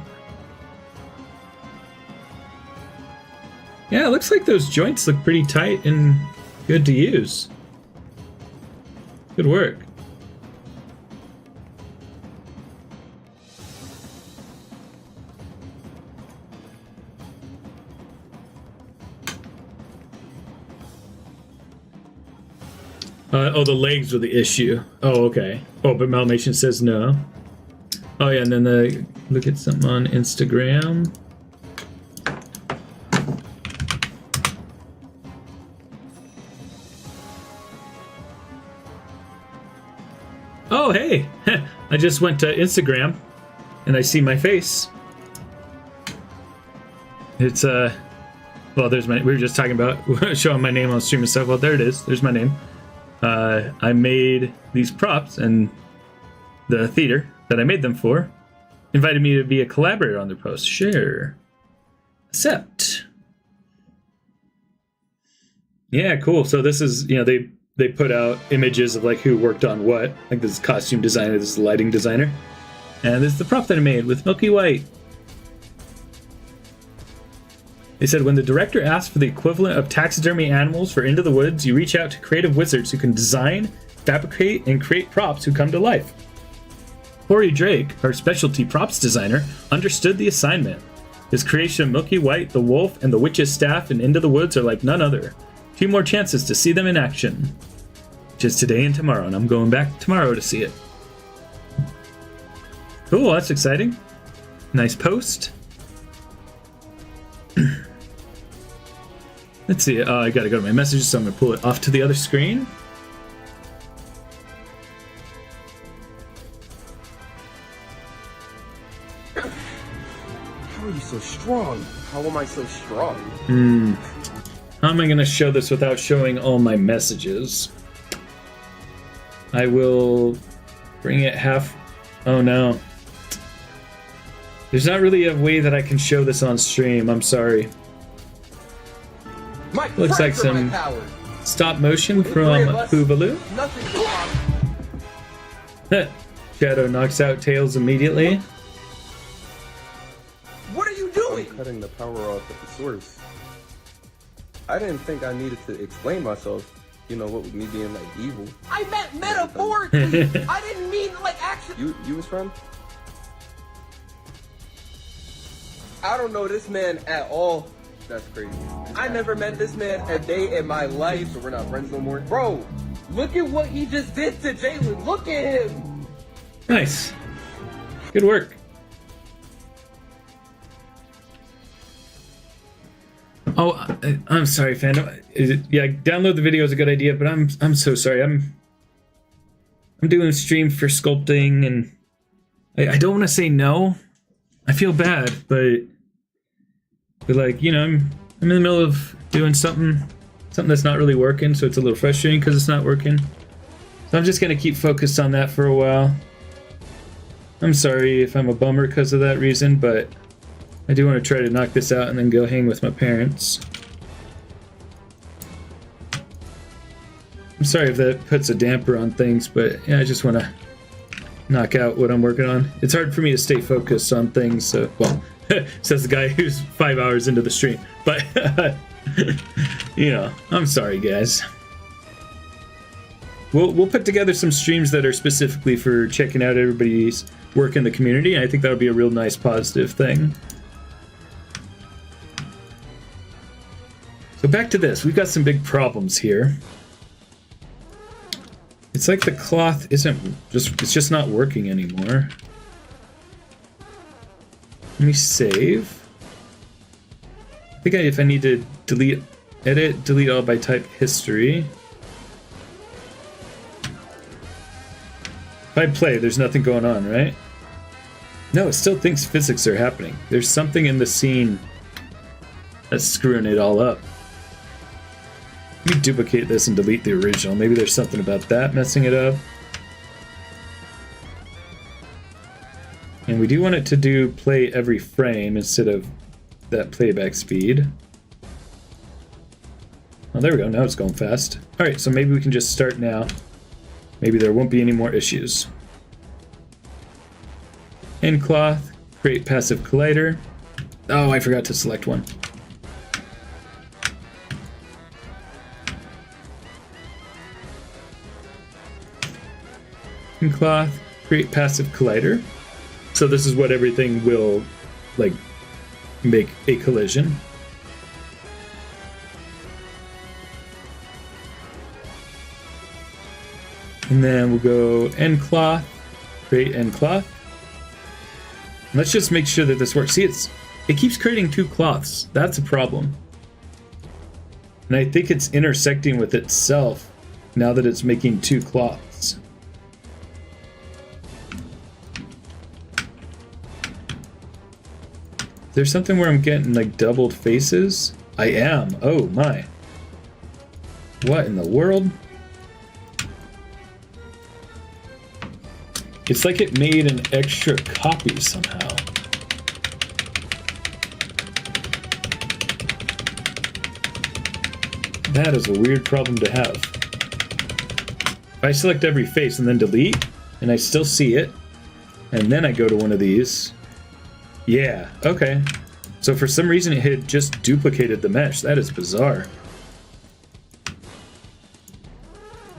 Yeah, it looks like those joints look pretty tight and good to use. Good work. Oh, the legs were the issue. Oh, okay. Oh, but Malmation says no. Oh, yeah, and then look at something on Instagram. Oh, hey! I just went to Instagram, and I see my face. It's, well, there's my... We were just talking about showing my name on stream and stuff. Well, there it is. There's my name. I made these props, and the theater that I made them for invited me to be a collaborator on their post. Sure. Accept. Yeah, cool. So this is, you know, they put out images of like who worked on what. Like this is costume designer, this is lighting designer. And this is the prop that I made with Milky White. They said, when the director asks for the equivalent of taxidermy animals for Into the Woods, you reach out to creative wizards who can design, fabricate, and create props who come to life. Corey Drake, our specialty props designer, understood the assignment. His creation of Milky White, the wolf, and the witch's staff in Into the Woods are like none other. 2 more chances to see them in action. Just today and tomorrow, and I'm going back tomorrow to see it. Cool, that's exciting. Nice post. Let's see, I gotta go to my messages, so I'm gonna pull it off to the other screen. How are you so strong? How am I so strong? How am I gonna show this without showing all my messages? I will bring it half... Oh no. There's not really a way that I can show this on stream, I'm sorry. Looks like some stop motion from Boobaloo. Shadow knocks out Tails immediately. What are you doing? cutting the power off at the source. I didn't think I needed to explain myself, you know, what with me being like evil. I meant metaphorically. I didn't mean like actually. You was from? I don't know this man at all. That's crazy. I never met this man a day in my life, so we're not friends no more. Bro, look at what he just did to Jalen. Look at him. Nice. Good work. Oh, I'm sorry, fandom. Yeah, download the video is a good idea, but I'm so sorry. I'm doing a stream for sculpting, and I don't want to say no. I feel bad, but like, you know, I'm in the middle of doing something that's not really working, so it's a little frustrating because it's not working. So I'm just gonna keep focused on that for a while. I'm sorry if I'm a bummer because of that reason, but I do want to try to knock this out and then go hang with my parents. I'm sorry if that puts a damper on things, but yeah, I just want to knock out what I'm working on. It's hard for me to stay focused on things, so, well, says the guy who's 5 hours into the stream, but, you know, I'm sorry, guys. We'll put together some streams that are specifically for checking out everybody's work in the community, and I think that would be a real nice positive thing. So back to this, we've got some big problems here. It's like the cloth it's just not working anymore. Let me save. I think if I need to delete all by type history. If I play, there's nothing going on, right? No, it still thinks physics are happening. There's something in the scene that's screwing it all up. Let me duplicate this and delete the original. Maybe there's something about that messing it up. And we do want it to do play every frame instead of that playback speed. Oh, there we go. Now it's going fast. Alright, so maybe we can just start now. Maybe there won't be any more issues. End cloth. Create passive collider. Oh, I forgot to select one. Cloth, create passive collider. So this is what everything will, like, make a collision. And then we'll go end cloth, create end cloth. Let's just make sure that this works. See, it keeps creating two cloths. That's a problem. And I think it's intersecting with itself now that it's making two cloths. There's something where I'm getting like doubled faces? I am. Oh my. What in the world? It's like it made an extra copy somehow. That is a weird problem to have. If I select every face and then delete, and I still see it, and then I go to one of these. Yeah, okay. So for some reason it had just duplicated the mesh. That is bizarre.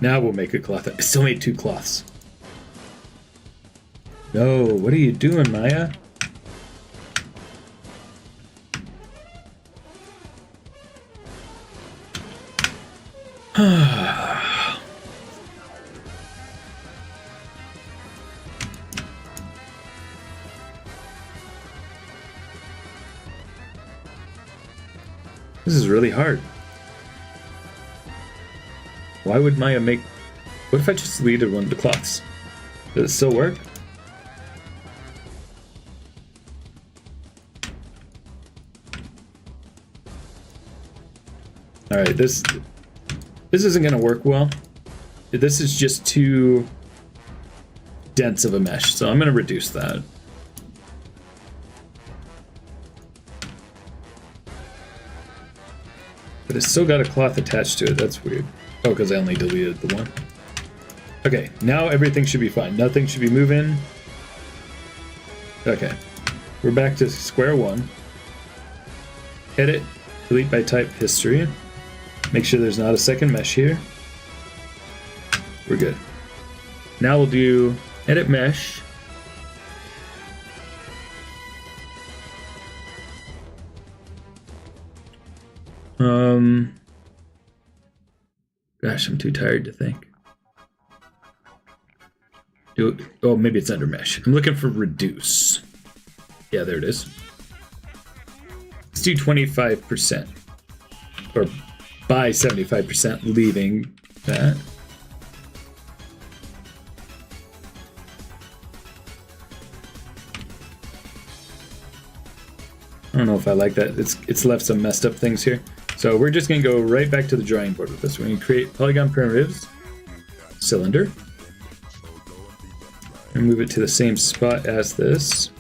Now we'll make a cloth. I still made two cloths. No, what are you doing, Maya? This is really hard. Why would Maya make... What if I just deleted one of the cloths? Does it still work? Alright, this isn't going to work well. This is just too dense of a mesh, so I'm going to reduce that. But it's still got a cloth attached to it. That's weird. Oh, because I only deleted the one. Okay, now everything should be fine. Nothing should be moving. Okay. We're back to square one. Edit, delete by type history. Make sure there's not a second mesh here. We're good. Now we'll do edit mesh. Gosh, I'm too tired to think. Oh, maybe it's under mesh. I'm looking for reduce. Yeah, there it is. Let's do 25%. Or by 75%, leaving that. I don't know if I like that. It's left some messed up things here. So we're just going to go right back to the drawing board with this. We're going to create polygon primitives, cylinder, and move it to the same spot as this.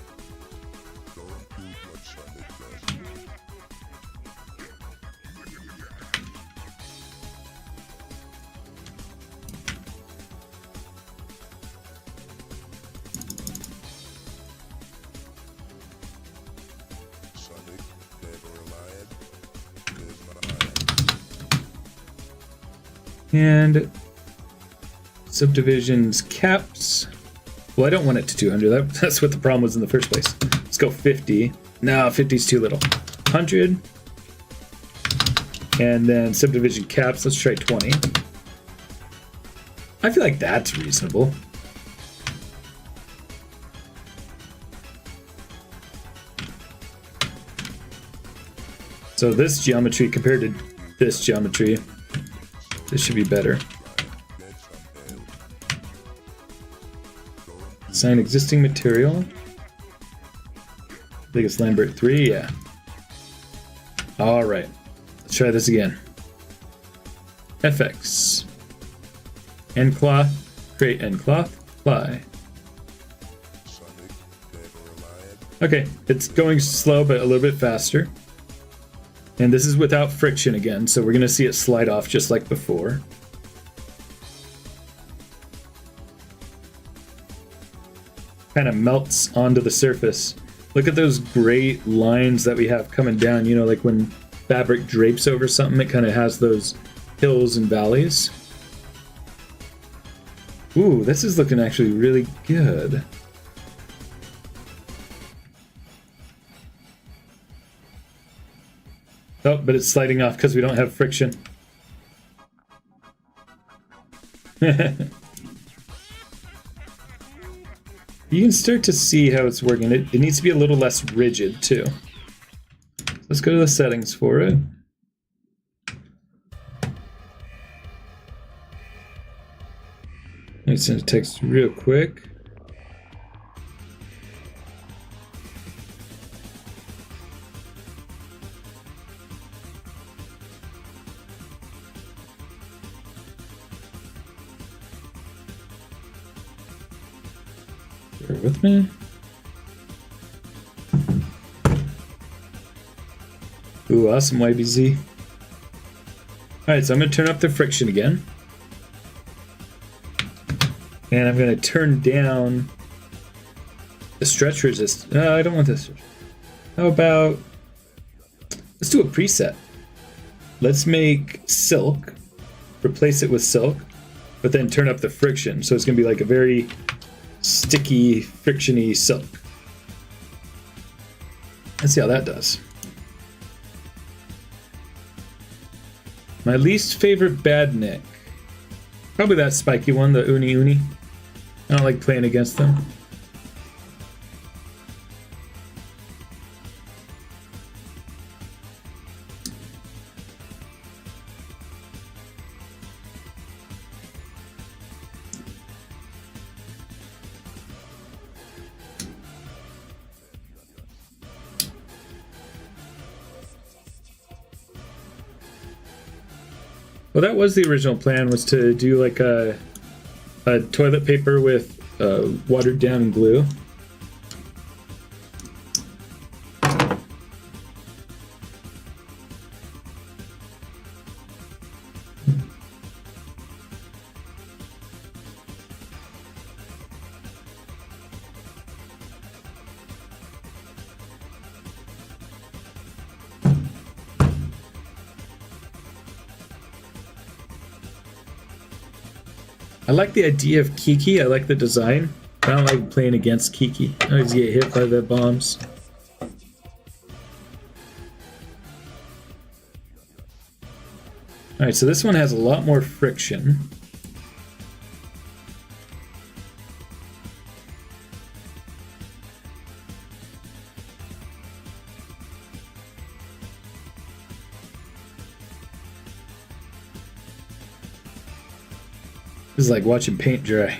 And subdivisions caps. Well, I don't want it to 200. That's what the problem was in the first place. Let's go 50. No, 50 is too little. 100. And then subdivision caps. Let's try 20. I feel like that's reasonable. So this geometry compared to this geometry, this should be better. Assign existing material. I think it's Lambert 3, yeah. Alright, let's try this again. FX. End cloth, create end cloth, apply. Okay, it's going slow but a little bit faster. And this is without friction again, so we're going to see it slide off just like before. Kind of melts onto the surface. Look at those great lines that we have coming down. You know, like when fabric drapes over something, it kind of has those hills and valleys. Ooh, this is looking actually really good. Oh, but it's sliding off because we don't have friction. You can start to see how it's working. It needs to be a little less rigid too. Let's go to the settings for it. Let me send a text real quick. Bear with me. Ooh, awesome, YBZ. Alright, so I'm going to turn up the friction again. And I'm going to turn down the stretch resist. No, I don't want this. How about... let's do a preset. Let's make silk. Replace it with silk. But then turn up the friction. So it's going to be like a very sticky, frictiony silk. Let's see how that does. My least favorite badnik. Probably that spiky one, the Uni Uni. I don't like playing against them. Well, that was the original plan, was to do like a toilet paper with watered down glue. I like the idea of Kiki. I like the design. I don't like playing against Kiki. I always get hit by the bombs. Alright, so this one has a lot more friction. This is like watching paint dry.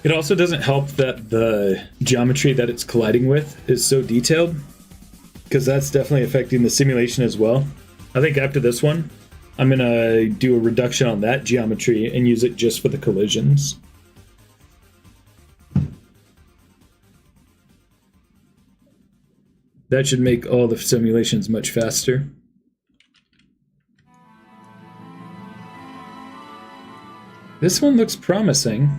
It also doesn't help that the geometry that it's colliding with is so detailed, because that's definitely affecting the simulation as well. I think after this one, I'm gonna do a reduction on that geometry and use it just for the collisions. That should make all the simulations much faster. This one looks promising.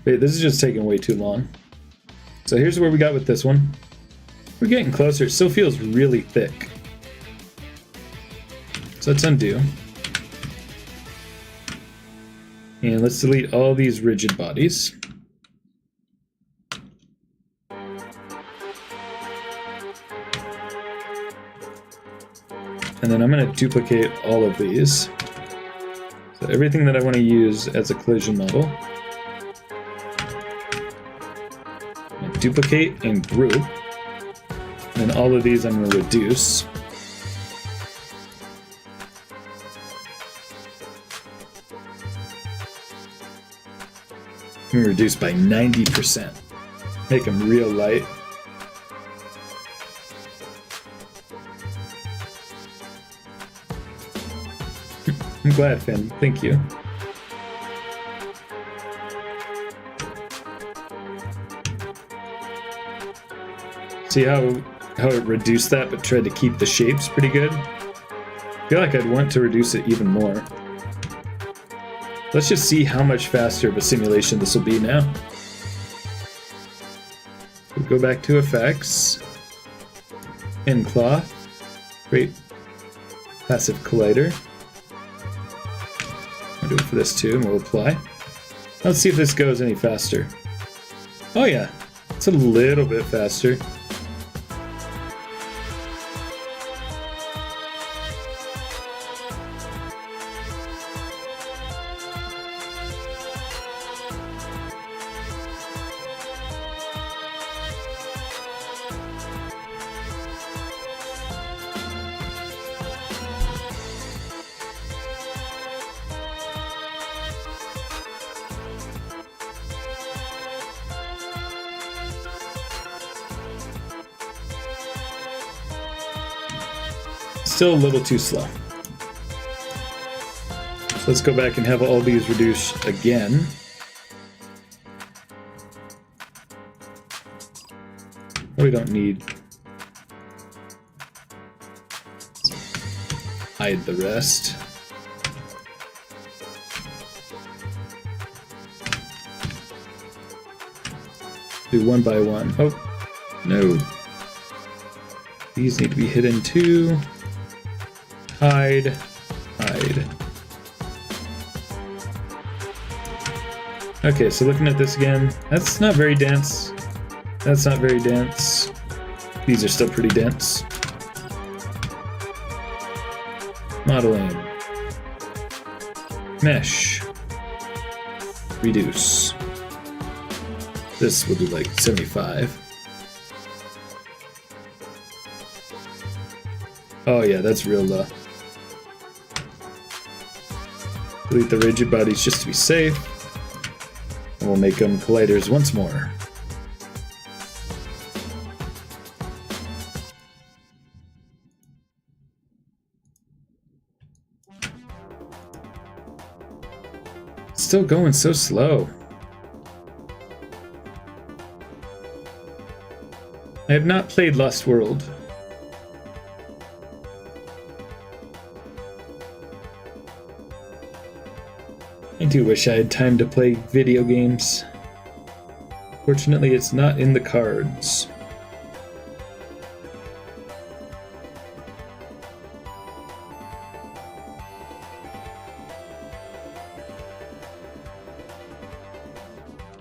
Wait, this is just taking way too long. So here's where we got with this one. We're getting closer. It still feels really thick. So let's undo. And let's delete all these rigid bodies. And then I'm going to duplicate all of these. So everything that I want to use as a collision model. Duplicate and group, and all of these I'm going to reduce. I'm going to reduce by 90%. Make them real light. I'm glad, Finn. Thank you. See how it reduced that but tried to keep the shapes pretty good? I feel like I'd want to reduce it even more. Let's just see how much faster of a simulation this will be now. We'll go back to effects. In cloth. Great. Passive collider. I'll do it for this too, and we'll apply. Let's see if this goes any faster. Oh yeah, it's a little bit faster. Still a little too slow. So let's go back and have all these reduced again. We don't need. Hide the rest. Do one by one. Oh, no. These need to be hidden too. Hide. Hide. Okay, so looking at this again, that's not very dense. That's not very dense. These are still pretty dense. Modeling. Mesh. Reduce. This will do like 75. Oh yeah, that's real low. Delete the rigid bodies just to be safe. We'll make them colliders once more. Still going so slow. I have not played Lost World. I do wish I had time to play video games. Fortunately, it's not in the cards.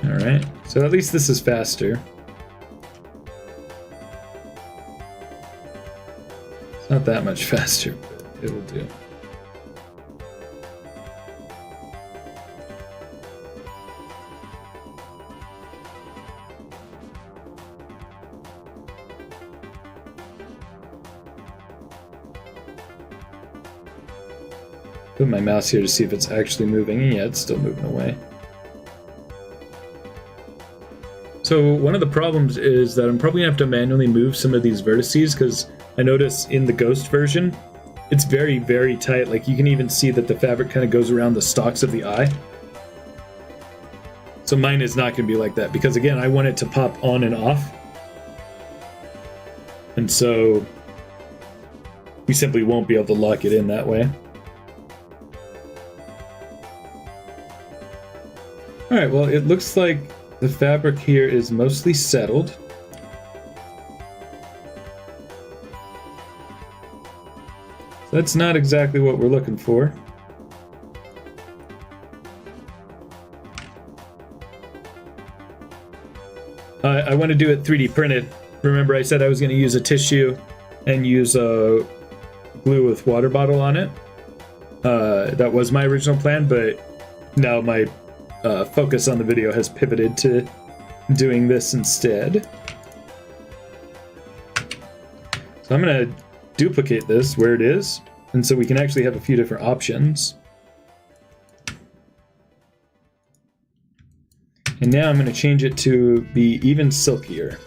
Alright, so at least this is faster. It's not that much faster, but it'll do. Put my mouse here to see if it's actually moving, and yeah, it's still moving away. So one of the problems is that I'm probably gonna have to manually move some of these vertices, because I notice in the Ghost version, it's very, very tight. Like, you can even see that the fabric kind of goes around the stalks of the eye. So mine is not gonna be like that, because again, I want it to pop on and off. And so we simply won't be able to lock it in that way. Alright, well, it looks like the fabric here is mostly settled. So that's not exactly what we're looking for. I want to do it 3D printed. Remember I said I was going to use a tissue and use a glue with water bottle on it. That was my original plan, but now my focus on the video has pivoted to doing this instead. So I'm going to duplicate this where it is, and so we can actually have a few different options. And now I'm going to change it to be even silkier.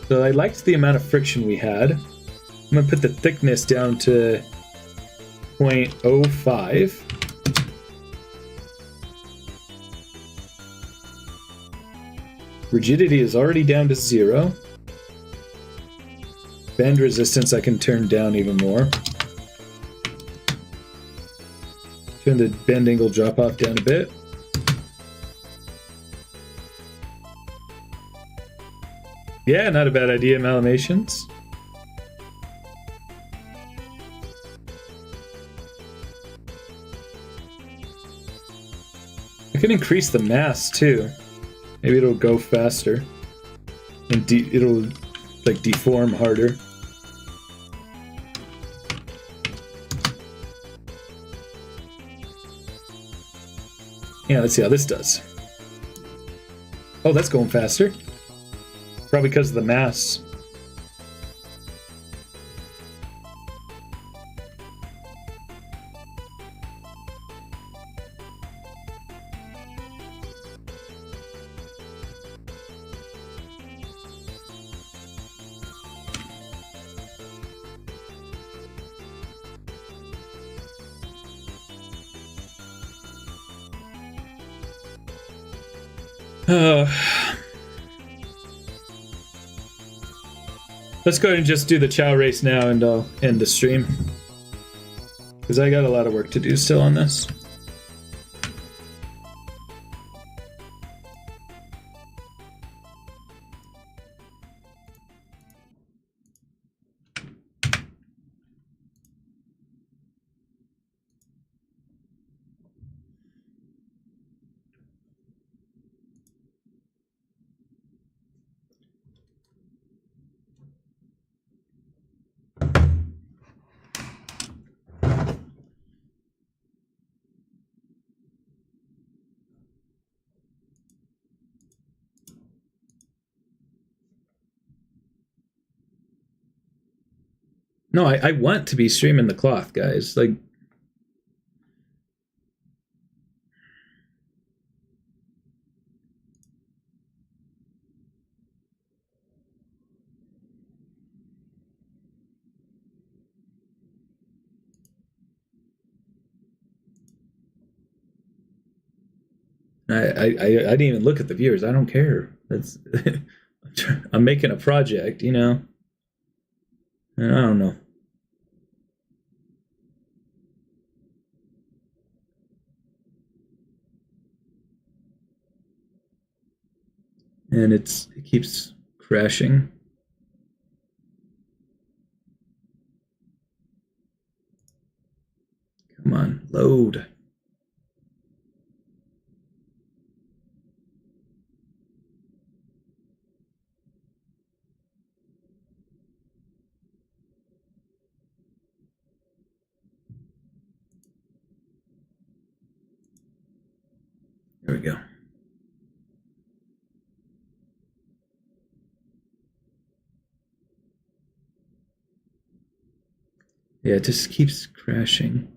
So I liked the amount of friction we had. I'm going to put the thickness down to 0.05. Rigidity is already down to 0. Bend resistance I can turn down even more. Turn the bend angle drop off down a bit. Yeah, not a bad idea, Malamations. I can increase the mass too. Maybe it'll go faster, and it'll like deform harder. Yeah, let's see how this does. Oh, that's going faster. Probably because of the mass. Let's go ahead and just do the Chow race now, and I'll end the stream, because I got a lot of work to do still on this. No, I want to be streaming the cloth, guys. Like, I didn't even look at the viewers. I don't care. That's I'm making a project, you know. And I don't know. And it keeps crashing. Come on, load. There we go. Yeah, it just keeps crashing.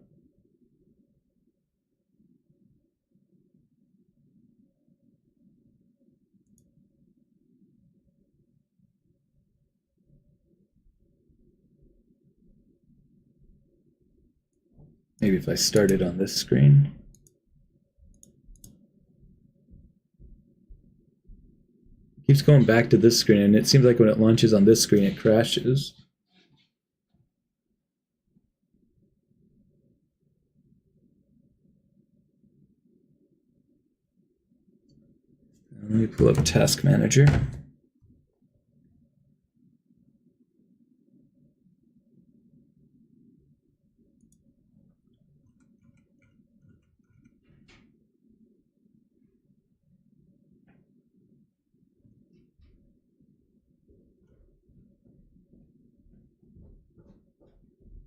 Maybe if I start it on this screen. It keeps going back to this screen, and it seems like when it launches on this screen, it crashes. Let me pull up Task Manager.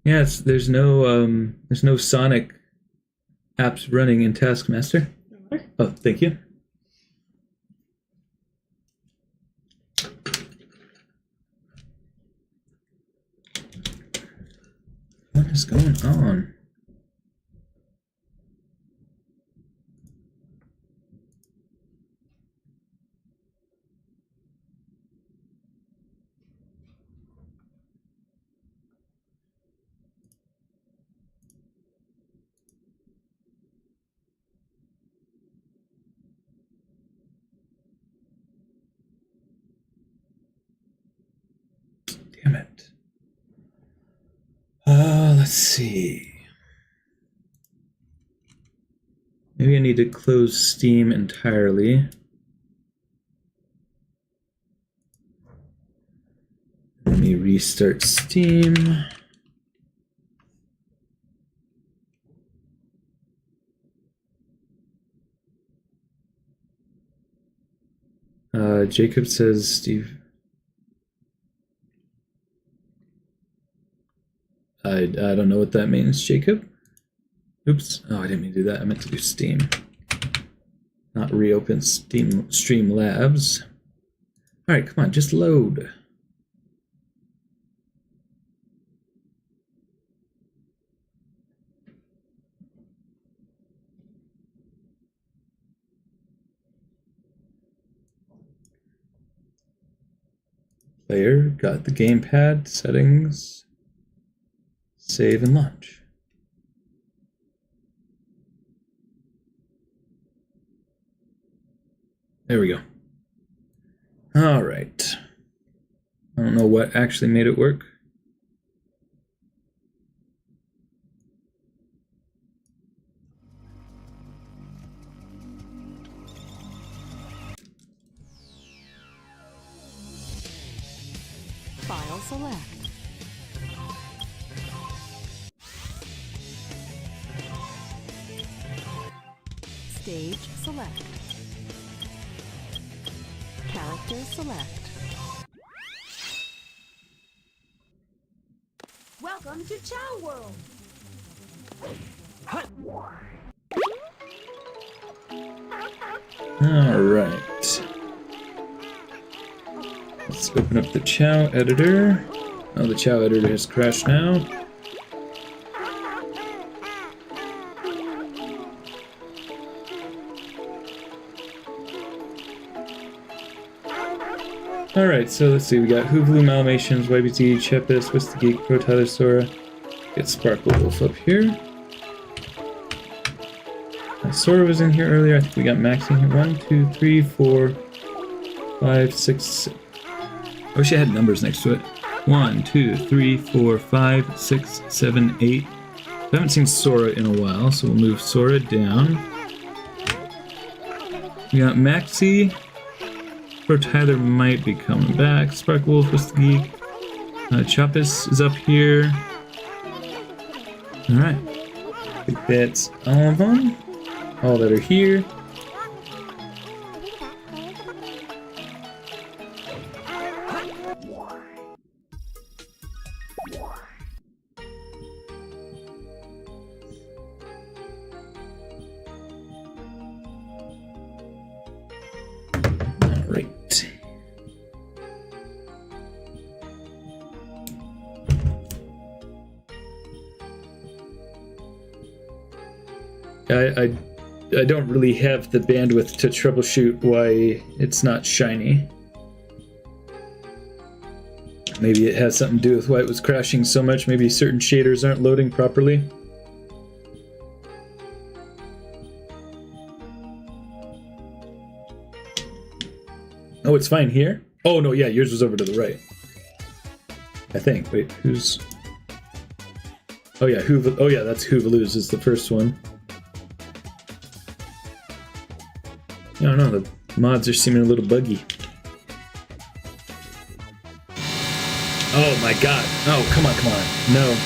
Yes, there's no Sonic apps running in Taskmaster. Oh, thank you. What is going on? Damn it. Let's see. Maybe I need to close Steam entirely. Let me restart Steam. Jacob says, Steve. I don't know what that means, Jacob. Oops. Oh, I didn't mean to do that. I meant to do Steam. Not reopen Steam Streamlabs. All right, come on, just load. Player, got the gamepad, settings, save and launch. There we go. All right. I don't know what actually made it work. File select. Stage select. Character select. Welcome to Chow World. All right. Let's open up the Chow editor. Oh, the Chow editor has crashed now. Alright, so let's see, we got Hoovlu, Malamations, YBT, Chepis, What's the Geek, Protylosaura. Get Sparkle Wolf up here. Sora was in here earlier. I think we got Max in here. 1, 2, 3, 4, 5, 6. I wish I had numbers next to it. 1, 2, 3, 4, 5, 6, 7, 8. I haven't seen Sora in a while, so we'll move Sora down. We got Maxie. Pro Tyler might be coming back. Sparkle Wolf was the geek. Choppus is up here. Alright. I think that's all of them. All that are here. Alright. I don't really have the bandwidth to troubleshoot why it's not shiny. Maybe it has something to do with why it was crashing so much. Maybe certain shaders aren't loading properly. Oh, it's fine here? Oh, no, yeah, yours was over to the right. I think. Wait, who's... Oh, yeah, oh, yeah, that's Hoovaloo's is the first one. I don't know, the mods are seeming a little buggy. Oh my god. Oh, come on, come on. No.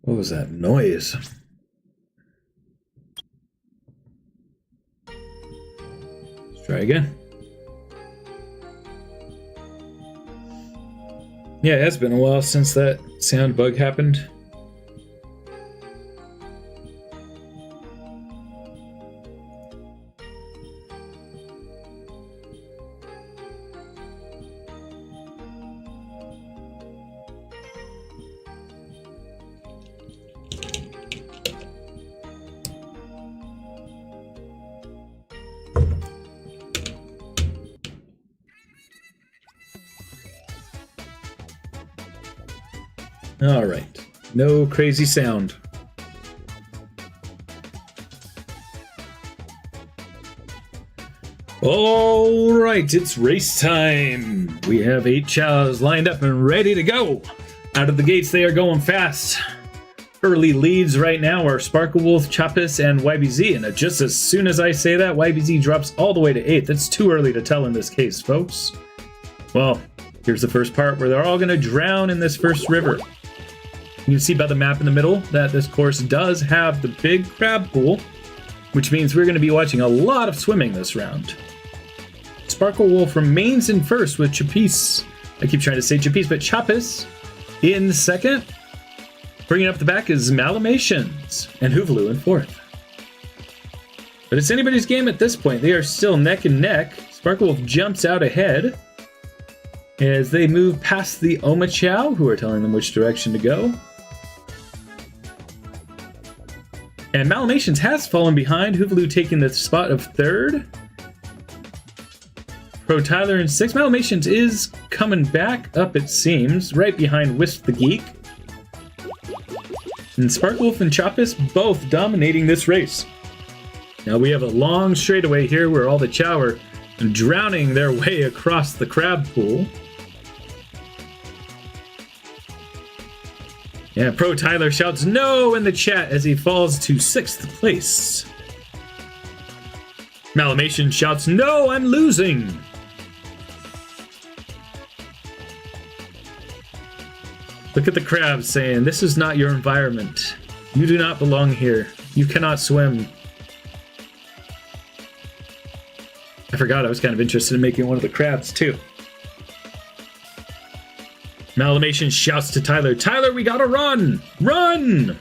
What was that noise? Let's try again. Yeah, it has been a while since that sound bug happened. Alright, no crazy sound. Alright, it's race time! We have 8 chows lined up and ready to go! Out of the gates, they are going fast. Early leads right now are Sparkle Wolf, Choppus, and YBZ, and just as soon as I say that, YBZ drops all the way to 8th. That's too early to tell in this case, folks. Well, here's the first part where they're all going to drown in this first river. You can see by the map in the middle that this course does have the big crab pool, which means we're going to be watching a lot of swimming this round. Sparkle Wolf remains in first with Chappis. I keep trying to say Chappis, but Choppus in second. Bringing up the back is Malamations and Hoovaloo in fourth. But it's anybody's game at this point. They are still neck and neck. Sparkle Wolf jumps out ahead as they move past the Omochao, who are telling them which direction to go. And Malamations has fallen behind, Hoovaloo taking the spot of third. Pro Tyler in sixth. Malamations is coming back up, it seems, right behind Wisp the Geek. And Sparkle Wolf and Choppus both dominating this race. Now we have a long straightaway here where all the chow are drowning their way across the crab pool. Yeah, Pro Tyler shouts no in the chat as he falls to 6th place. Malamation shouts, no, I'm losing! Look at the crabs saying, this is not your environment. You do not belong here. You cannot swim. I forgot I was kind of interested in making one of the crabs too. Malamation shouts to Tyler, Tyler, we gotta run! Run!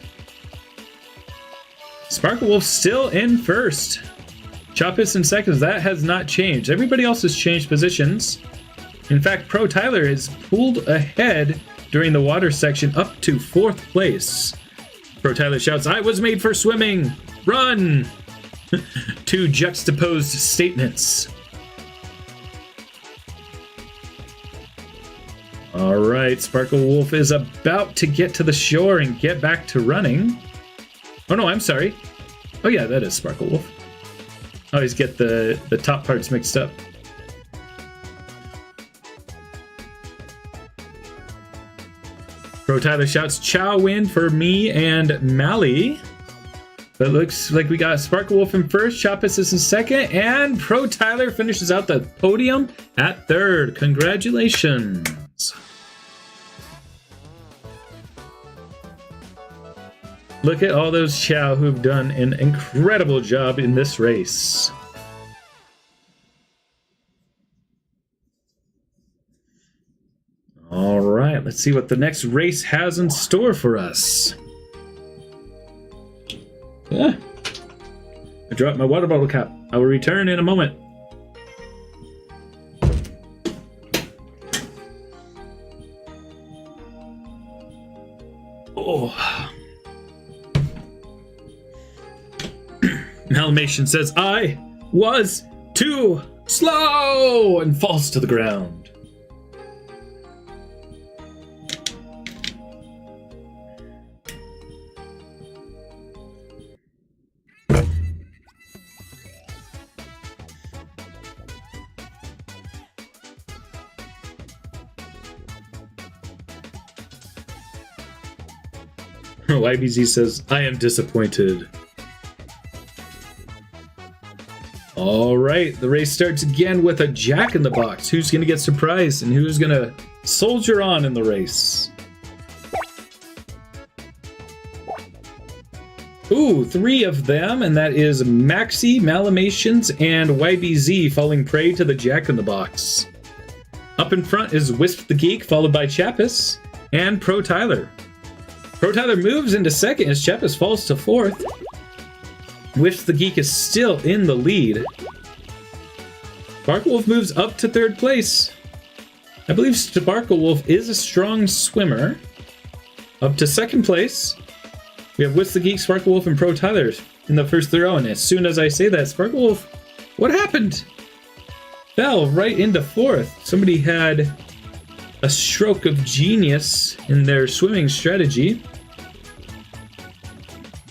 Sparkle Wolf still in first. Choppus in second, that has not changed. Everybody else has changed positions. In fact, Pro Tyler is pulled ahead during the water section up to 4th place. Pro Tyler shouts, I was made for swimming! Run! Two juxtaposed statements. All right, Sparkle Wolf is about to get to the shore and get back to running. Oh no, I'm sorry. Oh yeah, that is Sparkle Wolf. I always get the top parts mixed up. Pro Tyler shouts chow win for me and Mally. But it looks like we got Sparkle Wolf in first, Chappus is in second, and Pro Tyler finishes out the podium at third. Congratulations. Look at all those Chow who've done an incredible job in this race. All right, let's see what the next race has in store for us. Yeah. I dropped my water bottle cap. I will return in a moment. Oh. Malamation says, I was too slow, and falls to the ground. YBZ says, I am disappointed. All right, the race starts again with a Jack-in-the-Box. Who's going to get surprised and who's going to soldier on in the race? Ooh, 3 of them, and that is Maxi, Malamations, and YBZ falling prey to the Jack-in-the-Box. Up in front is Wisp the Geek, followed by Chappus and Pro Tyler. Pro Tyler moves into second as Chappus falls to fourth. Wisp the Geek is still in the lead. Sparkle Wolf moves up to third place. I believe Sparkle Wolf is a strong swimmer. Up to second place, we have Wisp the Geek, Sparkle Wolf, and Pro Tyler in the first throw. And as soon as I say that, Sparkle Wolf, what happened? Fell right into fourth. Somebody had a stroke of genius in their swimming strategy.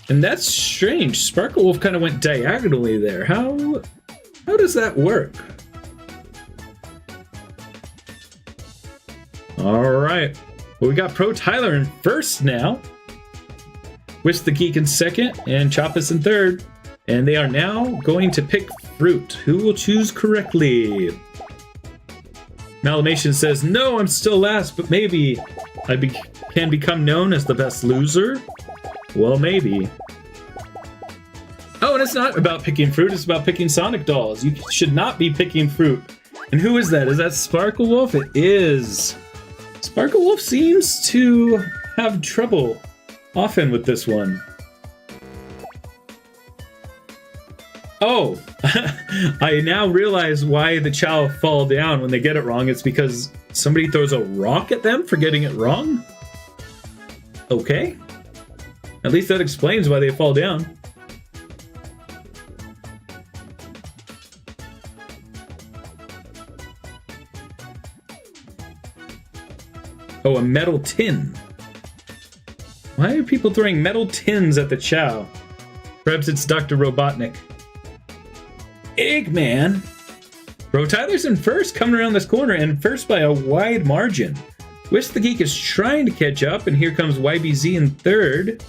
And that's strange. Sparkle Wolf kind of went diagonally there. How does that work? All right. Well, we got Pro Tyler in first now. Wisp the Geek in second and Chappus in third. And they are now going to pick fruit. Who will choose correctly? Malamation says, no, I'm still last, but maybe I can become known as the best loser. Well, maybe. Oh, and it's not about picking fruit, it's about picking Sonic dolls. You should not be picking fruit. And who is that? Is that Sparkle Wolf? It is. Sparkle Wolf seems to have trouble often with this one. Oh, I now realize why the Chow fall down when they get it wrong. It's because somebody throws a rock at them for getting it wrong? Okay. At least that explains why they fall down. Oh, a metal tin. Why are people throwing metal tins at the Chow? Perhaps it's Dr. Robotnik. Eggman! Pro Tyler's in first, coming around this corner, and first by a wide margin. Wisp the Geek is trying to catch up, and here comes YBZ in third.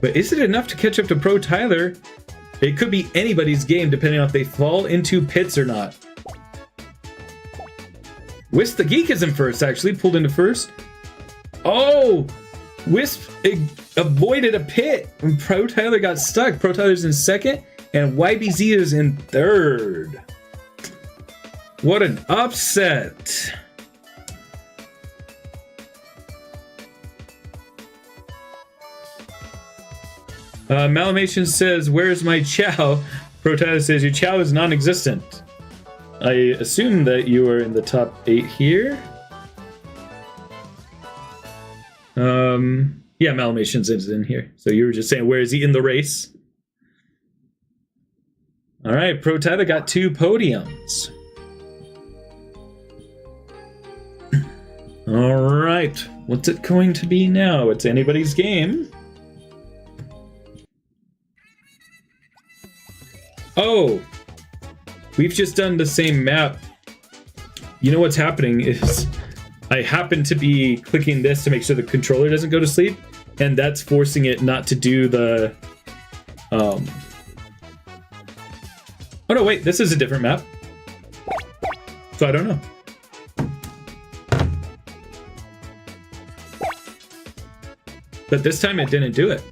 But is it enough to catch up to Pro Tyler? It could be anybody's game, depending on if they fall into pits or not. Wisp the Geek is in first, actually, pulled into first. Oh! Wisp avoided a pit when Pro Tyler got stuck. Pro Tyler's in second, and YBZ is in third. What an upset. Malamation says, where's my Chow? Pro Tyler says, your Chow is non-existent. I assume that you are in the top 8 here. Yeah, Malamations is in here. So you were just saying, where is he in the race? All right, Pro Tyler got 2 podiums. All right, what's it going to be now? It's anybody's game. Oh, we've just done the same map. You know what's happening is I happen to be clicking this to make sure the controller doesn't go to sleep, and that's forcing it not to do the... Oh no, wait, this is a different map. So I don't know. But this time it didn't do it.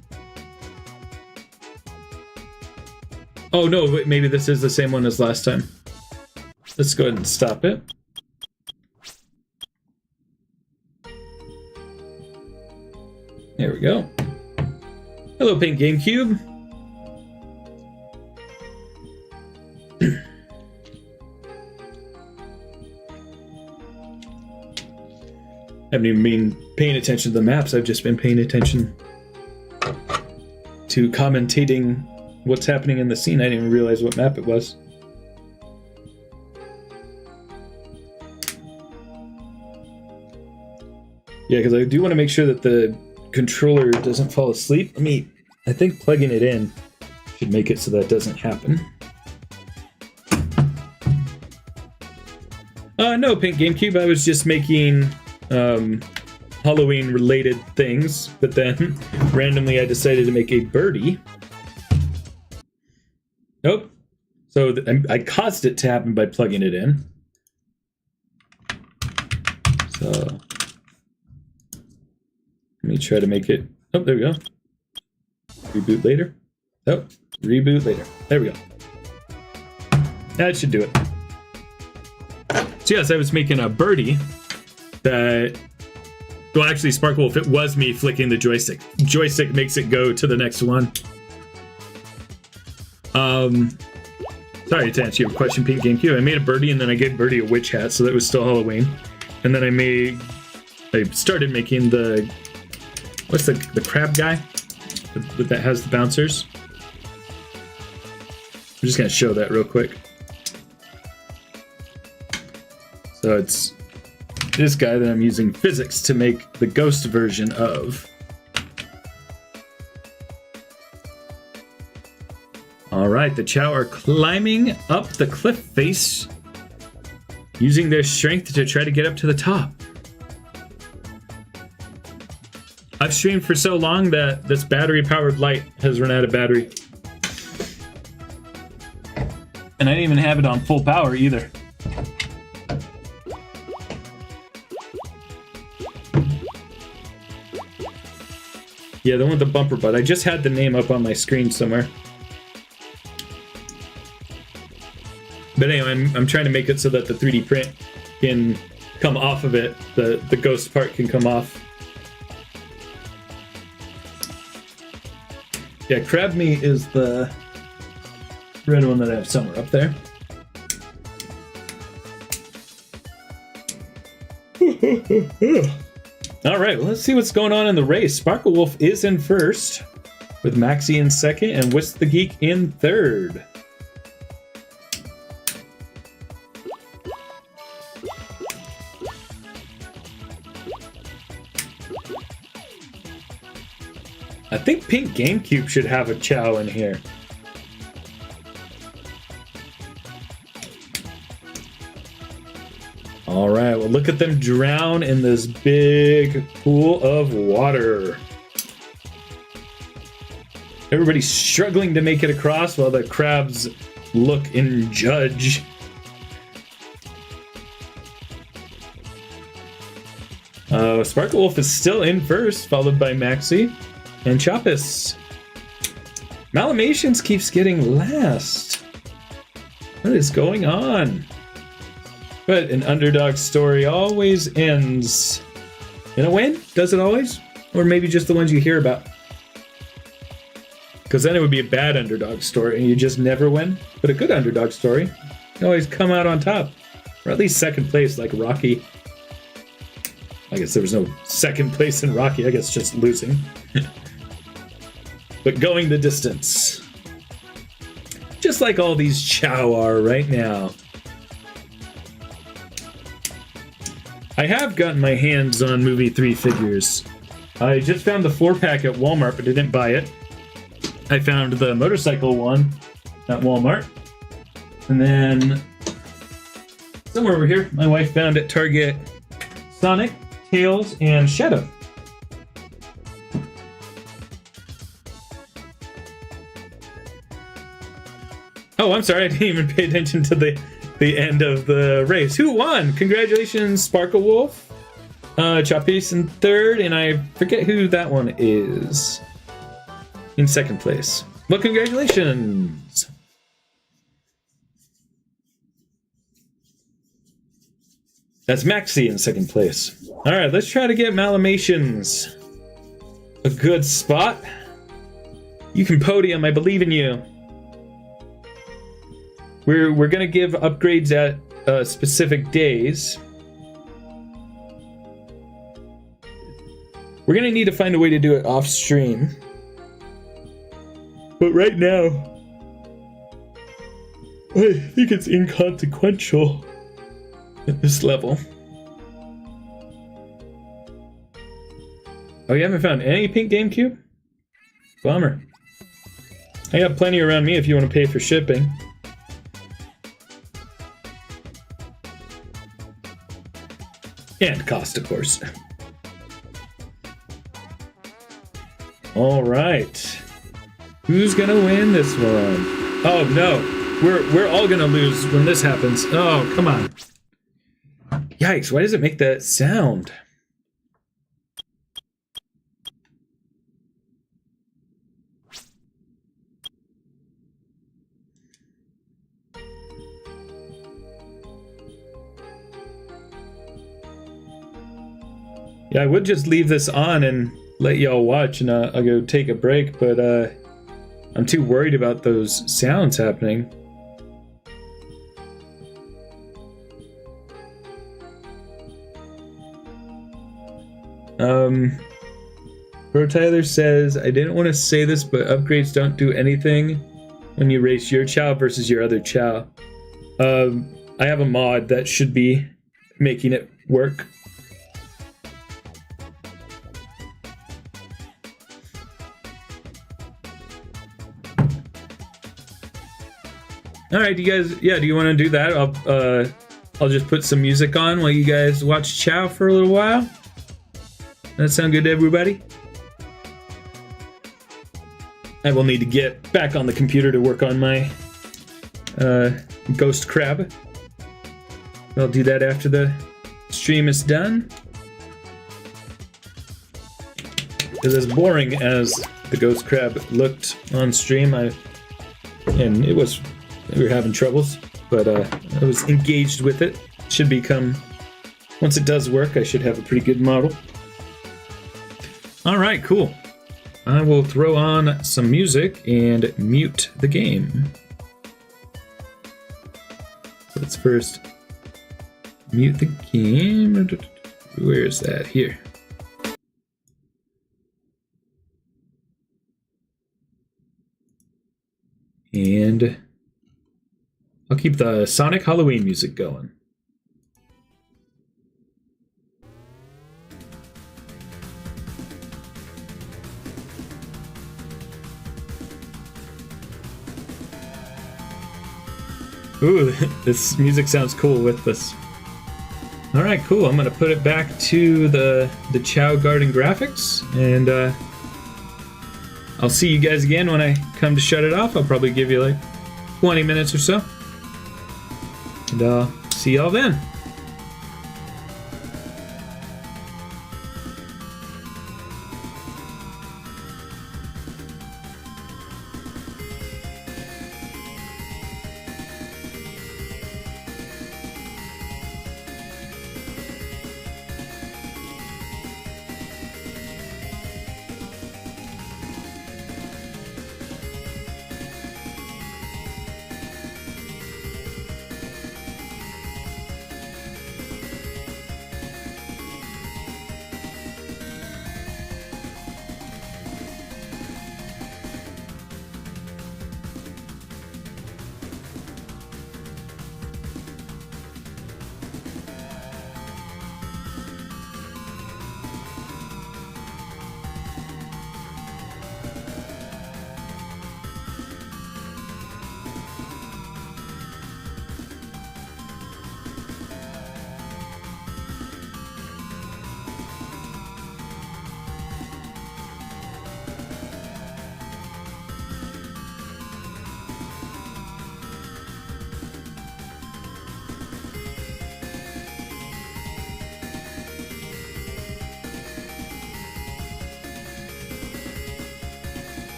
Oh no, wait, maybe this is the same one as last time. Let's go ahead and stop it. There we go. Hello, Pink GameCube. I haven't even been paying attention to the maps. I've just been paying attention to commentating what's happening in the scene. I didn't even realize what map it was. Yeah, because I do want to make sure that the controller doesn't fall asleep. I think plugging it in should make it so that doesn't happen. No, Pink GameCube, I was just making Halloween related things, but then randomly I decided to make a birdie. Nope. So I caused it to happen by plugging it in. So let me try to make it. Oh, there we go. Reboot later. Oh, reboot later. There we go. That should do it. So yes, I was making a birdie that... Well, actually, Sparkle Wolf, it was me flicking the joystick. Joystick makes it go to the next one. Sorry to answer your question, Pink GameCube. I made a birdie and then I gave Birdie a witch hat, so that was still Halloween. And then I started making the... What's the crab guy? That has the bouncers. I'm just gonna show that real quick. So it's this guy that I'm using physics to make the ghost version of. All right, the Chow are climbing up the cliff face, using their strength to try to get up to the top. I've streamed for so long that this battery-powered light has run out of battery. And I didn't even have it on full power either. Yeah, the one with the bumper butt. I just had the name up on my screen somewhere. But anyway, I'm trying to make it so that the 3D print can come off of it. The ghost part can come off. Yeah, Crab Me is the red one that I have somewhere up there. All right, well, let's see what's going on in the race. Sparkle Wolf is in first, with Maxie in second, and Wisp the Geek in third. I think Pink GameCube should have a Chow in here. All right, well, look at them drown in this big pool of water. Everybody's struggling to make it across while the crabs look and judge. Sparkle Wolf is still in first, followed by Maxie and Choppus. Malamations keeps getting last. What is going on? But an underdog story always ends in a win? Does it always? Or maybe just the ones you hear about? Because then it would be a bad underdog story and you just never win. But a good underdog story, you always come out on top. Or at least second place, like Rocky. I guess there was no second place in Rocky, I guess just losing. But going the distance. Just like all these Chow are right now. I have gotten my hands on Movie 3 figures. I just found the 4-pack at Walmart, but didn't buy it. I found the motorcycle one at Walmart. And then somewhere over here, my wife found at Target Sonic, Tails, and Shadow. Oh, I'm sorry, I didn't even pay attention to the end of the race. Who won? Congratulations, Sparkle Wolf. Choppies in third, and I forget who that one is. In second place. Well, congratulations. That's Maxie in second place. All right, let's try to get Malamations a good spot. You can podium, I believe in you. We're gonna give upgrades at specific days. We're gonna need to find a way to do it off stream. But right now, I think it's inconsequential at this level. Oh, you haven't found any pink GameCube? Bummer. I got plenty around me if you want to pay for shipping. And cost, of course. All right. Who's gonna win this one? Oh no, we're all gonna lose when this happens. Oh, come on. Yikes, why does it make that sound? Yeah, I would just leave this on and let y'all watch, and I'll go take a break, but I'm too worried about those sounds happening. Bro Tyler says, I didn't want to say this, but upgrades don't do anything when you race your Chow versus your other Chow. I have a mod that should be making it work. All right, do you guys? Yeah, do you want to do that? I'll just put some music on while you guys watch Chow for a little while. That sound good to everybody? I will need to get back on the computer to work on my Ghost Crab. I'll do that after the stream is done. Because as boring as the Ghost Crab looked on stream, and we were having troubles, but I was engaged with it. Should become, once it does work, I should have a pretty good model. All right, cool. I will throw on some music and mute the game. Let's first mute the game. Where is that? Here. And I'll keep the Sonic Halloween music going. Ooh, this music sounds cool with this. All right, cool. I'm gonna put it back to the Chow Garden graphics, and I'll see you guys again when I come to shut it off. I'll probably give you like 20 minutes or so, and I'll see y'all then.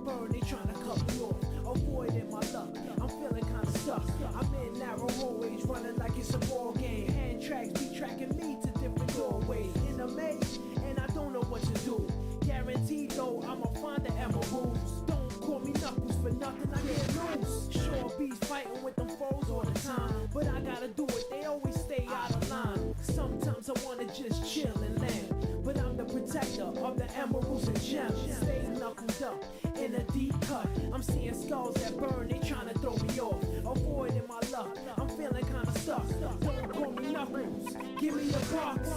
that burn, they tryna cut me off. Avoiding my luck, I'm feeling kinda stuck. I'm in narrow hallways, running like it's a ball game. Hand tracks be tracking me to different doorways. In a maze, and I don't know what to do. Guaranteed though, I'ma find the emeralds. Don't call me Knuckles for nothing, I get loose. Sure bees fighting with them foes all the time, but I gotta do it, they always stay out of line. Sometimes I wanna just chill and land, but I'm the protector of the emeralds and gems. Stay knuckled up in a deep cut. I'm seeing skulls that burn, they tryna throw me off. Avoiding my luck, I'm feeling kinda stuck. Don't call me Knuckles, give me a box.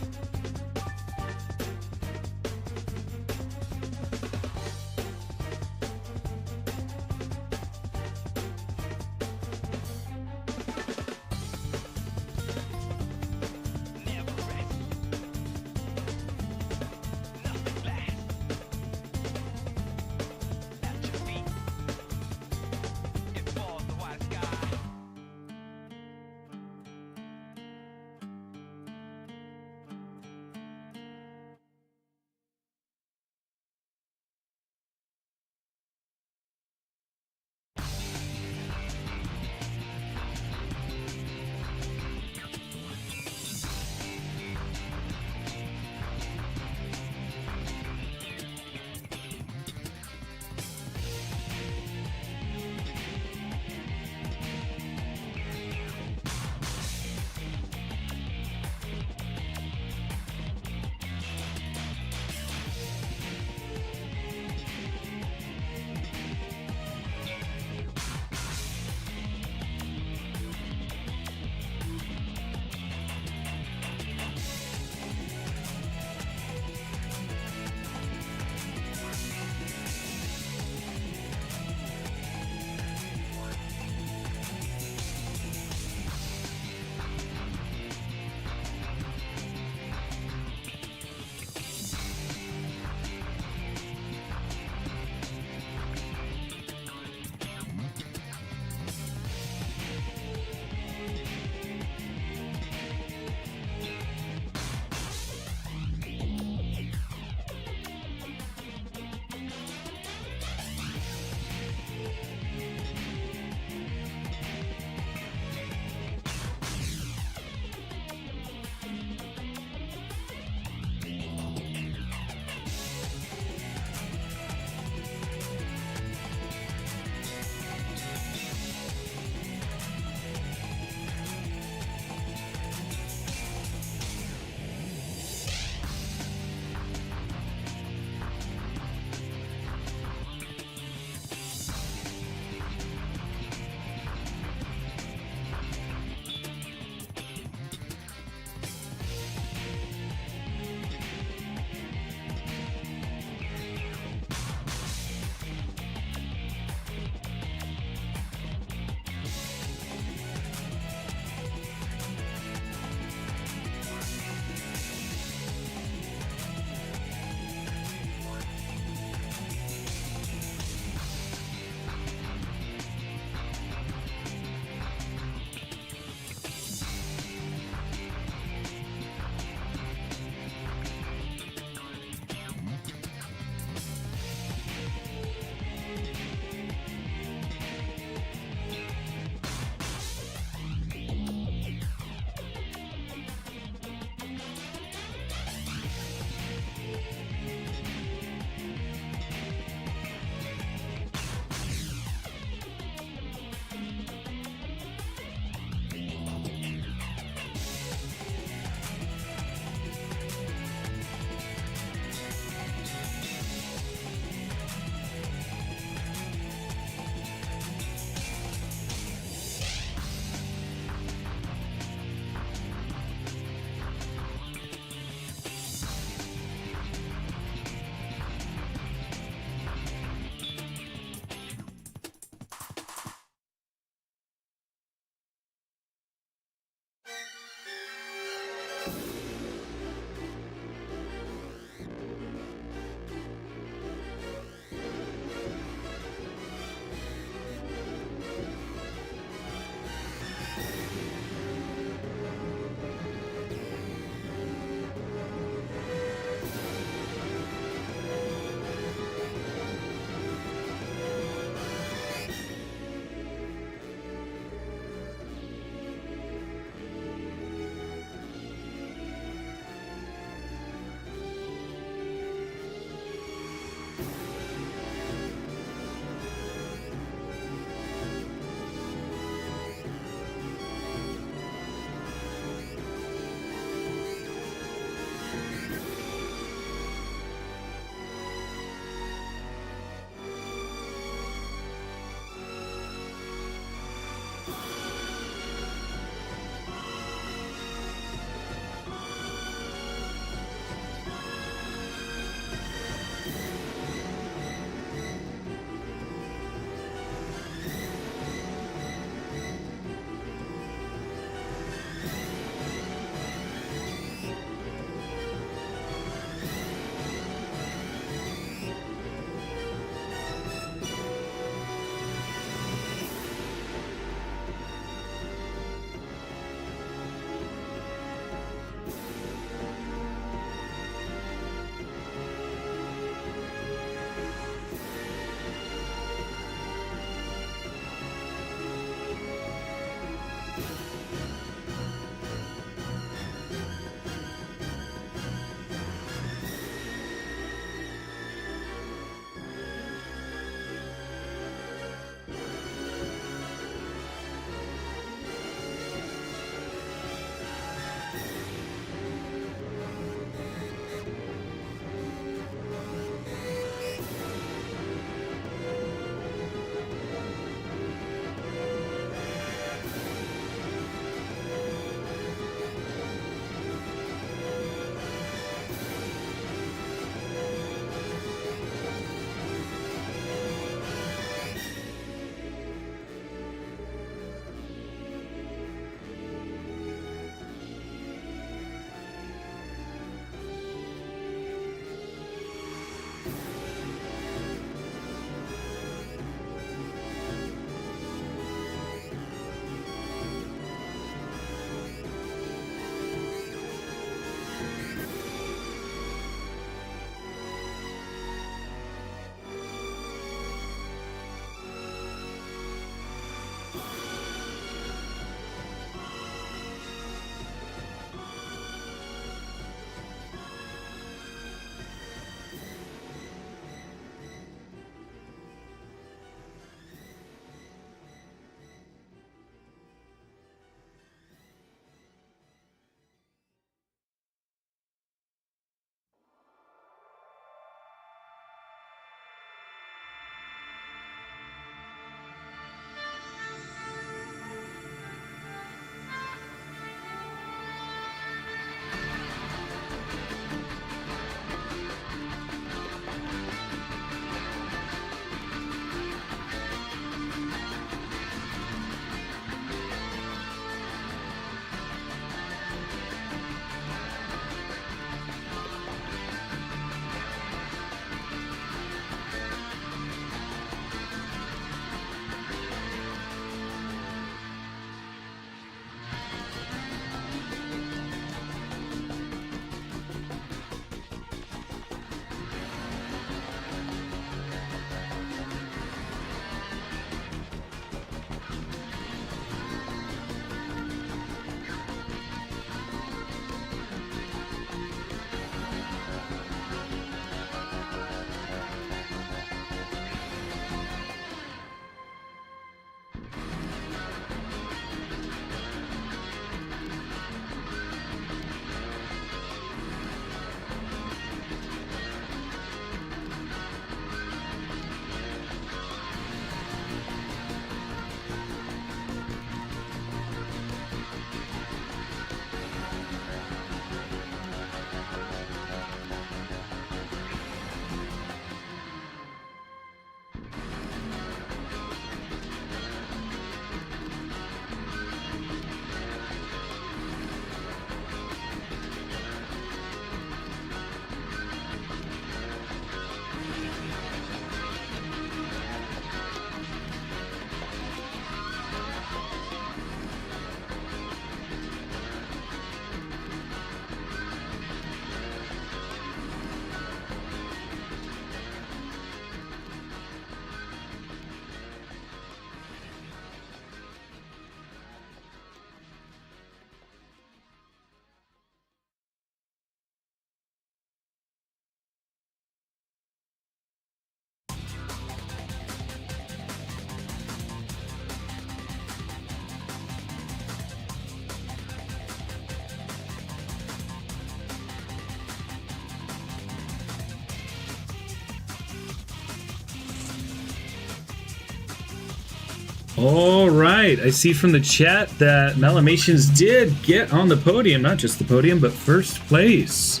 All right, I see from the chat that Malamations did get on the podium, not just the podium, but first place.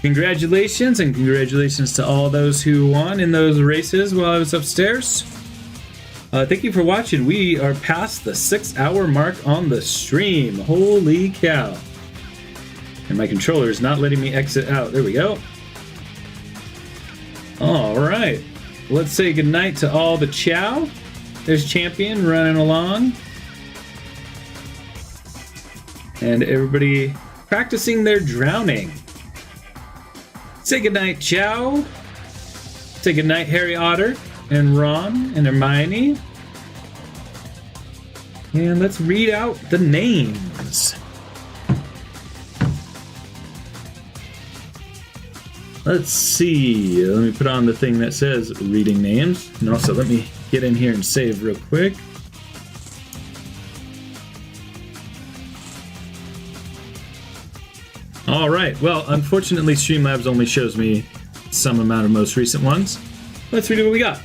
Congratulations, and congratulations to all those who won in those races while I was upstairs. Thank you for watching. We are past the 6-hour mark on the stream. Holy cow. And my controller is not letting me exit out. There we go. All right. Let's say goodnight to all the Chow. There's Champion running along. And everybody practicing their drowning. Say goodnight, Chow. Say goodnight, Harry Otter and Ron and Hermione. And let's read out the names. Let's see. Let me put on the thing that says reading names. And also let me get in here and save real quick. All right. Well, unfortunately, Streamlabs only shows me some amount of most recent ones. Let's read what we got.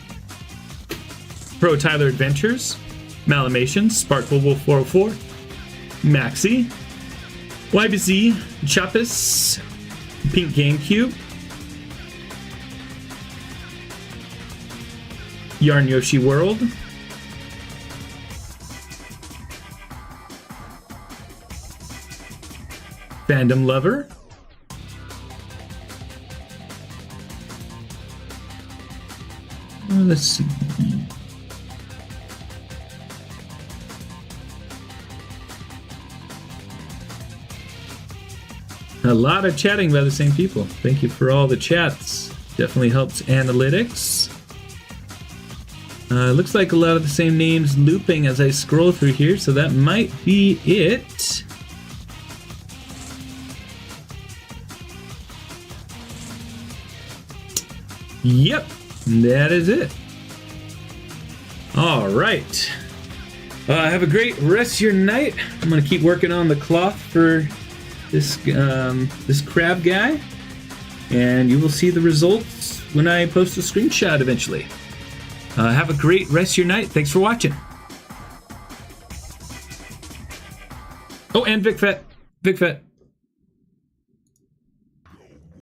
Pro Tyler Adventures, Malamations, Sparkle Wolf 404, Maxi, YBZ, Chappus, Pink GameCube, Yarn Yoshi World, Fandom Lover, let's see. A lot of chatting by the same people. Thank you for all the chats. Definitely helps analytics. Looks like a lot of the same names looping as I scroll through here, so that might be it. Yep, that is it. All right. Have a great rest of your night. I'm gonna keep working on the cloth for this this crab guy, and you will see the results when I post a screenshot eventually. Have a great rest of your night. Thanks for watching. Oh, and VicFet.